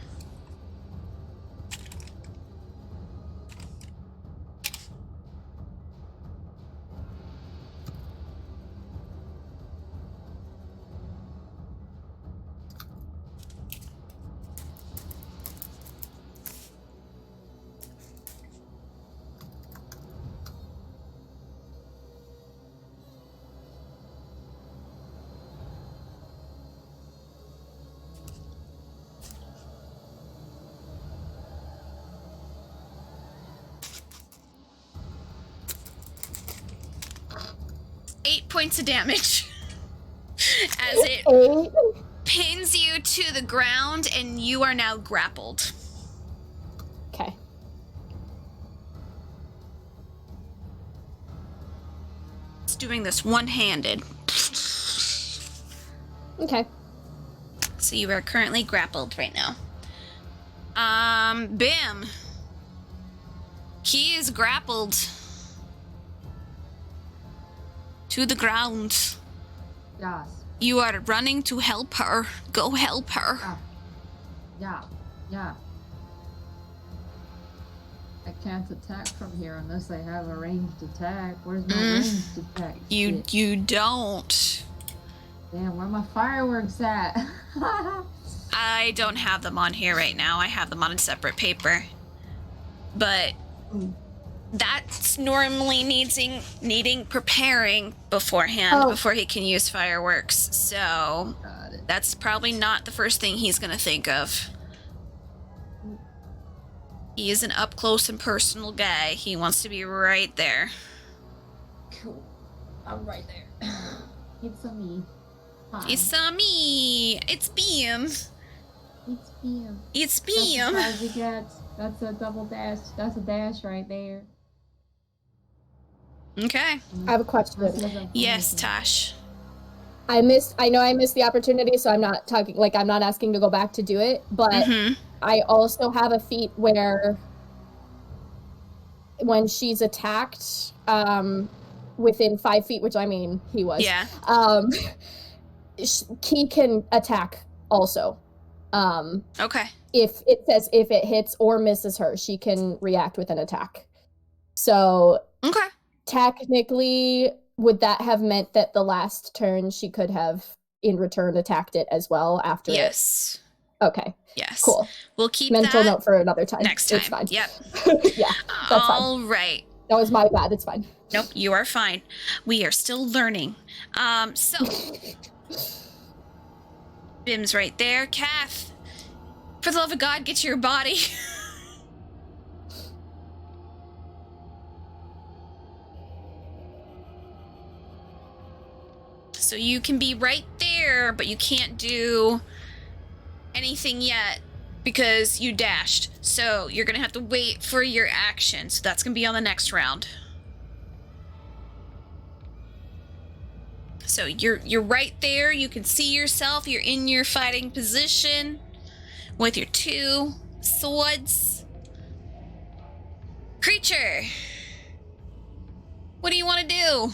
Eight points of damage as it 8. pins you to the ground, and you are now grappled. Okay. It's doing this one-handed. Okay. So you are currently grappled right now. Bim. He is grappled to the ground. Yes. You are running to help her. Go help her. Yeah. I can't attack from here unless I have a ranged attack. Where's my ranged attack? Shit. You don't. Damn, where my fireworks at? I don't have them on here right now. I have them on a separate paper. But that's normally needing preparing beforehand before he can use fireworks. So Got it. that's probably not the first thing he's gonna think of. He is an up close and personal guy. He wants to be right there. Cool. I'm right there. It's a me. Hi. It's me. It's Beam. It's Beam. It's That's Beam. as far as it gets. That's a double dash. That's a dash right there. Okay. I have a question. Yes, Tosh. I know I missed the opportunity, so I'm not talking like I'm not asking to go back to do it, but Mm-hmm. I also have a feat where when she's attacked, within 5 feet, which I mean he was. Yeah. He can attack also. Okay. If it says if it hits or misses her, she can react with an attack. So Okay. technically, would that have meant that the last turn she could have in return attacked it as well after Yes. it? Okay, Yes. cool. We'll keep Mental that note for another time. next time. It's fine. Yep. Yeah, that's fine. All right. That was my bad. It's fine. Nope, you are fine. We are still learning. So Bim's right there. Kath, for the love of God, get to your body. So you can be right there, but you can't do anything yet because you dashed. So you're gonna have to wait for your action. So that's gonna be on the next round. So you're right there. You can see yourself. You're in your fighting position with your 2 swords. Creature, what do you want to do?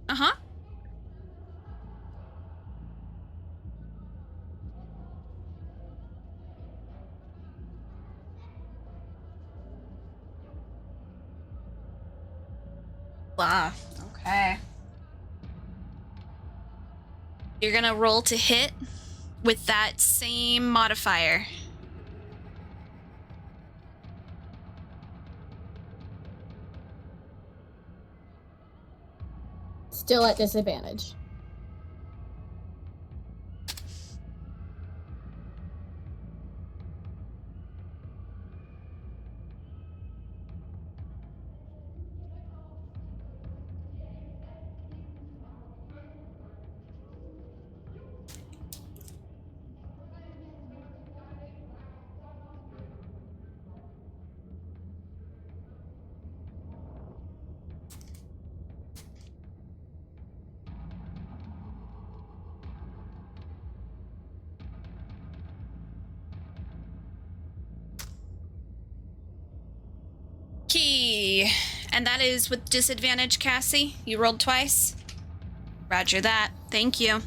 Uh-huh. Wow. Okay. You're gonna roll to hit with that same modifier. Still at disadvantage. And that is with disadvantage, Cassie. You rolled twice. Roger that. Thank you.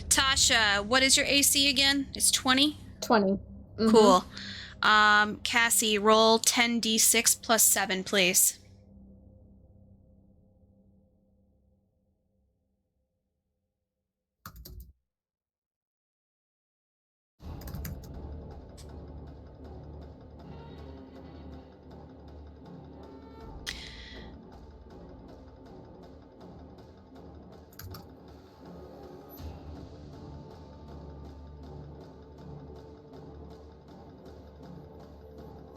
Tasha, what is your AC again? It's 20? 20. Mhm. Cool. Cassie, roll 10d6 plus 7, please.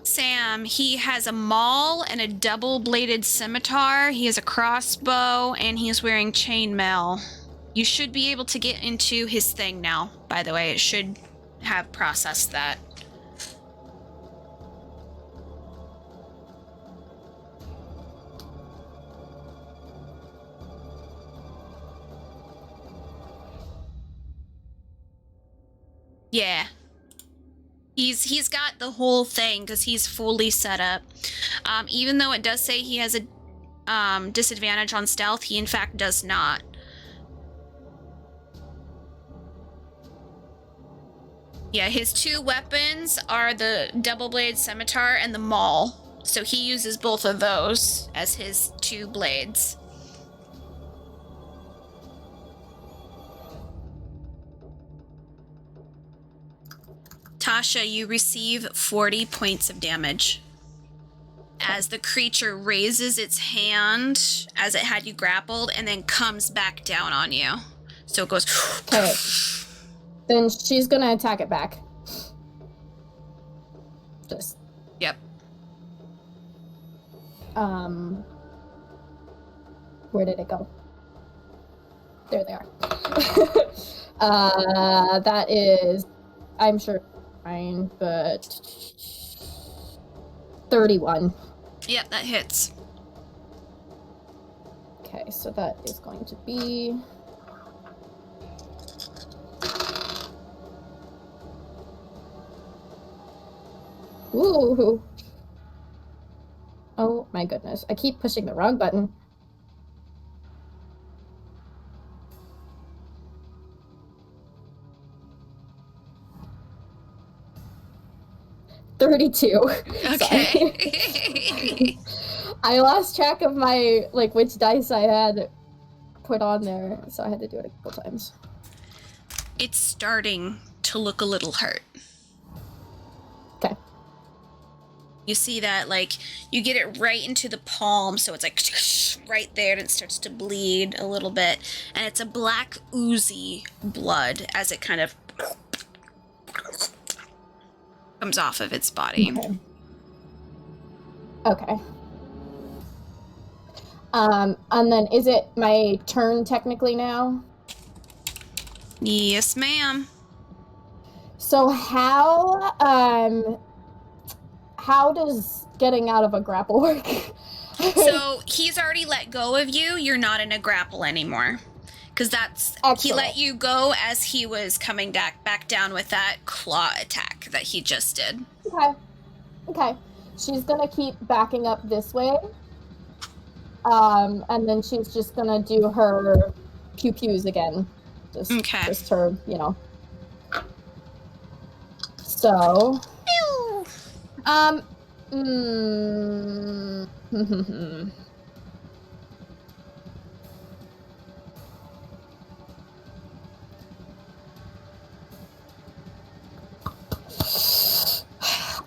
Sam, he has a maul and a double-bladed scimitar. He has a crossbow, and he is wearing chainmail. You should be able to get into his thing now, by the way. It should have processed that. Yeah. He's got the whole thing because he's fully set up. Even though it does say he has a disadvantage on stealth, he in fact does not. Yeah, his two weapons are the double-bladed scimitar and the maul. So he uses both of those as his two blades. Tasha, you receive 40 points of damage as the creature raises its hand as it had you grappled and then comes back down on you. So it goes. Okay. Then she's gonna attack it back. Just. Yep. Where did it go? There they are. That is, I'm sure, fine, but 31. Yep, that hits. Okay, so that is going to be. Ooh. Oh my goodness. I keep pushing the wrong button. $32. Okay. I lost track of my, like, which dice I had put on there, so I had to do it a couple times. It's starting to look a little hurt. Okay. You see that, like, you get it right into the palm, so it's like right there, and it starts to bleed a little bit. And it's a black, oozy blood as it kind of comes off of its body. Okay. And then is it my turn technically now? Yes, ma'am. So how does getting out of a grapple work? So he's already let go of you. You're not in a grapple anymore. Because that's... Excellent. He let you go as he was coming back down with that claw attack that he just did. Okay. She's gonna keep backing up this way. And then she's just gonna do her pew-pews again. Just her, you know. So...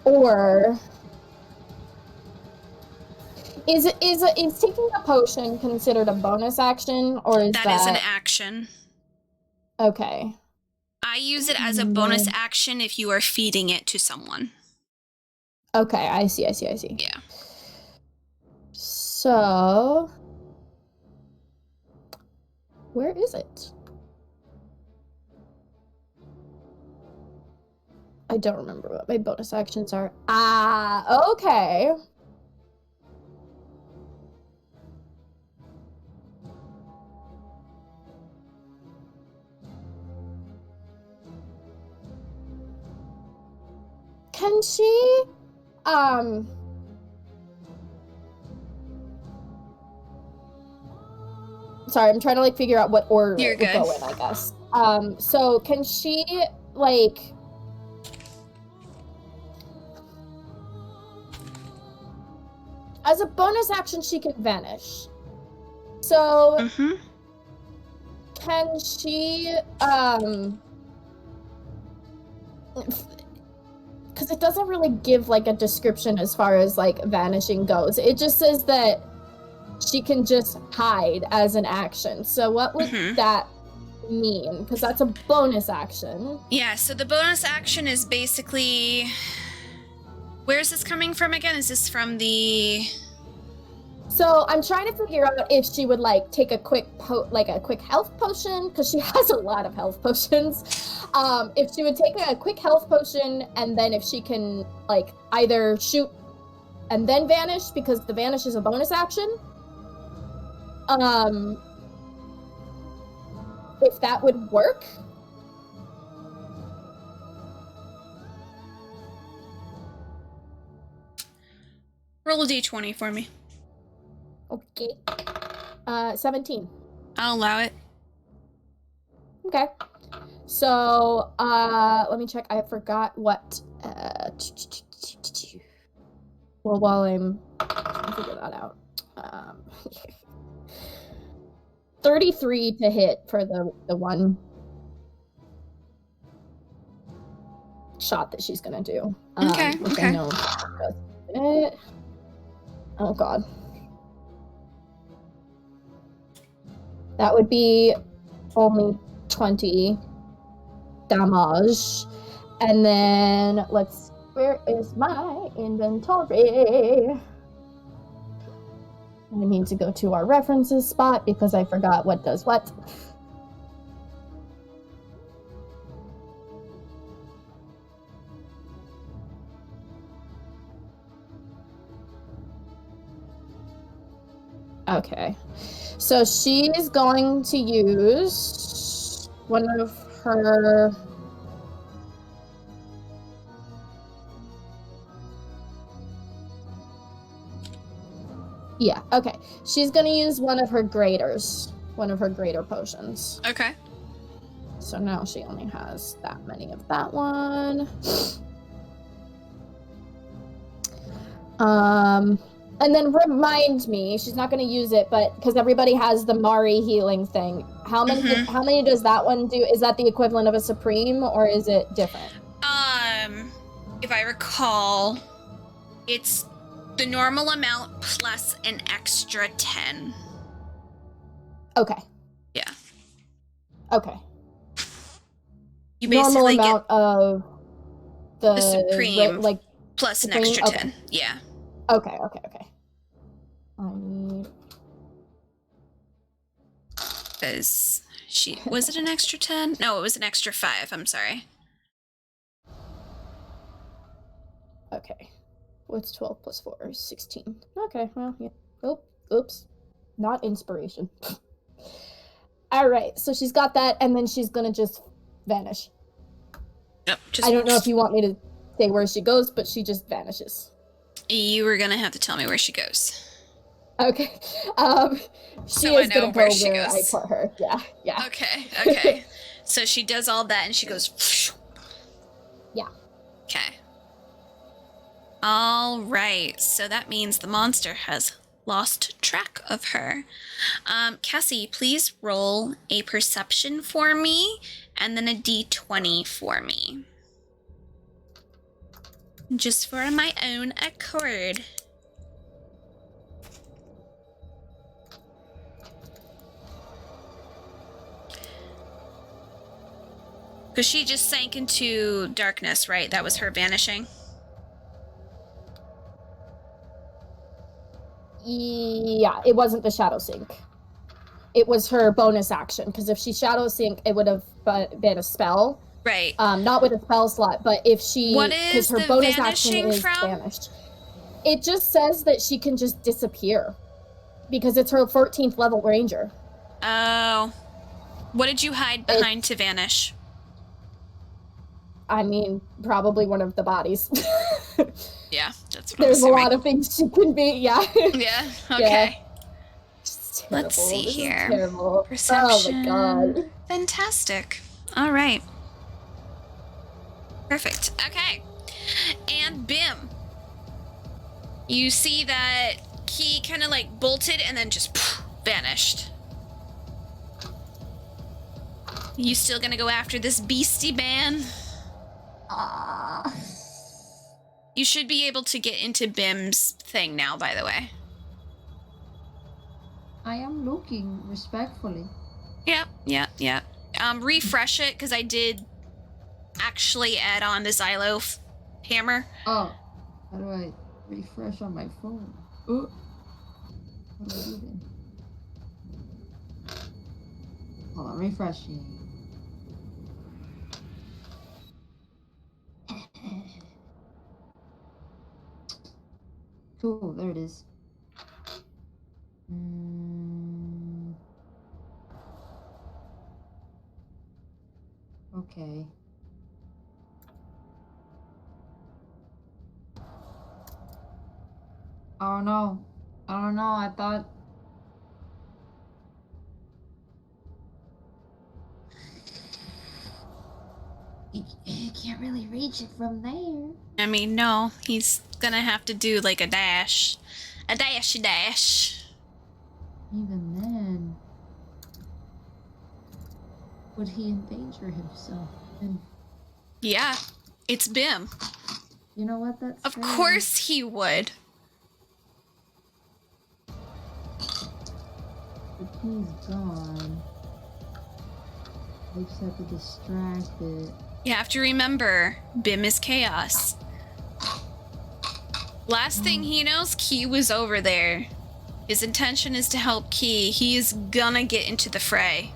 Or is taking a potion considered a bonus action, or is that is an action? Okay. I use it as a bonus action if you are feeding it to someone. Okay, I see. Yeah. So, where is it? I don't remember what my bonus actions are. Okay. Can she, sorry, I'm trying to like figure out what order You're it would good. go in, I guess. So can she like as a bonus action she can vanish. So Mm-hmm. can she because it doesn't really give like a description as far as like vanishing goes. It just says that she can just hide as an action. So what would Mhm. that mean? Because that's a bonus action. Yeah, so the bonus action is basically... Where is this coming from again? Is this from the... So I'm trying to figure out if she would like take a quick health potion, because she has a lot of health potions. If she would take a quick health potion, and then if she can like either shoot and then vanish, because the vanish is a bonus action. If that would work. Roll a d20 for me. Okay. 17. I'll allow it. Okay. So, let me check. I forgot what, well, while I'm trying to figure that out. 33 to hit for the one shot that she's gonna do. Okay, Which okay. I know does it. Oh god. That would be only 20 damage. And then where is my inventory? I need to go to our references spot because I forgot what does what. Okay. So she's going to use one of her... Yeah, okay. She's going to use one of her graders. One of her grader potions. Okay. So now she only has that many of that one. And then remind me, she's not going to use it, but because everybody has the Mari healing thing. How many does that one do? Is that the equivalent of a supreme, or is it different? If I recall, it's the normal amount plus an extra 10. Okay. Yeah. Okay. You Normal basically get amount of the supreme. like plus an supreme? extra Okay. 10. Yeah. Okay. I need... Because was it an extra 10? No, it was an extra 5. I'm sorry. Okay. What's 12 plus 4? 16. Okay, well, yeah. Oh, oops. Not inspiration. Alright, so she's got that, and then she's gonna just vanish. Yep. Just, I don't know if you want me to say where she goes, but she just vanishes. You were gonna have to tell me where she goes. Okay. She So I is know gonna where go she where I goes. put her. Yeah. Okay. So she does all that and she goes. Yeah. Okay. All right. So that means the monster has lost track of her. Cassie, please roll a perception for me and then a d20 for me. Just for my own accord. Because she just sank into darkness, right? That was her vanishing? Yeah, it wasn't the shadow sink. It was her bonus action, because if she shadow sink, it would have been a spell. Right. Not with a spell slot, but if she... What is her the bonus vanishing action is from? vanished. It just says that she can just disappear. Because it's her 14th level ranger. Oh. What did you hide behind to vanish? I mean, probably one of the bodies. Yeah, that's what There's I'm a assuming. lot of things she can be, yeah. Yeah, okay. Just Let's terrible. see This is here. terrible. Perception. Oh my god. Fantastic. All right. Perfect. Okay. And Bim. You see that Key kind of like bolted and then just vanished. You still gonna go after this beastie man? You should be able to get into Bim's thing now, by the way. I am looking respectfully. Yep. Refresh it, because I did actually add on the Xylo hammer. Oh, how do I refresh on my phone? Oh, how do I do then? Hold on, refreshing. Cool, there it is. Okay. Oh no. Oh no, I thought. You can't really reach it from there. I mean, no, he's gonna have to do like a dash. A dash. Even then, would he endanger himself? And Yeah, it's Bim. you know what? That's Of fair. course he would. The key's gone. I just have to distract it. You have to remember, Bim is chaos. Last thing he knows, Key was over there. His intention is to help Key. He is gonna get into the fray.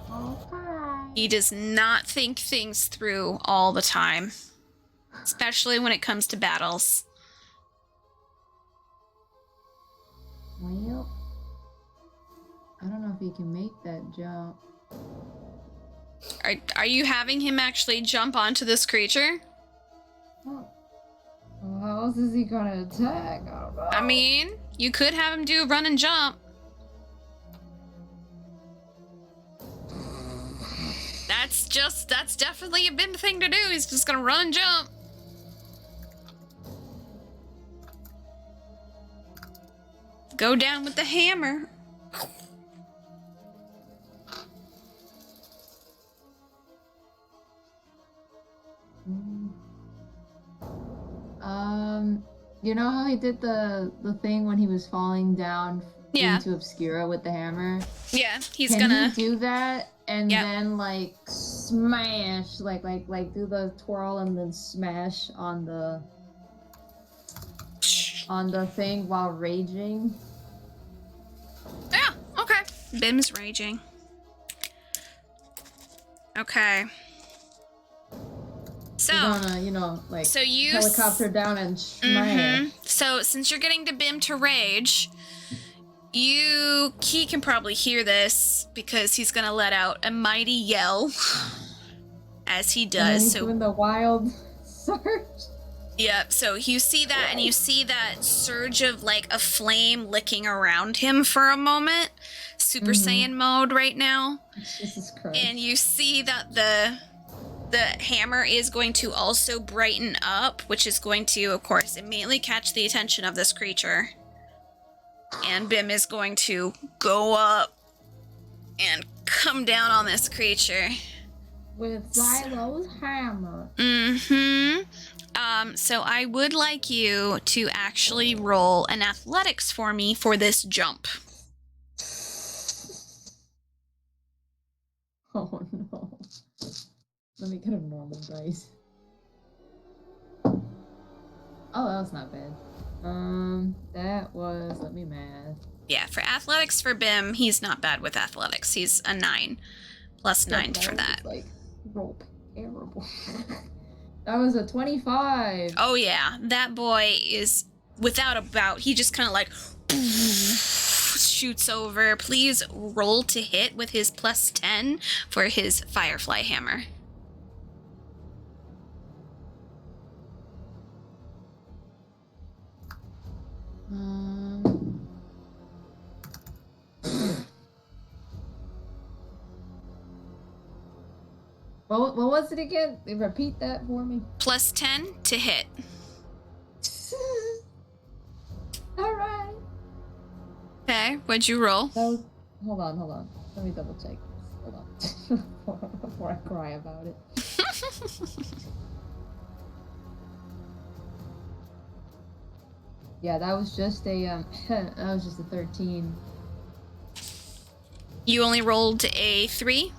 Okay. He does not think things through all the time, especially when it comes to battles. Well, I don't know if he can make that jump. Are you having him actually jump onto this creature? Well, how else is he gonna attack? I don't know. I mean, you could have him do a run and jump. That's definitely a Bim thing to do. He's just gonna run and jump. Go down with the hammer. You know how he did the thing when he was falling down Yeah. into Obscura with the hammer? Yeah, he's Can gonna. he do that and Yep. then like smash, like do the twirl and then smash on the thing while raging? Yeah, okay. Bim's raging. Okay. So, You're gonna, you know, like so you helicopter down and smash. Mhm. So since you're getting to Bim to rage, Key can probably hear this because he's gonna let out a mighty yell as he And then does. he's So doing the wild surge. yep, so you see that and you see that surge of like a flame licking around him for a moment. Super Saiyan mode right now. Jesus Christ. And you see that the hammer is going to also brighten up, which is going to, of course, immediately catch the attention of this creature. And Bim is going to go up and come down on this creature. With Xylo's hammer. So I would like you to actually roll an athletics for me for this jump. Oh no. Let me get a normal dice. Oh, that was not bad. That was, let me math. Yeah, for athletics for Bim, he's not bad with athletics. He's a 9 plus 9 for that. Was, like, roll terrible. That was a 25. Oh yeah, that boy is without a doubt. He just kind of like shoots over. Please roll to hit with his plus 10 for his Firefly hammer. What was it again? Repeat that for me. Plus 10 to hit. All right. Okay, what'd you roll? That was. Hold on. Let me double check. Hold on. before I cry about it. Yeah, that was just a that was just a 13. You only rolled a 3?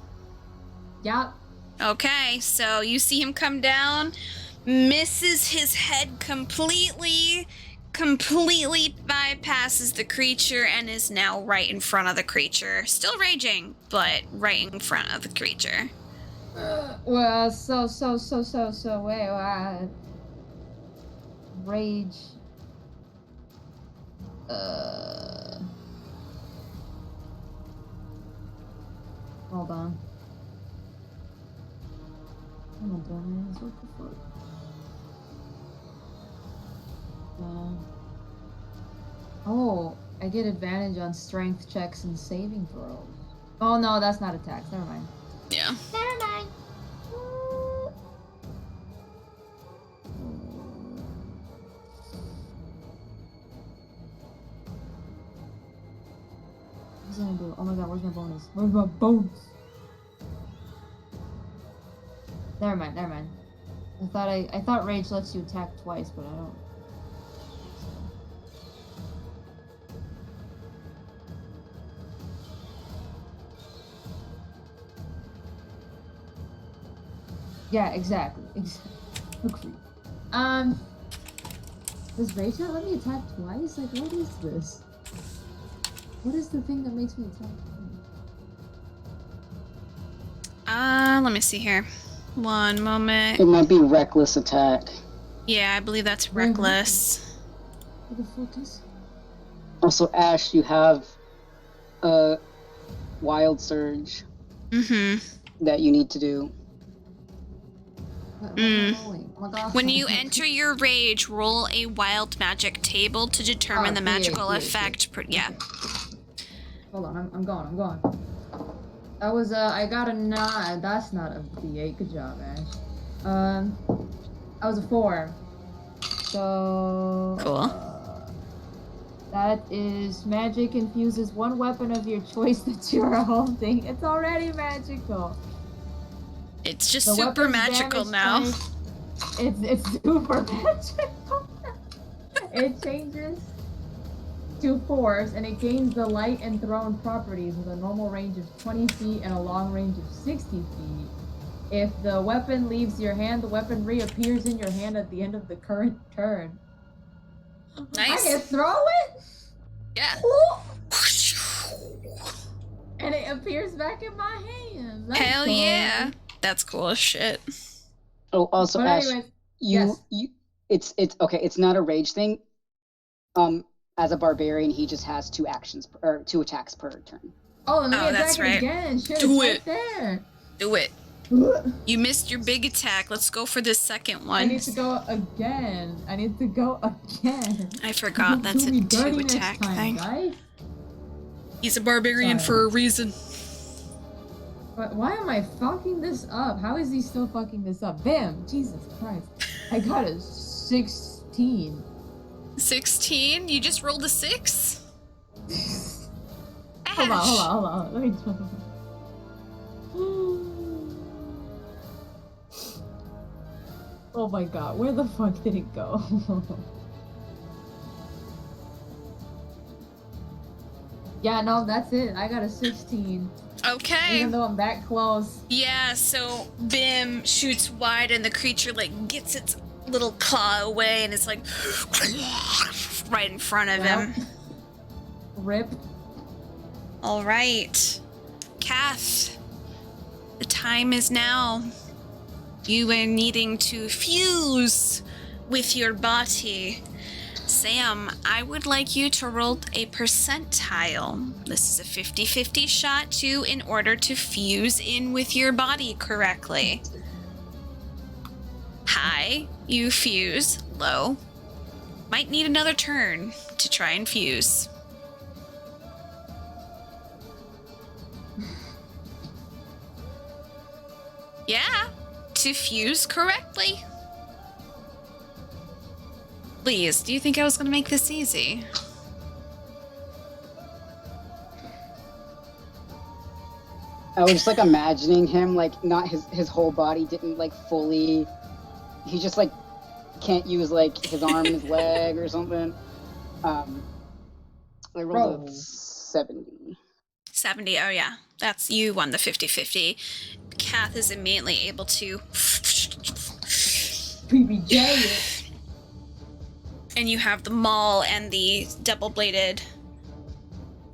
Yeah. Okay, so you see him come down, misses his head completely bypasses the creature, and is now right in front of the creature. Still raging, but right in front of the creature. Well, wait, rage. Hold on. Come on, dumbass. What the fuck? Oh, I get advantage on strength checks and saving throws. Oh no, that's not attacks. Never mind. Yeah. Never mind. What's that gonna do? Oh my god, where's my bonus? Where's my bonus? Never mind. I thought rage lets you attack twice, but I don't. Yeah, exactly. Agreed. Does rage not let me attack twice? Like, what is this? What is the thing that makes me attack twice? Let me see here. One moment. It might be reckless attack. Yeah, I believe that's reckless. What the fuck is? Also, Ash, you have a wild surge Mm-hmm. that you need to do. What am I rolling? Oh my god. When you enter your rage, roll a wild magic table to determine Oh, the yeah, magical yeah. effect. Yeah. Hold on, I'm going. That was I got a 9. That's not a D8. Good job, Ash. I was a 4. So Cool. That is magic infuses one weapon of your choice that you are holding. It's already magical. It's just The super weapon's magical damage now. type- It's super magical. It changes to force, and it gains the light and thrown properties with a normal range of 20 feet and a long range of 60 feet. If the weapon leaves your hand, the weapon reappears in your hand at the end of the current turn. I Nice. can throw it, Yeah. and it appears back in my hand. That's Hell cool. yeah. That's cool as shit. Oh, also, But Ash, anyways, you, yes. it's okay. It's not a rage thing. As a barbarian, he just has 2 attacks per turn. Oh, let me attack that's it right. again. Shit, Do it's it. right there. Do it. You missed your big attack. Let's go for this second one. I need to go again. I forgot that's a Do me dirty 2 next attack time, thing. guys. He's a barbarian Sorry. for a reason. But why am I fucking this up? How is he still fucking this up? Bam! Jesus Christ. I got a 16. 16? You just rolled a 6? Hold on. Let me try. Oh my god, where the fuck did it go? Yeah, no, that's it. I got a 16. Okay. Even though I'm that close. Yeah, so Bim shoots wide and the creature like gets its little claw away and it's like right in front of him. Rip. All right. Kath, the time is now. You are needing to fuse with your body. Sam, I would like you to roll a percentile. This is a 50-50 shot in order to fuse in with your body correctly. High, you fuse. Low, might need another turn to try and fuse. Yeah. to fuse correctly? Please, do you think I was gonna make this easy? I was just like imagining him like not his whole body didn't like fully. He just like can't use like his arm, his leg, or something. I rolled Roll. a 70. 70, oh yeah. That's you won the 50-50. Kath is immediately able to PBJ it. and you have the maul and the double-bladed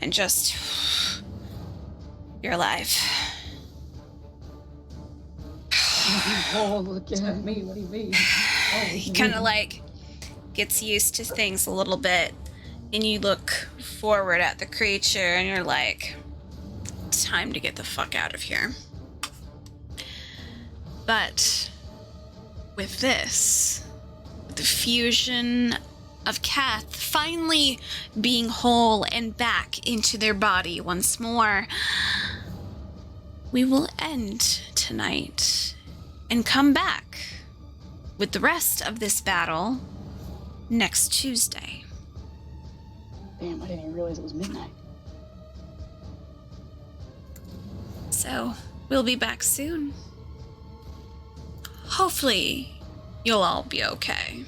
and just you're alive. Oh, look What at do you mean? What do you mean? Oh, He kind of like gets used to things a little bit, and you look forward at the creature and you're like, it's time to get the fuck out of here. But with this, with the fusion of Kath finally being whole and back into their body once more, we will end tonight and come back with the rest of this battle next Tuesday. Damn, I didn't even realize it was midnight. So, we'll be back soon. Hopefully, you'll all be okay.